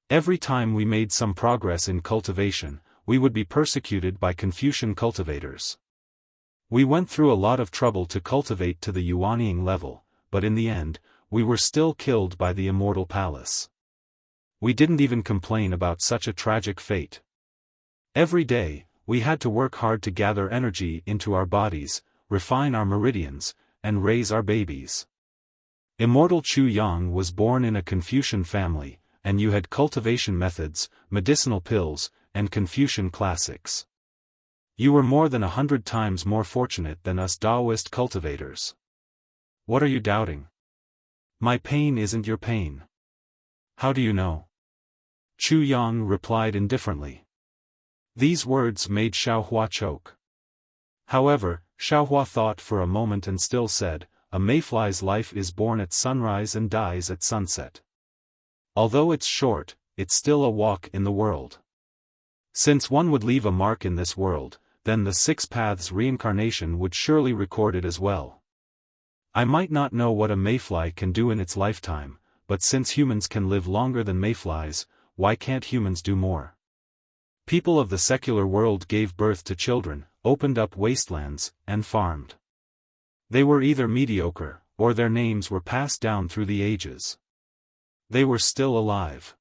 Every time we made some progress in cultivation, we would be persecuted by Confucian cultivators. We went through a lot of trouble to cultivate to the Yuanying level, but in the end, we were still killed by the Immortal Palace. We didn't even complain about such a tragic fate. Every day, we had to work hard to gather energy into our bodies, refine our meridians, and raise our babies. Immortal Chu Yang was born in a Confucian family, and you had cultivation methods, medicinal pills, and Confucian classics. You were more than 100 times more fortunate than us Taoist cultivators. What are you doubting? My pain isn't your pain. How do you know?" Chu Yang replied indifferently. These words made Xiao Hua choke. However, Xiao Hua thought for a moment and still said, "A mayfly's life is born at sunrise and dies at sunset. Although it's short, it's still a walk in the world. Since one would leave a mark in this world, then the 6 paths reincarnation would surely record it as well. I might not know what a mayfly can do in its lifetime, but since humans can live longer than mayflies, why can't humans do more? People of the secular world gave birth to children, opened up wastelands, and farmed. They were either mediocre, or their names were passed down through the ages. They were still alive.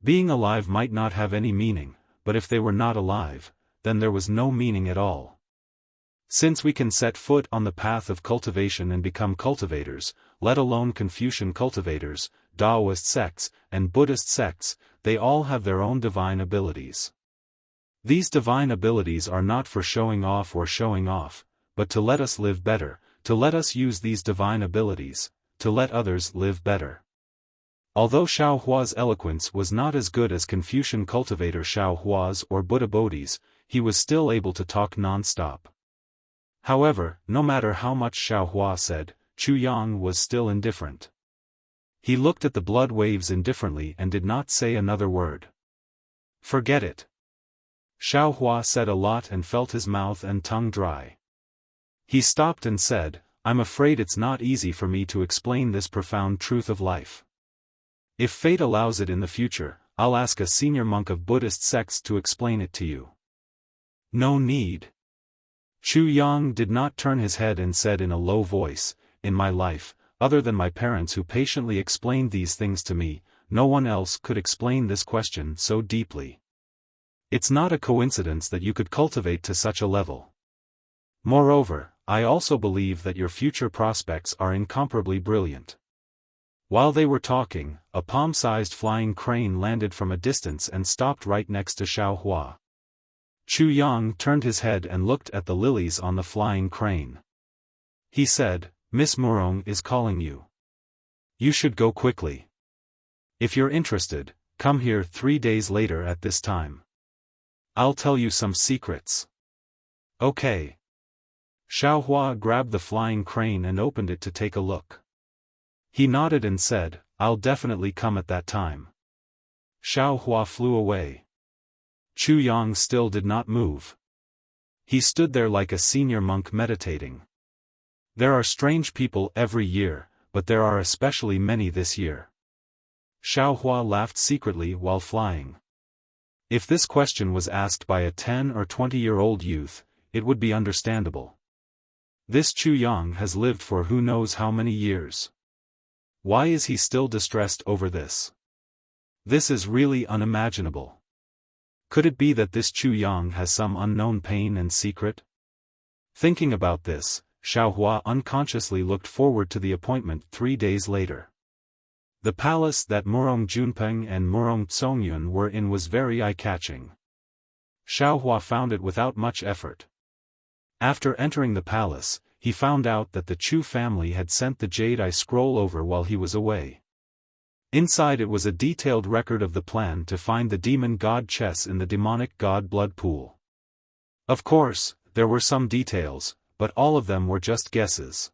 Being alive might not have any meaning, but if they were not alive, then there was no meaning at all. Since we can set foot on the path of cultivation and become cultivators, let alone Confucian cultivators, Taoist sects, and Buddhist sects, they all have their own divine abilities. These divine abilities are not for showing off or showing off, but to let us live better, to let us use these divine abilities, to let others live better. Although Xiao Hua's eloquence was not as good as Confucian cultivator Xiao Hua's or Buddha Bodhi's, he was still able to talk non-stop. However, no matter how much Xiao Hua said, Chu Yang was still indifferent. He looked at the blood waves indifferently and did not say another word. Forget it. Xiao Hua said a lot and felt his mouth and tongue dry. He stopped and said, I'm afraid it's not easy for me to explain this profound truth of life. If fate allows it in the future, I'll ask a senior monk of Buddhist sects to explain it to you. No need. Chu Yang did not turn his head and said in a low voice, in my life, other than my parents who patiently explained these things to me, no one else could explain this question so deeply. It's not a coincidence that you could cultivate to such a level. Moreover, I also believe that your future prospects are incomparably brilliant. While they were talking, a palm-sized flying crane landed from a distance and stopped right next to Xiao Hua. Chu Yang turned his head and looked at the lilies on the flying crane. He said, Miss Murong is calling you. You should go quickly. If you're interested, come here 3 days later at this time. I'll tell you some secrets. Okay. Xiao Hua grabbed the flying crane and opened it to take a look. He nodded and said, I'll definitely come at that time. Xiao Hua flew away. Chu Yang still did not move. He stood there like a senior monk meditating. There are strange people every year, but there are especially many this year. Xiao Hua laughed secretly while flying. If this question was asked by a 10 or 20-year-old youth, it would be understandable. This Chu Yang has lived for who knows how many years. Why is he still distressed over this? This is really unimaginable. Could it be that this Chu Yang has some unknown pain and secret? Thinking about this, Xiao Hua unconsciously looked forward to the appointment 3 days later. The palace that Murong Junpeng and Murong Tsongyun were in was very eye-catching. Xiao Hua found it without much effort. After entering the palace, he found out that the Chu family had sent the Jade Eye Scroll over while he was away. Inside it was a detailed record of the plan to find the demon god chess in the demonic god blood pool. Of course, there were some details, but all of them were just guesses.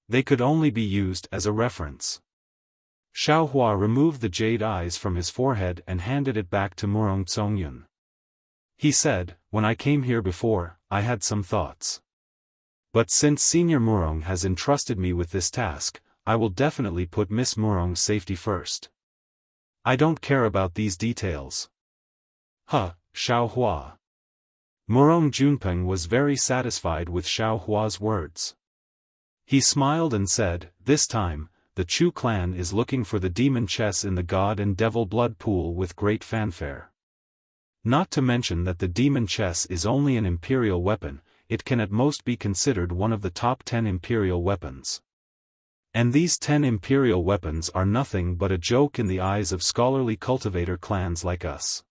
They could only be used as a reference. Xiao Hua removed the jade eyes from his forehead and handed it back to Murong Tsongyun. He said, when I came here before, I had some thoughts. But since Senior Murong has entrusted me with this task, I will definitely put Miss Murong's safety first. I don't care about these details. Xiao Hua. Murong Junpeng was very satisfied with Xiao Hua's words. He smiled and said, this time, the Chu clan is looking for the demon chess in the god and devil blood pool with great fanfare. Not to mention that the demon chess is only an imperial weapon, it can at most be considered one of the top 10 imperial weapons. And these 10 imperial weapons are nothing but a joke in the eyes of scholarly cultivator clans like us.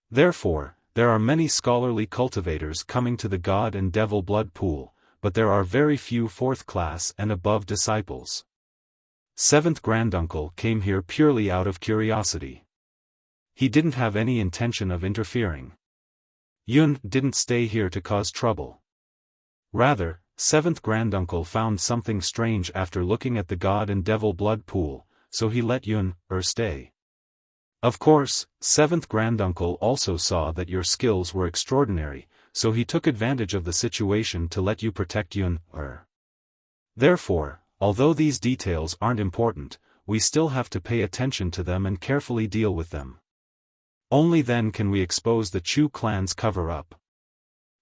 Therefore, there are many scholarly cultivators coming to the god and devil blood pool, but there are very few 4th class and above disciples. 7th granduncle came here purely out of curiosity. He didn't have any intention of interfering. Yun didn't stay here to cause trouble. Rather, 7th granduncle found something strange after looking at the god and devil blood pool, so he let Yun stay. Of course, 7th granduncle also saw that your skills were extraordinary, so he took advantage of the situation to let you protect Yun Therefore, although these details aren't important, we still have to pay attention to them and carefully deal with them. Only then can we expose the Chu clan's cover-up.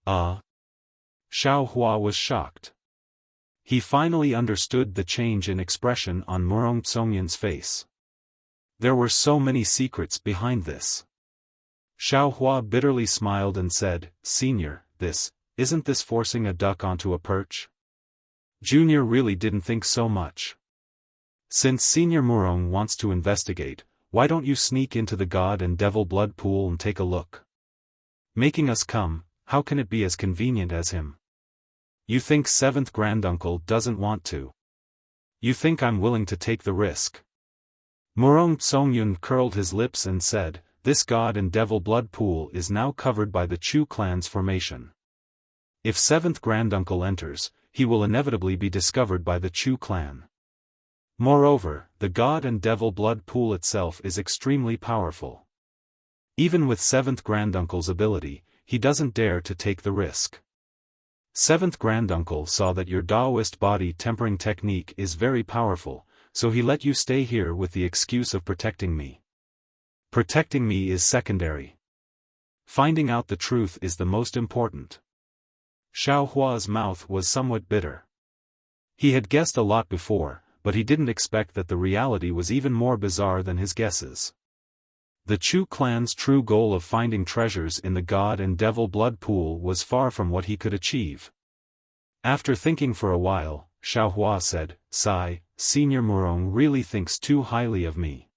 Xiao Hua was shocked. He finally understood the change in expression on Murong Tsongyun's face. There were so many secrets behind this. Xiaohua bitterly smiled and said, "Senior, isn't this forcing a duck onto a perch?" Junior really didn't think so much. Since Senior Murong wants to investigate, why don't you sneak into the God and Devil blood pool and take a look? Making us come, how can it be as convenient as him? You think 7th granduncle doesn't want to? You think I'm willing to take the risk? Murong Tsongyun curled his lips and said, "This God and Devil blood pool is now covered by the Chu clan's formation. If 7th granduncle enters, he will inevitably be discovered by the Chu clan. Moreover, the God and Devil blood pool itself is extremely powerful. Even with 7th granduncle's ability, he doesn't dare to take the risk. 7th granduncle saw that your Taoist body tempering technique is very powerful, so he let you stay here with the excuse of protecting me. Protecting me is secondary. Finding out the truth is the most important." Xiaohua's mouth was somewhat bitter. He had guessed a lot before, but he didn't expect that the reality was even more bizarre than his guesses. The Chu clan's true goal of finding treasures in the God and Devil blood pool was far from what he could achieve. After thinking for a while, Xiaohua said, "Sigh, Senior Murong really thinks too highly of me.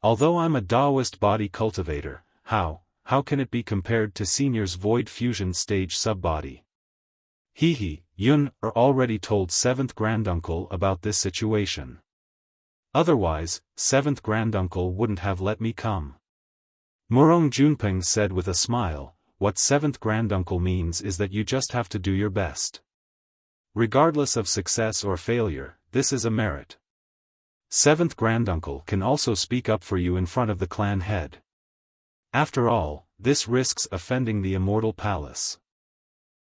Although I'm a Taoist body cultivator, how can it be compared to Senior's void fusion stage subbody?" Yun already told 7th granduncle about this situation. Otherwise, 7th granduncle wouldn't have let me come. Murong Junpeng said with a smile, "What 7th granduncle means is that you just have to do your best. Regardless of success or failure, this is a merit. 7th granduncle can also speak up for you in front of the clan head. After all, this risks offending the immortal palace.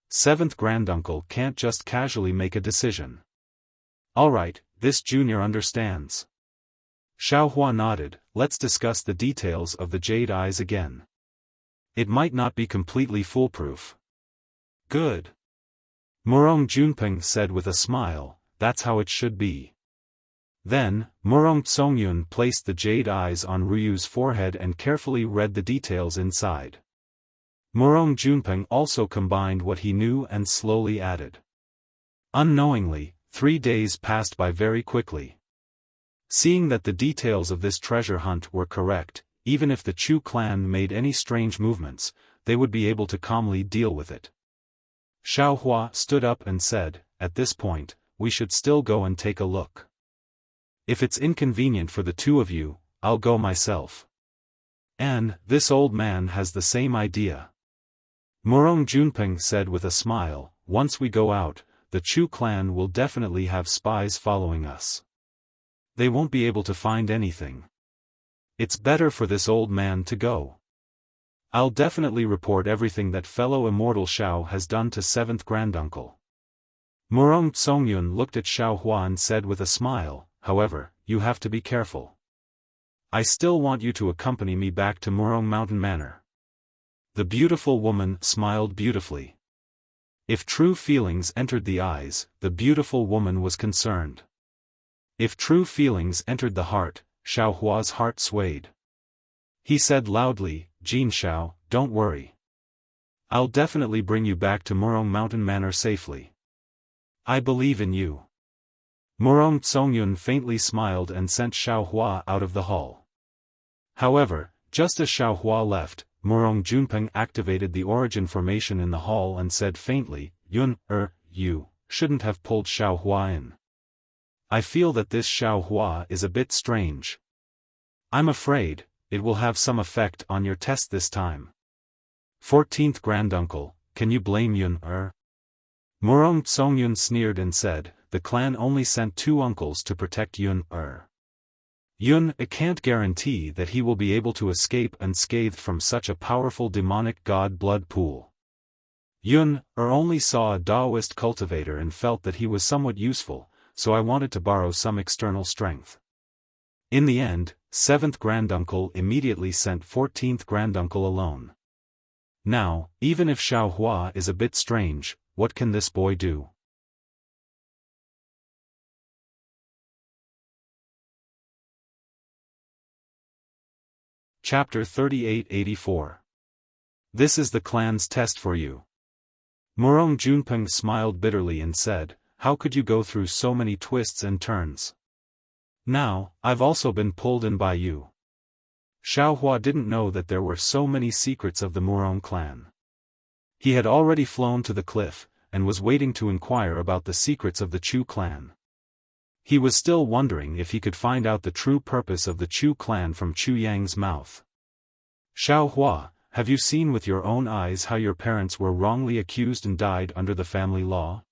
7th granduncle can't just casually make a decision." "Alright, this junior understands." Xiaohua nodded. "Let's discuss the details of the jade eyes again. It might not be completely foolproof." "Good." Murong Junpeng said with a smile, "That's how it should be." Then, Murong Tsongyun placed the jade eyes on Ryu's forehead and carefully read the details inside. Murong Junpeng also combined what he knew and slowly added. Unknowingly, 3 days passed by very quickly. Seeing that the details of this treasure hunt were correct, even if the Chu clan made any strange movements, they would be able to calmly deal with it. Xiaohua stood up and said, "At this point, we should still go and take a look. If it's inconvenient for the two of you, I'll go myself." "And this old man has the same idea," Murong Junpeng said with a smile. "Once we go out, the Chu clan will definitely have spies following us. They won't be able to find anything. It's better for this old man to go. I'll definitely report everything that fellow immortal Xiao has done to 7th granduncle." Murong Tsongyun looked at Xiaohua and said with a smile, "However, you have to be careful. I still want you to accompany me back to Murong Mountain Manor." The beautiful woman smiled beautifully. If true feelings entered the eyes, the beautiful woman was concerned. If true feelings entered the heart, Xiaohua's heart swayed. He said loudly, "Jin Xiao, don't worry. I'll definitely bring you back to Murong Mountain Manor safely. I believe in you." Murong Tsongyun faintly smiled and sent Xiaohua out of the hall. However, just as Xiaohua left, Murong Junpeng activated the origin formation in the hall and said faintly, You shouldn't have pulled Xiaohua in. I feel that this Xiaohua is a bit strange. I'm afraid it will have some effect on your test this time. 14th granduncle, can you blame Murong Tsongyun sneered and said, "The clan only sent 2 uncles to protect It can't guarantee that he will be able to escape unscathed from such a powerful demonic god blood pool. Only saw a Taoist cultivator and felt that he was somewhat useful, so I wanted to borrow some external strength." In the end, 7th granduncle immediately sent 14th granduncle alone. Now, even if Xiaohua is a bit strange, what can this boy do? Chapter 3884. This is the clan's test for you. Murong Junpeng smiled bitterly and said, "How could you go through so many twists and turns? Now, I've also been pulled in by you." Xiaohua didn't know that there were so many secrets of the Murong clan. He had already flown to the cliff, and was waiting to inquire about the secrets of the Chu clan. He was still wondering if he could find out the true purpose of the Chu clan from Chu Yang's mouth. "Xiaohua, have you seen with your own eyes how your parents were wrongly accused and died under the family law?"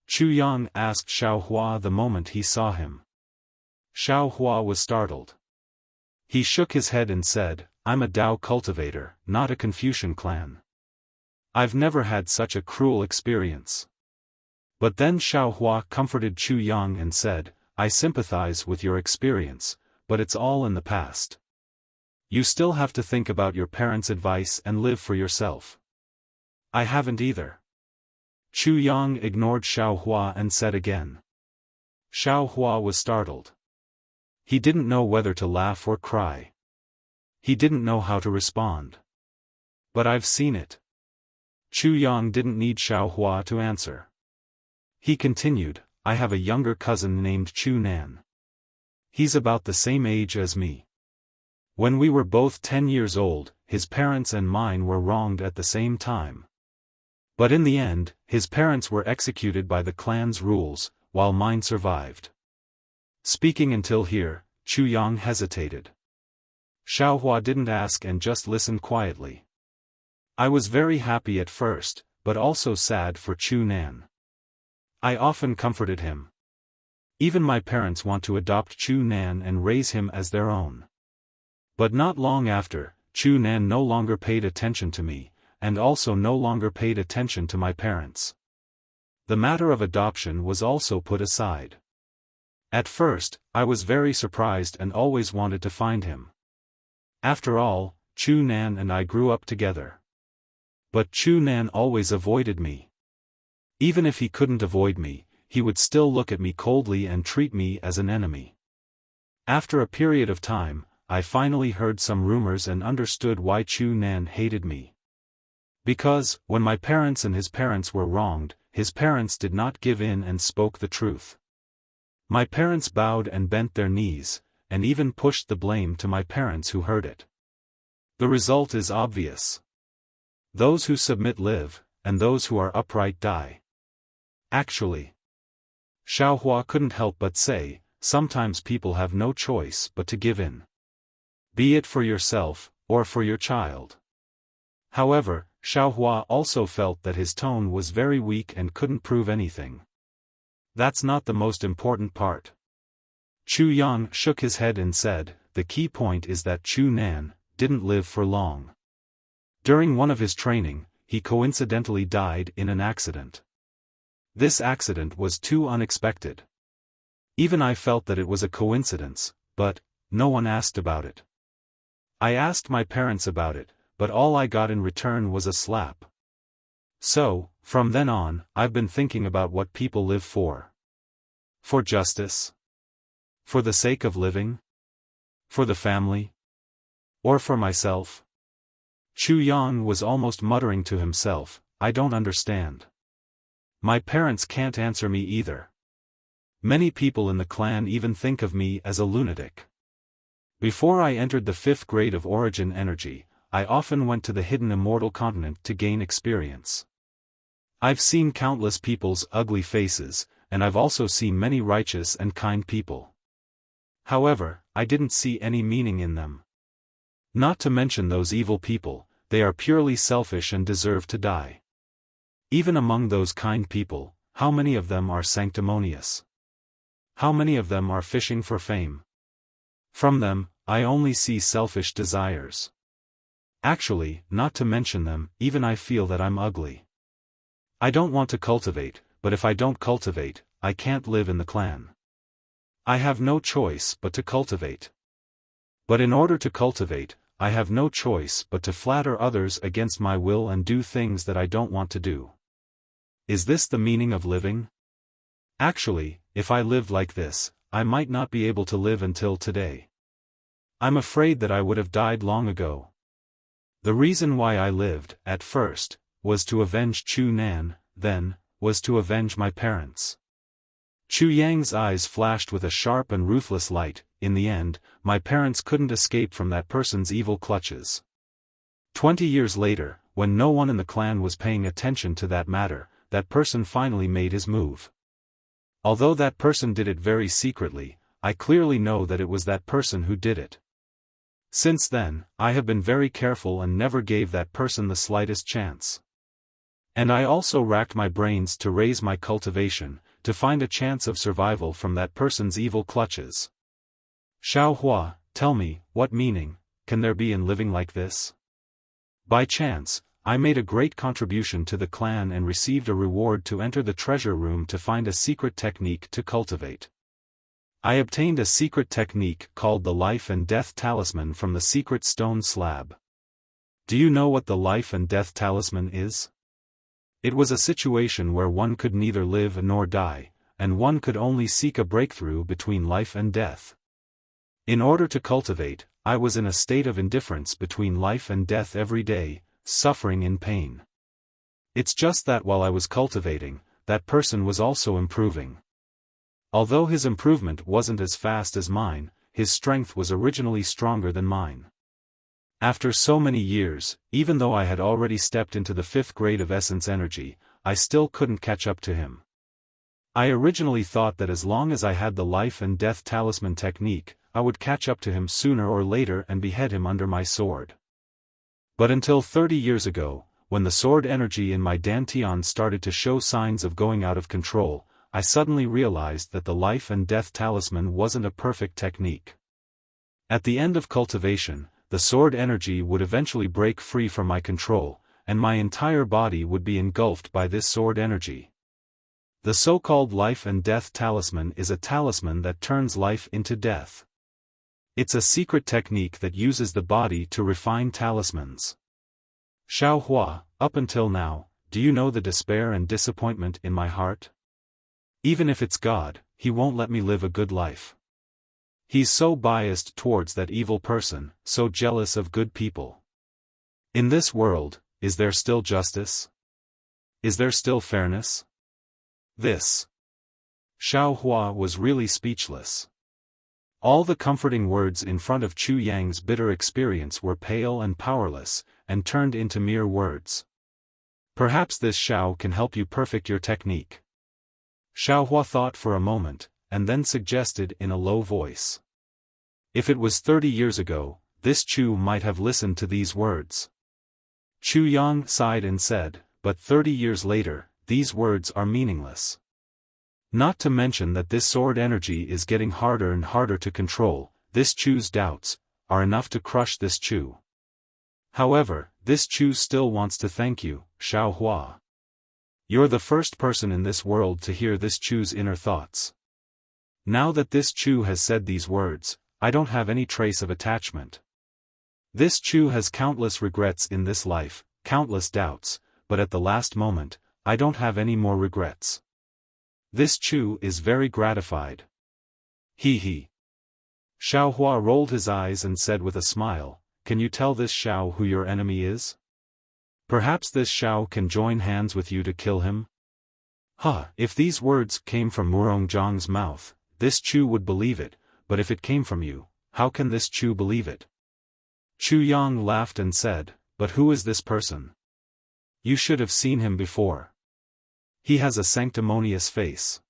Chu Yang asked Xiaohua the moment he saw him. Xiaohua was startled. He shook his head and said, "I'm a Dao cultivator, not a Confucian clan. I've never had such a cruel experience." But then Xiaohua comforted Chu Yang and said, "I sympathize with your experience, but it's all in the past. You still have to think about your parents' advice and live for yourself." "I haven't either." Chu Yang ignored Xiaohua and said again. Xiaohua was startled. He didn't know whether to laugh or cry. He didn't know how to respond. "But I've seen it." Chu Yang didn't need Xiaohua to answer. He continued, "I have a younger cousin named Chu Nan. He's about the same age as me. When we were both 10 years old, his parents and mine were wronged at the same time. But in the end, his parents were executed by the clan's rules, while mine survived." Speaking until here, Chu Yang hesitated. Xiaohua didn't ask and just listened quietly. "I was very happy at first, but also sad for Chu Nan. I often comforted him. Even my parents want to adopt Chu Nan and raise him as their own. But not long after, Chu Nan no longer paid attention to me, and also no longer paid attention to my parents. The matter of adoption was also put aside. At first, I was very surprised and always wanted to find him. After all, Chu Nan and I grew up together. But Chu Nan always avoided me. Even if he couldn't avoid me, he would still look at me coldly and treat me as an enemy. After a period of time, I finally heard some rumors and understood why Chu Nan hated me. Because, when my parents and his parents were wronged, his parents did not give in and spoke the truth. My parents bowed and bent their knees, and even pushed the blame to my parents who heard it. The result is obvious. Those who submit live, and those who are upright die. Actually, Xiaohua couldn't help but say, sometimes people have no choice but to give in. Be it for yourself, or for your child. However, Xiaohua also felt that his tone was very weak and couldn't prove anything. That's not the most important part. Chu Yang shook his head and said, "The key point is that Chu Nan didn't live for long. During one of his training, he coincidentally died in an accident. This accident was too unexpected. Even I felt that it was a coincidence, but no one asked about it. I asked my parents about it, but all I got in return was a slap. So, from then on, I've been thinking about what people live for. For justice? For the sake of living? For the family? Or for myself?" Chu Yang was almost muttering to himself, "I don't understand. My parents can't answer me either. Many people in the clan even think of me as a lunatic. Before I entered the 5th grade of Origin Energy, I often went to the hidden immortal continent to gain experience. I've seen countless people's ugly faces, and I've also seen many righteous and kind people. However, I didn't see any meaning in them. Not to mention those evil people, they are purely selfish and deserve to die. Even among those kind people, how many of them are sanctimonious? How many of them are fishing for fame? From them, I only see selfish desires. Actually, not to mention them, even I feel that I'm ugly. I don't want to cultivate, but if I don't cultivate, I can't live in the clan. I have no choice but to cultivate. But in order to cultivate, I have no choice but to flatter others against my will and do things that I don't want to do. Is this the meaning of living? Actually, if I lived like this, I might not be able to live until today. I'm afraid that I would have died long ago. The reason why I lived, at first, was to avenge Chu Nan, then, was to avenge my parents. Chu Yang's eyes flashed with a sharp and ruthless light. In the end, my parents couldn't escape from that person's evil clutches. 20 years later, when no one in the clan was paying attention to that matter, that person finally made his move. Although that person did it very secretly, I clearly know that it was that person who did it. Since then, I have been very careful and never gave that person the slightest chance. And I also racked my brains to raise my cultivation, to find a chance of survival from that person's evil clutches. Xiaohua, tell me, what meaning can there be in living like this? By chance, I made a great contribution to the clan and received a reward to enter the treasure room to find a secret technique to cultivate. I obtained a secret technique called the Life and Death Talisman from the secret stone slab. Do you know what the Life and Death Talisman is? It was a situation where one could neither live nor die, and one could only seek a breakthrough between life and death. In order to cultivate, I was in a state of indifference between life and death every day, suffering in pain. It's just that while I was cultivating, that person was also improving. Although his improvement wasn't as fast as mine, his strength was originally stronger than mine. After so many years, even though I had already stepped into the 5th grade of essence energy, I still couldn't catch up to him. I originally thought that as long as I had the Life and Death Talisman technique, I would catch up to him sooner or later and behead him under my sword. But until 30 years ago, when the sword energy in my dantian started to show signs of going out of control, I suddenly realized that the Life and Death Talisman wasn't a perfect technique. At the end of cultivation, the sword energy would eventually break free from my control, and my entire body would be engulfed by this sword energy. The so-called Life and Death Talisman is a talisman that turns life into death. It's a secret technique that uses the body to refine talismans. Xiaohua, up until now, do you know the despair and disappointment in my heart? Even if it's God, he won't let me live a good life. He's so biased towards that evil person, so jealous of good people. In this world, is there still justice? Is there still fairness? This. Xiaohua was really speechless. All the comforting words in front of Chu Yang's bitter experience were pale and powerless, and turned into mere words. Perhaps this Xiao can help you perfect your technique. Xiaohua thought for a moment, and then suggested in a low voice. If it was 30 years ago, this Chu might have listened to these words. Chu Yang sighed and said, but 30 years later, these words are meaningless. Not to mention that this sword energy is getting harder and harder to control, this Chu's doubts are enough to crush this Chu. However, this Chu still wants to thank you, Xiaohua. You're the first person in this world to hear this Chu's inner thoughts. Now that this Chu has said these words, I don't have any trace of attachment. This Chu has countless regrets in this life, countless doubts, but at the last moment, I don't have any more regrets. This Chu is very gratified. He. Xiaohua rolled his eyes and said with a smile, can you tell this Xiao who your enemy is? Perhaps this Xiao can join hands with you to kill him? If these words came from Murongzhang's mouth, this Chu would believe it, but if it came from you, how can this Chu believe it? Chu Yang laughed and said, but who is this person? You should have seen him before. He has a sanctimonious face.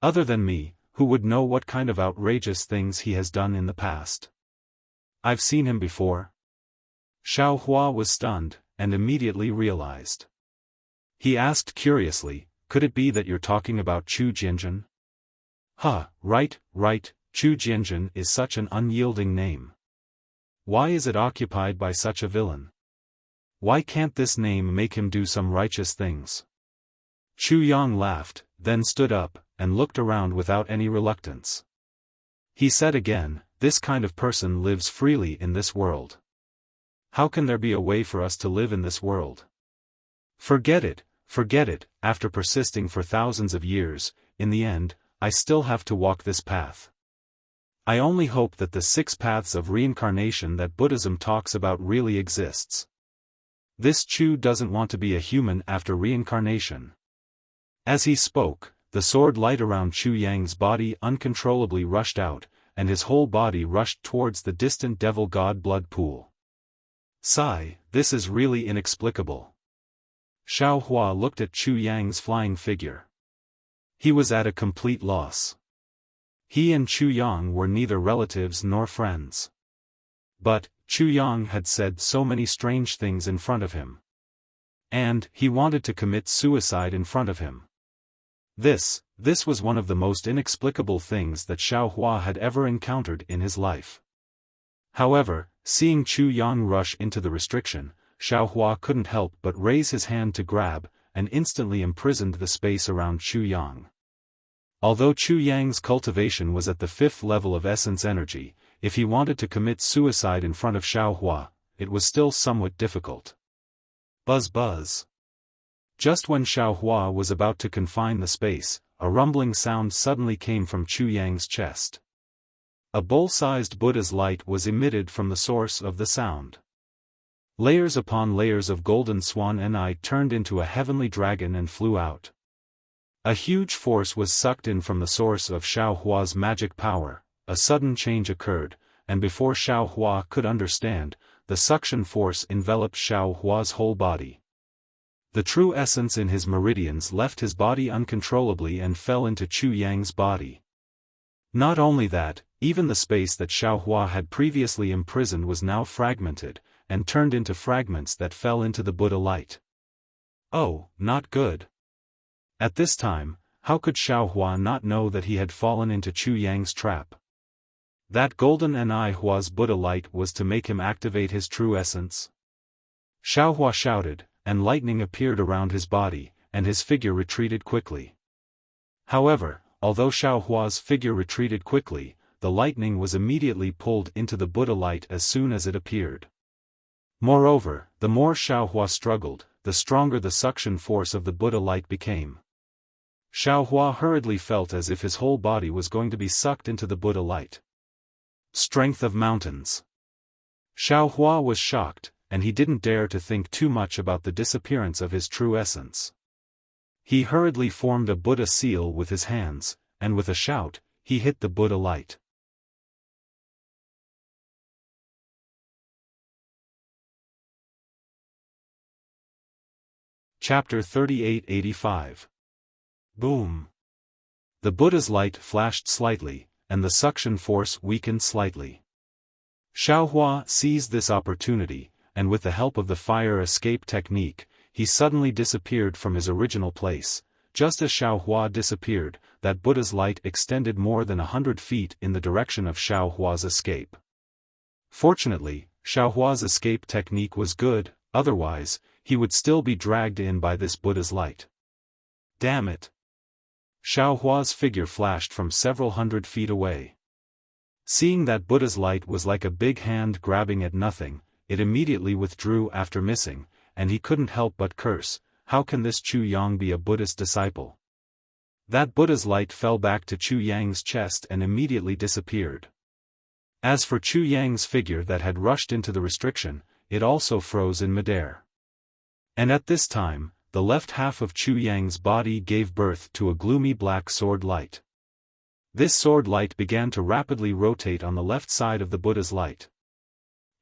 Other than me, who would know what kind of outrageous things he has done in the past? I've seen him before. Xiaohua was stunned, and immediately realized. He asked curiously, could it be that you're talking about Chu Jianzhen? Right, Chu Jianzhen is such an unyielding name. Why is it occupied by such a villain? Why can't this name make him do some righteous things? Chu Yang laughed, then stood up, and looked around without any reluctance. He said again, this kind of person lives freely in this world. How can there be a way for us to live in this world? Forget it, after persisting for thousands of years, in the end, I still have to walk this path. I only hope that the 6 paths of reincarnation that Buddhism talks about really exists. This Chu doesn't want to be a human after reincarnation. As he spoke, the sword light around Chu Yang's body uncontrollably rushed out, and his whole body rushed towards the distant devil god blood pool. Sigh, this is really inexplicable. Xiao Hua looked at Chu Yang's flying figure. He was at a complete loss. He and Chu Yang were neither relatives nor friends. But, Chu Yang had said so many strange things in front of him. And, he wanted to commit suicide in front of him. This was one of the most inexplicable things that Xiao Hua had ever encountered in his life. However, seeing Chu Yang rush into the restriction, Xiao Hua couldn't help but raise his hand to grab, and instantly imprisoned the space around Chu Yang. Although Chu Yang's cultivation was at the 5th level of essence energy, if he wanted to commit suicide in front of Xiao Hua, it was still somewhat difficult. Buzz buzz. Just when Xiao Hua was about to confine the space, a rumbling sound suddenly came from Chu Yang's chest. A bowl-sized Buddha's light was emitted from the source of the sound. Layers upon layers of golden swan and I turned into a heavenly dragon and flew out. A huge force was sucked in from the source of Xiao Hua's magic power. A sudden change occurred, and before Xiao Hua could understand, the suction force enveloped Xiao Hua's whole body. The true essence in his meridians left his body uncontrollably and fell into Chu Yang's body. Not only that, even the space that Xiao Hua had previously imprisoned was now fragmented, and turned into fragments that fell into the Buddha light. Oh, not good. At this time, how could Xiao Hua not know that he had fallen into Chu Yang's trap? That golden Ni Hua's Buddha light was to make him activate his true essence. Xiao Hua shouted, and lightning appeared around his body, and his figure retreated quickly. However, although Xiao Hua's figure retreated quickly, the lightning was immediately pulled into the Buddha light as soon as it appeared. Moreover, the more Xiao Hua struggled, the stronger the suction force of the Buddha light became. Xiao Hua hurriedly felt as if his whole body was going to be sucked into the Buddha light. Strength of mountains. Xiao Hua was shocked, and he didn't dare to think too much about the disappearance of his true essence. He hurriedly formed a Buddha seal with his hands, and with a shout, he hit the Buddha light. Chapter 3885. Boom. The Buddha's light flashed slightly, and the suction force weakened slightly. Xiao Hua seized this opportunity, and with the help of the fire escape technique, he suddenly disappeared from his original place. Just as Xiao Hua disappeared, that Buddha's light extended more than 100 feet in the direction of Xiao Hua's escape. Fortunately, Xiao Hua's escape technique was good, otherwise, he would still be dragged in by this Buddha's light. Damn it! Xiao Hua's figure flashed from several hundred feet away. Seeing that Buddha's light was like a big hand grabbing at nothing, it immediately withdrew after missing, and he couldn't help but curse, how can this Chu Yang be a Buddhist disciple? That Buddha's light fell back to Chu Yang's chest and immediately disappeared. As for Chu Yang's figure that had rushed into the restriction, it also froze in midair. And at this time, the left half of Chu Yang's body gave birth to a gloomy black sword light. This sword light began to rapidly rotate on the left side of the Buddha's light.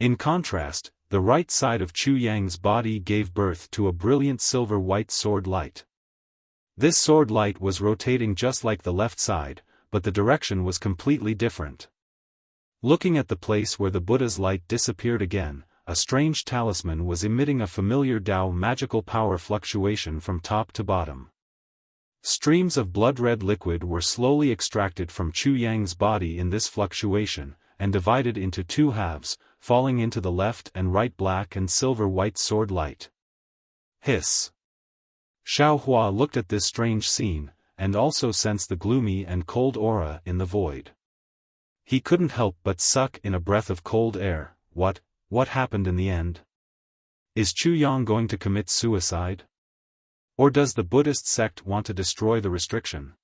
In contrast, the right side of Chu Yang's body gave birth to a brilliant silver-white sword light. This sword light was rotating just like the left side, but the direction was completely different. Looking at the place where the Buddha's light disappeared again, a strange talisman was emitting a familiar Tao magical power fluctuation from top to bottom. Streams of blood-red liquid were slowly extracted from Chu Yang's body in this fluctuation, and divided into 2 halves, falling into the left and right black and silver-white sword light. Hiss! Xiao Hua looked at this strange scene, and also sensed the gloomy and cold aura in the void. He couldn't help but suck in a breath of cold air. What happened in the end? Is Chu Yang going to commit suicide? Or does the Buddhist sect want to destroy the restriction?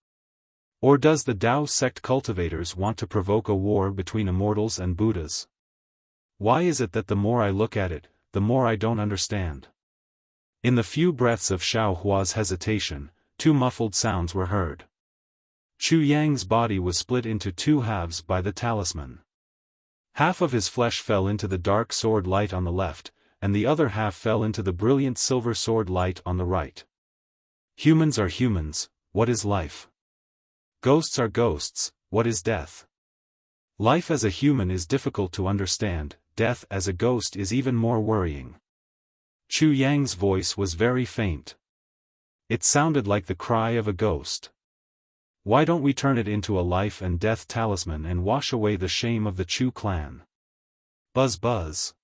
Or does the Tao sect cultivators want to provoke a war between immortals and Buddhas? Why is it that the more I look at it, the more I don't understand? In the few breaths of Xiao Hua's hesitation, two muffled sounds were heard. Chu Yang's body was split into two halves by the talisman. Half of his flesh fell into the dark sword light on the left, and the other half fell into the brilliant silver sword light on the right. Humans are humans, what is life? Ghosts are ghosts, what is death? Life as a human is difficult to understand, death as a ghost is even more worrying. Chu Yang's voice was very faint. It sounded like the cry of a ghost. Why don't we turn it into a life and death talisman and wash away the shame of the Chu clan? Buzz buzz.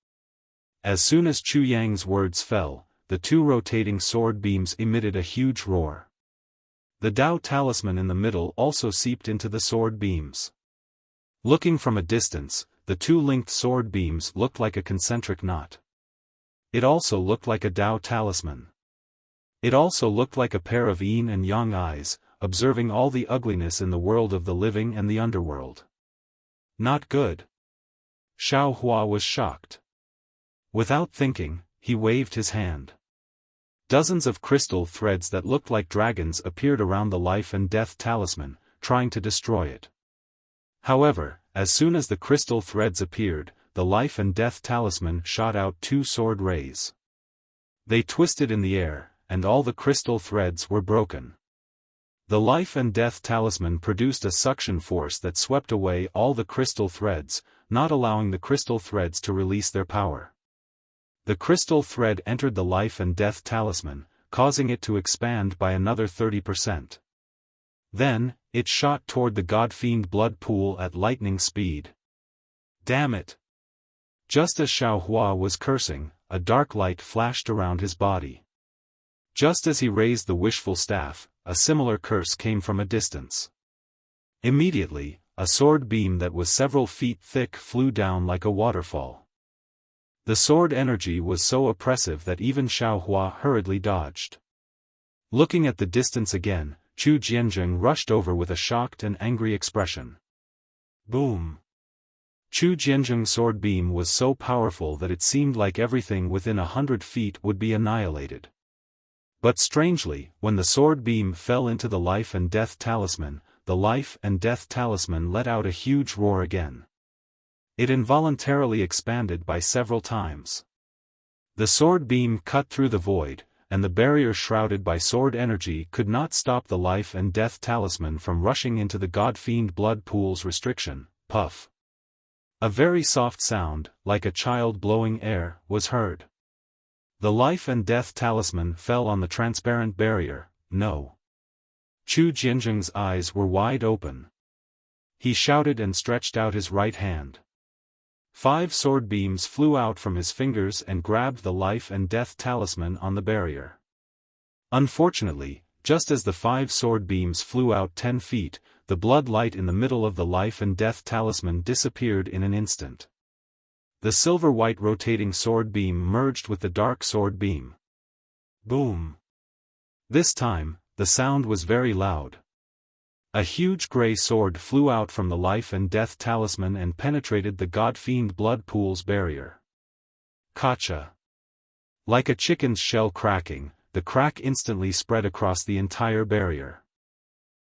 As soon as Chu Yang's words fell, the two rotating sword beams emitted a huge roar. The Tao talisman in the middle also seeped into the sword beams. Looking from a distance, the two linked sword beams looked like a concentric knot. It also looked like a Tao talisman. It also looked like a pair of yin and yang eyes, observing all the ugliness in the world of the living and the underworld. Not good. Xiao Hua was shocked. Without thinking, he waved his hand. Dozens of crystal threads that looked like dragons appeared around the life and death talisman, trying to destroy it. However, as soon as the crystal threads appeared, the life and death talisman shot out two sword rays. They twisted in the air, and all the crystal threads were broken. The life and death talisman produced a suction force that swept away all the crystal threads, not allowing the crystal threads to release their power. The crystal thread entered the life and death talisman, causing it to expand by another 30%. Then, it shot toward the god-fiend blood pool at lightning speed. Damn it! Just as Xiao Hua was cursing, a dark light flashed around his body. Just as he raised the wishful staff, a similar curse came from a distance. Immediately, a sword beam that was several feet thick flew down like a waterfall. The sword energy was so oppressive that even Xiao Hua hurriedly dodged. Looking at the distance again, Chu Jianzheng rushed over with a shocked and angry expression. Boom! Chu Jianzheng's sword beam was so powerful that it seemed like everything within 100 feet would be annihilated. But strangely, when the sword beam fell into the life and death talisman, the life and death talisman let out a huge roar again. It involuntarily expanded by several times. The sword beam cut through the void, and the barrier shrouded by sword energy could not stop the life and death talisman from rushing into the god-fiend blood pool's restriction. Puff. A very soft sound, like a child blowing air, was heard. The life and death talisman fell on the transparent barrier. No. Chu Jianzheng's eyes were wide open. He shouted and stretched out his right hand. 5 sword beams flew out from his fingers and grabbed the life and death talisman on the barrier. Unfortunately, just as the 5 sword beams flew out 10 feet, the blood light in the middle of the life and death talisman disappeared in an instant. The silver-white rotating sword beam merged with the dark sword beam. Boom! This time, the sound was very loud. A huge grey sword flew out from the life and death talisman and penetrated the god-fiend blood pool's barrier. Gotcha! Like a chicken's shell cracking, the crack instantly spread across the entire barrier.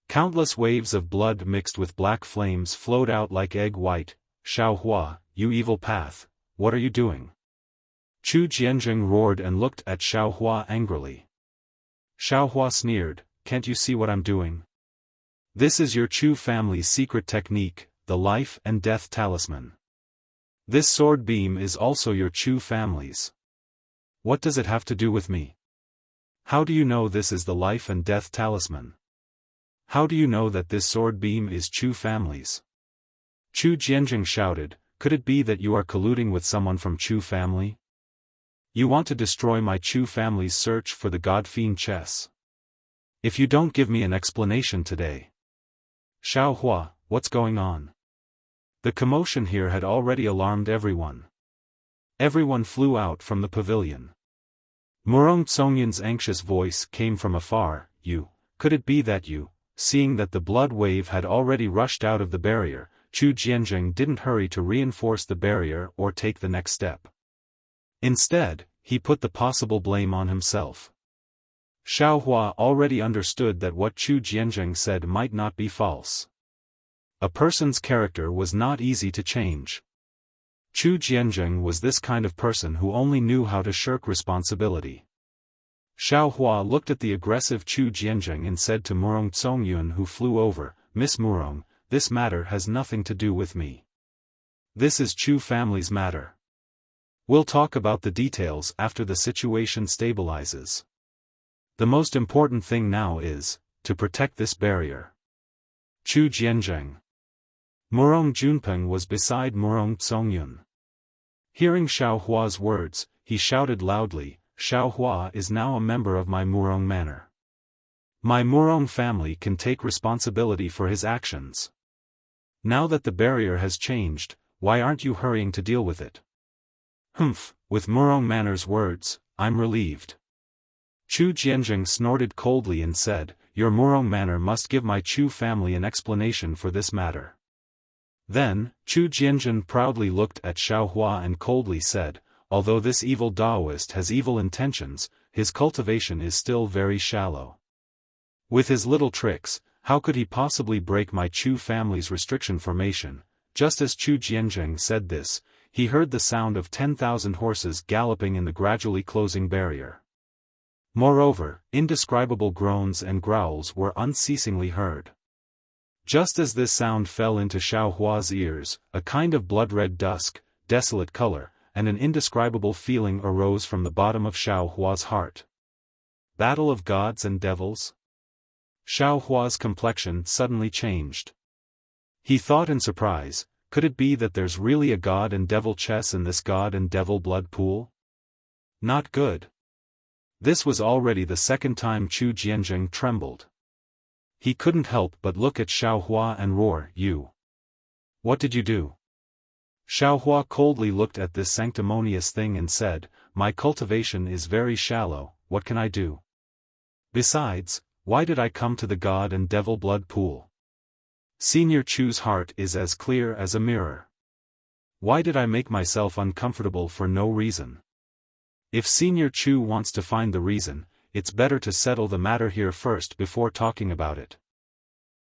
Countless waves of blood mixed with black flames flowed out like egg white. Xiao Hua, you evil path, what are you doing? Chu Jianzheng roared and looked at Xiao Hua angrily. Xiao Hua sneered, can't you see what I'm doing? This is your Chu family's secret technique, the life and death talisman. This sword beam is also your Chu family's. What does it have to do with me? How do you know this is the life and death talisman? How do you know that this sword beam is Chu family's? Chu Jianzheng shouted, could it be that you are colluding with someone from Chu family? You want to destroy my Chu family's search for the god-fiend chess. If you don't give me an explanation today. Xiao Hua, what's going on? The commotion here had already alarmed everyone. Everyone flew out from the pavilion. Murong Tsongyan's anxious voice came from afar, could it be that you, seeing that the blood wave had already rushed out of the barrier, Chu Jianjing didn't hurry to reinforce the barrier or take the next step. Instead, he put the possible blame on himself. Xiaohua already understood that what Chu Jianjing said might not be false. A person's character was not easy to change. Chu Jianjing was this kind of person who only knew how to shirk responsibility. Xiaohua looked at the aggressive Chu Jianjing and said to Murong Zongyun, who flew over, "Miss Murong, this matter has nothing to do with me. This is Chu family's matter. We'll talk about the details after the situation stabilizes. The most important thing now is to protect this barrier." Chu Jianjing. Murong Junpeng was beside Murong Zongyun. Hearing Xiaohua's words, he shouted loudly, "Xiaohua is now a member of my Murong manor. My Murong family can take responsibility for his actions. Now that the barrier has changed, why aren't you hurrying to deal with it?" "Humph," with Murong manor's words, "I'm relieved." Chu Jianjing snorted coldly and said, "Your Murong manor must give my Chu family an explanation for this matter." Then, Chu Jianjing proudly looked at Xiaohua and coldly said, "Although this evil Taoist has evil intentions, his cultivation is still very shallow. With his little tricks, how could he possibly break my Chu family's restriction formation?" Just as Chu Jianjing said this, he heard the sound of 10,000 horses galloping in the gradually closing barrier. Moreover, indescribable groans and growls were unceasingly heard. Just as this sound fell into Xiaohua's ears, a kind of blood-red dusk, desolate color, and an indescribable feeling arose from the bottom of Xiaohua's heart. Battle of gods and devils? Xiaohua's complexion suddenly changed. He thought in surprise, could it be that there's really a god and devil chess in this god and devil blood pool? Not good. This was already the second time Chu Jianjing trembled. He couldn't help but look at Xiaohua and roar, "You! What did you do?" Xiaohua coldly looked at this sanctimonious thing and said, "My cultivation is very shallow, what can I do? Besides, why did I come to the god and devil blood pool? Senior Chu's heart is as clear as a mirror. Why did I make myself uncomfortable for no reason? If Senior Chu wants to find the reason, it's better to settle the matter here first before talking about it."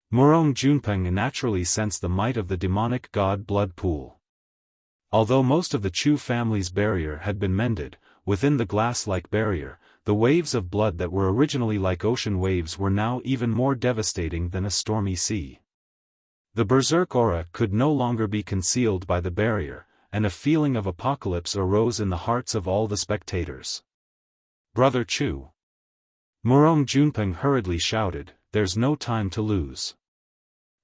Murong Junpeng naturally sensed the might of the demonic god blood pool. Although most of the Chu family's barrier had been mended, within the glass-like barrier, the waves of blood that were originally like ocean waves were now even more devastating than a stormy sea. The berserk aura could no longer be concealed by the barrier, and a feeling of apocalypse arose in the hearts of all the spectators. "Brother Chu!" Murong Junpeng hurriedly shouted, "There's no time to lose.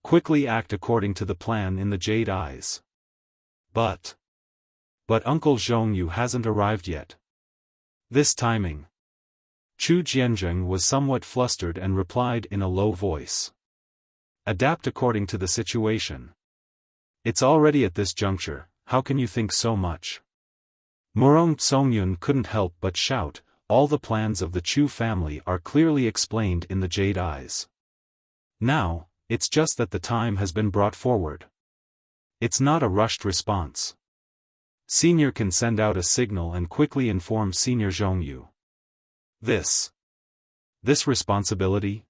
Quickly act according to the plan in the Jade Eyes." But Uncle Zhongyu hasn't arrived yet. This timing. Chu Jianjing was somewhat flustered and replied in a low voice. "Adapt according to the situation. It's already at this juncture, how can you think so much?" Murong Zongyun couldn't help but shout, "All the plans of the Chu family are clearly explained in the Jade Eyes. Now, it's just that the time has been brought forward. It's not a rushed response. Senior can send out a signal and quickly inform Senior Zhongyu. This responsibility?"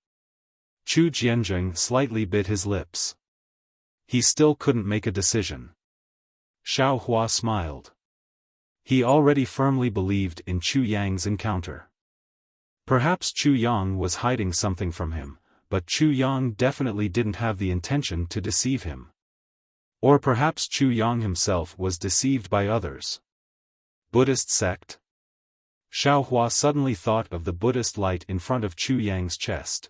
Chu Jianjing slightly bit his lips. He still couldn't make a decision. Xiaohua smiled. He already firmly believed in Chu Yang's encounter. Perhaps Chu Yang was hiding something from him, but Chu Yang definitely didn't have the intention to deceive him. Or perhaps Chu Yang himself was deceived by others. Buddhist sect? Xiaohua suddenly thought of the Buddhist light in front of Chu Yang's chest.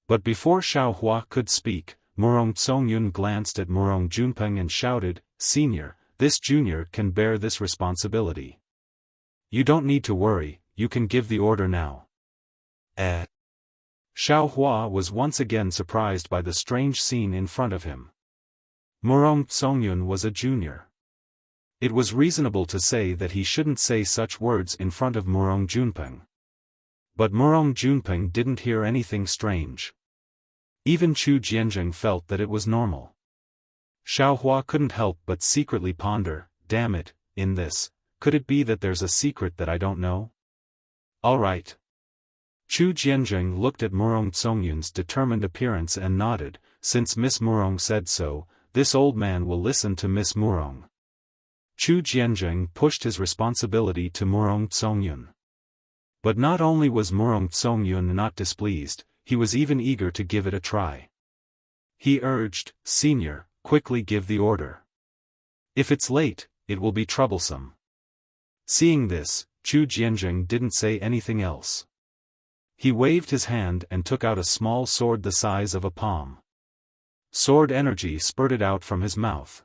But before Xiaohua could speak, Murong Zongyun glanced at Murong Junpeng and shouted, "Senior, this junior can bear this responsibility. You don't need to worry, you can give the order now." Xiaohua was once again surprised by the strange scene in front of him. Murong Zongyun was a junior. It was reasonable to say that he shouldn't say such words in front of Murong Junpeng. But Murong Junpeng didn't hear anything strange. Even Chu Jianzheng felt that it was normal. Xiaohua couldn't help but secretly ponder, damn it, in this, could it be that there's a secret that I don't know? Alright. Chu Jianzheng looked at Murong Zongyun's determined appearance and nodded, since Miss Murong said so, this old man will listen to Miss Murong. Chu Jianzheng pushed his responsibility to Murong Zongyun. But not only was Murong Zongyun not displeased, he was even eager to give it a try. He urged, Senior, quickly give the order. If it's late, it will be troublesome. Seeing this, Chu Jianzheng didn't say anything else. He waved his hand and took out a small sword the size of a palm. Sword energy spurted out from his mouth.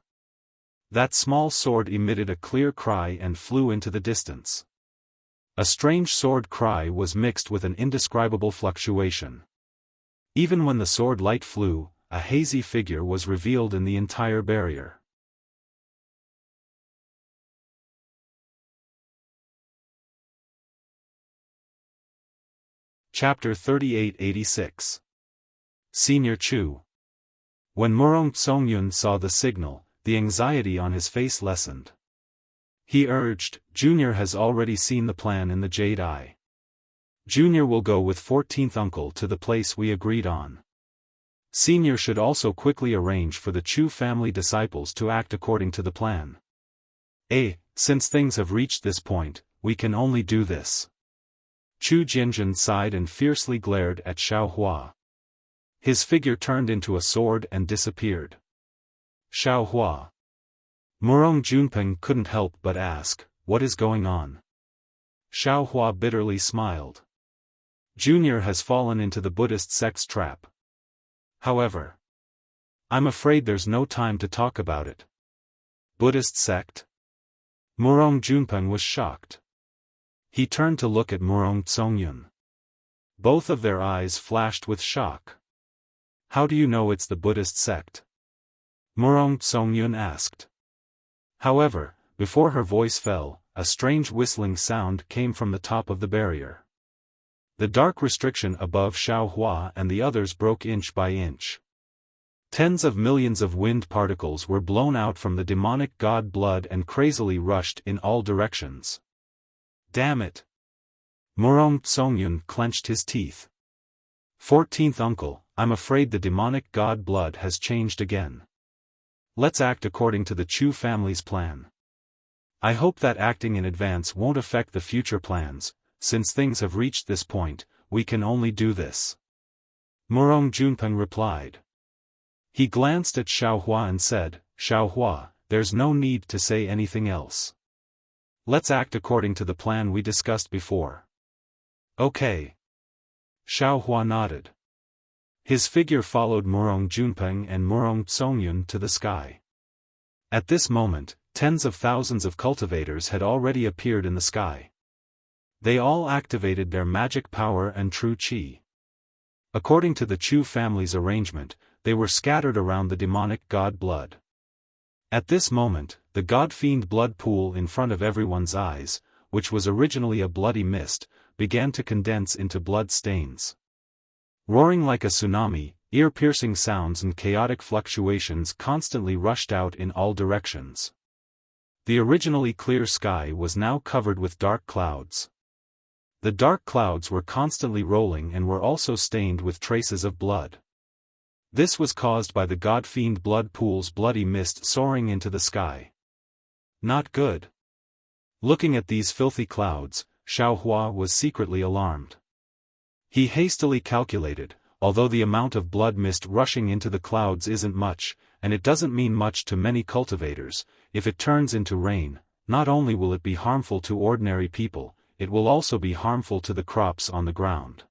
That small sword emitted a clear cry and flew into the distance. A strange sword cry was mixed with an indescribable fluctuation. Even when the sword light flew, a hazy figure was revealed in the entire barrier. Chapter 3886. Senior Chu. When Murong Zongyun saw the signal, the anxiety on his face lessened. He urged, Junior has already seen the plan in the Jade Eye. Junior will go with 14th uncle to the place we agreed on. Senior should also quickly arrange for the Chu family disciples to act according to the plan. Since things have reached this point, we can only do this. Chu Jianzhen sighed and fiercely glared at Xiaohua. His figure turned into a sword and disappeared. Xiaohua. Murong Junpeng couldn't help but ask, what is going on? Xiaohua bitterly smiled. Junior has fallen into the Buddhist sect's trap. However, I'm afraid there's no time to talk about it. Buddhist sect? Murong Junpeng was shocked. He turned to look at Murong Zongyun. Both of their eyes flashed with shock. How do you know it's the Buddhist sect? Murong Zongyun asked. However, before her voice fell, a strange whistling sound came from the top of the barrier. The dark restriction above Xiaohua and the others broke inch by inch. Tens of millions of wind particles were blown out from the demonic god blood and crazily rushed in all directions. Damn it! Murong Zongyun clenched his teeth. 14th uncle, I'm afraid the demonic god blood has changed again. Let's act according to the Chu family's plan. I hope that acting in advance won't affect the future plans, since things have reached this point, we can only do this. Murong Junpeng replied. He glanced at Xiaohua and said, Xiaohua, there's no need to say anything else. Let's act according to the plan we discussed before. Okay. Xiaohua nodded. His figure followed Murong Junpeng and Murong Zongyun to the sky. At this moment, tens of thousands of cultivators had already appeared in the sky. They all activated their magic power and true qi. According to the Chu family's arrangement, they were scattered around the demonic god blood. At this moment, the god-fiend blood pool in front of everyone's eyes, which was originally a bloody mist, began to condense into blood stains. Roaring like a tsunami, ear-piercing sounds and chaotic fluctuations constantly rushed out in all directions. The originally clear sky was now covered with dark clouds. The dark clouds were constantly rolling and were also stained with traces of blood. This was caused by the god-fiend blood pool's bloody mist soaring into the sky. Not good. Looking at these filthy clouds, Xiaohua was secretly alarmed. He hastily calculated, although the amount of blood mist rushing into the clouds isn't much, and it doesn't mean much to many cultivators, if it turns into rain, not only will it be harmful to ordinary people, it will also be harmful to the crops on the ground.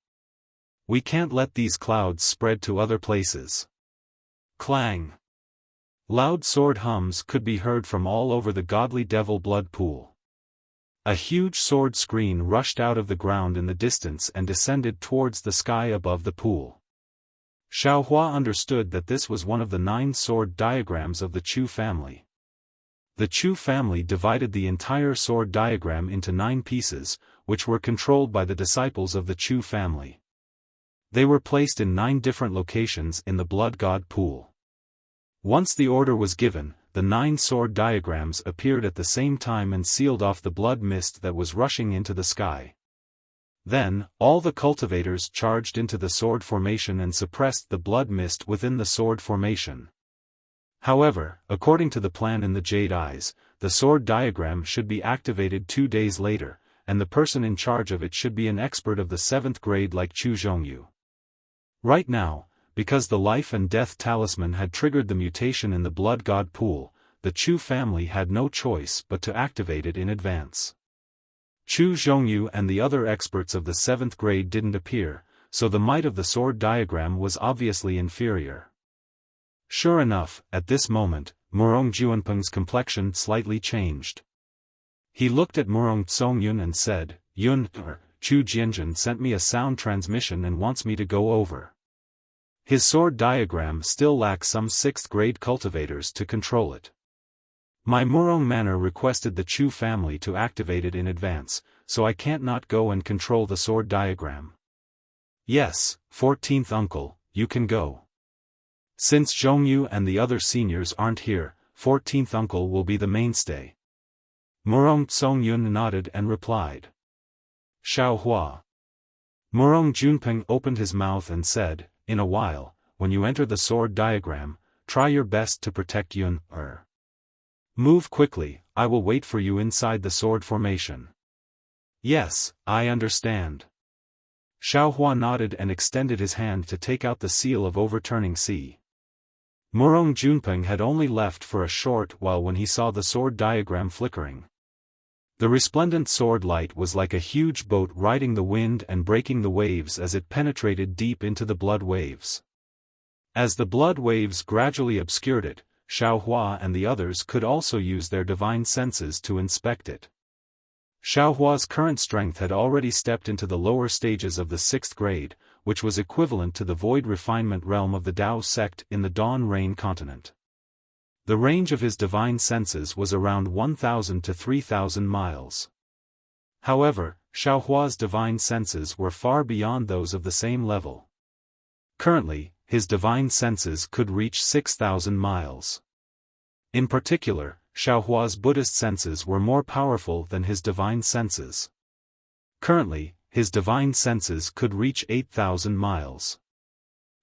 We can't let these clouds spread to other places. Clang! Loud sword hums could be heard from all over the godly devil blood pool. A huge sword screen rushed out of the ground in the distance and descended towards the sky above the pool. Xiaohua understood that this was one of the 9 sword diagrams of the Chu family. The Chu family divided the entire sword diagram into 9 pieces, which were controlled by the disciples of the Chu family. They were placed in 9 different locations in the blood god pool. Once the order was given, the 9 sword diagrams appeared at the same time and sealed off the blood mist that was rushing into the sky. Then, all the cultivators charged into the sword formation and suppressed the blood mist within the sword formation. However, according to the plan in the Jade Eyes, the sword diagram should be activated 2 days later, and the person in charge of it should be an expert of the 7th grade like Chu Zhongyu. Right now, because the life and death talisman had triggered the mutation in the blood god pool, the Chu family had no choice but to activate it in advance. Chu Zhongyu and the other experts of the 7th grade didn't appear, so the might of the sword diagram was obviously inferior. Sure enough, at this moment, Murong Juanpeng's complexion slightly changed. He looked at Murong Tsongyun and said, Yun, Chu Jianjun sent me a sound transmission and wants me to go over. His sword diagram still lacks some 6th grade cultivators to control it. My Murong manor requested the Chu family to activate it in advance, so I can't not go and control the sword diagram. Yes, 14th uncle, you can go. Since Zhongyu and the other seniors aren't here, 14th uncle will be the mainstay. Murong Tsongyun nodded and replied. Xiaohua. Murong Junpeng opened his mouth and said, in a while, when you enter the sword diagram, try your best to protect Yun. Move quickly, I will wait for you inside the sword formation. Yes, I understand. Xiaohua nodded and extended his hand to take out the seal of overturning sea. Murong Junpeng had only left for a short while when he saw the sword diagram flickering. The resplendent sword light was like a huge boat riding the wind and breaking the waves as it penetrated deep into the blood waves. As the blood waves gradually obscured it, Xiaohua and the others could also use their divine senses to inspect it. Xiaohua's current strength had already stepped into the lower stages of the 6th grade, which was equivalent to the void refinement realm of the Dao sect in the Dawn Rain continent. The range of his divine senses was around 1,000 to 3,000 miles. However, Xiaohua's divine senses were far beyond those of the same level. Currently, his divine senses could reach 6,000 miles. In particular, Xiaohua's Buddhist senses were more powerful than his divine senses. Currently, his divine senses could reach 8,000 miles.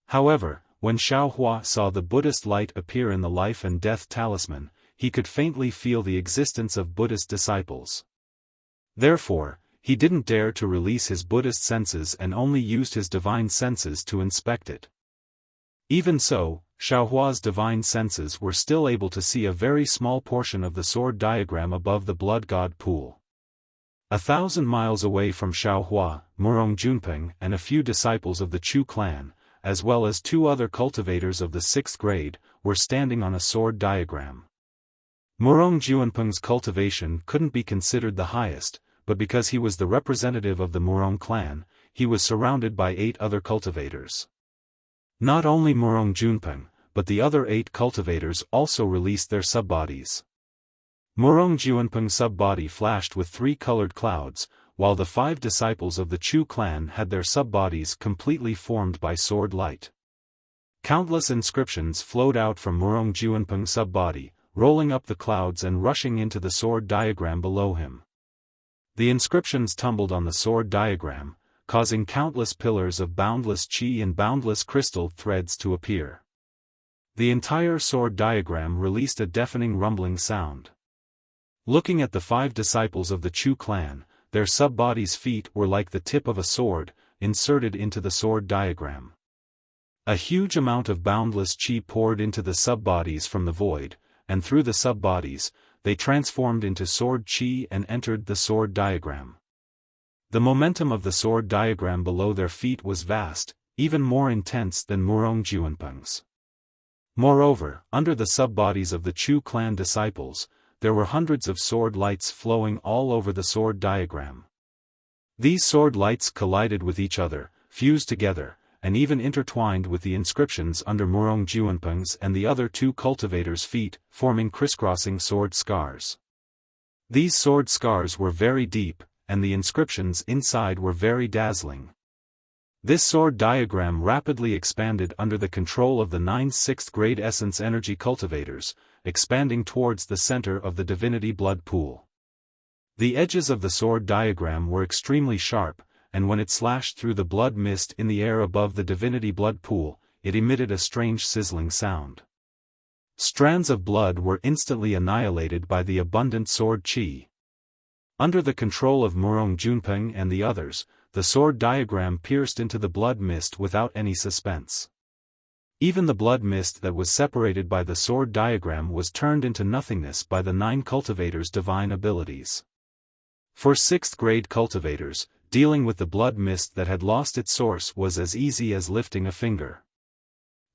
However, when Xiaohua saw the Buddhist light appear in the life and death talisman, he could faintly feel the existence of Buddhist disciples. Therefore, he didn't dare to release his Buddhist senses and only used his divine senses to inspect it. Even so, Xiaohua's divine senses were still able to see a very small portion of the sword diagram above the blood god pool. 1,000 miles away from Xiaohua, Murong Junpeng and a few disciples of the Chu clan, as well as 2 other cultivators of the 6th grade, were standing on a sword diagram. Murong Juanpeng's cultivation couldn't be considered the highest, but because he was the representative of the Murong clan, he was surrounded by 8 other cultivators. Not only Murong Junpeng, but the other 8 cultivators also released their subbodies. Murong Juanpeng's subbody flashed with 3 colored clouds, while the 5 disciples of the Chu clan had their subbodies completely formed by sword light. Countless inscriptions flowed out from Murong Juanpeng's subbody, rolling up the clouds and rushing into the sword diagram below him. The inscriptions tumbled on the sword diagram, causing countless pillars of boundless qi and boundless crystal threads to appear. The entire sword diagram released a deafening rumbling sound. Looking at the 5 disciples of the Chu clan, their subbodies' feet were like the tip of a sword, inserted into the sword diagram. A huge amount of boundless qi poured into the subbodies from the void, and through the subbodies, they transformed into sword qi and entered the sword diagram. The momentum of the sword diagram below their feet was vast, even more intense than Murong Juanpeng's. Moreover, under the subbodies of the Chu clan disciples, there were hundreds of sword lights flowing all over the sword diagram. These sword lights collided with each other, fused together, and even intertwined with the inscriptions under Murong Juanpeng's and the other 2 cultivators' feet, forming crisscrossing sword scars. These sword scars were very deep, and the inscriptions inside were very dazzling. This sword diagram rapidly expanded under the control of the 9 6th-grade essence energy cultivators, expanding towards the center of the divinity blood pool. The edges of the sword diagram were extremely sharp, and when it slashed through the blood mist in the air above the divinity blood pool, it emitted a strange sizzling sound. Strands of blood were instantly annihilated by the abundant sword qi. Under the control of Murong Junpeng and the others, the sword diagram pierced into the blood mist without any suspense. Even the blood mist that was separated by the sword diagram was turned into nothingness by the 9 cultivators' divine abilities. For 6th-grade cultivators, dealing with the blood mist that had lost its source was as easy as lifting a finger.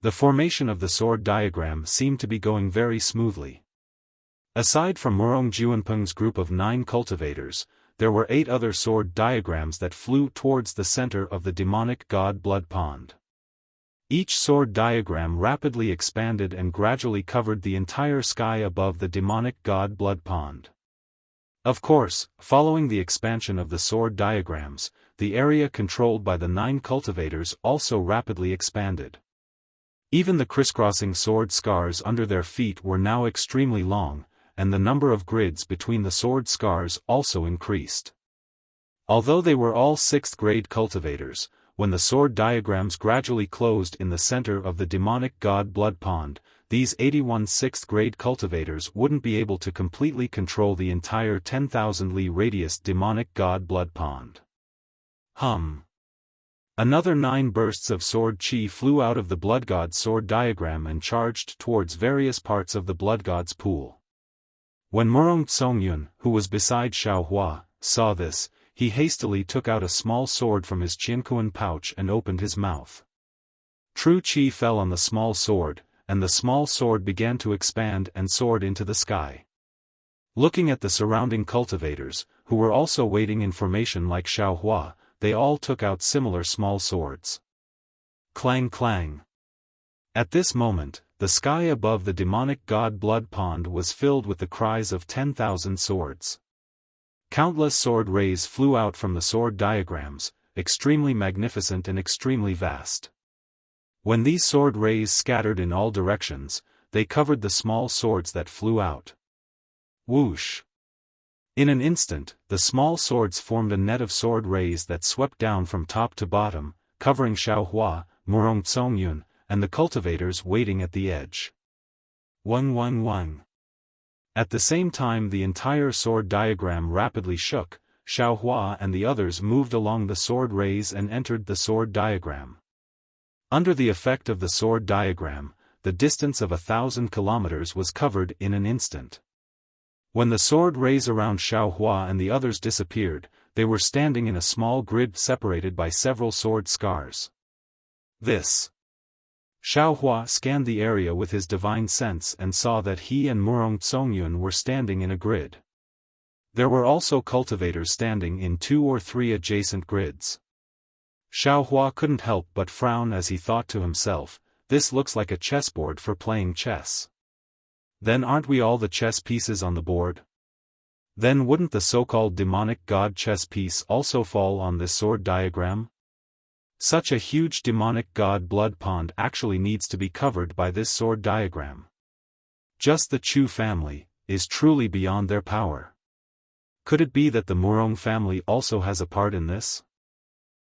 The formation of the sword diagram seemed to be going very smoothly. Aside from Murong Junpeng's group of 9 cultivators, there were 8 other sword diagrams that flew towards the center of the demonic god blood pond. Each sword diagram rapidly expanded and gradually covered the entire sky above the demonic god blood pond. Of course, following the expansion of the sword diagrams, the area controlled by the 9 cultivators also rapidly expanded. Even the crisscrossing sword scars under their feet were now extremely long, and the number of grids between the sword scars also increased. Although they were all 6th-grade cultivators, when the sword diagrams gradually closed in the center of the demonic god blood pond, these 81 6th-grade cultivators wouldn't be able to completely control the entire 10,000 li radius demonic god blood pond. Another 9 bursts of sword qi flew out of the blood god's sword diagram and charged towards various parts of the blood god's pool. When Murong Tsongyun, who was beside Xiaohua, saw this, he hastily took out a small sword from his Qiankuan pouch and opened his mouth. True qi fell on the small sword, and the small sword began to expand and soared into the sky. Looking at the surrounding cultivators, who were also waiting in formation like Xiaohua, they all took out similar small swords. Clang clang. At this moment, the sky above the demonic god blood pond was filled with the cries of 10,000 swords. Countless sword rays flew out from the sword diagrams, extremely magnificent and extremely vast. When these sword rays scattered in all directions, they covered the small swords that flew out. Whoosh! In an instant, the small swords formed a net of sword rays that swept down from top to bottom, covering Xiaohua, Murong Tsongyun, and the cultivators waiting at the edge. Wang. At the same time the entire sword diagram rapidly shook, Xiaohua and the others moved along the sword rays and entered the sword diagram. Under the effect of the sword diagram, the distance of 1,000 kilometers was covered in an instant. When the sword rays around Xiaohua and the others disappeared, they were standing in a small grid separated by several sword scars. This. Xiaohua scanned the area with his divine sense and saw that he and Murong Tsongyun were standing in a grid. There were also cultivators standing in 2 or 3 adjacent grids. Xiaohua couldn't help but frown as he thought to himself, this looks like a chessboard for playing chess. Then aren't we all the chess pieces on the board? Then wouldn't the so-called demonic god chess piece also fall on this sword diagram? Such a huge demonic god blood pond actually needs to be covered by this sword diagram. Just the Chu family is truly beyond their power. Could it be that the Murong family also has a part in this?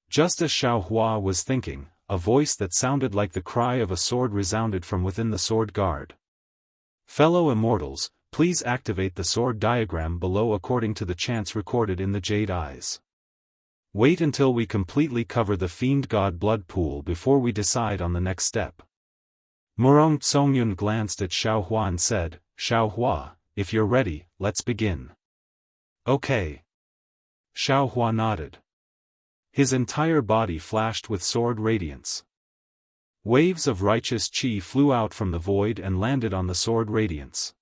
Just as Xiaohua was thinking, a voice that sounded like the cry of a sword resounded from within the sword guard. Fellow immortals, please activate the sword diagram below according to the chants recorded in the Jade Eyes. Wait until we completely cover the Fiend God blood pool before we decide on the next step. Murong Tsongyun glanced at Xiaohua and said, Xiaohua, if you're ready, let's begin. Okay. Xiaohua nodded. His entire body flashed with sword radiance. Waves of righteous qi flew out from the void and landed on the sword radiance.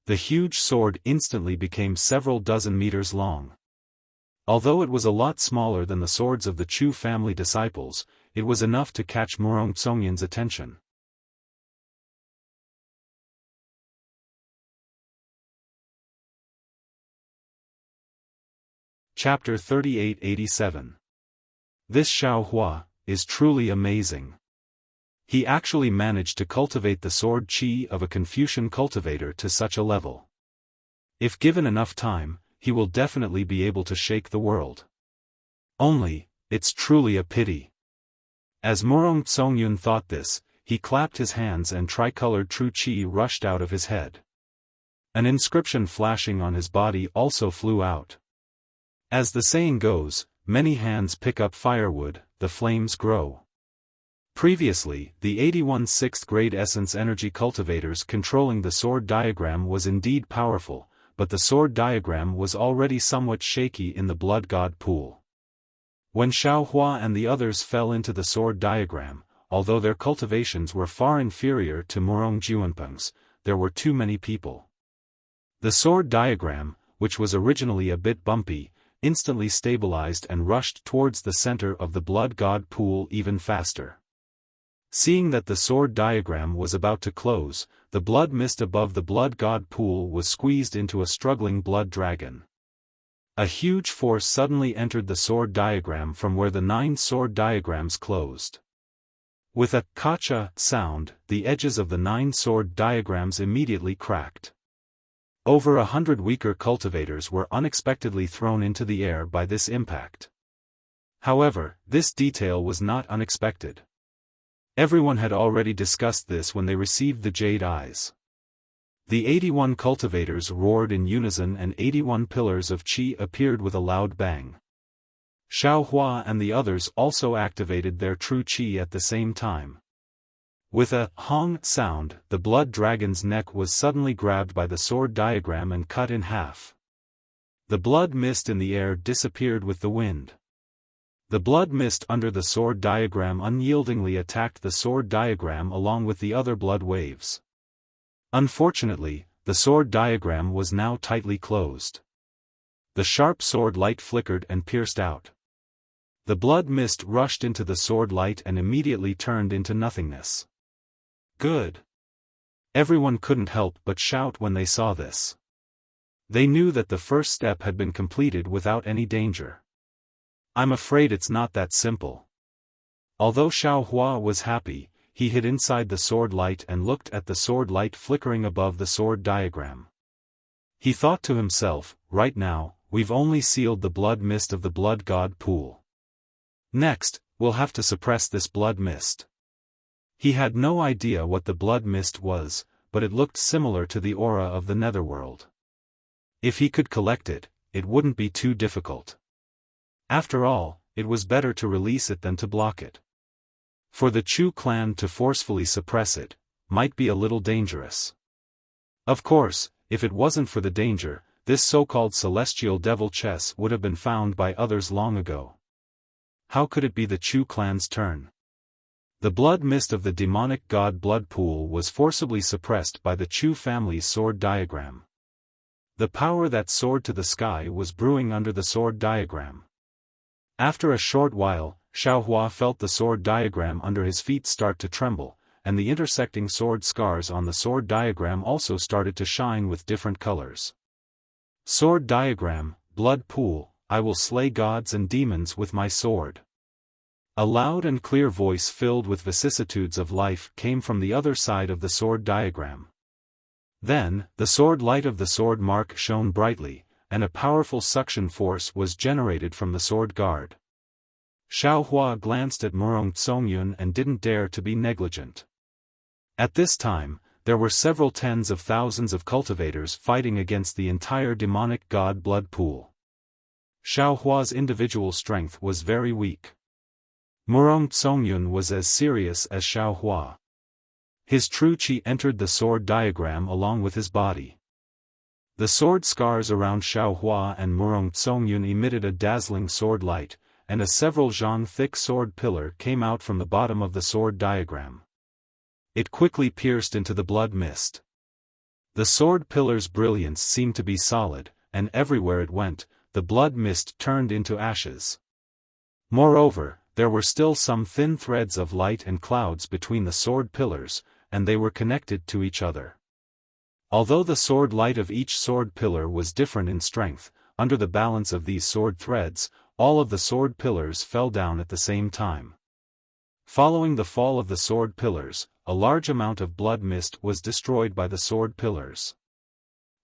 The huge sword instantly became several dozen meters long. Although it was a lot smaller than the swords of the Chu family disciples, it was enough to catch Murong Tsongyun's attention. Chapter 3887. This Xiaohua, is truly amazing. He actually managed to cultivate the sword chi of a Confucian cultivator to such a level. If given enough time, he will definitely be able to shake the world. Only, it's truly a pity. As Murong Tsongyun thought this, he clapped his hands and tricolored true chi rushed out of his head. An inscription flashing on his body also flew out. As the saying goes, many hands pick up firewood, the flames grow. Previously, the 81 6th grade essence energy cultivators controlling the sword diagram was indeed powerful, but the sword diagram was already somewhat shaky in the blood god pool. When Xiaofan and the others fell into the sword diagram, although their cultivations were far inferior to Murong Juanpeng's, there were too many people. The sword diagram, which was originally a bit bumpy, instantly stabilized and rushed towards the center of the blood god pool even faster. Seeing that the sword diagram was about to close, the blood mist above the blood god pool was squeezed into a struggling blood dragon. A huge force suddenly entered the sword diagram from where the 9 sword diagrams closed. With a kacha sound, the edges of the 9 sword diagrams immediately cracked. Over 100 weaker cultivators were unexpectedly thrown into the air by this impact. However, this detail was not unexpected. Everyone had already discussed this when they received the jade eyes. The 81 cultivators roared in unison and 81 pillars of qi appeared with a loud bang. Xiaohua and the others also activated their true qi at the same time. With a hong sound, the blood dragon's neck was suddenly grabbed by the sword diagram and cut in half. The blood mist in the air disappeared with the wind. The blood mist under the sword diagram unyieldingly attacked the sword diagram along with the other blood waves. Unfortunately, the sword diagram was now tightly closed. The sharp sword light flickered and pierced out. The blood mist rushed into the sword light and immediately turned into nothingness. Good. Everyone couldn't help but shout when they saw this. They knew that the first step had been completed without any danger. I'm afraid it's not that simple. Although Xiaohua was happy, he hid inside the sword light and looked at the sword light flickering above the sword diagram. He thought to himself, right now, we've only sealed the blood mist of the blood god pool. Next, we'll have to suppress this blood mist. He had no idea what the blood mist was, but it looked similar to the aura of the netherworld. If he could collect it, it wouldn't be too difficult. After all, it was better to release it than to block it. For the Chu clan to forcefully suppress it, might be a little dangerous. Of course, if it wasn't for the danger, this so-called celestial devil chess would have been found by others long ago. How could it be the Chu clan's turn? The blood mist of the demonic god blood pool was forcibly suppressed by the Chu family's sword diagram. The power that soared to the sky was brewing under the sword diagram. After a short while, Xiaohua felt the sword diagram under his feet start to tremble, and the intersecting sword scars on the sword diagram also started to shine with different colors. Sword diagram, blood pool, I will slay gods and demons with my sword. A loud and clear voice filled with vicissitudes of life came from the other side of the sword diagram. Then, the sword light of the sword mark shone brightly, and a powerful suction force was generated from the sword guard. Xiaohua glanced at Murong Tsongyun and didn't dare to be negligent. At this time, there were several tens of thousands of cultivators fighting against the entire demonic god blood pool. Xiaohua's individual strength was very weak. Murong Tsongyun was as serious as Xiaohua. His true qi entered the sword diagram along with his body. The sword scars around Xiaohua and Murong Tsongyun emitted a dazzling sword light, and a several zhang thick sword pillar came out from the bottom of the sword diagram. It quickly pierced into the blood mist. The sword pillar's brilliance seemed to be solid, and everywhere it went, the blood mist turned into ashes. Moreover, there were still some thin threads of light and clouds between the sword pillars, and they were connected to each other. Although the sword light of each sword pillar was different in strength, under the balance of these sword threads, all of the sword pillars fell down at the same time. Following the fall of the sword pillars, a large amount of blood mist was destroyed by the sword pillars.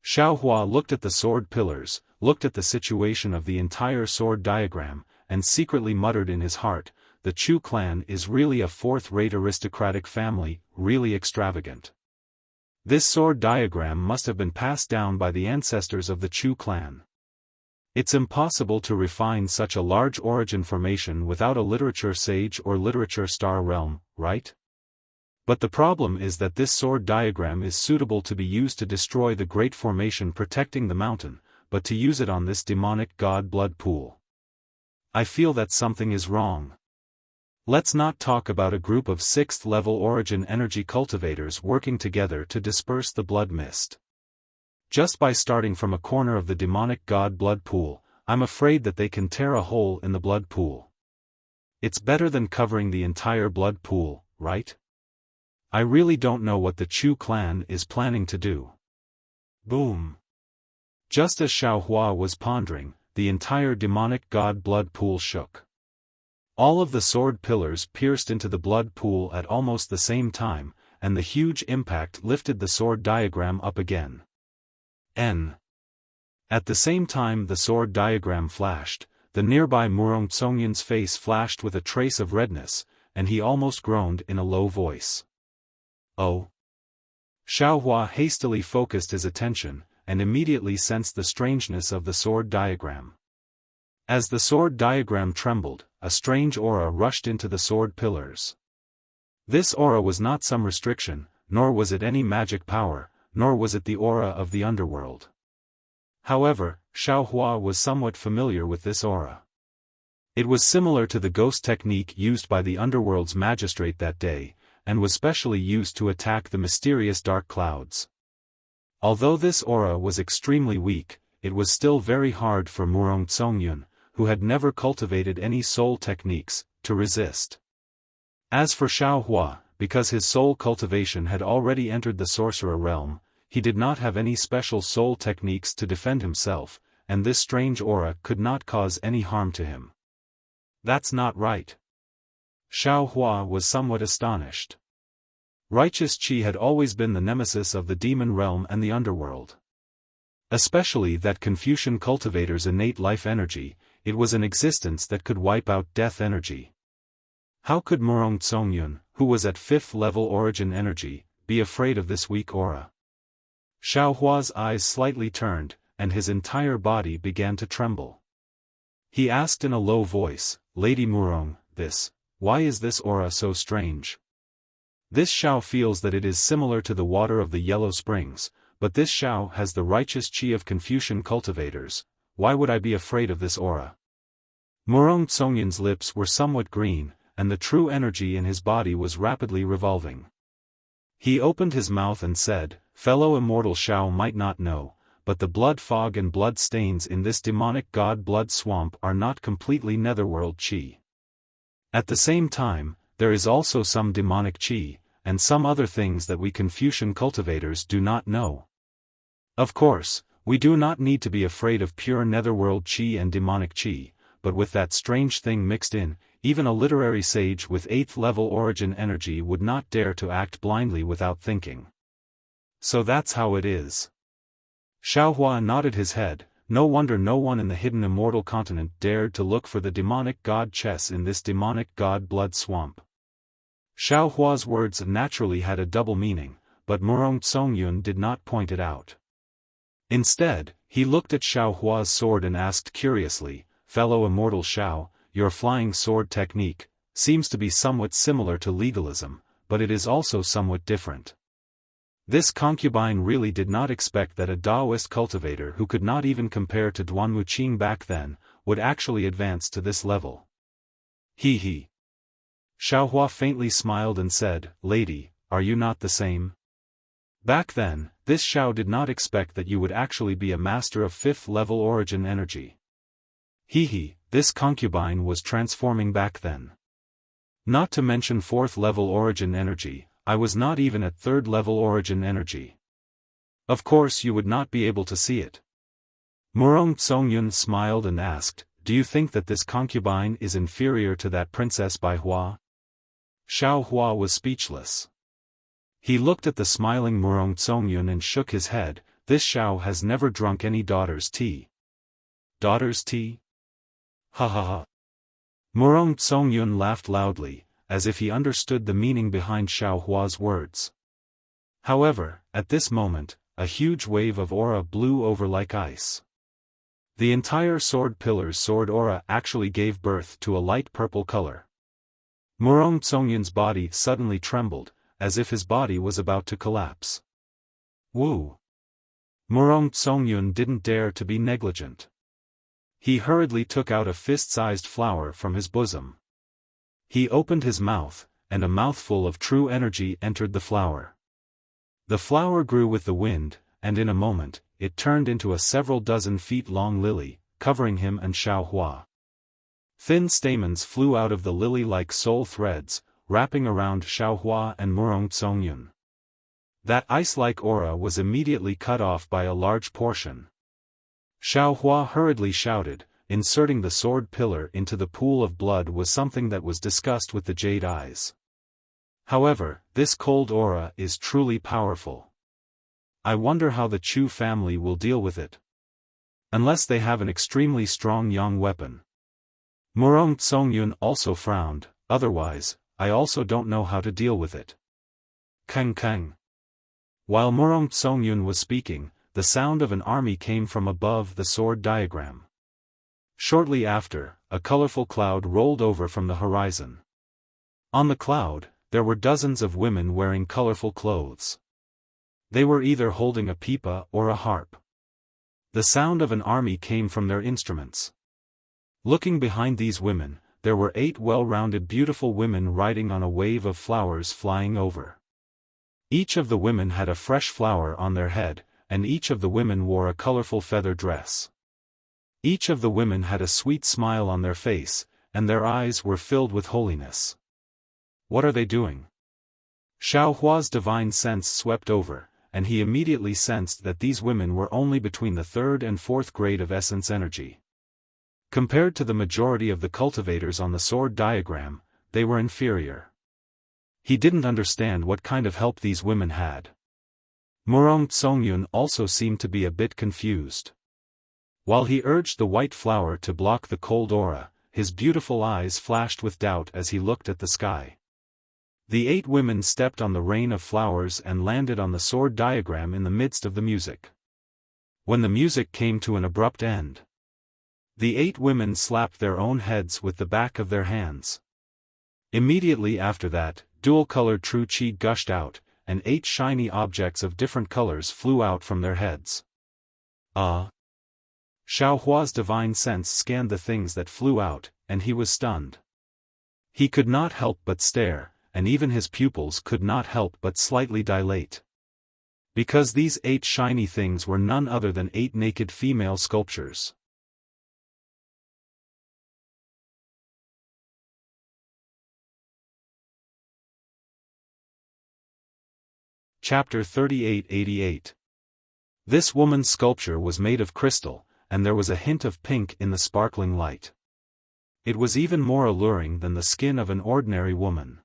Xiaohua looked at the sword pillars, looked at the situation of the entire sword diagram, and secretly muttered in his heart, the Chu clan is really a fourth-rate aristocratic family, really extravagant. This sword diagram must have been passed down by the ancestors of the Chu clan. It's impossible to refine such a large origin formation without a literature sage or literature star realm, right? But the problem is that this sword diagram is suitable to be used to destroy the great formation protecting the mountain, but to use it on this demonic god blood pool. I feel that something is wrong. Let's not talk about a group of 6th-level origin energy cultivators working together to disperse the blood mist. Just by starting from a corner of the demonic god blood pool, I'm afraid that they can tear a hole in the blood pool. It's better than covering the entire blood pool, right? I really don't know what the Chu clan is planning to do. Boom. Just as Xiaohua was pondering, the entire demonic god blood pool shook. All of the sword pillars pierced into the blood pool at almost the same time, and the huge impact lifted the sword diagram up again. At the same time the sword diagram flashed, the nearby Murong Tsongyun's face flashed with a trace of redness, and he almost groaned in a low voice. Oh! Xiaohua hastily focused his attention, and immediately sensed the strangeness of the sword diagram. As the sword diagram trembled, a strange aura rushed into the sword pillars. This aura was not some restriction, nor was it any magic power, nor was it the aura of the underworld. However, Xiaohua was somewhat familiar with this aura. It was similar to the ghost technique used by the underworld's magistrate that day, and was specially used to attack the mysterious dark clouds. Although this aura was extremely weak, it was still very hard for Murong Tsongyun, who had never cultivated any soul techniques, to resist. As for Xiaohua, because his soul cultivation had already entered the sorcerer realm, he did not have any special soul techniques to defend himself, and this strange aura could not cause any harm to him. That's not right. Xiaohua was somewhat astonished. Righteous Qi had always been the nemesis of the demon realm and the underworld. Especially that Confucian cultivator's innate life energy, it was an existence that could wipe out death energy. How could Murong Tsongyun, who was at 5th-level origin energy, be afraid of this weak aura? Xiaohua's eyes slightly turned, and his entire body began to tremble. He asked in a low voice, Lady Murong, why is this aura so strange? This Xiao feels that it is similar to the water of the Yellow Springs, but this Xiao has the righteous Qi of Confucian cultivators. Why would I be afraid of this aura? Murong Tsongyun's lips were somewhat green, and the true energy in his body was rapidly revolving. He opened his mouth and said, fellow immortal Xiao might not know, but the blood fog and blood stains in this demonic god blood swamp are not completely netherworld Qi. At the same time, there is also some demonic Qi, and some other things that we Confucian cultivators do not know. Of course, we do not need to be afraid of pure netherworld Qi and demonic Qi, but with that strange thing mixed in, even a literary sage with 8th-level origin energy would not dare to act blindly without thinking. So that's how it is. Xiaohua nodded his head. No wonder no one in the hidden immortal continent dared to look for the demonic god chess in this demonic god blood swamp. Xiaohua's words naturally had a double meaning, but Murong Tsongyun did not point it out. Instead, he looked at Xiaohua's sword and asked curiously, fellow immortal Xiao, your flying sword technique seems to be somewhat similar to legalism, but it is also somewhat different. This concubine really did not expect that a Taoist cultivator who could not even compare to Duan Wuqing back then, would actually advance to this level. He. Xiaohua faintly smiled and said, Lady, are you not the same? Back then, this Xiao did not expect that you would actually be a master of 5th-level origin energy. This concubine was transforming back then. Not to mention 4th-level origin energy, I was not even at 3rd-level origin energy. Of course you would not be able to see it. Murong Tsongyun smiled and asked, do you think that this concubine is inferior to that Princess Baihua? Xiao Hua was speechless. He looked at the smiling Murong Zongyun and shook his head. This Xiao has never drunk any daughter's tea. Daughter's tea? Ha ha ha. Murong Zongyun laughed loudly, as if he understood the meaning behind Xiao Hua's words. However, at this moment, a huge wave of aura blew over like ice. The entire sword pillar's sword aura actually gave birth to a light purple color. Murong Zongyun's body suddenly trembled, as if his body was about to collapse. Woo! Murong Zongyun didn't dare to be negligent. He hurriedly took out a fist-sized flower from his bosom. He opened his mouth, and a mouthful of true energy entered the flower. The flower grew with the wind, and in a moment, it turned into a several dozen feet long lily, covering him and Xiao Hua. Thin stamens flew out of the lily like soul threads, wrapping around Xiao Hua and Murong Zongyun. That ice-like aura was immediately cut off by a large portion. Xiao Hua hurriedly shouted, inserting the sword pillar into the pool of blood was something that was discussed with the jade eyes. However, this cold aura is truly powerful. I wonder how the Chu family will deal with it. Unless they have an extremely strong yang weapon. Murong Zongyun also frowned, otherwise, I also don't know how to deal with it. Keng keng. While Murong Zongyun was speaking, the sound of an army came from above the sword diagram. Shortly after, a colorful cloud rolled over from the horizon. On the cloud, there were dozens of women wearing colorful clothes. They were either holding a pipa or a harp. The sound of an army came from their instruments. Looking behind these women, there were 8 well-rounded beautiful women riding on a wave of flowers flying over. Each of the women had a fresh flower on their head, and each of the women wore a colorful feather dress. Each of the women had a sweet smile on their face, and their eyes were filled with holiness. What are they doing? Xiao Hua's divine sense swept over, and he immediately sensed that these women were only between the 3rd and 4th grade of essence energy. Compared to the majority of the cultivators on the sword diagram, they were inferior. He didn't understand what kind of help these women had. Murong Zongyun also seemed to be a bit confused. While he urged the white flower to block the cold aura, his beautiful eyes flashed with doubt as he looked at the sky. The 8 women stepped on the rain of flowers and landed on the sword diagram in the midst of the music. When the music came to an abrupt end, the 8 women slapped their own heads with the back of their hands. Immediately after that, dual-colored true qi gushed out, and 8 shiny objects of different colors flew out from their heads. Xiao Hua's divine sense scanned the things that flew out, and he was stunned. He could not help but stare, and even his pupils could not help but slightly dilate. Because these 8 shiny things were none other than 8 naked female sculptures. Chapter 3888. This woman's sculpture was made of crystal, and there was a hint of pink in the sparkling light. It was even more alluring than the skin of an ordinary woman.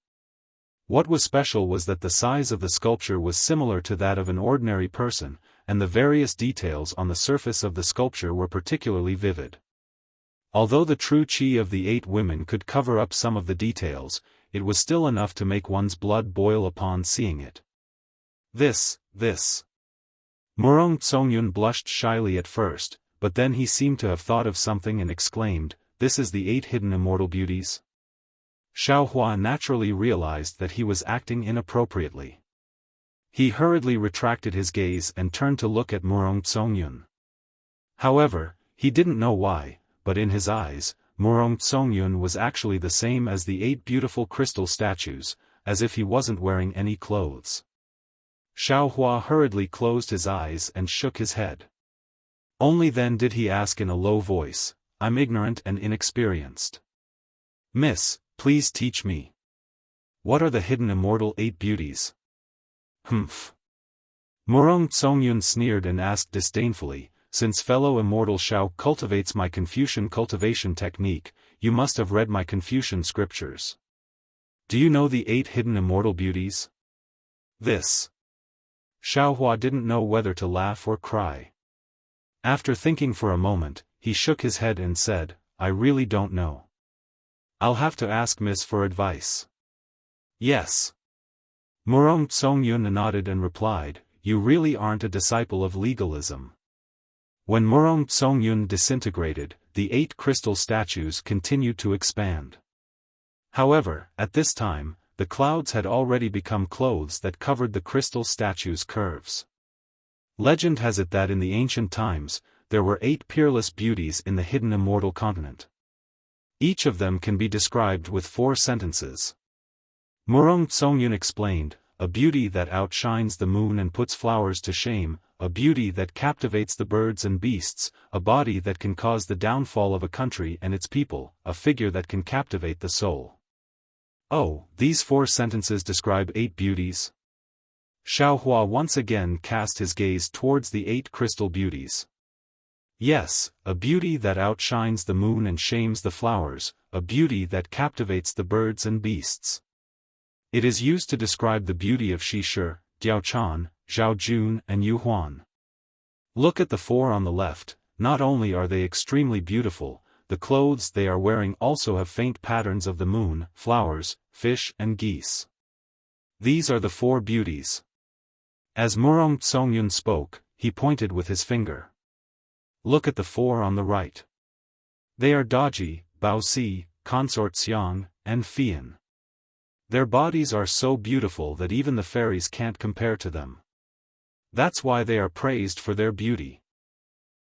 What was special was that the size of the sculpture was similar to that of an ordinary person, and the various details on the surface of the sculpture were particularly vivid. Although the true qi of the 8 women could cover up some of the details, it was still enough to make one's blood boil upon seeing it. This. Murong Zongyun blushed shyly at first, but then he seemed to have thought of something and exclaimed, "This is the 8 hidden immortal beauties?" Xiao Hua naturally realized that he was acting inappropriately. He hurriedly retracted his gaze and turned to look at Murong Zongyun. However, he didn't know why, but in his eyes, Murong Zongyun was actually the same as the 8 beautiful crystal statues, as if he wasn't wearing any clothes. Xiao Hua hurriedly closed his eyes and shook his head. Only then did he ask in a low voice, "I'm ignorant and inexperienced. Miss, please teach me. What are the hidden immortal 8 beauties?" "Humph." Murong Zongyun sneered and asked disdainfully, "Since fellow immortal Xiao cultivates my Confucian cultivation technique, you must have read my Confucian scriptures. Do you know the 8 hidden immortal beauties? This. Xiaofan didn't know whether to laugh or cry. After thinking for a moment, he shook his head and said, I really don't know. I'll have to ask Miss for advice. Yes. Murong Tsongyun nodded and replied, You really aren't a disciple of legalism. When Murong Tsongyun disintegrated, the 8 crystal statues continued to expand. However, at this time, the clouds had already become clothes that covered the crystal statues' curves. Legend has it that in the ancient times, there were 8 peerless beauties in the hidden immortal continent. Each of them can be described with 4 sentences. Murong Tsongyun explained, a beauty that outshines the moon and puts flowers to shame, a beauty that captivates the birds and beasts, a body that can cause the downfall of a country and its people, a figure that can captivate the soul. Oh, these 4 sentences describe 8 beauties? Xiaofan once again cast his gaze towards the 8 crystal beauties. Yes, a beauty that outshines the moon and shames the flowers, a beauty that captivates the birds and beasts. It is used to describe the beauty of Shi, Diaochan, Zhaojun and Yuhuan. Look at the 4 on the left, not only are they extremely beautiful, the clothes they are wearing also have faint patterns of the moon, flowers, fish and geese. These are the 4 beauties. As Murong Tsongyun spoke, he pointed with his finger. Look at the 4 on the right. They are Daji, Baosi, Consort Xiang, and Fian. Their bodies are so beautiful that even the fairies can't compare to them. That's why they are praised for their beauty.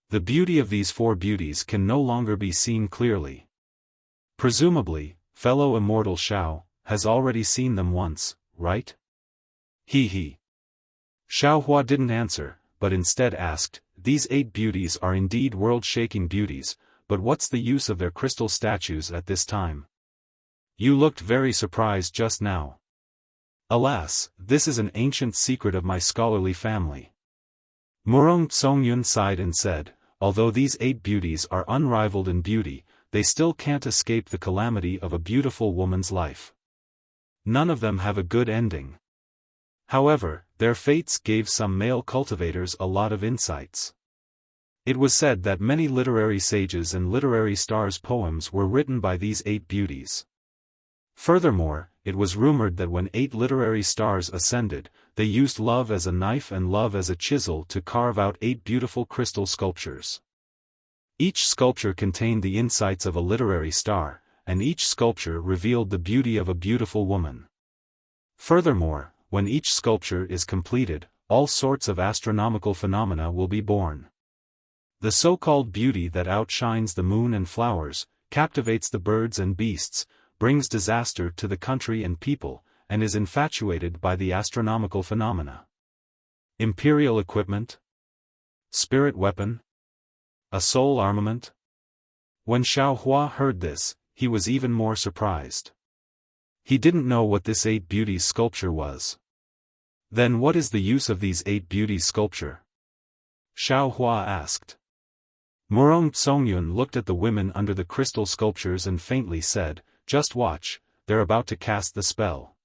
The beauty of these 4 beauties can no longer be seen clearly. Presumably, fellow immortal Xiao has already seen them once, right? He. Xiaofan didn't answer, but instead asked, These 8 beauties are indeed world-shaking beauties, but what's the use of their crystal statues at this time? You looked very surprised just now. Alas, this is an ancient secret of my scholarly family. Murong Tsongyun sighed and said, although these 8 beauties are unrivaled in beauty, they still can't escape the calamity of a beautiful woman's life. None of them have a good ending. However, their fates gave some male cultivators a lot of insights. It was said that many literary sages and literary stars' poems were written by these 8 beauties. Furthermore, it was rumored that when 8 literary stars ascended, they used love as a knife and love as a chisel to carve out 8 beautiful crystal sculptures. Each sculpture contained the insights of a literary star, and each sculpture revealed the beauty of a beautiful woman. Furthermore, when each sculpture is completed, all sorts of astronomical phenomena will be born. The so-called beauty that outshines the moon and flowers, captivates the birds and beasts, brings disaster to the country and people, and is infatuated by the astronomical phenomena. Imperial equipment? Spirit weapon? A soul armament? When Xiaofan heard this, he was even more surprised. He didn't know what this 8 beauties sculpture was. Then what is the use of these 8 beauties sculpture? Xiaofan asked. Murong Tsongyun looked at the women under the crystal sculptures and faintly said, Just watch, they're about to cast the spell.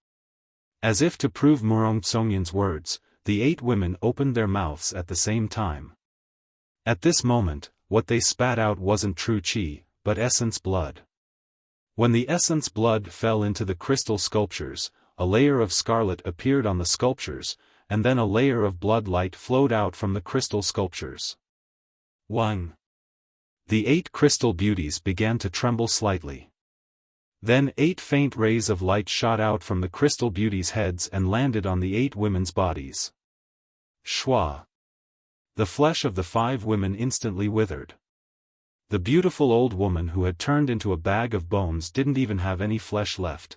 As if to prove Murong Tsongyun's words, the 8 women opened their mouths at the same time. At this moment, what they spat out wasn't true qi, but essence blood. When the essence blood fell into the crystal sculptures, a layer of scarlet appeared on the sculptures, and then a layer of blood light flowed out from the crystal sculptures. 1. The 8 crystal beauties began to tremble slightly. Then 8 faint rays of light shot out from the crystal beauties' heads and landed on the 8 women's bodies. Shwa. The flesh of the 5 women instantly withered. The beautiful old woman who had turned into a bag of bones didn't even have any flesh left.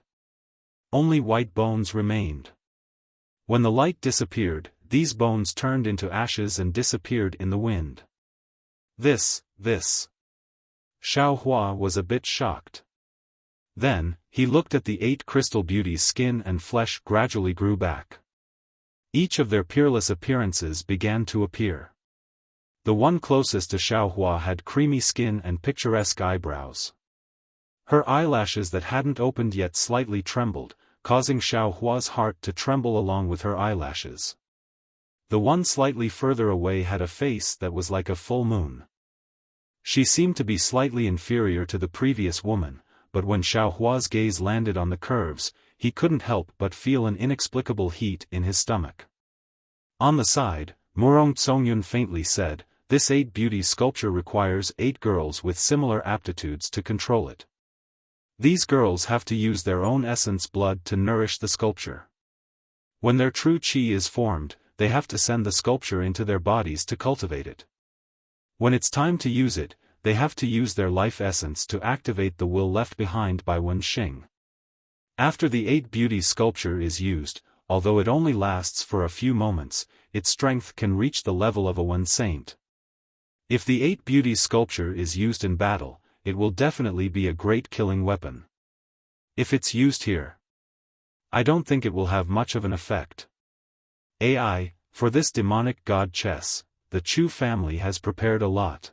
Only white bones remained. When the light disappeared, these bones turned into ashes and disappeared in the wind. This. Xiaofan was a bit shocked. Then, he looked at the 8 crystal beauties' skin and flesh gradually grew back. Each of their peerless appearances began to appear. The one closest to Xiaofan had creamy skin and picturesque eyebrows. Her eyelashes that hadn't opened yet slightly trembled, causing Xiaohua's heart to tremble along with her eyelashes. The one slightly further away had a face that was like a full moon. She seemed to be slightly inferior to the previous woman, but when Xiaohua's gaze landed on the curves, he couldn't help but feel an inexplicable heat in his stomach. On the side, Murong Tsongyun faintly said, "This 8 beauty sculpture requires 8 girls with similar aptitudes to control it. These girls have to use their own essence blood to nourish the sculpture. When their true qi is formed, they have to send the sculpture into their bodies to cultivate it. When it's time to use it, they have to use their life essence to activate the will left behind by Wen Xing. After the 8 beauty sculpture is used, although it only lasts for a few moments, its strength can reach the level of a Wen saint. If the 8 beauty sculpture is used in battle, it will definitely be a great killing weapon. If it's used here, I don't think it will have much of an effect. AI, for this demonic god chess, the Chu family has prepared a lot."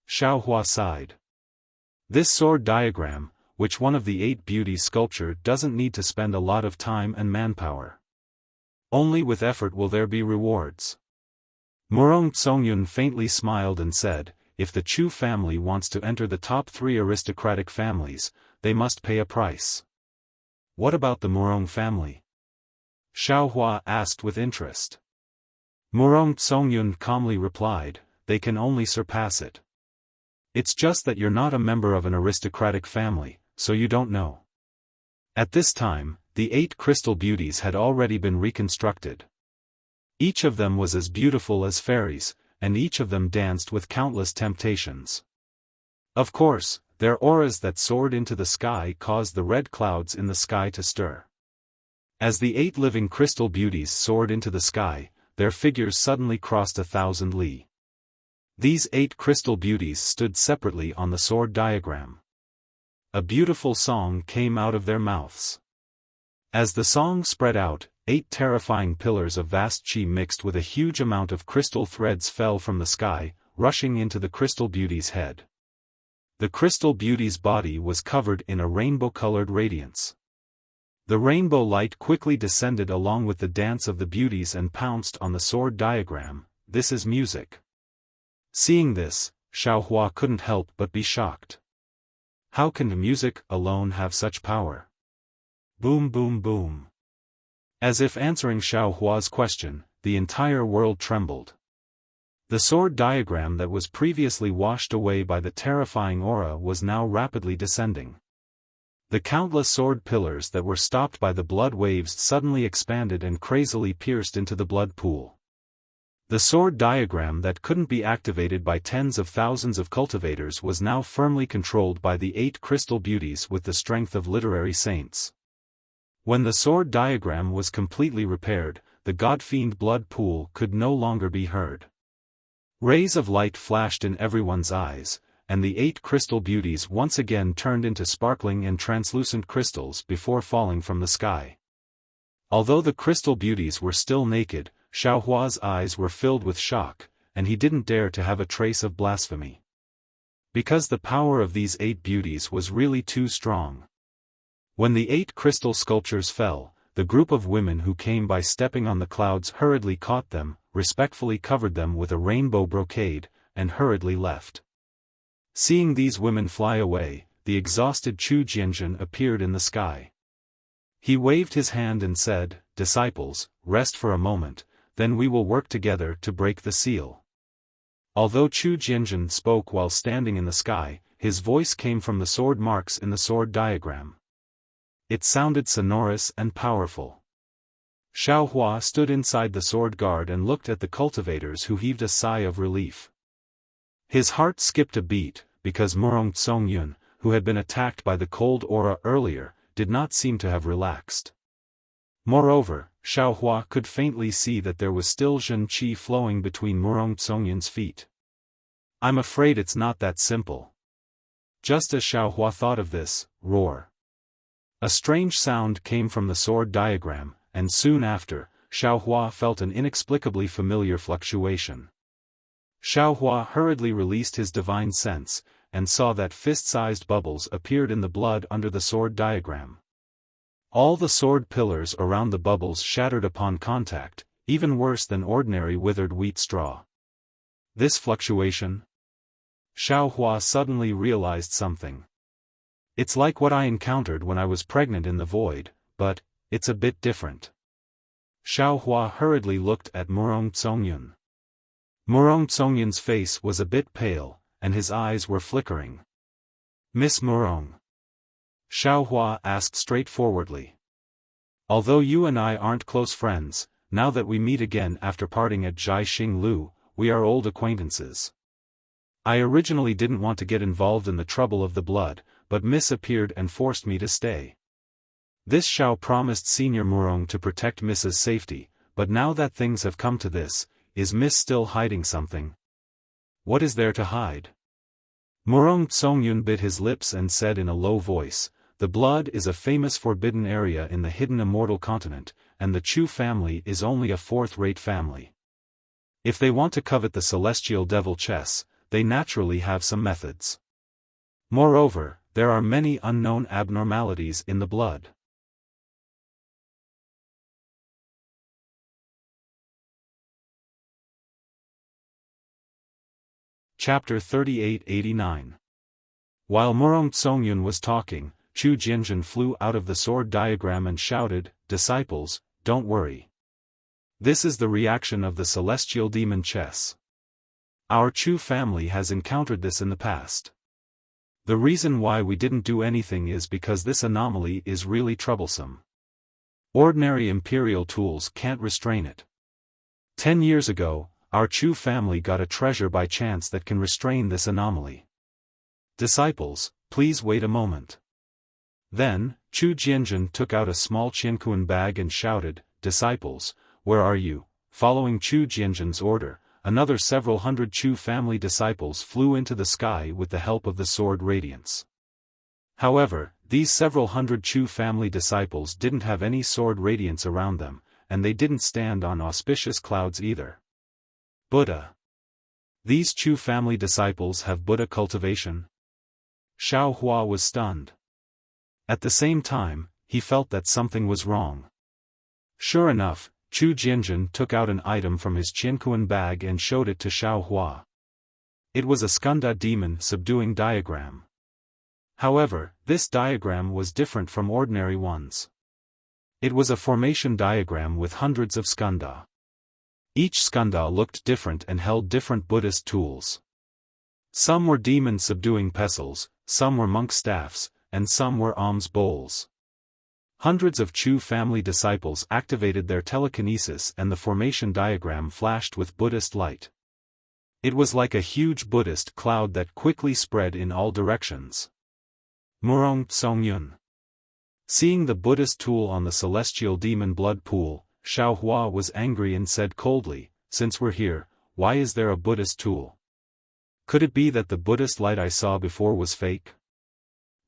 Xiaohua sighed. This sword diagram, which one of the 8 beauty sculpture doesn't need to spend a lot of time and manpower. Only with effort will there be rewards. Murong Tsongyun faintly smiled and said, "If the Chu family wants to enter the top 3 aristocratic families, they must pay a price." "What about the Murong family?" Xiaohua asked with interest. Murong Tsongyun calmly replied, "They can only surpass it. It's just that you're not a member of an aristocratic family, so you don't know." At this time, the 8 crystal beauties had already been reconstructed. Each of them was as beautiful as fairies, and each of them danced with countless temptations. Of course, their auras that soared into the sky caused the red clouds in the sky to stir. As the 8 living crystal beauties soared into the sky, their figures suddenly crossed 1,000 li. These 8 crystal beauties stood separately on the sword diagram. A beautiful song came out of their mouths. As the song spread out, 8 terrifying pillars of vast qi mixed with a huge amount of crystal threads fell from the sky, rushing into the crystal beauty's head. The crystal beauty's body was covered in a rainbow-colored radiance. The rainbow light quickly descended along with the dance of the beauties and pounced on the sword diagram. "This is music." Seeing this, Xiaohua couldn't help but be shocked. How can music alone have such power? Boom boom boom. As if answering Xiaohua's question, the entire world trembled. The sword diagram that was previously washed away by the terrifying aura was now rapidly descending. The countless sword pillars that were stopped by the blood waves suddenly expanded and crazily pierced into the blood pool. The sword diagram that couldn't be activated by tens of thousands of cultivators was now firmly controlled by the 8 crystal beauties with the strength of literary saints. When the sword diagram was completely repaired, the god-fiend blood pool could no longer be heard. Rays of light flashed in everyone's eyes, and the 8 crystal beauties once again turned into sparkling and translucent crystals before falling from the sky. Although the crystal beauties were still naked, Xiaohua's eyes were filled with shock, and he didn't dare to have a trace of blasphemy. Because the power of these 8 beauties was really too strong. When the 8 crystal sculptures fell, the group of women who came by stepping on the clouds hurriedly caught them, respectfully covered them with a rainbow brocade, and hurriedly left. Seeing these women fly away, the exhausted Chu Jianzhen appeared in the sky. He waved his hand and said, "Disciples, rest for a moment, then we will work together to break the seal." Although Chu Jianzhen spoke while standing in the sky, his voice came from the sword marks in the sword diagram. It sounded sonorous and powerful. Xiaohua stood inside the sword guard and looked at the cultivators who heaved a sigh of relief. His heart skipped a beat, because Murong Tsongyun, who had been attacked by the cold aura earlier, did not seem to have relaxed. Moreover, Xiaohua could faintly see that there was still Zhen Qi flowing between Murong Tsongyun's feet. "I'm afraid it's not that simple." Just as Xiaohua thought of this, roar. A strange sound came from the sword diagram, and soon after, Xiaohua felt an inexplicably familiar fluctuation. Xiaohua hurriedly released his divine sense, and saw that fist-sized bubbles appeared in the blood under the sword diagram. All the sword pillars around the bubbles shattered upon contact, even worse than ordinary withered wheat straw. This fluctuation? Xiaofan suddenly realized something. It's like what I encountered when I was pregnant in the void, but it's a bit different. Xiaofan hurriedly looked at Murong Zongyun. Murong Zongyun's face was a bit pale, and his eyes were flickering. Miss Murong? Xiaofan asked straightforwardly. Although you and I aren't close friends, now that we meet again after parting at Zhaixing Lu, we are old acquaintances. I originally didn't want to get involved in the trouble of the blood, but Miss appeared and forced me to stay. This Xiao promised Senior Murong to protect Miss's safety, but now that things have come to this, is Miss still hiding something? What is there to hide? Murong Zongyun bit his lips and said in a low voice, the blood is a famous forbidden area in the hidden immortal continent, and the Chu family is only a fourth-rate family. If they want to covet the celestial devil chess, they naturally have some methods. Moreover, there are many unknown abnormalities in the blood. Chapter 38-89. While Murong Zongyun was talking, Chu Jinjin flew out of the sword diagram and shouted, "Disciples, don't worry. This is the reaction of the celestial demon chess. Our Chu family has encountered this in the past. The reason why we didn't do anything is because this anomaly is really troublesome. Ordinary imperial tools can't restrain it. 10 years ago, our Chu family got a treasure by chance that can restrain this anomaly. Disciples, please wait a moment." Then, Chu Jinjin took out a small Qinkuan bag and shouted, "Disciples, where are you?" Following Chu Jinjin's order, another several hundred Chu family disciples flew into the sky with the help of the sword radiance. However, these several hundred Chu family disciples didn't have any sword radiance around them, and they didn't stand on auspicious clouds either. Buddha. These Chu family disciples have Buddha cultivation? Xiaofan was stunned. At the same time, he felt that something was wrong. Sure enough, Chu Jinjin took out an item from his Qinkuan bag and showed it to Xiaofan. It was a Skunda demon subduing diagram. However, this diagram was different from ordinary ones. It was a formation diagram with hundreds of skunda. Each skunda looked different and held different Buddhist tools. Some were demon-subduing pestles, some were monk staffs, and some were alms bowls. Hundreds of Chu family disciples activated their telekinesis and the formation diagram flashed with Buddhist light. It was like a huge Buddhist cloud that quickly spread in all directions. Murong Zongyun. Seeing the Buddhist tool on the celestial demon blood pool, Xiaofan was angry and said coldly, "Since we're here, why is there a Buddhist tool? Could it be that the Buddhist light I saw before was fake?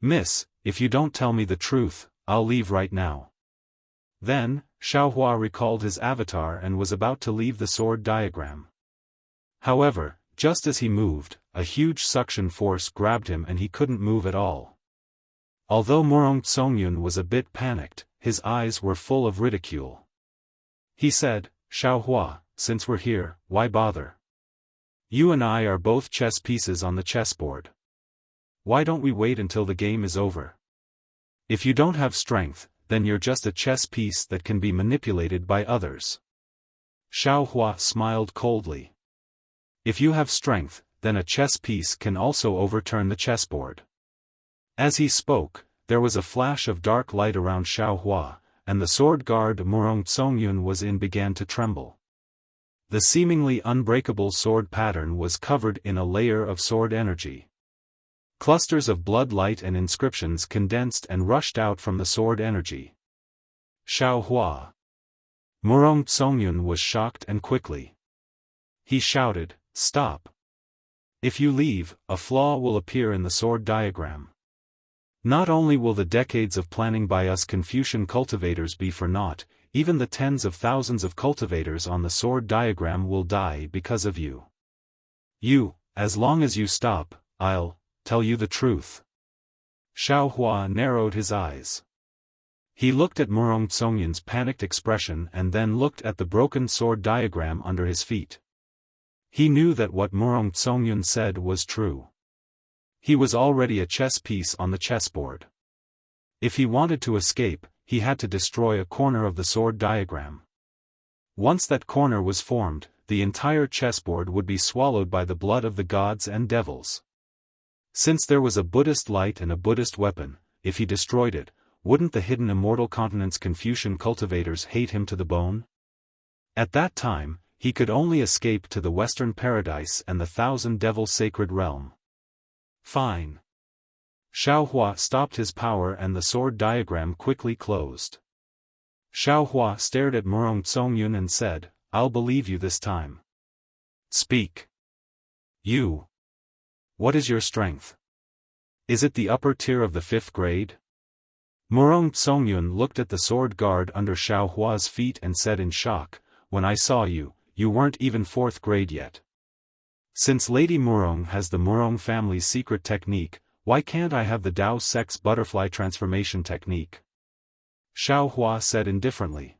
Miss, if you don't tell me the truth, I'll leave right now." Then, Xiaofan recalled his avatar and was about to leave the sword diagram. However, just as he moved, a huge suction force grabbed him and he couldn't move at all. Although Murong Zongyun was a bit panicked, his eyes were full of ridicule. He said, "Xiaofan, since we're here, why bother? You and I are both chess pieces on the chessboard. Why don't we wait until the game is over? If you don't have strength, then you're just a chess piece that can be manipulated by others." Xiaofan smiled coldly. "If you have strength, then a chess piece can also overturn the chessboard." As he spoke, there was a flash of dark light around Xiaofan, and the sword guard Murong Zongyun was in began to tremble. The seemingly unbreakable sword pattern was covered in a layer of sword energy. Clusters of blood light and inscriptions condensed and rushed out from the sword energy. Xiaofan. Murong Zongyun was shocked and quickly. He shouted, "Stop! If you leave, a flaw will appear in the sword diagram. Not only will the decades of planning by us Confucian cultivators be for naught, even the tens of thousands of cultivators on the sword diagram will die because of you. As long as you stop, I'll tell you the truth." Xiaofan narrowed his eyes. He looked at Murong Tsongyun's panicked expression and then looked at the broken sword diagram under his feet. He knew that what Murong Tsongyun said was true. He was already a chess piece on the chessboard. If he wanted to escape, he had to destroy a corner of the sword diagram. Once that corner was formed, the entire chessboard would be swallowed by the blood of the gods and devils. Since there was a Buddhist light and a Buddhist weapon, if he destroyed it, wouldn't the hidden immortal continent's Confucian cultivators hate him to the bone? At that time, he could only escape to the Western Paradise and the Thousand Devil Sacred Realm. Fine. Xiaohua stopped his power and the sword diagram quickly closed. Xiaohua stared at Murong Tsongyun and said, "I'll believe you this time. Speak. You. What is your strength? Is it the upper tier of the 5th grade?" Murong Tsongyun looked at the sword guard under Xiaohua's feet and said in shock, "When I saw you, you weren't even 4th grade yet. Since Lady Murong has the Murong family's secret technique, why can't I have the Dao Sex butterfly transformation technique?" Xiaohua said indifferently.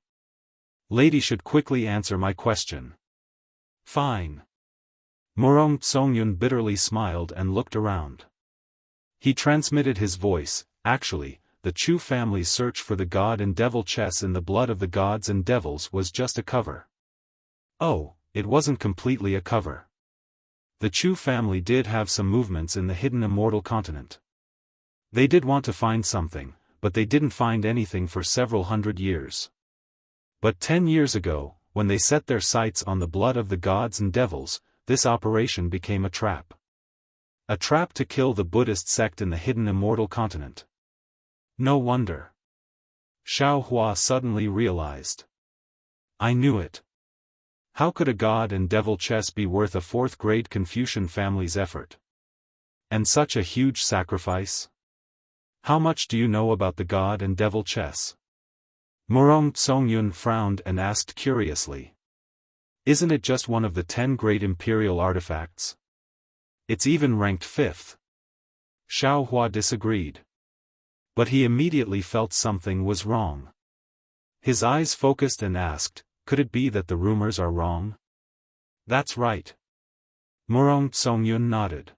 "Lady should quickly answer my question." "Fine." Murong Tsongyun bitterly smiled and looked around. He transmitted his voice. Actually, the Chu family's search for the god and devil chess in the blood of the gods and devils was just a cover. Oh, it wasn't completely a cover. The Chu family did have some movements in the hidden immortal continent. They did want to find something, but they didn't find anything for several hundred years. But 10 years ago, when they set their sights on the blood of the gods and devils, this operation became a trap. A trap to kill the Buddhist sect in the hidden immortal continent. No wonder. Xiaohua suddenly realized. I knew it. How could a god and devil chess be worth a 4th grade Confucian family's effort? And such a huge sacrifice? How much do you know about the god and devil chess? Murong Tsongyun frowned and asked curiously. Isn't it just one of the 10 great imperial artifacts? It's even ranked 5th. Xiaohua disagreed. But he immediately felt something was wrong. His eyes focused and asked, could it be that the rumors are wrong? That's right. Murong Tsongyun nodded.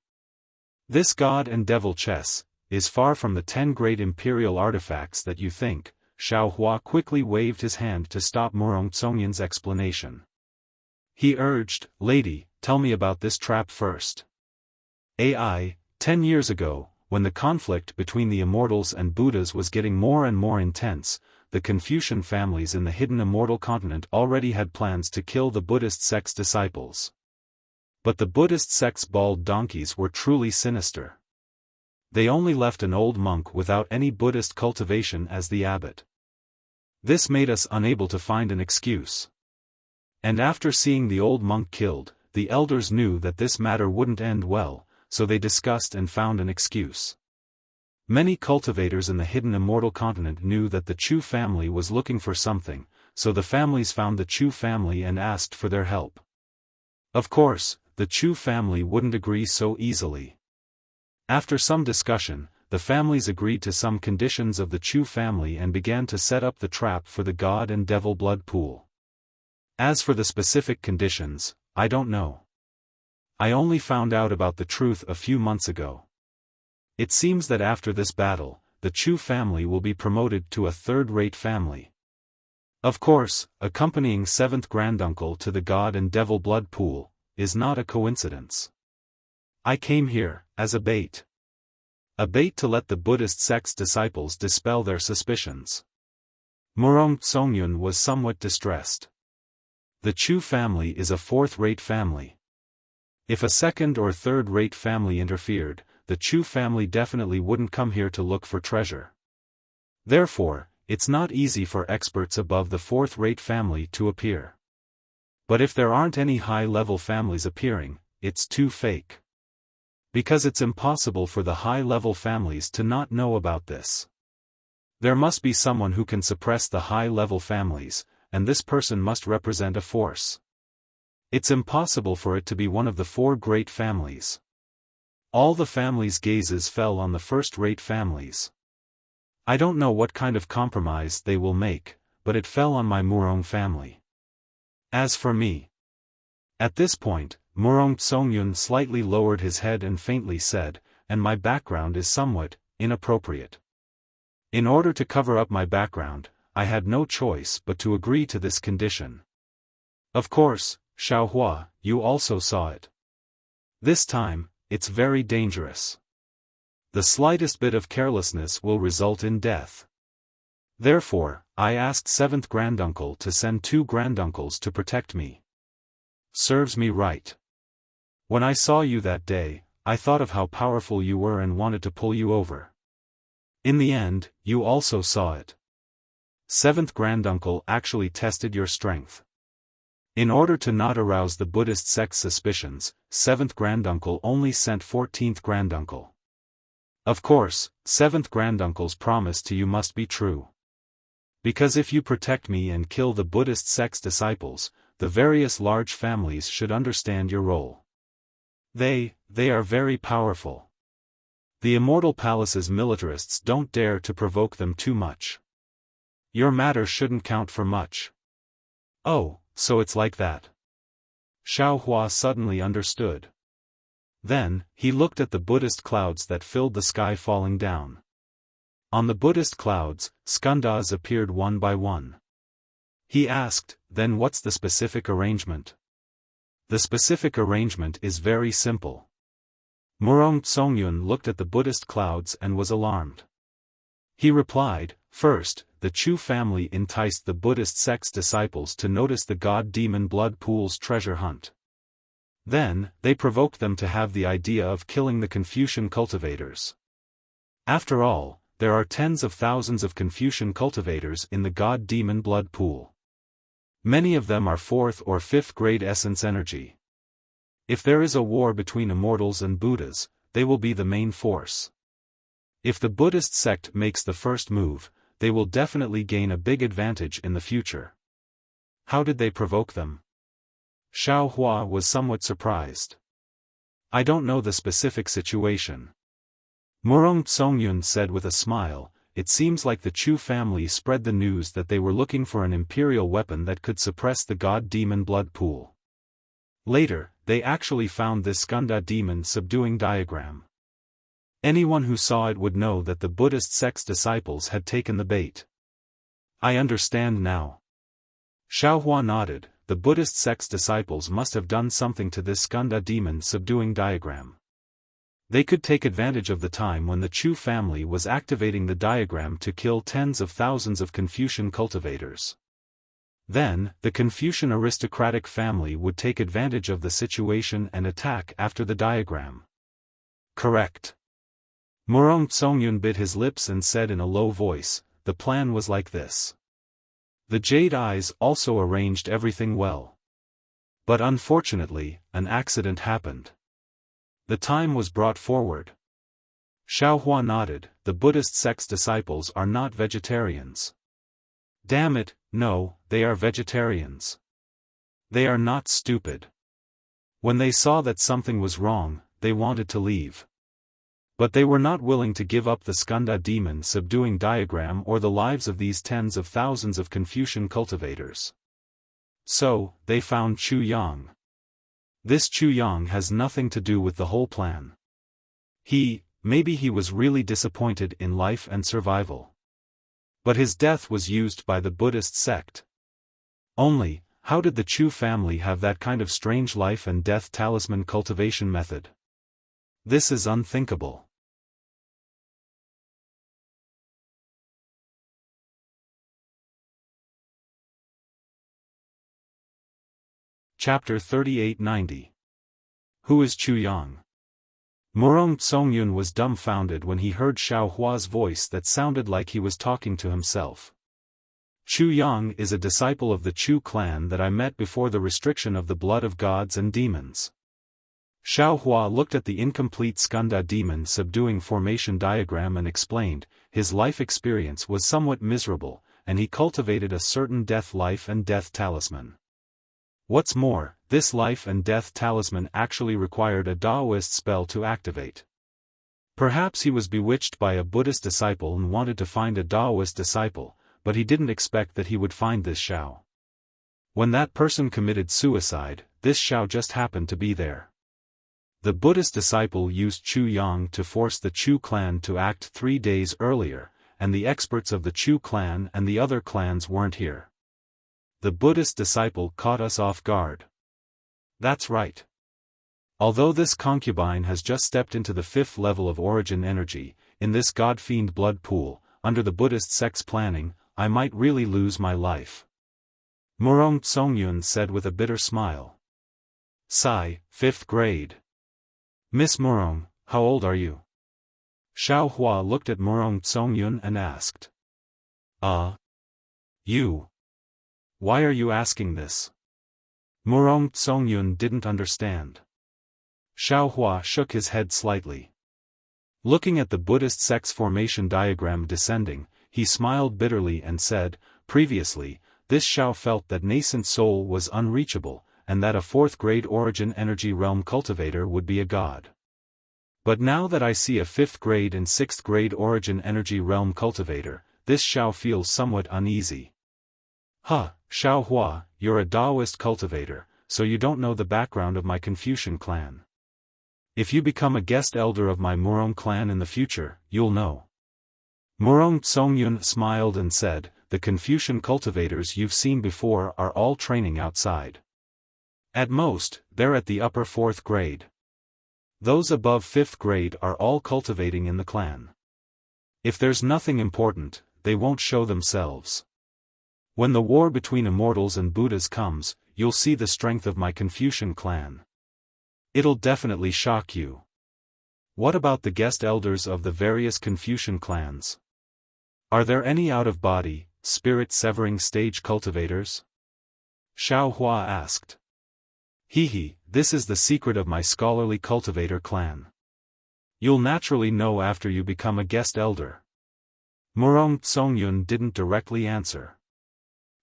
This god and devil chess is far from the 10 great imperial artifacts that you think. Xiaohua quickly waved his hand to stop Murong Tsongyun's explanation. He urged, Lady, tell me about this trap first. 10 years ago, when the conflict between the immortals and Buddhas was getting more and more intense, the Confucian families in the hidden immortal continent already had plans to kill the Buddhist sect's disciples. But the Buddhist sect's bald donkeys were truly sinister. They only left an old monk without any Buddhist cultivation as the abbot. This made us unable to find an excuse. And after seeing the old monk killed, the elders knew that this matter wouldn't end well, so they discussed and found an excuse. Many cultivators in the hidden immortal continent knew that the Chu family was looking for something, so the families found the Chu family and asked for their help. Of course, the Chu family wouldn't agree so easily. After some discussion, the families agreed to some conditions of the Chu family and began to set up the trap for the god and devil blood pool. As for the specific conditions, I don't know. I only found out about the truth a few months ago. It seems that after this battle, the Chu family will be promoted to a 3rd-rate family. Of course, accompanying 7th granduncle to the god and devil blood pool is not a coincidence. I came here as a bait. A bait to let the Buddhist sect's disciples dispel their suspicions. Murong Tsongyun was somewhat distressed. The Chu family is a 4th-rate family. If a 2nd or 3rd-rate family interfered, the Chu family definitely wouldn't come here to look for treasure. Therefore, it's not easy for experts above the 4th-rate family to appear. But if there aren't any high-level families appearing, it's too fake. Because it's impossible for the high-level families to not know about this. There must be someone who can suppress the high-level families, and this person must represent a force. It's impossible for it to be one of the 4 great families. All the families' gazes fell on the 1st-rate families. I don't know what kind of compromise they will make, but it fell on my Murong family. As for me. At this point, Murong Songyun slightly lowered his head and faintly said, and my background is somewhat inappropriate. In order to cover up my background, I had no choice but to agree to this condition. Of course, Xiaohua, you also saw it. This time, it's very dangerous. The slightest bit of carelessness will result in death. Therefore, I asked 7th granduncle to send 2 granduncles to protect me. Serves me right. When I saw you that day, I thought of how powerful you were and wanted to pull you over. In the end, you also saw it. 7th granduncle actually tested your strength. In order to not arouse the Buddhist sect's suspicions, 7th granduncle only sent 14th granduncle. Of course, 7th granduncle's promise to you must be true. Because if you protect me and kill the Buddhist sect's disciples, the various large families should understand your role. They are very powerful. The Immortal Palace's militarists don't dare to provoke them too much. Your matter shouldn't count for much. Oh, so it's like that. Xiaohua suddenly understood. Then, he looked at the Buddhist clouds that filled the sky falling down. On the Buddhist clouds, skandhas appeared one by one. He asked, then what's the specific arrangement? The specific arrangement is very simple. Murong Songyun looked at the Buddhist clouds and was alarmed. He replied, first, the Chu family enticed the Buddhist sect's disciples to notice the god-demon blood pool's treasure hunt. Then, they provoked them to have the idea of killing the Confucian cultivators. After all, there are tens of thousands of Confucian cultivators in the god-demon blood pool. Many of them are 4th or 5th grade essence energy. If there is a war between immortals and Buddhas, they will be the main force. If the Buddhist sect makes the first move, they will definitely gain a big advantage in the future. How did they provoke them? Xiaohua was somewhat surprised. I don't know the specific situation. Murong Songyun said with a smile, it seems like the Chu family spread the news that they were looking for an imperial weapon that could suppress the god-demon blood pool. Later, they actually found this skandha demon subduing diagram. Anyone who saw it would know that the Buddhist sect's disciples had taken the bait. I understand now. Xiaohua nodded. The Buddhist sect's disciples must have done something to this skandha demon subduing diagram. They could take advantage of the time when the Chu family was activating the diagram to kill tens of thousands of Confucian cultivators. Then, the Confucian aristocratic family would take advantage of the situation and attack after the diagram. Correct. Murong Songyun bit his lips and said in a low voice, the plan was like this. The Jade Eyes also arranged everything well. But unfortunately, an accident happened. The time was brought forward. Xiaohua nodded, the Buddhist sect's disciples are not vegetarians. Damn it, no, they are vegetarians. They are not stupid. When they saw that something was wrong, they wanted to leave. But they were not willing to give up the skandha demon subduing diagram or the lives of these tens of thousands of Confucian cultivators. So, they found Chu Yang. This Chu Yang has nothing to do with the whole plan. Maybe he was really disappointed in life and survival. But his death was used by the Buddhist sect. Only, how did the Chu family have that kind of strange life and death talisman cultivation method? This is unthinkable. Chapter 3890. Who is Chu Yang? Murong Songyun was dumbfounded when he heard Xiaohua's voice that sounded like he was talking to himself. Chu Yang is a disciple of the Chu clan that I met before the restriction of the blood of gods and demons. Xiaohua looked at the incomplete skandha demon subduing formation diagram and explained, his life experience was somewhat miserable, and he cultivated a certain death life and death talisman. What's more, this life and death talisman actually required a Daoist spell to activate. Perhaps he was bewitched by a Buddhist disciple and wanted to find a Taoist disciple, but he didn't expect that he would find this Xiao. When that person committed suicide, this Xiao just happened to be there. The Buddhist disciple used Chu Yang to force the Chu clan to act 3 days earlier, and the experts of the Chu clan and the other clans weren't here. The Buddhist disciple caught us off guard. That's right. Although this concubine has just stepped into the 5th level of origin energy, in this god-fiend blood pool, under the Buddhist sect's planning, I might really lose my life. Murong Tsongyun said with a bitter smile. Sigh, 5th grade. Miss Murong, how old are you? Xiao Hua looked at Murong Tsongyun and asked. You. Why are you asking this? Murong Tsongyun didn't understand. Xiao Hua shook his head slightly. Looking at the Buddhist sect's formation diagram descending, he smiled bitterly and said, previously, this Xiao felt that nascent soul was unreachable, and that a 4th grade origin energy realm cultivator would be a god. But now that I see a 5th grade and 6th grade origin energy realm cultivator, this Xiao feels somewhat uneasy. Xiao Hua, you're a Taoist cultivator, so you don't know the background of my Confucian clan. If you become a guest elder of my Murong clan in the future, you'll know. Murong Tsongyun smiled and said, the Confucian cultivators you've seen before are all training outside. At most, they're at the upper 4th grade. Those above 5th grade are all cultivating in the clan. If there's nothing important, they won't show themselves. When the war between immortals and Buddhas comes, you'll see the strength of my Confucian clan. It'll definitely shock you. What about the guest elders of the various Confucian clans? Are there any out-of-body, spirit-severing stage cultivators? Xiao Hua asked. This is the secret of my scholarly cultivator clan. You'll naturally know after you become a guest elder. Murong Tsongyun didn't directly answer.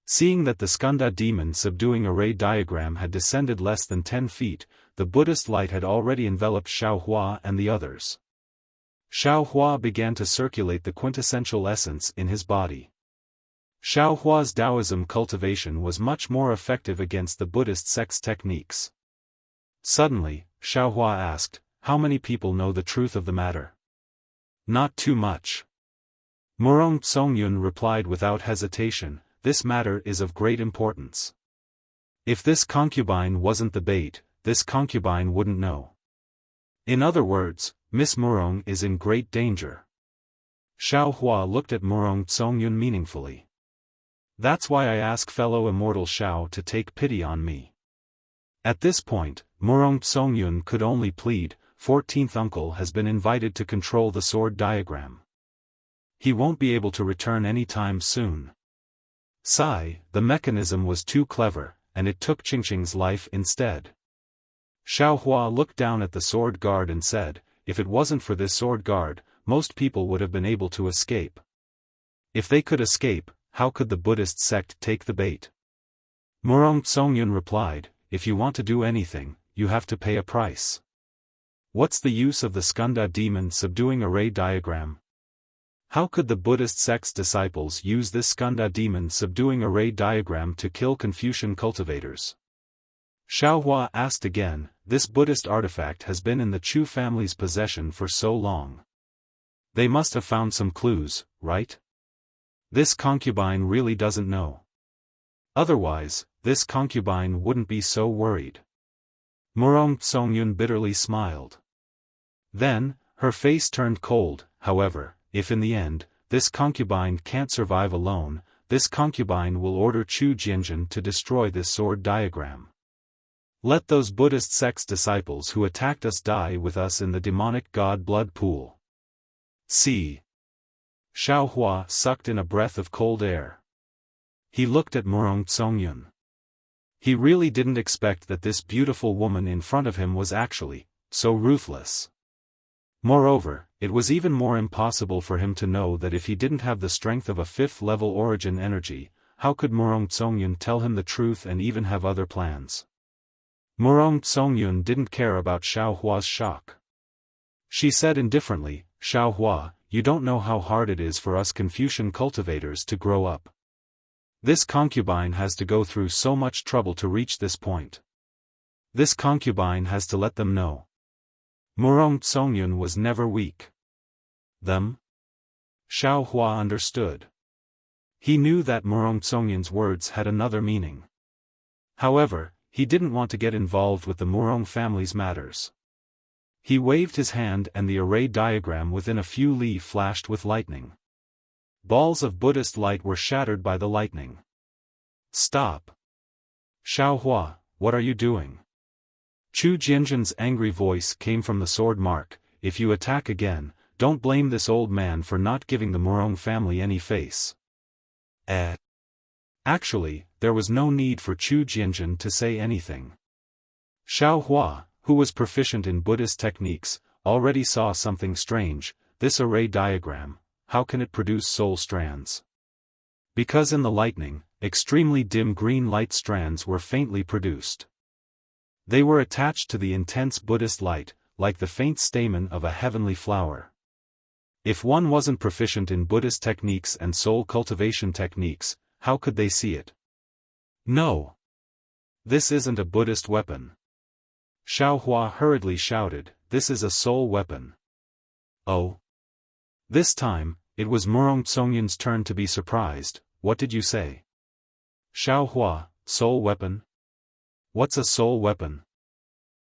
Seeing that the Skanda demon subduing array diagram had descended less than 10 feet, the Buddhist light had already enveloped Xiao Hua and the others. Xiao Hua began to circulate the quintessential essence in his body. Xiao Hua's Taoism cultivation was much more effective against the Buddhist sect's techniques. Suddenly, Xiao Hua asked, how many people know the truth of the matter? Not too much. Murong Tsongyun replied without hesitation, this matter is of great importance. If this concubine wasn't the bait, this concubine wouldn't know. In other words, Miss Murong is in great danger. Xiao Hua looked at Murong Tsongyun meaningfully. That's why I ask fellow immortal Xiao to take pity on me. At this point, Murong Tsongyun could only plead, 14th uncle has been invited to control the sword diagram. He won't be able to return any time soon. Sigh, the mechanism was too clever, and it took Qingqing's life instead. Xiao Hua looked down at the sword guard and said, if it wasn't for this sword guard, most people would have been able to escape. If they could escape, how could the Buddhist sect take the bait? Murong Tsongyun replied, if you want to do anything, you have to pay a price. What's the use of the Skanda demon subduing array diagram? How could the Buddhist sect's disciples use this Skanda demon subduing array diagram to kill Confucian cultivators? Xiao Hua asked again, this Buddhist artifact has been in the Chu family's possession for so long. They must have found some clues, right? This concubine really doesn't know. Otherwise, this concubine wouldn't be so worried. Murong Tsongyun bitterly smiled. Then, her face turned cold, however. If in the end, this concubine can't survive alone, this concubine will order Chu Jianjun to destroy this sword diagram. Let those Buddhist sect's disciples who attacked us die with us in the demonic god blood pool. See. Xiao Hua sucked in a breath of cold air. He looked at Murong Tsongyun. He really didn't expect that this beautiful woman in front of him was actually so ruthless. Moreover, it was even more impossible for him to know that if he didn't have the strength of a 5th level origin energy, how could Murong Tsongyun tell him the truth and even have other plans? Murong Tsongyun didn't care about Xiao Hua's shock. She said indifferently, Xiao Hua, you don't know how hard it is for us Confucian cultivators to grow up. This concubine has to go through so much trouble to reach this point. This concubine has to let them know. Murong Tsongyun was never weak. Them? Xiao Hua understood. He knew that Murong Tsongyun's words had another meaning. However, he didn't want to get involved with the Murong family's matters. He waved his hand and the array diagram within a few li flashed with lightning. Balls of Buddhist light were shattered by the lightning. Stop! Xiao Hua, what are you doing? Chu Jianzhen's angry voice came from the sword mark, if you attack again, don't blame this old man for not giving the Murong family any face. Actually, there was no need for Chu Jianzhen to say anything. Xiao Hua, who was proficient in Buddhist techniques, already saw something strange. This array diagram, how can it produce soul strands? Because in the lightning, extremely dim green light strands were faintly produced. They were attached to the intense Buddhist light, like the faint stamen of a heavenly flower. If one wasn't proficient in Buddhist techniques and soul cultivation techniques, how could they see it? No. This isn't a Buddhist weapon. Xiao Hua hurriedly shouted, this is a soul weapon. Oh. This time, it was Murong Tsongyun's turn to be surprised. What did you say? Xiao Hua, soul weapon? What's a soul weapon?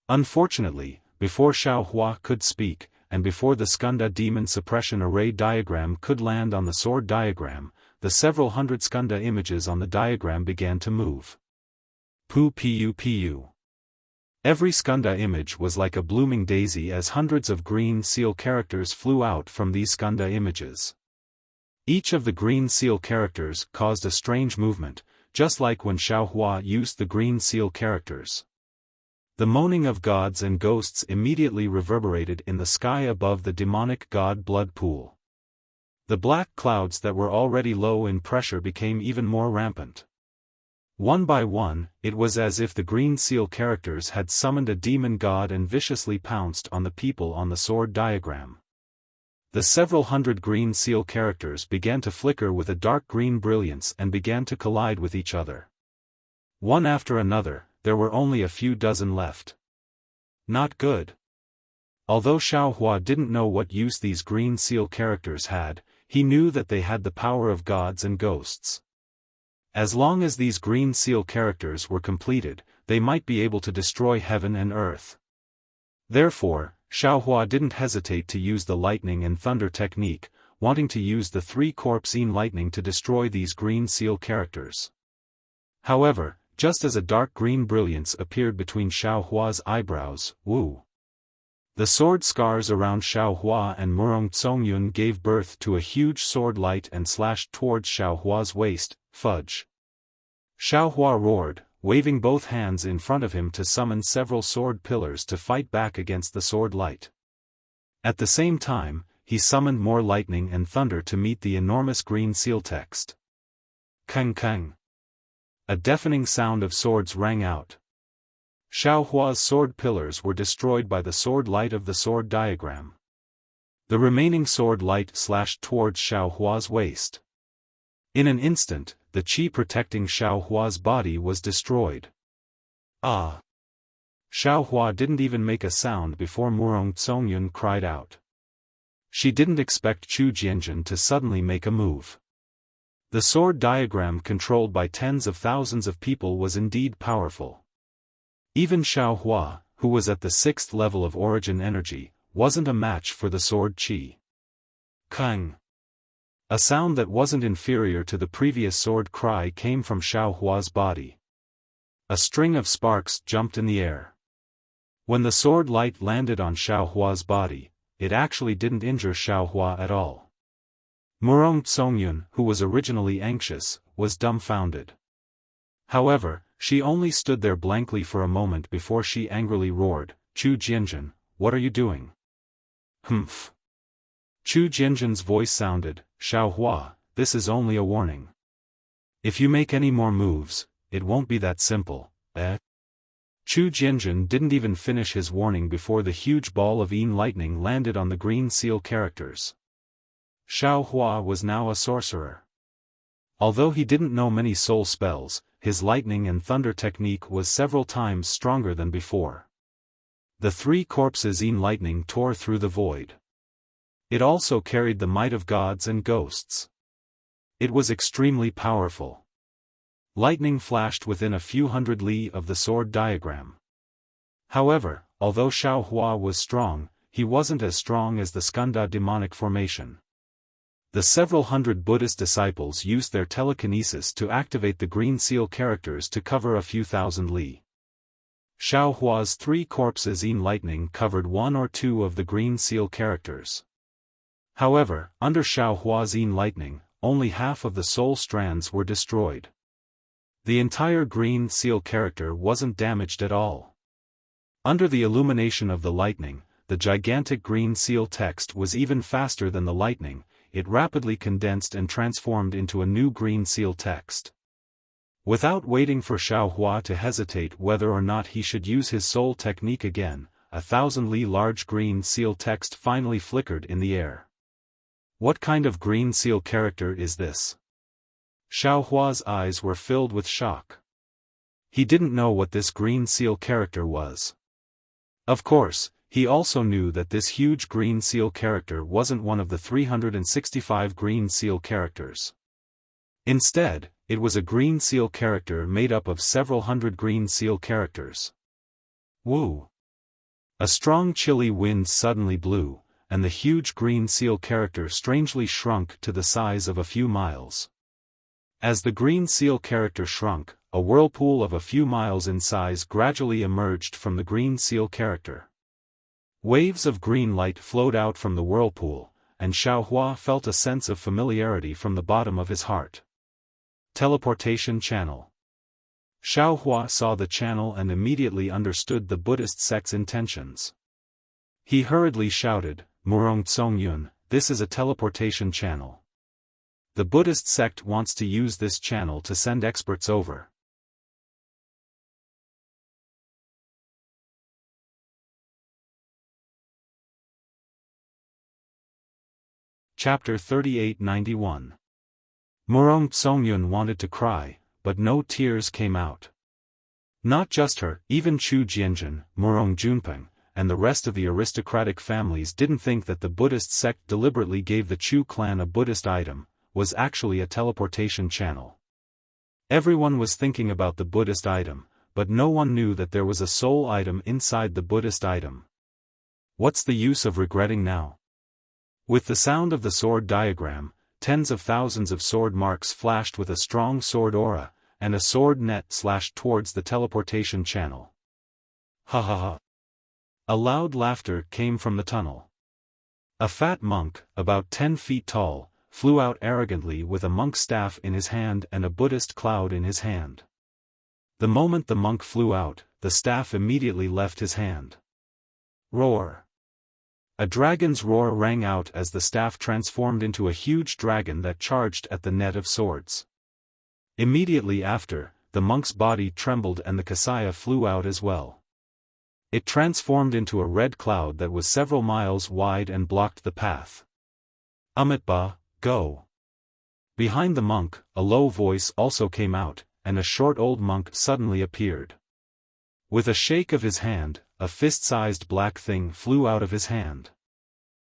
Unfortunately, before Xiao Hua could speak, and before the Skanda demon suppression array diagram could land on the sword diagram, the several hundred Skanda images on the diagram began to move. Pu. Every Skanda image was like a blooming daisy as hundreds of green seal characters flew out from these Skanda images. Each of the green seal characters caused a strange movement, just like when Xiao Hua used the green seal characters. The moaning of gods and ghosts immediately reverberated in the sky above the demonic god blood pool. The black clouds that were already low in pressure became even more rampant. One by one, it was as if the green seal characters had summoned a demon god and viciously pounced on the people on the sword diagram. The several hundred green seal characters began to flicker with a dark green brilliance and began to collide with each other. One after another, there were only a few dozen left. Not good. Although Xiao Hua didn't know what use these green seal characters had, he knew that they had the power of gods and ghosts. As long as these green seal characters were completed, they might be able to destroy heaven and earth. Therefore, Xiao Hua didn't hesitate to use the lightning and thunder technique, wanting to use the three-corpsine lightning to destroy these green seal characters. However, just as a dark green brilliance appeared between Xiao Hua's eyebrows, the sword scars around Xiao Hua and Murong Tsongyun gave birth to a huge sword light and slashed towards Xiao Hua's waist. Fudge. Xiao Hua roared, waving both hands in front of him to summon several sword pillars to fight back against the sword light. At the same time, he summoned more lightning and thunder to meet the enormous green seal text. Kang kang. A deafening sound of swords rang out. Xiao Hua's sword pillars were destroyed by the sword light of the sword diagram. The remaining sword light slashed towards Xiao Hua's waist. In an instant, the qi protecting Xiao Hua's body was destroyed. Ah! Xiao Hua didn't even make a sound before Murong Tsongyun cried out. She didn't expect Chu Jianzhen to suddenly make a move. The sword diagram controlled by tens of thousands of people was indeed powerful. Even Xiao Hua, who was at the 6th level of origin energy, wasn't a match for the sword qi. Kang! A sound that wasn't inferior to the previous sword cry came from Xiao Hua's body. A string of sparks jumped in the air. When the sword light landed on Xiao Hua's body, it actually didn't injure Xiao Hua at all. Murong Tsongyun, who was originally anxious, was dumbfounded. However, she only stood there blankly for a moment before she angrily roared, Chu Jianzhen, what are you doing? Humph. Chu Jianzhen's voice sounded, Xiao Hua, this is only a warning. If you make any more moves, it won't be that simple, Chu Jianjun didn't even finish his warning before the huge ball of Yin lightning landed on the green seal characters. Xiao Hua was now a sorcerer. Although he didn't know many soul spells, his lightning and thunder technique was several times stronger than before. The three corpses Yin lightning tore through the void. It also carried the might of gods and ghosts. It was extremely powerful. Lightning flashed within a few hundred li of the sword diagram. However, although Xiao Hua was strong, he wasn't as strong as the Skanda demonic formation. The several hundred Buddhist disciples used their telekinesis to activate the green seal characters to cover a few thousand li. Xiao Hua's three corpses Yin lightning covered one or two of the green seal characters. However, under Xiao Hua's Yin lightning, only half of the soul strands were destroyed. The entire green seal character wasn't damaged at all. Under the illumination of the lightning, the gigantic green seal text was even faster than the lightning. It rapidly condensed and transformed into a new green seal text. Without waiting for Xiao Hua to hesitate whether or not he should use his soul technique again, 1,000 li large green seal text finally flickered in the air. What kind of green seal character is this? Xiao Hua's eyes were filled with shock. He didn't know what this green seal character was. Of course, he also knew that this huge green seal character wasn't one of the 365 green seal characters. Instead, it was a green seal character made up of several hundred green seal characters. Woo! A strong chilly wind suddenly blew, and the huge green seal character strangely shrunk to the size of a few miles. As the green seal character shrunk, a whirlpool of a few miles in size gradually emerged from the green seal character. Waves of green light flowed out from the whirlpool, and Xiao Hua felt a sense of familiarity from the bottom of his heart. Teleportation channel. Xiao Hua saw the channel and immediately understood the Buddhist sect's intentions. He hurriedly shouted, "Murong Tsongyun, this is a teleportation channel. The Buddhist sect wants to use this channel to send experts over." Chapter 3891. Murong Tsongyun wanted to cry, but no tears came out. Not just her, even Chu Jianjun, Murong Junpeng, and the rest of the aristocratic families didn't think that the Buddhist sect deliberately gave the Chu clan a Buddhist item, was actually a teleportation channel. Everyone was thinking about the Buddhist item, but no one knew that there was a soul item inside the Buddhist item. What's the use of regretting now? With the sound of the sword diagram, tens of thousands of sword marks flashed with a strong sword aura, and a sword net slashed towards the teleportation channel. Ha ha ha. A loud laughter came from the tunnel. A fat monk, about 10 feet tall, flew out arrogantly with a monk's staff in his hand and a Buddhist cloud in his hand. The moment the monk flew out, the staff immediately left his hand. Roar. A dragon's roar rang out as the staff transformed into a huge dragon that charged at the net of swords. Immediately after, the monk's body trembled and the kasaya flew out as well. It transformed into a red cloud that was several miles wide and blocked the path. Amitba, go. Behind the monk, a low voice also came out, and a short old monk suddenly appeared. With a shake of his hand, a fist-sized black thing flew out of his hand.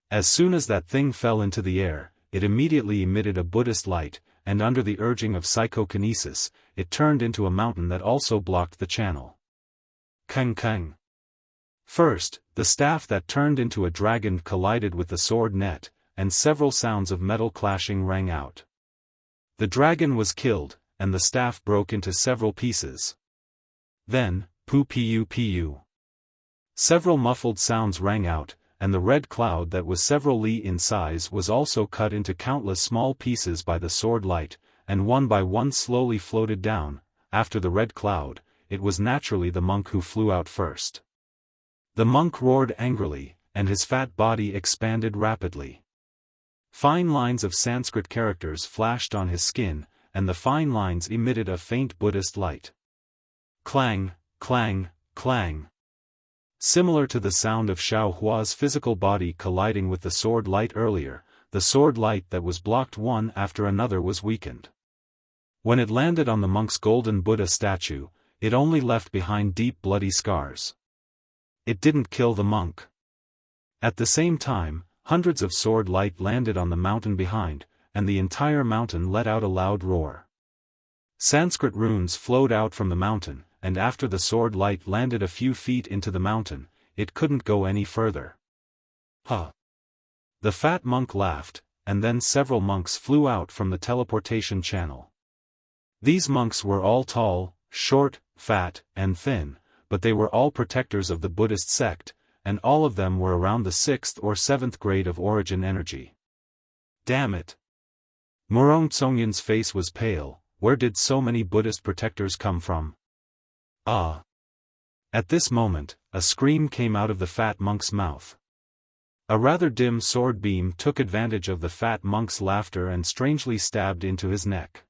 As soon as that thing fell into the air, it immediately emitted a Buddhist light, and under the urging of psychokinesis, it turned into a mountain that also blocked the channel. Kang kang. First, the staff that turned into a dragon collided with the sword net, and several sounds of metal clashing rang out. The dragon was killed, and the staff broke into several pieces. Then, pu. Several muffled sounds rang out, and the red cloud that was several li in size was also cut into countless small pieces by the sword light, and one by one slowly floated down. After the red cloud, it was naturally the monk who flew out first. The monk roared angrily, and his fat body expanded rapidly. Fine lines of Sanskrit characters flashed on his skin, and the fine lines emitted a faint Buddhist light. Clang, clang, Clang. Similar to the sound of Xiao Hua's physical body colliding with the sword light earlier, the sword light that was blocked one after another was weakened. When it landed on the monk's golden Buddha statue, it only left behind deep bloody scars. It didn't kill the monk. At the same time, hundreds of sword light landed on the mountain behind, and the entire mountain let out a loud roar. Sanskrit runes flowed out from the mountain, and after the sword light landed a few feet into the mountain, it couldn't go any further. Huh! The fat monk laughed, and then several monks flew out from the teleportation channel. These monks were all tall, short, fat, and thin, but they were all protectors of the Buddhist sect, and all of them were around the 6th or 7th grade of origin energy. Damn it! Murong Tsongyun's face was pale. Where did so many Buddhist protectors come from? Ah! At this moment, a scream came out of the fat monk's mouth. A rather dim sword beam took advantage of the fat monk's laughter and strangely stabbed into his neck.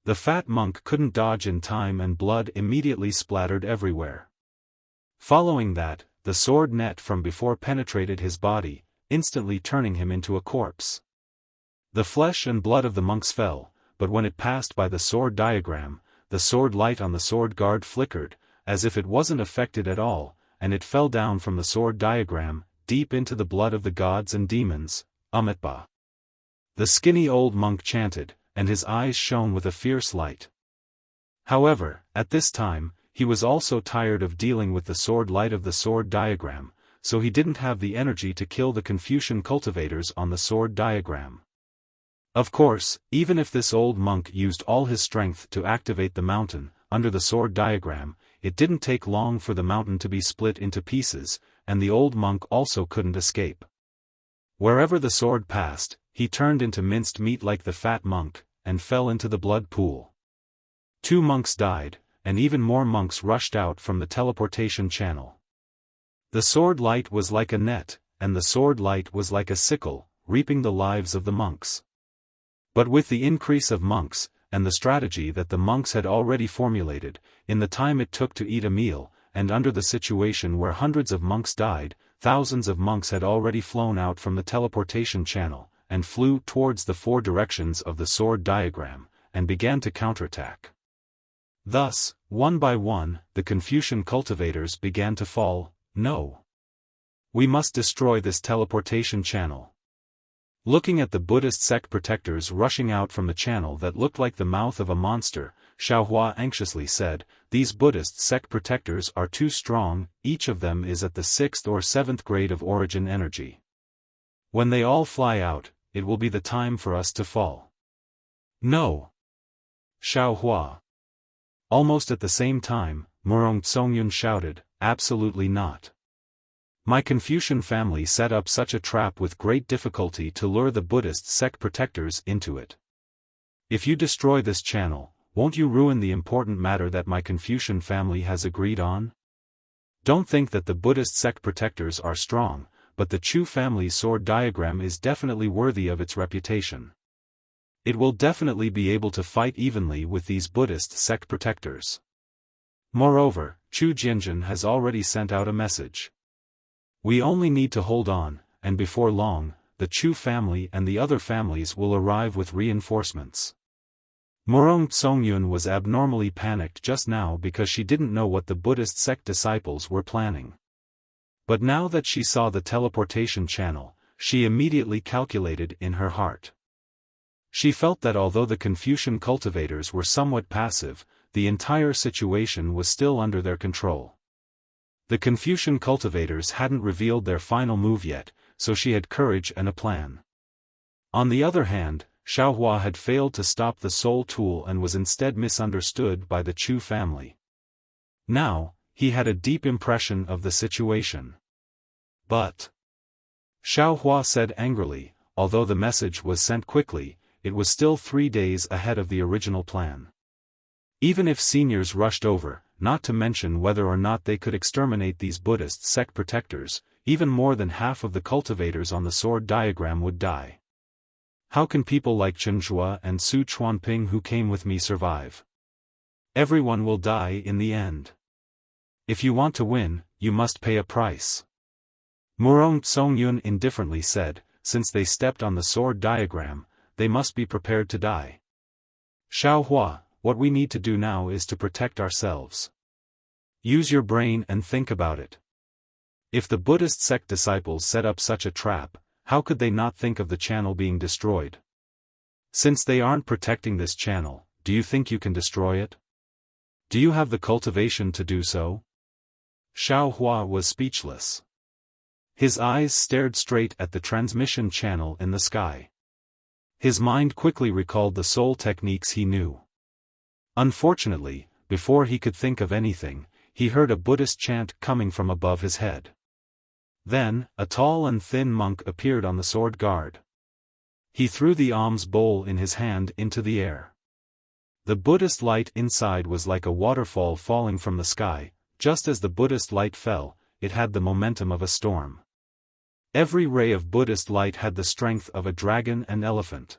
The fat monk couldn't dodge in time and blood immediately splattered everywhere. Following that, the sword net from before penetrated his body, instantly turning him into a corpse. The flesh and blood of the monks fell, but when it passed by the sword diagram, the sword light on the sword guard flickered, as if it wasn't affected at all, and it fell down from the sword diagram, deep into the blood of the gods and demons, Amitba. The skinny old monk chanted, and his eyes shone with a fierce light. However, at this time, he was also tired of dealing with the sword light of the sword diagram, so he didn't have the energy to kill the Confucian cultivators on the sword diagram. Of course, even if this old monk used all his strength to activate the mountain, under the sword diagram, it didn't take long for the mountain to be split into pieces, and the old monk also couldn't escape. Wherever the sword passed, he turned into minced meat like the fat monk, and fell into the blood pool. 2 monks died, and even more monks rushed out from the teleportation channel. The sword light was like a net, and the sword light was like a sickle, reaping the lives of the monks. But with the increase of monks, and the strategy that the monks had already formulated, in the time it took to eat a meal, and under the situation where hundreds of monks died, thousands of monks had already flown out from the teleportation channel, and flew towards the 4 directions of the sword diagram, and began to counterattack. Thus, one by one, the Confucian cultivators began to fall. No! We must destroy this teleportation channel. Looking at the Buddhist sect protectors rushing out from the channel that looked like the mouth of a monster, Xiao Hua anxiously said, "These Buddhist sect protectors are too strong, each of them is at the 6th or 7th grade of origin energy. When they all fly out, it will be the time for us to fall." No! Xiao Hua. Almost at the same time, Murong Tsongyun shouted, "Absolutely not. My Confucian family set up such a trap with great difficulty to lure the Buddhist sect protectors into it. If you destroy this channel, won't you ruin the important matter that my Confucian family has agreed on? Don't think that the Buddhist sect protectors are strong, but the Chu family's sword diagram is definitely worthy of its reputation. It will definitely be able to fight evenly with these Buddhist sect protectors. Moreover, Chu Jianjun has already sent out a message. We only need to hold on, and before long, the Chu family and the other families will arrive with reinforcements." Murong Tsongyun was abnormally panicked just now because she didn't know what the Buddhist sect disciples were planning. But now that she saw the teleportation channel, she immediately calculated in her heart. She felt that although the Confucian cultivators were somewhat passive, the entire situation was still under their control. The Confucian cultivators hadn't revealed their final move yet, so she had courage and a plan. On the other hand, Xiao Hua had failed to stop the soul tool and was instead misunderstood by the Chu family. Now, he had a deep impression of the situation. But Xiao Hua said angrily, although the message was sent quickly, it was still 3 days ahead of the original plan. Even if seniors rushed over, not to mention whether or not they could exterminate these Buddhist sect protectors, even more than half of the cultivators on the sword diagram would die. How can people like Chen Zhua and Su Chuanping who came with me survive? Everyone will die in the end. If you want to win, you must pay a price. Murong Tsongyun indifferently said, since they stepped on the sword diagram, they must be prepared to die. Xiaohua, what we need to do now is to protect ourselves. Use your brain and think about it. If the Buddhist sect disciples set up such a trap, how could they not think of the channel being destroyed? Since they aren't protecting this channel, do you think you can destroy it? Do you have the cultivation to do so? Xiaohua was speechless. His eyes stared straight at the transmission channel in the sky. His mind quickly recalled the soul techniques he knew. Unfortunately, before he could think of anything, he heard a Buddhist chant coming from above his head. Then, a tall and thin monk appeared on the sword guard. He threw the alms bowl in his hand into the air. The Buddhist light inside was like a waterfall falling from the sky. Just as the Buddhist light fell, it had the momentum of a storm. Every ray of Buddhist light had the strength of a dragon and elephant.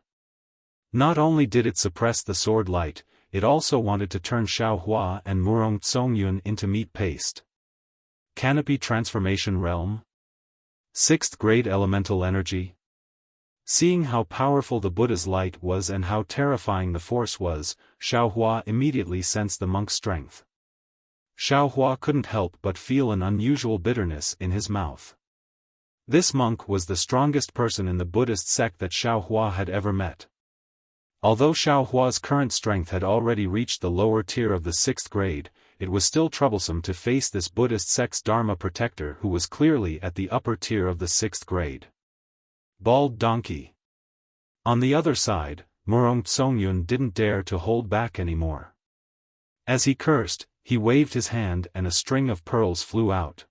Not only did it suppress the sword light, it also wanted to turn Xiaohua and Murong Tsongyun into meat paste. Canopy Transformation Realm? 6th grade elemental energy? Seeing how powerful the Buddha's light was and how terrifying the force was, Xiaohua immediately sensed the monk's strength. Xiaohua couldn't help but feel an unusual bitterness in his mouth. This monk was the strongest person in the Buddhist sect that Xiaohua had ever met. Although Xiaohua's current strength had already reached the lower tier of the 6th grade, it was still troublesome to face this Buddhist sect's Dharma protector who was clearly at the upper tier of the 6th grade. Bald donkey. On the other side, Murong Tsongyun didn't dare to hold back anymore. As he cursed, he waved his hand and a string of pearls flew out.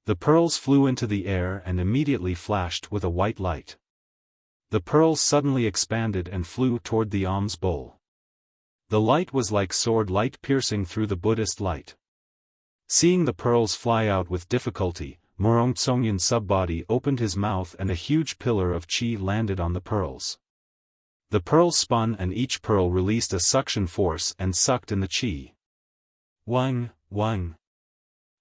The pearls flew into the air and immediately flashed with a white light. The pearls suddenly expanded and flew toward the alms bowl. The light was like sword light piercing through the Buddhist light. Seeing the pearls fly out with difficulty, Murong Tsongyun's subbody opened his mouth and a huge pillar of qi landed on the pearls. The pearls spun and each pearl released a suction force and sucked in the qi. Wang, wang.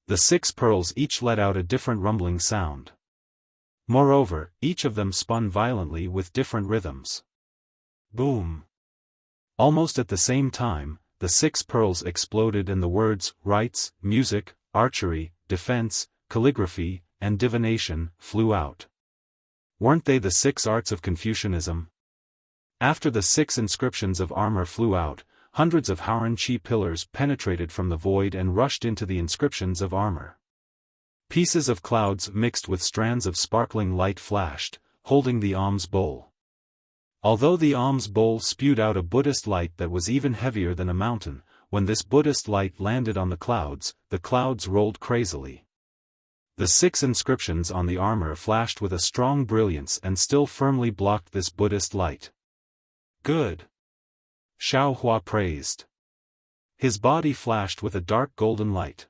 The 6 pearls each let out a different rumbling sound. Moreover, each of them spun violently with different rhythms. Boom. Almost at the same time, the 6 pearls exploded and the words, rites, music, archery, defense, calligraphy, and divination, flew out. Weren't they the 6 arts of Confucianism? After the 6 inscriptions of armor flew out, hundreds of Hauran Qi pillars penetrated from the void and rushed into the inscriptions of armor. Pieces of clouds mixed with strands of sparkling light flashed, holding the alms bowl. Although the alms bowl spewed out a Buddhist light that was even heavier than a mountain, when this Buddhist light landed on the clouds rolled crazily. The 6 inscriptions on the armor flashed with a strong brilliance and still firmly blocked this Buddhist light. Good. Xiaohua praised. His body flashed with a dark golden light.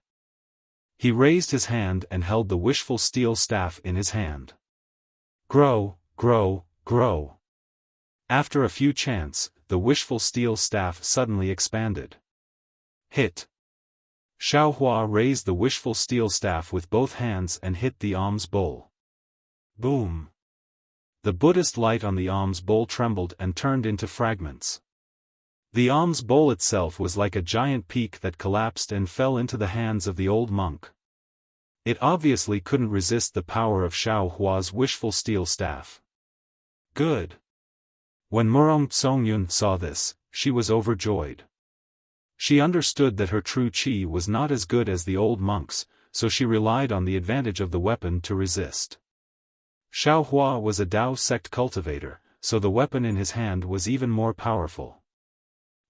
He raised his hand and held the wishful steel staff in his hand. Grow, grow, grow. After a few chants, the wishful steel staff suddenly expanded. Hit. Xiaohua raised the wishful steel staff with both hands and hit the alms bowl. Boom. The Buddhist light on the alms bowl trembled and turned into fragments. The alms bowl itself was like a giant peak that collapsed and fell into the hands of the old monk. It obviously couldn't resist the power of Xiaohua's wishful steel staff. Good. When Murong Tsongyun saw this, she was overjoyed. She understood that her true qi was not as good as the old monk's, so she relied on the advantage of the weapon to resist. Xiaohua was a Tao sect cultivator, so the weapon in his hand was even more powerful.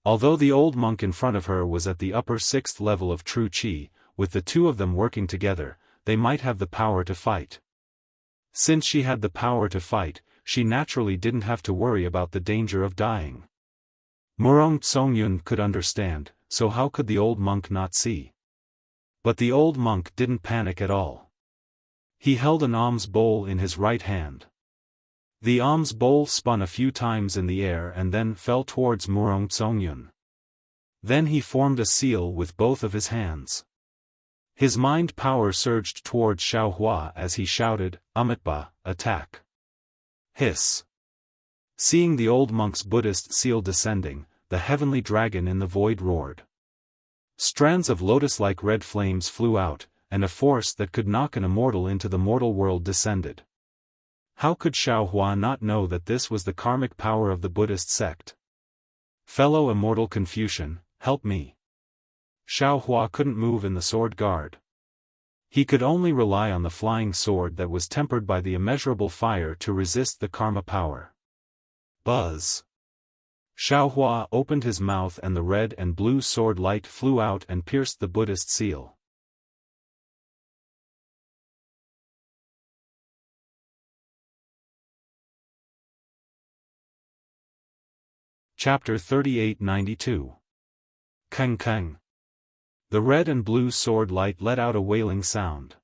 Although the old monk in front of her was at the upper 6th level of true qi, with the 2 of them working together, they might have the power to fight. Since she had the power to fight, she naturally didn't have to worry about the danger of dying. Murong Tsongyun could understand, so how could the old monk not see? But the old monk didn't panic at all. He held an alms bowl in his right hand. The alms bowl spun a few times in the air and then fell towards Murong Tsongyun. Then he formed a seal with both of his hands. His mind power surged toward Xiaohua as he shouted, "Amitba, attack!" Hiss. Seeing the old monk's Buddhist seal descending, the heavenly dragon in the void roared. Strands of lotus-like red flames flew out, and a force that could knock an immortal into the mortal world descended. How could Xiaohua not know that this was the karmic power of the Buddhist sect? Fellow immortal Confucian, help me. Xiaohua couldn't move in the sword guard. He could only rely on the flying sword that was tempered by the immeasurable fire to resist the karma power. Buzz. Xiaohua opened his mouth and the red and blue sword light flew out and pierced the Buddhist seal. Chapter 3892. Keng Keng. The red and blue sword light let out a wailing sound.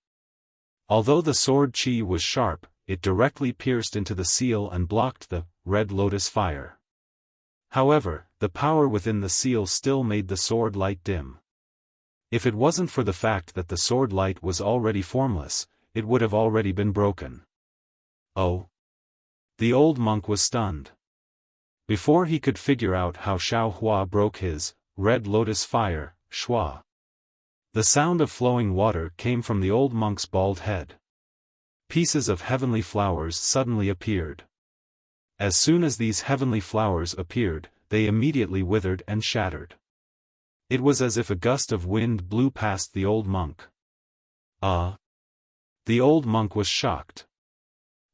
Although the sword chi was sharp, it directly pierced into the seal and blocked the red lotus fire. However, the power within the seal still made the sword light dim. If it wasn't for the fact that the sword light was already formless, it would have already been broken. Oh! The old monk was stunned. Before he could figure out how Xiaohua broke his red lotus fire, shua. The sound of flowing water came from the old monk's bald head. Pieces of heavenly flowers suddenly appeared. As soon as these heavenly flowers appeared, they immediately withered and shattered. It was as if a gust of wind blew past the old monk. Ah! The old monk was shocked.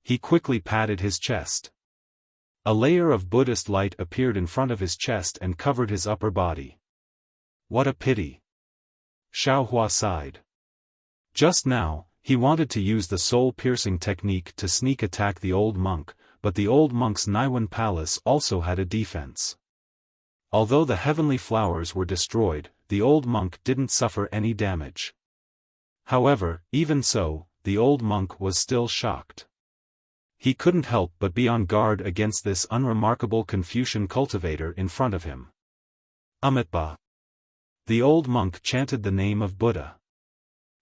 He quickly patted his chest. A layer of Buddhist light appeared in front of his chest and covered his upper body. What a pity! Xiaohua sighed. Just now, he wanted to use the soul-piercing technique to sneak attack the old monk, but the old monk's Naiwan palace also had a defense. Although the heavenly flowers were destroyed, the old monk didn't suffer any damage. However, even so, the old monk was still shocked. He couldn't help but be on guard against this unremarkable Confucian cultivator in front of him. Amitba. The old monk chanted the name of Buddha.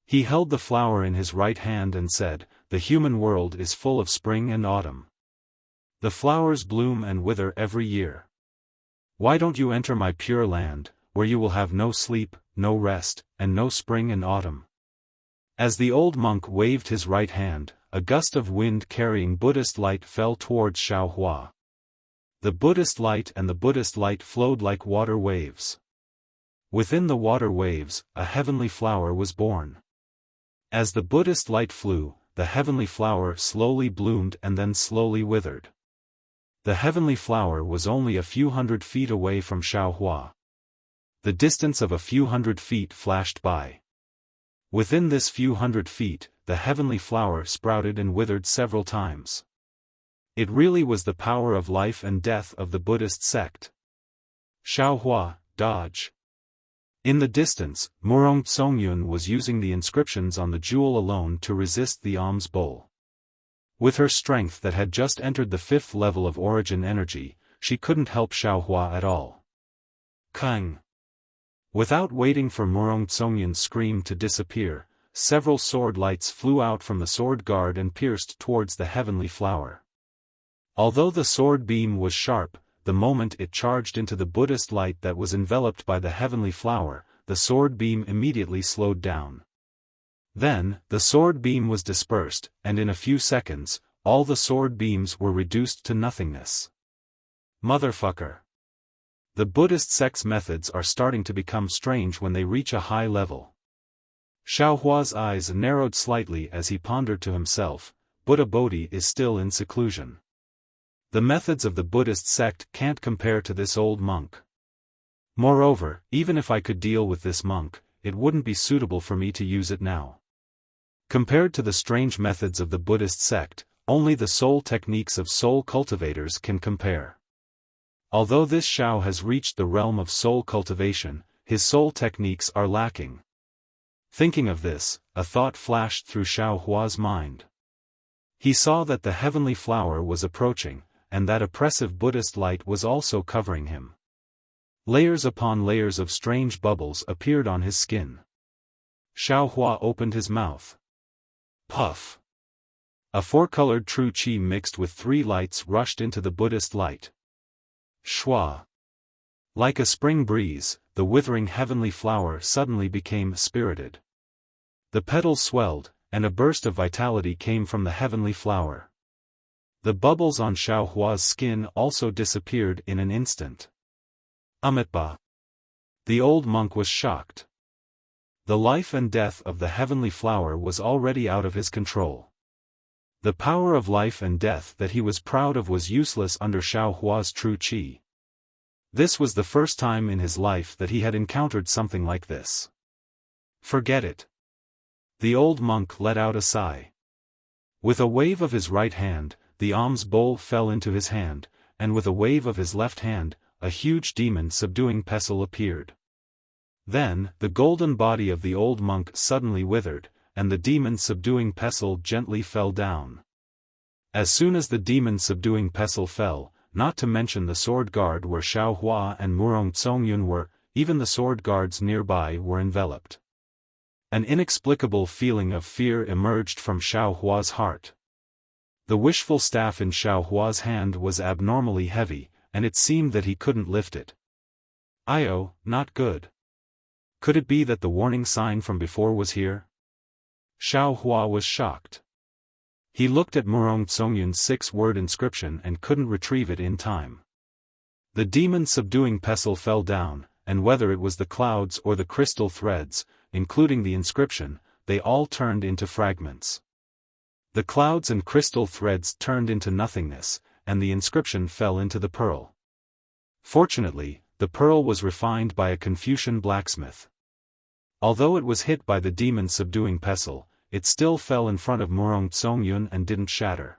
He held the flower in his right hand and said, "The human world is full of spring and autumn. The flowers bloom and wither every year. Why don't you enter my pure land, where you will have no sleep, no rest, and no spring and autumn?" As the old monk waved his right hand, a gust of wind carrying Buddhist light fell towards Xiaohua. The Buddhist light and the Buddhist light flowed like water waves. Within the water waves, a heavenly flower was born. As the Buddhist light flew, the heavenly flower slowly bloomed and then slowly withered. The heavenly flower was only a few hundred feet away from Xiaohua. The distance of a few hundred feet flashed by. Within this few hundred feet, the heavenly flower sprouted and withered several times. It really was the power of life and death of the Buddhist sect. Xiaohua, dodge. In the distance, Murong Tsongyun was using the inscriptions on the jewel alone to resist the alms bowl. With her strength that had just entered the 5th level of origin energy, she couldn't help Xiaohua at all. Kang! Without waiting for Murong Tsongyun's scream to disappear, several sword lights flew out from the sword guard and pierced towards the heavenly flower. Although the sword beam was sharp, the moment it charged into the Buddhist light that was enveloped by the heavenly flower, the sword beam immediately slowed down. Then, the sword beam was dispersed, and in a few seconds, all the sword beams were reduced to nothingness. Motherfucker! The Buddhist sect's methods are starting to become strange when they reach a high level. Xiaohua's eyes narrowed slightly as he pondered to himself, Buddha Bodhi is still in seclusion. The methods of the Buddhist sect can't compare to this old monk. Moreover, even if I could deal with this monk, it wouldn't be suitable for me to use it now. Compared to the strange methods of the Buddhist sect, only the soul techniques of soul cultivators can compare. Although this Xiao has reached the realm of soul cultivation, his soul techniques are lacking. Thinking of this, a thought flashed through Xiaohua's mind. He saw that the heavenly flower was approaching, and that oppressive Buddhist light was also covering him. Layers upon layers of strange bubbles appeared on his skin. Xiaohua opened his mouth. Puff! A four-colored true qi mixed with three lights rushed into the Buddhist light. Shua! Like a spring breeze, the withering heavenly flower suddenly became spirited. The petals swelled, and a burst of vitality came from the heavenly flower. The bubbles on Xiaohua's skin also disappeared in an instant. Amitba! The old monk was shocked. The life and death of the heavenly flower was already out of his control. The power of life and death that he was proud of was useless under Xiaohua's true qi. This was the first time in his life that he had encountered something like this. Forget it. The old monk let out a sigh. With a wave of his right hand, the alms bowl fell into his hand, and with a wave of his left hand, a huge demon-subduing pestle appeared. Then, the golden body of the old monk suddenly withered, and the demon-subduing pestle gently fell down. As soon as the demon-subduing pestle fell, not to mention the sword guard where Xiaohua and Murong Tsongyun were, even the sword guards nearby were enveloped. An inexplicable feeling of fear emerged from Xiaohua's heart. The wishful staff in Xiaohua's hand was abnormally heavy, and it seemed that he couldn't lift it. Io, not good. Could it be that the warning sign from before was here? Xiaohua was shocked. He looked at Murong Tsongyun's 6-word inscription and couldn't retrieve it in time. The demon-subduing pestle fell down, and whether it was the clouds or the crystal threads, including the inscription, they all turned into fragments. The clouds and crystal threads turned into nothingness, and the inscription fell into the pearl. Fortunately, the pearl was refined by a Confucian blacksmith. Although it was hit by the demon-subduing pestle, it still fell in front of Murong Tsongyun and didn't shatter.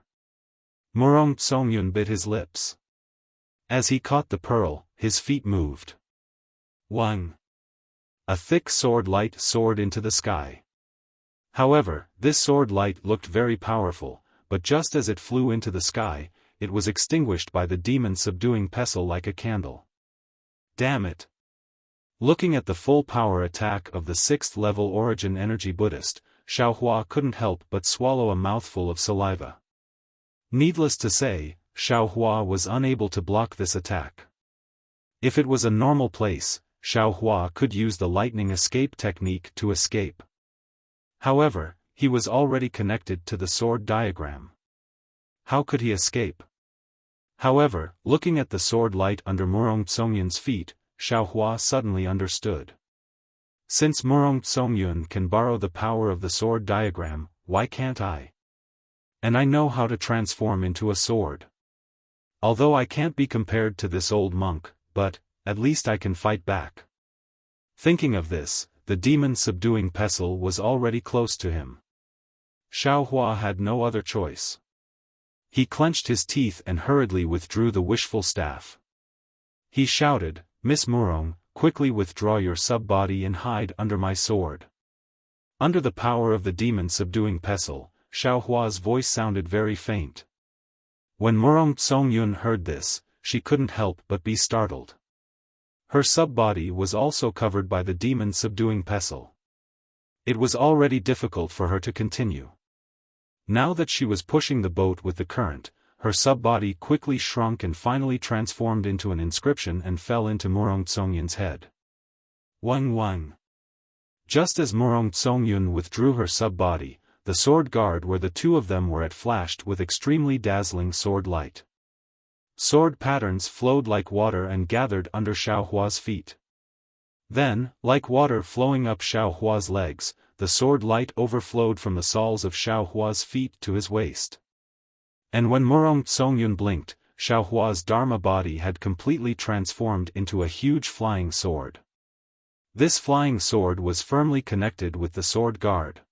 Murong Tsongyun bit his lips. As he caught the pearl, his feet moved. Wang! A thick sword light soared into the sky. However, this sword light looked very powerful, but just as it flew into the sky, it was extinguished by the demon-subduing pestle like a candle. Damn it! Looking at the full power attack of the 6th level origin energy Buddhist, Xiaohua couldn't help but swallow a mouthful of saliva. Needless to say, Xiaohua was unable to block this attack. If it was a normal place, Xiaohua could use the lightning escape technique to escape. However, he was already connected to the sword diagram. How could he escape? However, looking at the sword light under Murong Tsongyun's feet, Xiaohua suddenly understood. Since Murong Tsongyun can borrow the power of the sword diagram, why can't I? And I know how to transform into a sword. Although I can't be compared to this old monk, but, at least I can fight back. Thinking of this, the demon-subduing pestle was already close to him. Xiaohua had no other choice. He clenched his teeth and hurriedly withdrew the wishful staff. He shouted, "Miss Murong, quickly withdraw your sub-body and hide under my sword." Under the power of the demon-subduing pestle, Xiaohua's voice sounded very faint. When Murong Tsongyun heard this, she couldn't help but be startled. Her sub-body was also covered by the demon-subduing pestle. It was already difficult for her to continue. Now that she was pushing the boat with the current, her sub-body quickly shrunk and finally transformed into an inscription and fell into Murong Tsongyun's head. Wang Wang. Just as Murong Tsongyun withdrew her sub-body, the sword guard where the two of them were at flashed with extremely dazzling sword light. Sword patterns flowed like water and gathered under Xiaohua's feet. Then, like water flowing up Xiaohua's legs, the sword light overflowed from the soles of Xiaohua's feet to his waist. And when Murong Tsongyun blinked, Xiaohua's Dharma body had completely transformed into a huge flying sword. This flying sword was firmly connected with the sword guard.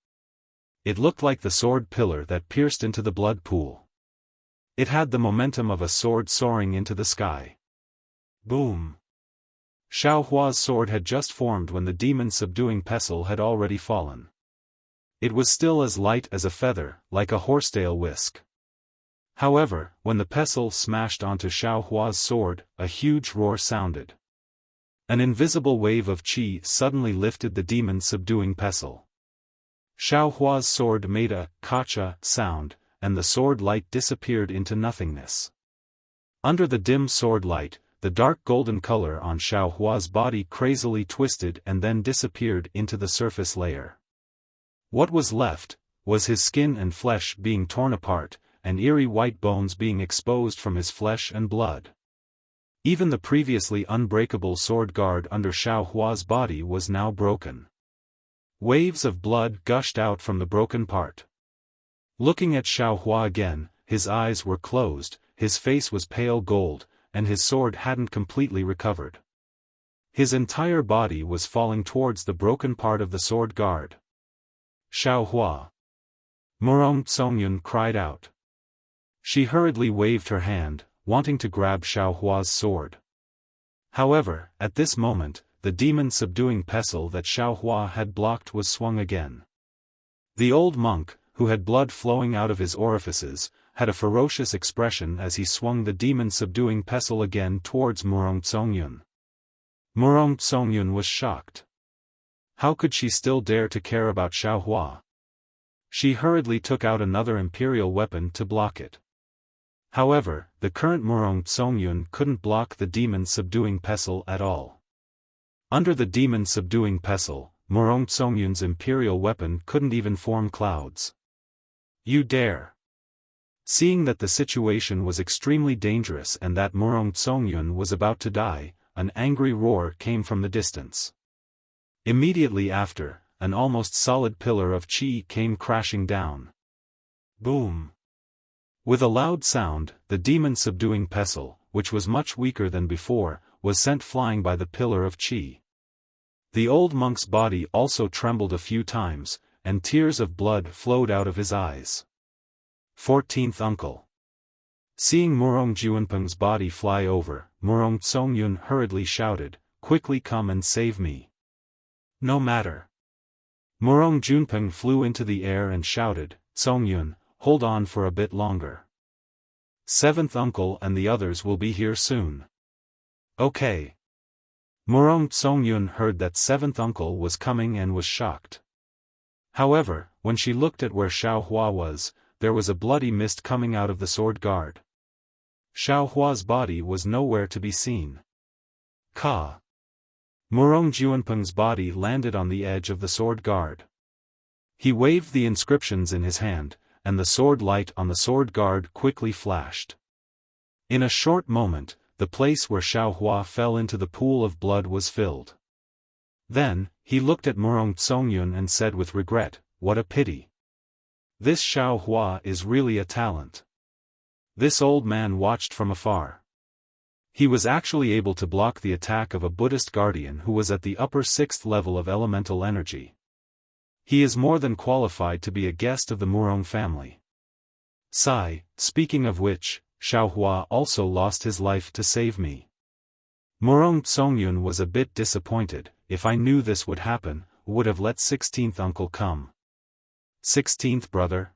It looked like the sword pillar that pierced into the blood pool. It had the momentum of a sword soaring into the sky. Boom! Xiaohua's sword had just formed when the demon-subduing pestle had already fallen. It was still as light as a feather, like a horsetail whisk. However, when the pestle smashed onto Xiaohua's sword, a huge roar sounded. An invisible wave of qi suddenly lifted the demon-subduing pestle. Xiao Hua's sword made a "kacha" sound, and the sword light disappeared into nothingness. Under the dim sword light, the dark golden color on Xiao Hua's body crazily twisted and then disappeared into the surface layer. What was left was his skin and flesh being torn apart, and eerie white bones being exposed from his flesh and blood. Even the previously unbreakable sword guard under Xiao Hua's body was now broken. Waves of blood gushed out from the broken part. Looking at Xiao Hua again, his eyes were closed, his face was pale gold, and his sword hadn't completely recovered. His entire body was falling towards the broken part of the sword guard. Xiao Hua! Murong Songyun cried out. She hurriedly waved her hand, wanting to grab Xiao Hua's sword. However, at this moment, the demon-subduing pestle that Xiao Hua had blocked was swung again. The old monk, who had blood flowing out of his orifices, had a ferocious expression as he swung the demon-subduing pestle again towards Murong Songyun. Murong Songyun was shocked. How could she still dare to care about Xiao Hua? She hurriedly took out another imperial weapon to block it. However, the current Murong Songyun couldn't block the demon-subduing pestle at all. Under the demon-subduing pestle, Murong Songyun's imperial weapon couldn't even form clouds. You dare! Seeing that the situation was extremely dangerous and that Murong Songyun was about to die, an angry roar came from the distance. Immediately after, an almost solid pillar of qi came crashing down. Boom! With a loud sound, the demon-subduing pestle, which was much weaker than before, was sent flying by the pillar of qi. The old monk's body also trembled a few times, and tears of blood flowed out of his eyes. 14th Uncle. Seeing Murong Junpeng's body fly over, Murong Songyun hurriedly shouted, "Quickly come and save me." No matter. Murong Junpeng flew into the air and shouted, "Songyun, hold on for a bit longer. 7th Uncle and the others will be here soon." Okay. Murong Songyun heard that 7th Uncle was coming and was shocked. However, when she looked at where Xiao Hua was, there was a bloody mist coming out of the sword guard. Xiao Hua's body was nowhere to be seen. Ka! Murong Junpeng's body landed on the edge of the sword guard. He waved the inscriptions in his hand, and the sword light on the sword guard quickly flashed. In a short moment, the place where Xiao Hua fell into the pool of blood was filled. Then, he looked at Murong Songyun and said with regret, "What a pity. This Xiao Hua is really a talent." This old man watched from afar. He was actually able to block the attack of a Buddhist guardian who was at the upper 6th level of elemental energy. He is more than qualified to be a guest of the Murong family. Speaking of which, Xiao Hua also lost his life to save me. Murong Songyun was a bit disappointed. If I knew this would happen, would have let 16th Uncle come. 16th brother?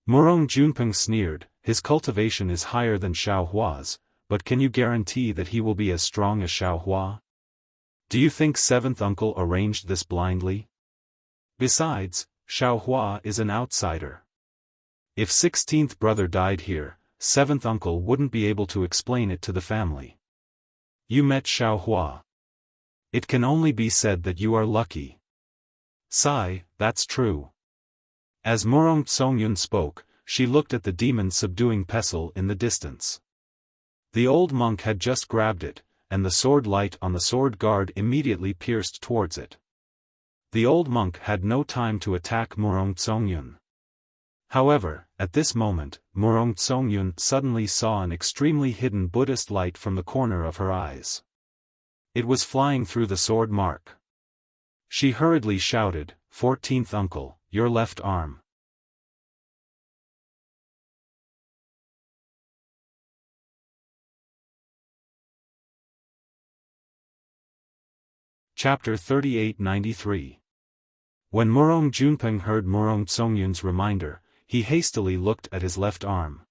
Murong Junpeng sneered. His cultivation is higher than Xiao Hua's, but can you guarantee that he will be as strong as Xiao Hua? Do you think 7th Uncle arranged this blindly? Besides, Xiao Hua is an outsider. If 16th brother died here, 7th Uncle wouldn't be able to explain it to the family. You met Xiao Hua. It can only be said that you are lucky. That's true. As Murong Songyun spoke, she looked at the demon-subduing pestle in the distance. The old monk had just grabbed it, and the sword light on the sword guard immediately pierced towards it. The old monk had no time to attack Murong Songyun. However, at this moment, Murong Songyun suddenly saw an extremely hidden Buddhist light from the corner of her eyes. It was flying through the sword mark. She hurriedly shouted, 14th Uncle, your left arm. Chapter 3893. When Murong Junpeng heard Murong Songyun's reminder, he hastily looked at his left arm.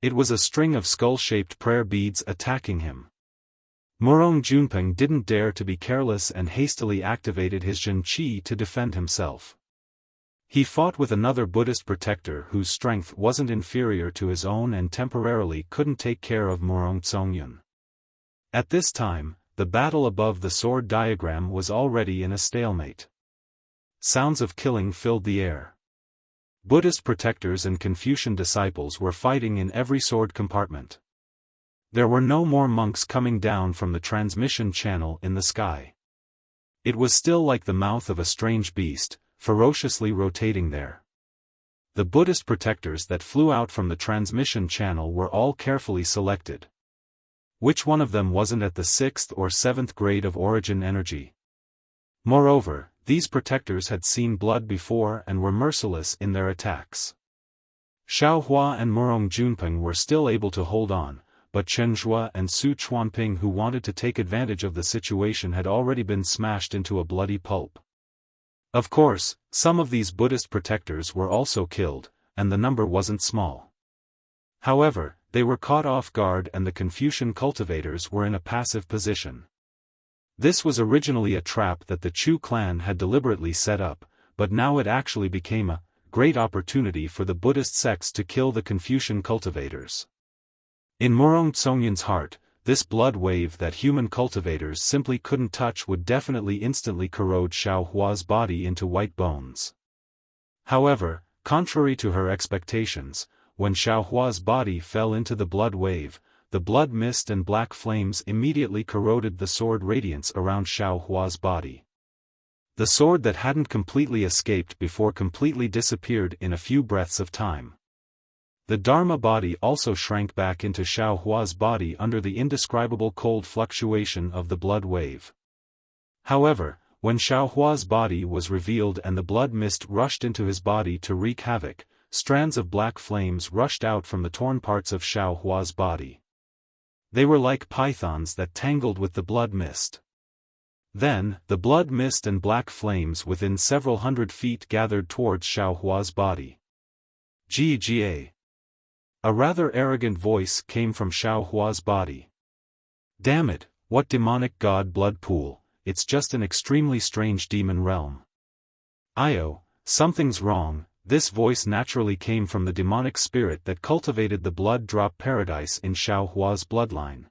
It was a string of skull-shaped prayer beads attacking him. Murong Junpeng didn't dare to be careless and hastily activated his Jin Qi to defend himself. He fought with another Buddhist protector whose strength wasn't inferior to his own and temporarily couldn't take care of Murong Tsongyun. At this time, the battle above the sword diagram was already in a stalemate. Sounds of killing filled the air. Buddhist protectors and Confucian disciples were fighting in every sword compartment. There were no more monks coming down from the transmission channel in the sky. It was still like the mouth of a strange beast, ferociously rotating there. The Buddhist protectors that flew out from the transmission channel were all carefully selected. Which one of them wasn't at the 6th or 7th grade of origin energy? Moreover, these protectors had seen blood before and were merciless in their attacks. Xiao Hua and Murong Junpeng were still able to hold on, but Chen Zhua and Su Chuanping who wanted to take advantage of the situation had already been smashed into a bloody pulp. Of course, some of these Buddhist protectors were also killed, and the number wasn't small. However, they were caught off guard and the Confucian cultivators were in a passive position. This was originally a trap that the Chu clan had deliberately set up, but now it actually became a great opportunity for the Buddhist sects to kill the Confucian cultivators. In Murong Tsongyun's heart, this blood wave that human cultivators simply couldn't touch would definitely instantly corrode Xiao Hua's body into white bones. However, contrary to her expectations, when Xiao Hua's body fell into the blood wave, the blood mist and black flames immediately corroded the sword radiance around Xiao Hua's body. The sword that hadn't completely escaped before completely disappeared in a few breaths of time. The Dharma body also shrank back into Xiao Hua's body under the indescribable cold fluctuation of the blood wave. However, when Xiao Hua's body was revealed and the blood mist rushed into his body to wreak havoc, strands of black flames rushed out from the torn parts of Xiao Hua's body. They were like pythons that tangled with the blood mist. Then, the blood mist and black flames within several hundred feet gathered towards Xiao Hua's body. Ga. A rather arrogant voice came from Xiao Hua's body. Damn it, what demonic god blood pool, it's just an extremely strange demon realm. Io, something's wrong. This voice naturally came from the demonic spirit that cultivated the blood drop paradise in Xiao Hua's bloodline.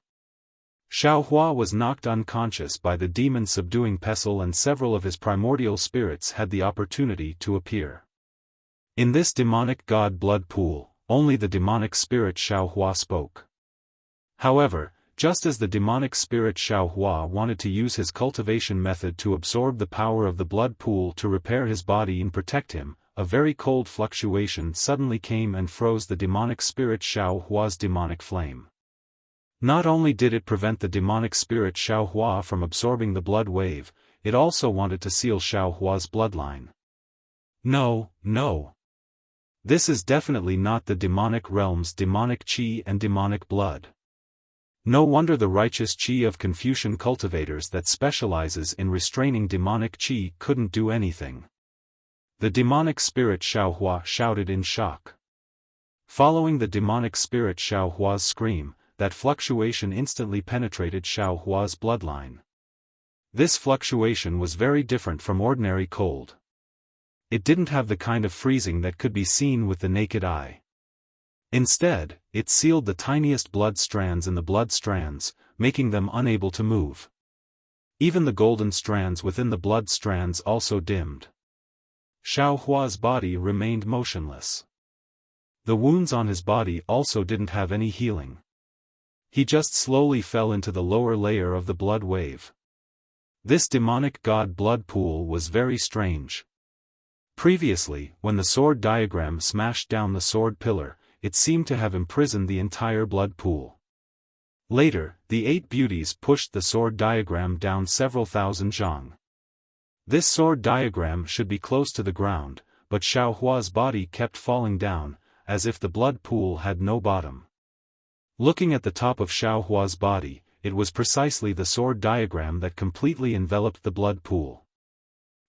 Xiao Hua was knocked unconscious by the demon subduing pestle and several of his primordial spirits had the opportunity to appear. In this demonic god blood pool, only the demonic spirit Xiao Hua spoke. However, just as the demonic spirit Xiao Hua wanted to use his cultivation method to absorb the power of the blood pool to repair his body and protect him, a very cold fluctuation suddenly came and froze the demonic spirit Xiao Hua's demonic flame. Not only did it prevent the demonic spirit Xiao Hua from absorbing the blood wave, it also wanted to seal Xiao Hua's bloodline. No. This is definitely not the demonic realm's demonic qi and demonic blood. No wonder the righteous qi of Confucian cultivators that specializes in restraining demonic qi couldn't do anything. The demonic spirit Xiao Hua shouted in shock. Following the demonic spirit Xiao Hua's scream, that fluctuation instantly penetrated Xiao Hua's bloodline. This fluctuation was very different from ordinary cold. It didn't have the kind of freezing that could be seen with the naked eye. Instead, it sealed the tiniest blood strands in the blood strands, making them unable to move. Even the golden strands within the blood strands also dimmed. Xiao Hua's body remained motionless. The wounds on his body also didn't have any healing. He just slowly fell into the lower layer of the blood wave. This demonic god blood pool was very strange. Previously, when the sword diagram smashed down the sword pillar, it seemed to have imprisoned the entire blood pool. Later, the 8 beauties pushed the sword diagram down several thousand zhang. This sword diagram should be close to the ground, but Xiao Hua's body kept falling down, as if the blood pool had no bottom. Looking at the top of Xiao Hua's body, it was precisely the sword diagram that completely enveloped the blood pool.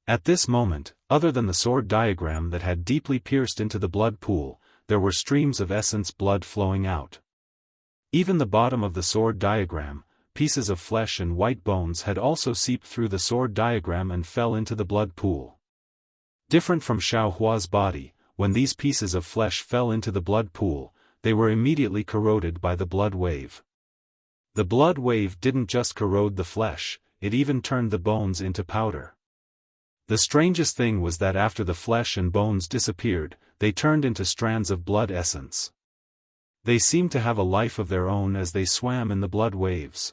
At this moment, other than the sword diagram that had deeply pierced into the blood pool, there were streams of essence blood flowing out. Even the bottom of the sword diagram, pieces of flesh and white bones had also seeped through the sword diagram and fell into the blood pool. Different from Xiao Hua's body, when these pieces of flesh fell into the blood pool, they were immediately corroded by the blood wave. The blood wave didn't just corrode the flesh, it even turned the bones into powder. The strangest thing was that after the flesh and bones disappeared, they turned into strands of blood essence. They seemed to have a life of their own as they swam in the blood waves.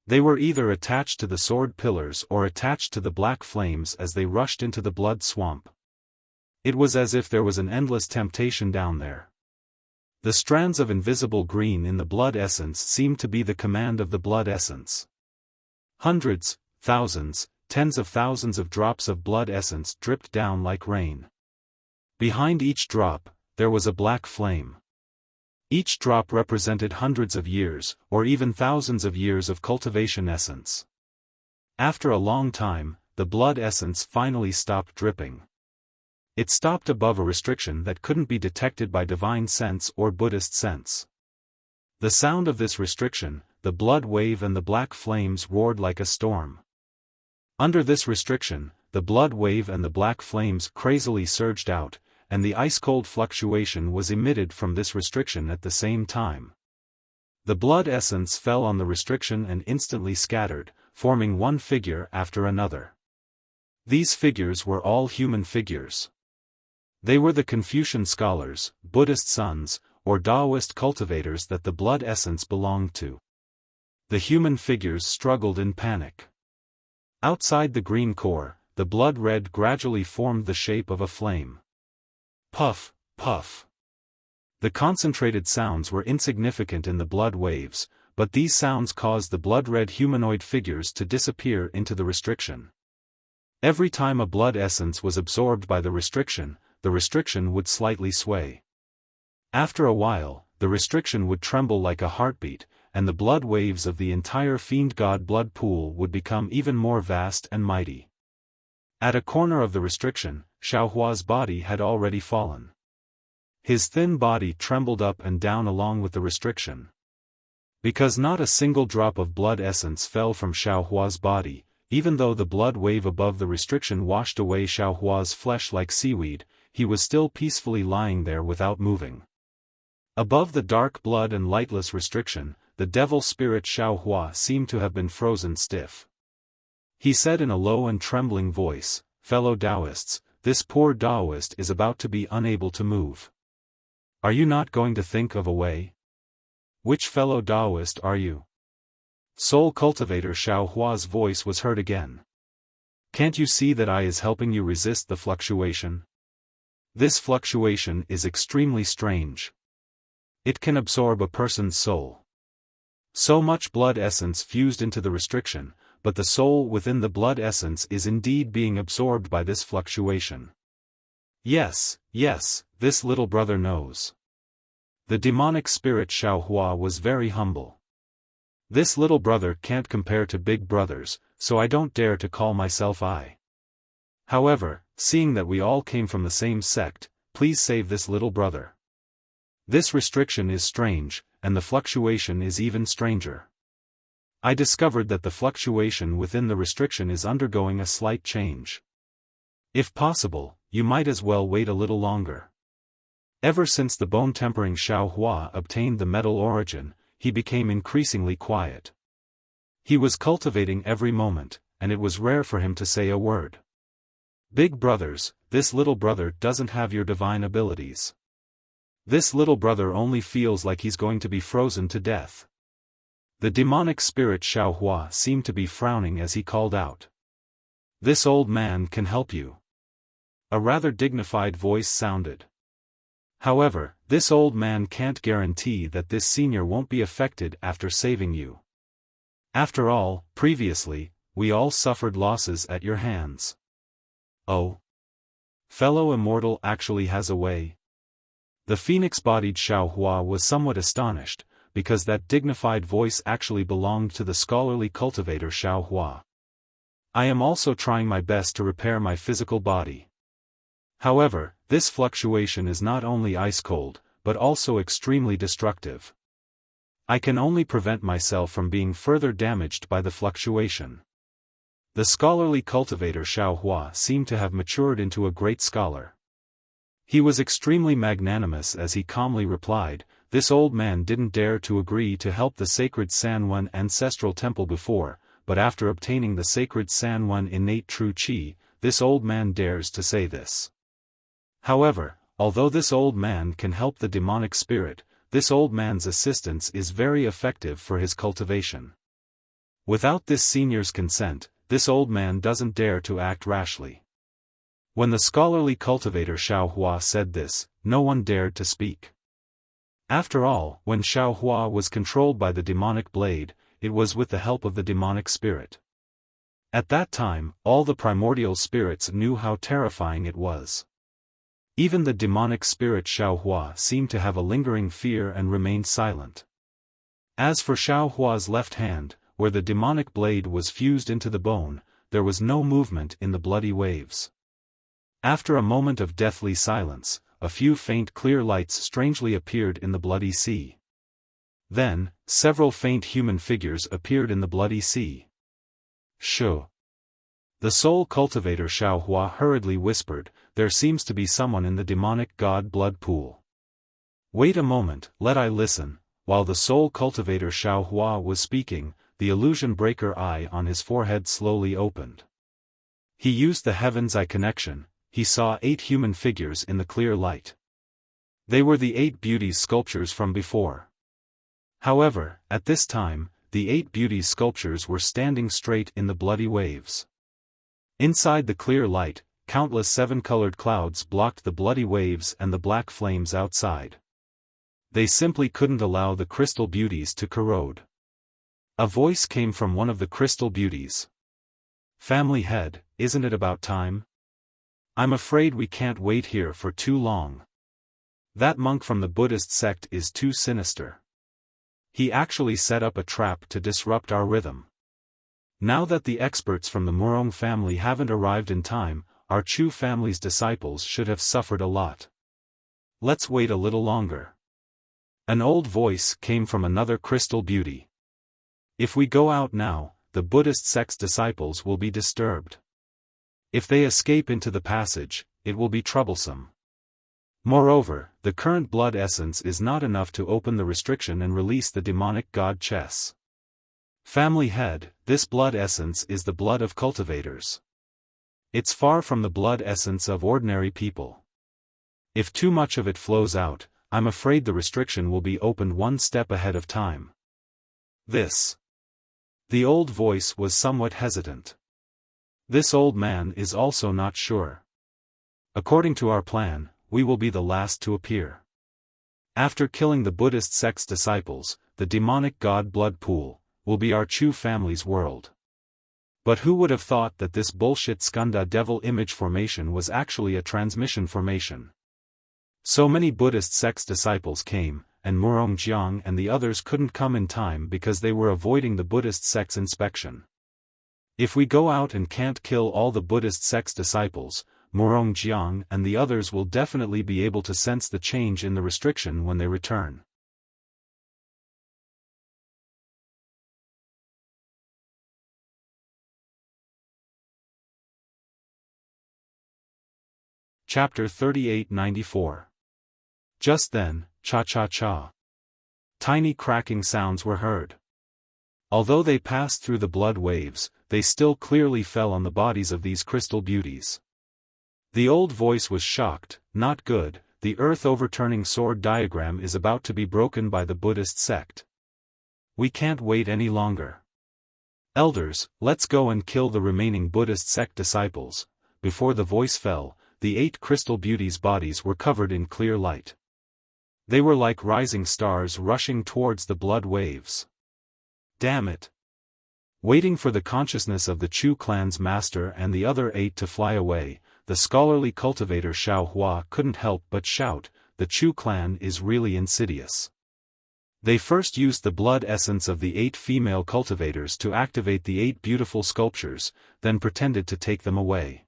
They were either attached to the sword pillars or attached to the black flames as they rushed into the blood swamp. It was as if there was an endless temptation down there. The strands of invisible green in the blood essence seemed to be the command of the blood essence. Hundreds, thousands, tens of thousands of drops of blood essence dripped down like rain. Behind each drop, there was a black flame. Each drop represented hundreds of years, or even thousands of years of cultivation essence. After a long time, the blood essence finally stopped dripping. It stopped above a restriction that couldn't be detected by divine sense or Buddhist sense. The sound of this restriction, the blood wave and the black flames roared like a storm. Under this restriction, the blood wave and the black flames crazily surged out, and the ice-cold fluctuation was emitted from this restriction at the same time. The blood essence fell on the restriction and instantly scattered, forming one figure after another. These figures were all human figures. They were the Confucian scholars, Buddhist sons, or Taoist cultivators that the blood essence belonged to. The human figures struggled in panic. Outside the green core, the blood red gradually formed the shape of a flame. Puff, puff. The concentrated sounds were insignificant in the blood waves, but these sounds caused the blood-red humanoid figures to disappear into the restriction. Every time a blood essence was absorbed by the restriction would slightly sway. After a while, the restriction would tremble like a heartbeat, and the blood waves of the entire fiend god blood pool would become even more vast and mighty. At a corner of the restriction, Xiao Hua's body had already fallen. His thin body trembled up and down along with the restriction. Because not a single drop of blood essence fell from Xiao Hua's body, even though the blood wave above the restriction washed away Xiao Hua's flesh like seaweed, he was still peacefully lying there without moving. Above the dark blood and lightless restriction, the devil spirit Xiao Hua seemed to have been frozen stiff. He said in a low and trembling voice, "Fellow Taoists, this poor Taoist is about to be unable to move. Are you not going to think of a way? Which fellow Taoist are you?" Soul Cultivator Xiao Hua's voice was heard again. "Can't you see that I is helping you resist the fluctuation? This fluctuation is extremely strange. It can absorb a person's soul. So much blood essence fused into the restriction, but the soul within the blood essence is indeed being absorbed by this fluctuation. Yes, this little brother knows." The demonic spirit Xiao Hua was very humble. "This little brother can't compare to big brothers, so I don't dare to call myself I. However, seeing that we all came from the same sect, please save this little brother. This restriction is strange, and the fluctuation is even stranger. I discovered that the fluctuation within the restriction is undergoing a slight change. If possible, you might as well wait a little longer." Ever since the bone-tempering Xiao Hua obtained the metal origin, he became increasingly quiet. He was cultivating every moment, and it was rare for him to say a word. "Big brothers, this little brother doesn't have your divine abilities. This little brother only feels like he's going to be frozen to death." The demonic spirit Xiao Hua seemed to be frowning as he called out. "This old man can help you." A rather dignified voice sounded. "However, this old man can't guarantee that this senior won't be affected after saving you. After all, previously, we all suffered losses at your hands." "Oh? Fellow immortal actually has a way?" The phoenix-bodied Xiao Hua was somewhat astonished, because that dignified voice actually belonged to the scholarly cultivator Xiao Hua. "I am also trying my best to repair my physical body. However, this fluctuation is not only ice-cold, but also extremely destructive. I can only prevent myself from being further damaged by the fluctuation." The scholarly cultivator Xiaofan seemed to have matured into a great scholar. He was extremely magnanimous as he calmly replied, "This old man didn't dare to agree to help the sacred Sanwen ancestral temple before, but after obtaining the sacred Sanwen innate true qi, this old man dares to say this. However, although this old man can help the demonic spirit, this old man's assistance is very effective for his cultivation. Without this senior's consent, this old man doesn't dare to act rashly." When the scholarly cultivator Xiaofan said this, no one dared to speak. After all, when Xiaofan was controlled by the demonic blade, it was with the help of the demonic spirit. At that time, all the primordial spirits knew how terrifying it was. Even the demonic spirit Xiaofan seemed to have a lingering fear and remained silent. As for Xiaohua's left hand, where the demonic blade was fused into the bone, there was no movement in the bloody waves. After a moment of deathly silence, a few faint clear lights strangely appeared in the bloody sea. Then, several faint human figures appeared in the bloody sea. "Shu." The soul cultivator Xiaofan hurriedly whispered, "There seems to be someone in the demonic god blood pool." "Wait a moment, let I listen." While the soul cultivator Xiaofan was speaking, the illusion breaker eye on his forehead slowly opened. He used the heaven's eye connection. He saw 8 human figures in the clear light. They were the 8 beauties sculptures from before. However, at this time, the 8 beauties sculptures were standing straight in the bloody waves. Inside the clear light, countless 7-colored clouds blocked the bloody waves and the black flames outside. They simply couldn't allow the crystal beauties to corrode. A voice came from one of the crystal beauties. "Family head, isn't it about time? I'm afraid we can't wait here for too long. That monk from the Buddhist sect is too sinister. He actually set up a trap to disrupt our rhythm. Now that the experts from the Murong family haven't arrived in time, our Chu family's disciples should have suffered a lot. Let's wait a little longer." An old voice came from another crystal beauty. "If we go out now, the Buddhist sect's disciples will be disturbed. If they escape into the passage, it will be troublesome. Moreover, the current blood essence is not enough to open the restriction and release the demonic god chess. Family head, this blood essence is the blood of cultivators. It's far from the blood essence of ordinary people. If too much of it flows out, I'm afraid the restriction will be opened one step ahead of time." This. The old voice was somewhat hesitant. This old man is also not sure. "According to our plan, we will be the last to appear. After killing the Buddhist sect's disciples, the demonic god blood pool will be our Chu family's world." But who would have thought that this bullshit Skanda devil image formation was actually a transmission formation? So many Buddhist sect's disciples came, and Murong Jiang and the others couldn't come in time because they were avoiding the Buddhist sect's inspection. If we go out and can't kill all the Buddhist sect's disciples, Murong Jiang and the others will definitely be able to sense the change in the restriction when they return. Chapter 3894. Just then, cha-cha-cha. Tiny cracking sounds were heard. Although they passed through the blood waves, they still clearly fell on the bodies of these crystal beauties. The old voice was shocked. "Not good, the earth overturning sword diagram is about to be broken by the Buddhist sect. We can't wait any longer. Elders, let's go and kill the remaining Buddhist sect disciples." Before the voice fell, the 8 crystal beauties' bodies were covered in clear light. They were like rising stars rushing towards the blood waves. Damn it! Waiting for the consciousness of the Chu clan's master and the other 8 to fly away, the scholarly cultivator Xiaofan couldn't help but shout, "The Chu clan is really insidious." They first used the blood essence of the 8 female cultivators to activate the 8 beautiful sculptures, then pretended to take them away.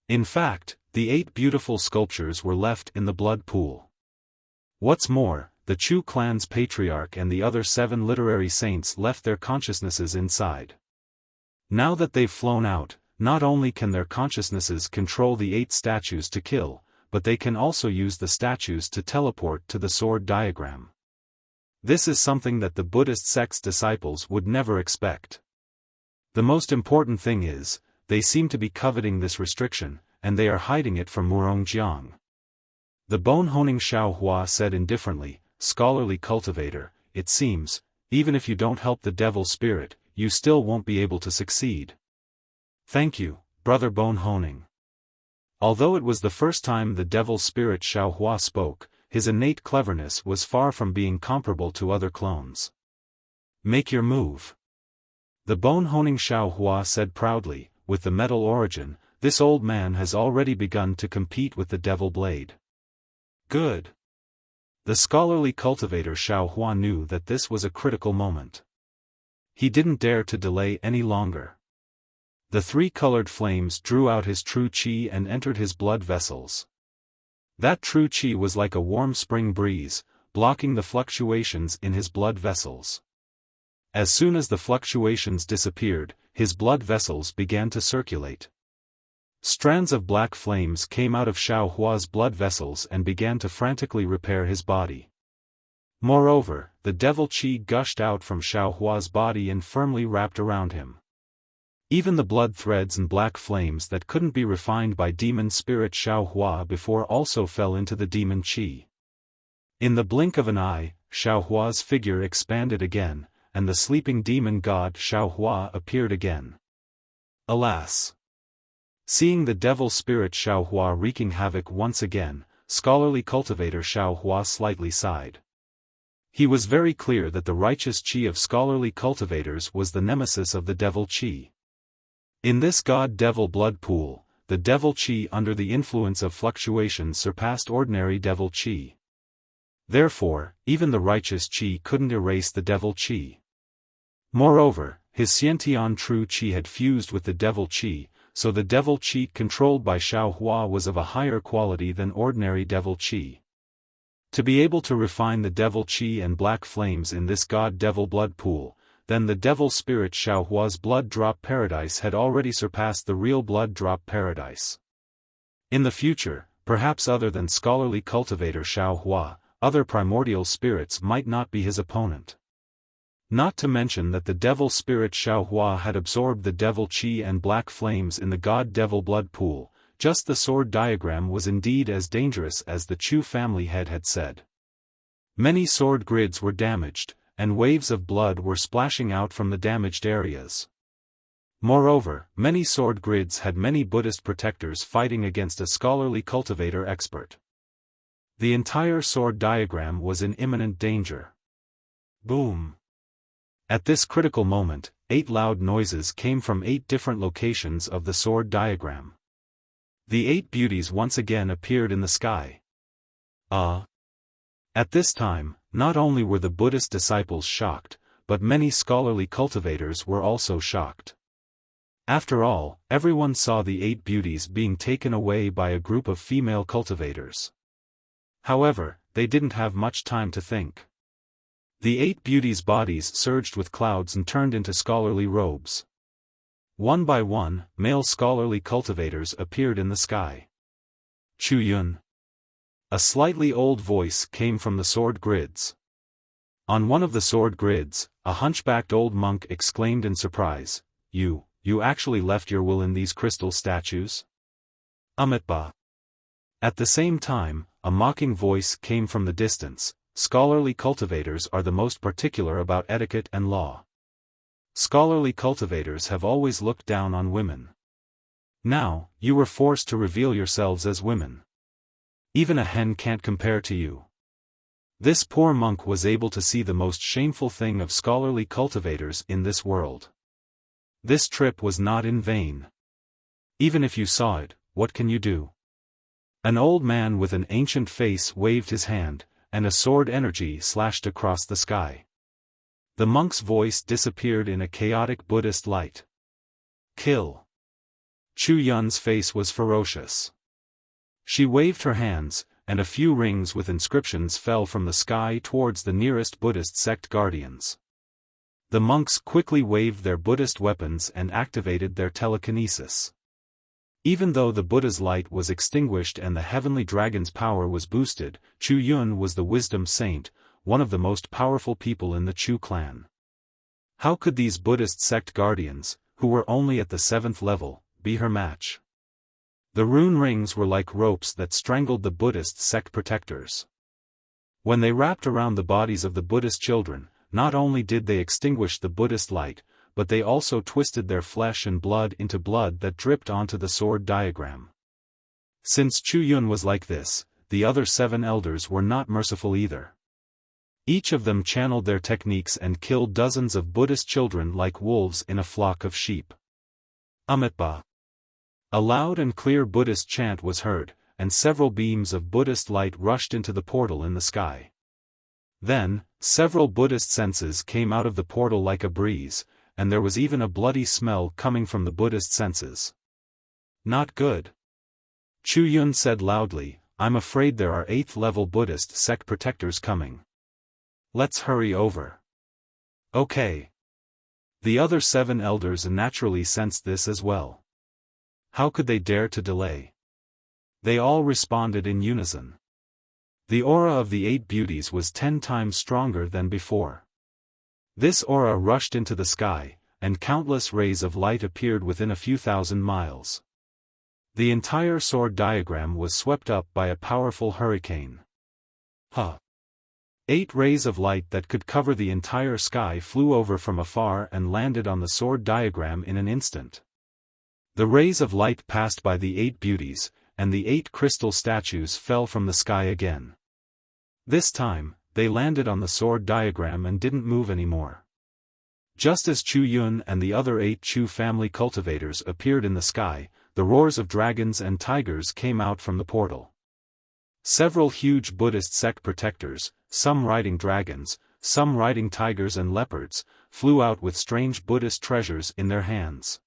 In fact, the 8 beautiful sculptures were left in the blood pool. What's more, the Chu clan's patriarch and the other 7 literary saints left their consciousnesses inside. Now that they've flown out, not only can their consciousnesses control the 8 statues to kill, but they can also use the statues to teleport to the sword diagram. This is something that the Buddhist sect's disciples would never expect. The most important thing is, they seem to be coveting this restriction, and they are hiding it from Murongjiang. The bone-honing Xiaohua said indifferently, "Scholarly cultivator, it seems, even if you don't help the devil spirit, you still won't be able to succeed." "Thank you, brother bone-honing." Although it was the first time the devil spirit Xiaohua spoke, his innate cleverness was far from being comparable to other clones. "Make your move." The bone-honing Xiaohua said proudly, with the metal origin, this old man has already begun to compete with the devil blade. Good. The scholarly cultivator Xiaohua knew that this was a critical moment. He didn't dare to delay any longer. The 3 colored flames drew out his true qi and entered his blood vessels. That true qi was like a warm spring breeze, blocking the fluctuations in his blood vessels. As soon as the fluctuations disappeared, his blood vessels began to circulate. Strands of black flames came out of Xiaohua's blood vessels and began to frantically repair his body. Moreover, the devil qi gushed out from Xiaohua's body and firmly wrapped around him. Even the blood threads and black flames that couldn't be refined by demon spirit Xiaohua before also fell into the demon qi. In the blink of an eye, Xiaohua's figure expanded again, and the sleeping demon god Xiaohua appeared again. Alas! Seeing the devil spirit Xiaohua wreaking havoc once again, scholarly cultivator Xiaohua slightly sighed. He was very clear that the righteous qi of scholarly cultivators was the nemesis of the devil qi. In this god-devil blood pool, the devil qi under the influence of fluctuations surpassed ordinary devil qi. Therefore, even the righteous qi couldn't erase the devil qi. Moreover, his Xiantian true qi had fused with the devil qi, so the devil qi controlled by Xiaohua was of a higher quality than ordinary devil qi. To be able to refine the devil qi and black flames in this god-devil blood pool, then the devil spirit Xiaohua's blood drop paradise had already surpassed the real blood drop paradise. In the future, perhaps other than scholarly cultivator Xiaohua, other primordial spirits might not be his opponent. Not to mention that the devil spirit Xiaohua had absorbed the devil qi and black flames in the god-devil blood pool. Just the sword diagram was indeed as dangerous as the Chu family head had said. Many sword grids were damaged, and waves of blood were splashing out from the damaged areas. Moreover, many sword grids had many Buddhist protectors fighting against a scholarly cultivator expert. The entire sword diagram was in imminent danger. Boom! At this critical moment, 8 loud noises came from 8 different locations of the sword diagram. The 8 beauties once again appeared in the sky. At this time, not only were the Buddhist disciples shocked, but many scholarly cultivators were also shocked. After all, everyone saw the 8 beauties being taken away by a group of female cultivators. However, they didn't have much time to think. The 8 beauties' bodies surged with clouds and turned into scholarly robes. One by one, male scholarly cultivators appeared in the sky. Chu Yun. A slightly old voice came from the sword grids. On one of the sword grids, a hunchbacked old monk exclaimed in surprise, You actually left your will in these crystal statues? Amitba. At the same time, a mocking voice came from the distance, Scholarly cultivators are the most particular about etiquette and law. Scholarly cultivators have always looked down on women. Now, you were forced to reveal yourselves as women. Even a hen can't compare to you. This poor monk was able to see the most shameful thing of scholarly cultivators in this world. This trip was not in vain. Even if you saw it, what can you do? An old man with an ancient face waved his hand, and a sword energy slashed across the sky. The monk's voice disappeared in a chaotic Buddhist light. Kill. Chu Yun's face was ferocious. She waved her hands, and a few rings with inscriptions fell from the sky towards the nearest Buddhist sect guardians. The monks quickly waved their Buddhist weapons and activated their telekinesis. Even though the Buddha's light was extinguished and the heavenly dragon's power was boosted, Chu Yun was the wisdom saint, one of the most powerful people in the Chu clan. How could these Buddhist sect guardians, who were only at the 7th level, be her match? The rune rings were like ropes that strangled the Buddhist sect protectors. When they wrapped around the bodies of the Buddhist children, not only did they extinguish the Buddhist light, but they also twisted their flesh and blood into blood that dripped onto the sword diagram. Since Chu Yun was like this, the other 7 elders were not merciful either. Each of them channeled their techniques and killed dozens of Buddhist children like wolves in a flock of sheep. Amitba. A loud and clear Buddhist chant was heard, and several beams of Buddhist light rushed into the portal in the sky. Then, several Buddhist senses came out of the portal like a breeze, and there was even a bloody smell coming from the Buddhist senses. Not good. Chu Yun said loudly, I'm afraid there are 8th level Buddhist sect protectors coming. Let's hurry over. Okay. The other 7 elders naturally sensed this as well. How could they dare to delay? They all responded in unison. The aura of the 8 beauties was 10 times stronger than before. This aura rushed into the sky, and countless rays of light appeared within a few thousand miles. The entire sword diagram was swept up by a powerful hurricane. 8 rays of light that could cover the entire sky flew over from afar and landed on the sword diagram in an instant. The rays of light passed by the 8 beauties, and the 8 crystal statues fell from the sky again. This time, they landed on the sword diagram and didn't move anymore. Just as Chu Yun and the other 8 Chu family cultivators appeared in the sky, the roars of dragons and tigers came out from the portal. Several huge Buddhist sect protectors, some riding dragons, some riding tigers and leopards, flew out with strange Buddhist treasures in their hands.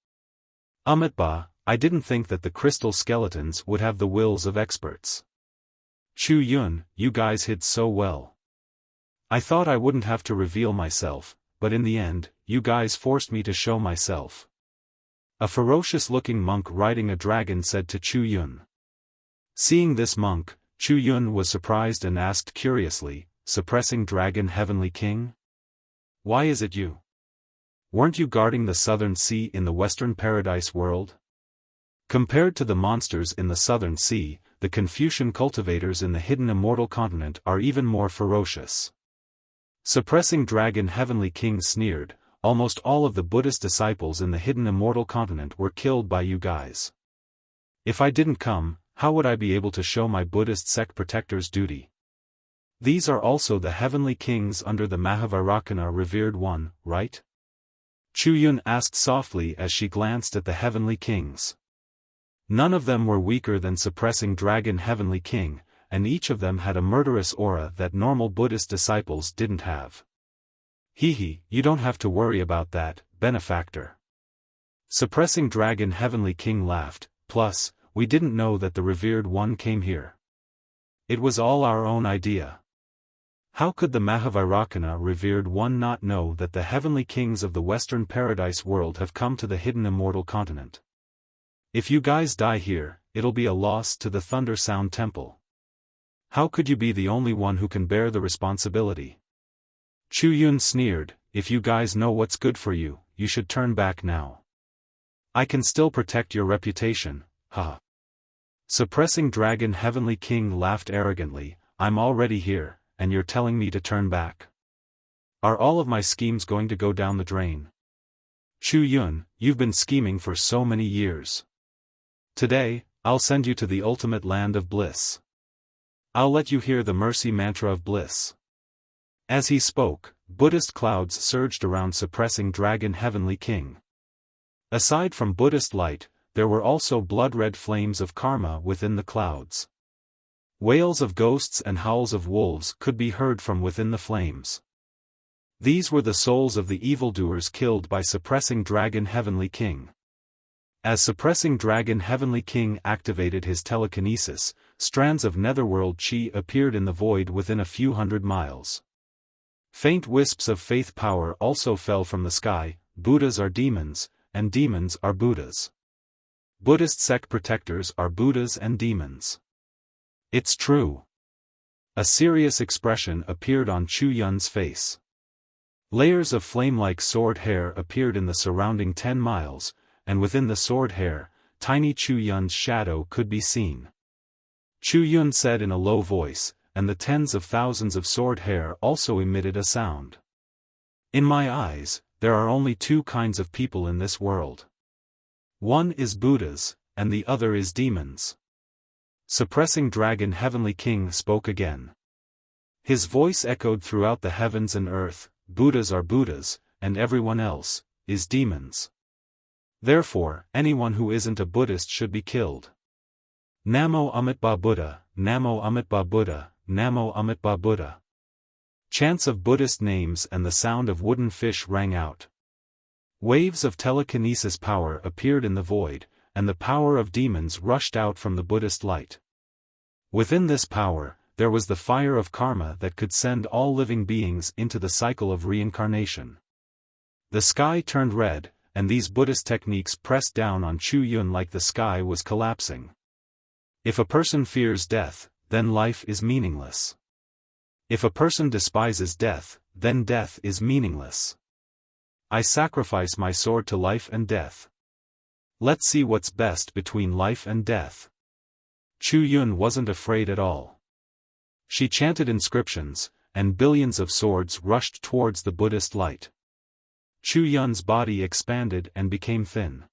Amitba, I didn't think that the crystal skeletons would have the wills of experts. Chu Yun, you guys hid so well. I thought I wouldn't have to reveal myself, but in the end, you guys forced me to show myself. A ferocious-looking monk riding a dragon said to Chu Yun. Seeing this monk, Chu Yun was surprised and asked curiously, Suppressing Dragon Heavenly King? Why is it you? Weren't you guarding the Southern Sea in the Western Paradise world? Compared to the monsters in the Southern Sea, the Confucian cultivators in the hidden Immortal Continent are even more ferocious. Suppressing Dragon Heavenly King sneered, almost all of the Buddhist disciples in the hidden Immortal Continent were killed by you guys. If I didn't come, how would I be able to show my Buddhist sect protector's duty? These are also the heavenly kings under the Mahavairākana revered one, right? Chu Yun asked softly as she glanced at the heavenly kings. None of them were weaker than Suppressing Dragon Heavenly King, and each of them had a murderous aura that normal Buddhist disciples didn't have. Hee, you don't have to worry about that, benefactor. Suppressing Dragon Heavenly King laughed, plus, we didn't know that the revered one came here. It was all our own idea. How could the Mahavairākana revered one not know that the heavenly kings of the Western Paradise world have come to the hidden Immortal Continent? If you guys die here, it'll be a loss to the Thunder Sound Temple. How could you be the only one who can bear the responsibility? Chu Yun sneered, if you guys know what's good for you, you should turn back now. I can still protect your reputation, haha. Suppressing Dragon Heavenly King laughed arrogantly, I'm already here, and you're telling me to turn back. Are all of my schemes going to go down the drain? Chu Yun, you've been scheming for so many years. Today, I'll send you to the ultimate land of bliss. I'll let you hear the mercy mantra of bliss. As he spoke, Buddhist clouds surged around Suppressing Dragon Heavenly King. Aside from Buddhist light, there were also blood-red flames of karma within the clouds. Wails of ghosts and howls of wolves could be heard from within the flames. These were the souls of the evildoers killed by Suppressing Dragon Heavenly King. As Suppressing Dragon Heavenly King activated his telekinesis, strands of netherworld chi appeared in the void within a few hundred miles. Faint wisps of faith power also fell from the sky. Buddhas are demons, and demons are Buddhas. Buddhist sect protectors are Buddhas and demons. It's true. A serious expression appeared on Chu Yun's face. Layers of flame-like sword hair appeared in the surrounding 10 miles, and within the sword hair, tiny Chu Yun's shadow could be seen. Chu Yun said in a low voice, and the tens of thousands of sword hair also emitted a sound. In my eyes, there are only two kinds of people in this world. One is Buddhas, and the other is demons. Suppressing Dragon Heavenly King spoke again. His voice echoed throughout the heavens and earth. Buddhas are Buddhas, and everyone else is demons. Therefore, anyone who isn't a Buddhist should be killed. Namo Amitabha Buddha, Namo Amitabha Buddha, Namo Amitabha Buddha. Chants of Buddhist names and the sound of wooden fish rang out. Waves of telekinesis power appeared in the void, and the power of demons rushed out from the Buddhist light. Within this power, there was the fire of karma that could send all living beings into the cycle of reincarnation. The sky turned red, and these Buddhist techniques pressed down on Chu Yun like the sky was collapsing. If a person fears death, then life is meaningless. If a person despises death, then death is meaningless. I sacrifice my sword to life and death. Let's see what's best between life and death. Chu Yun wasn't afraid at all. She chanted inscriptions, and billions of swords rushed towards the Buddhist light. Chu Yun's body expanded and became thin.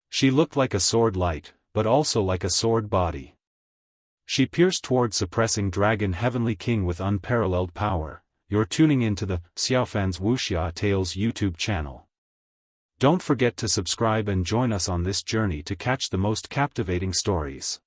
She looked like a sword light, but also like a sword body. She pierced toward suppressing Dragon Heavenly King with unparalleled power. You're tuning into the Xiaofan's Wuxia Tales YouTube channel. Don't forget to subscribe and join us on this journey to catch the most captivating stories.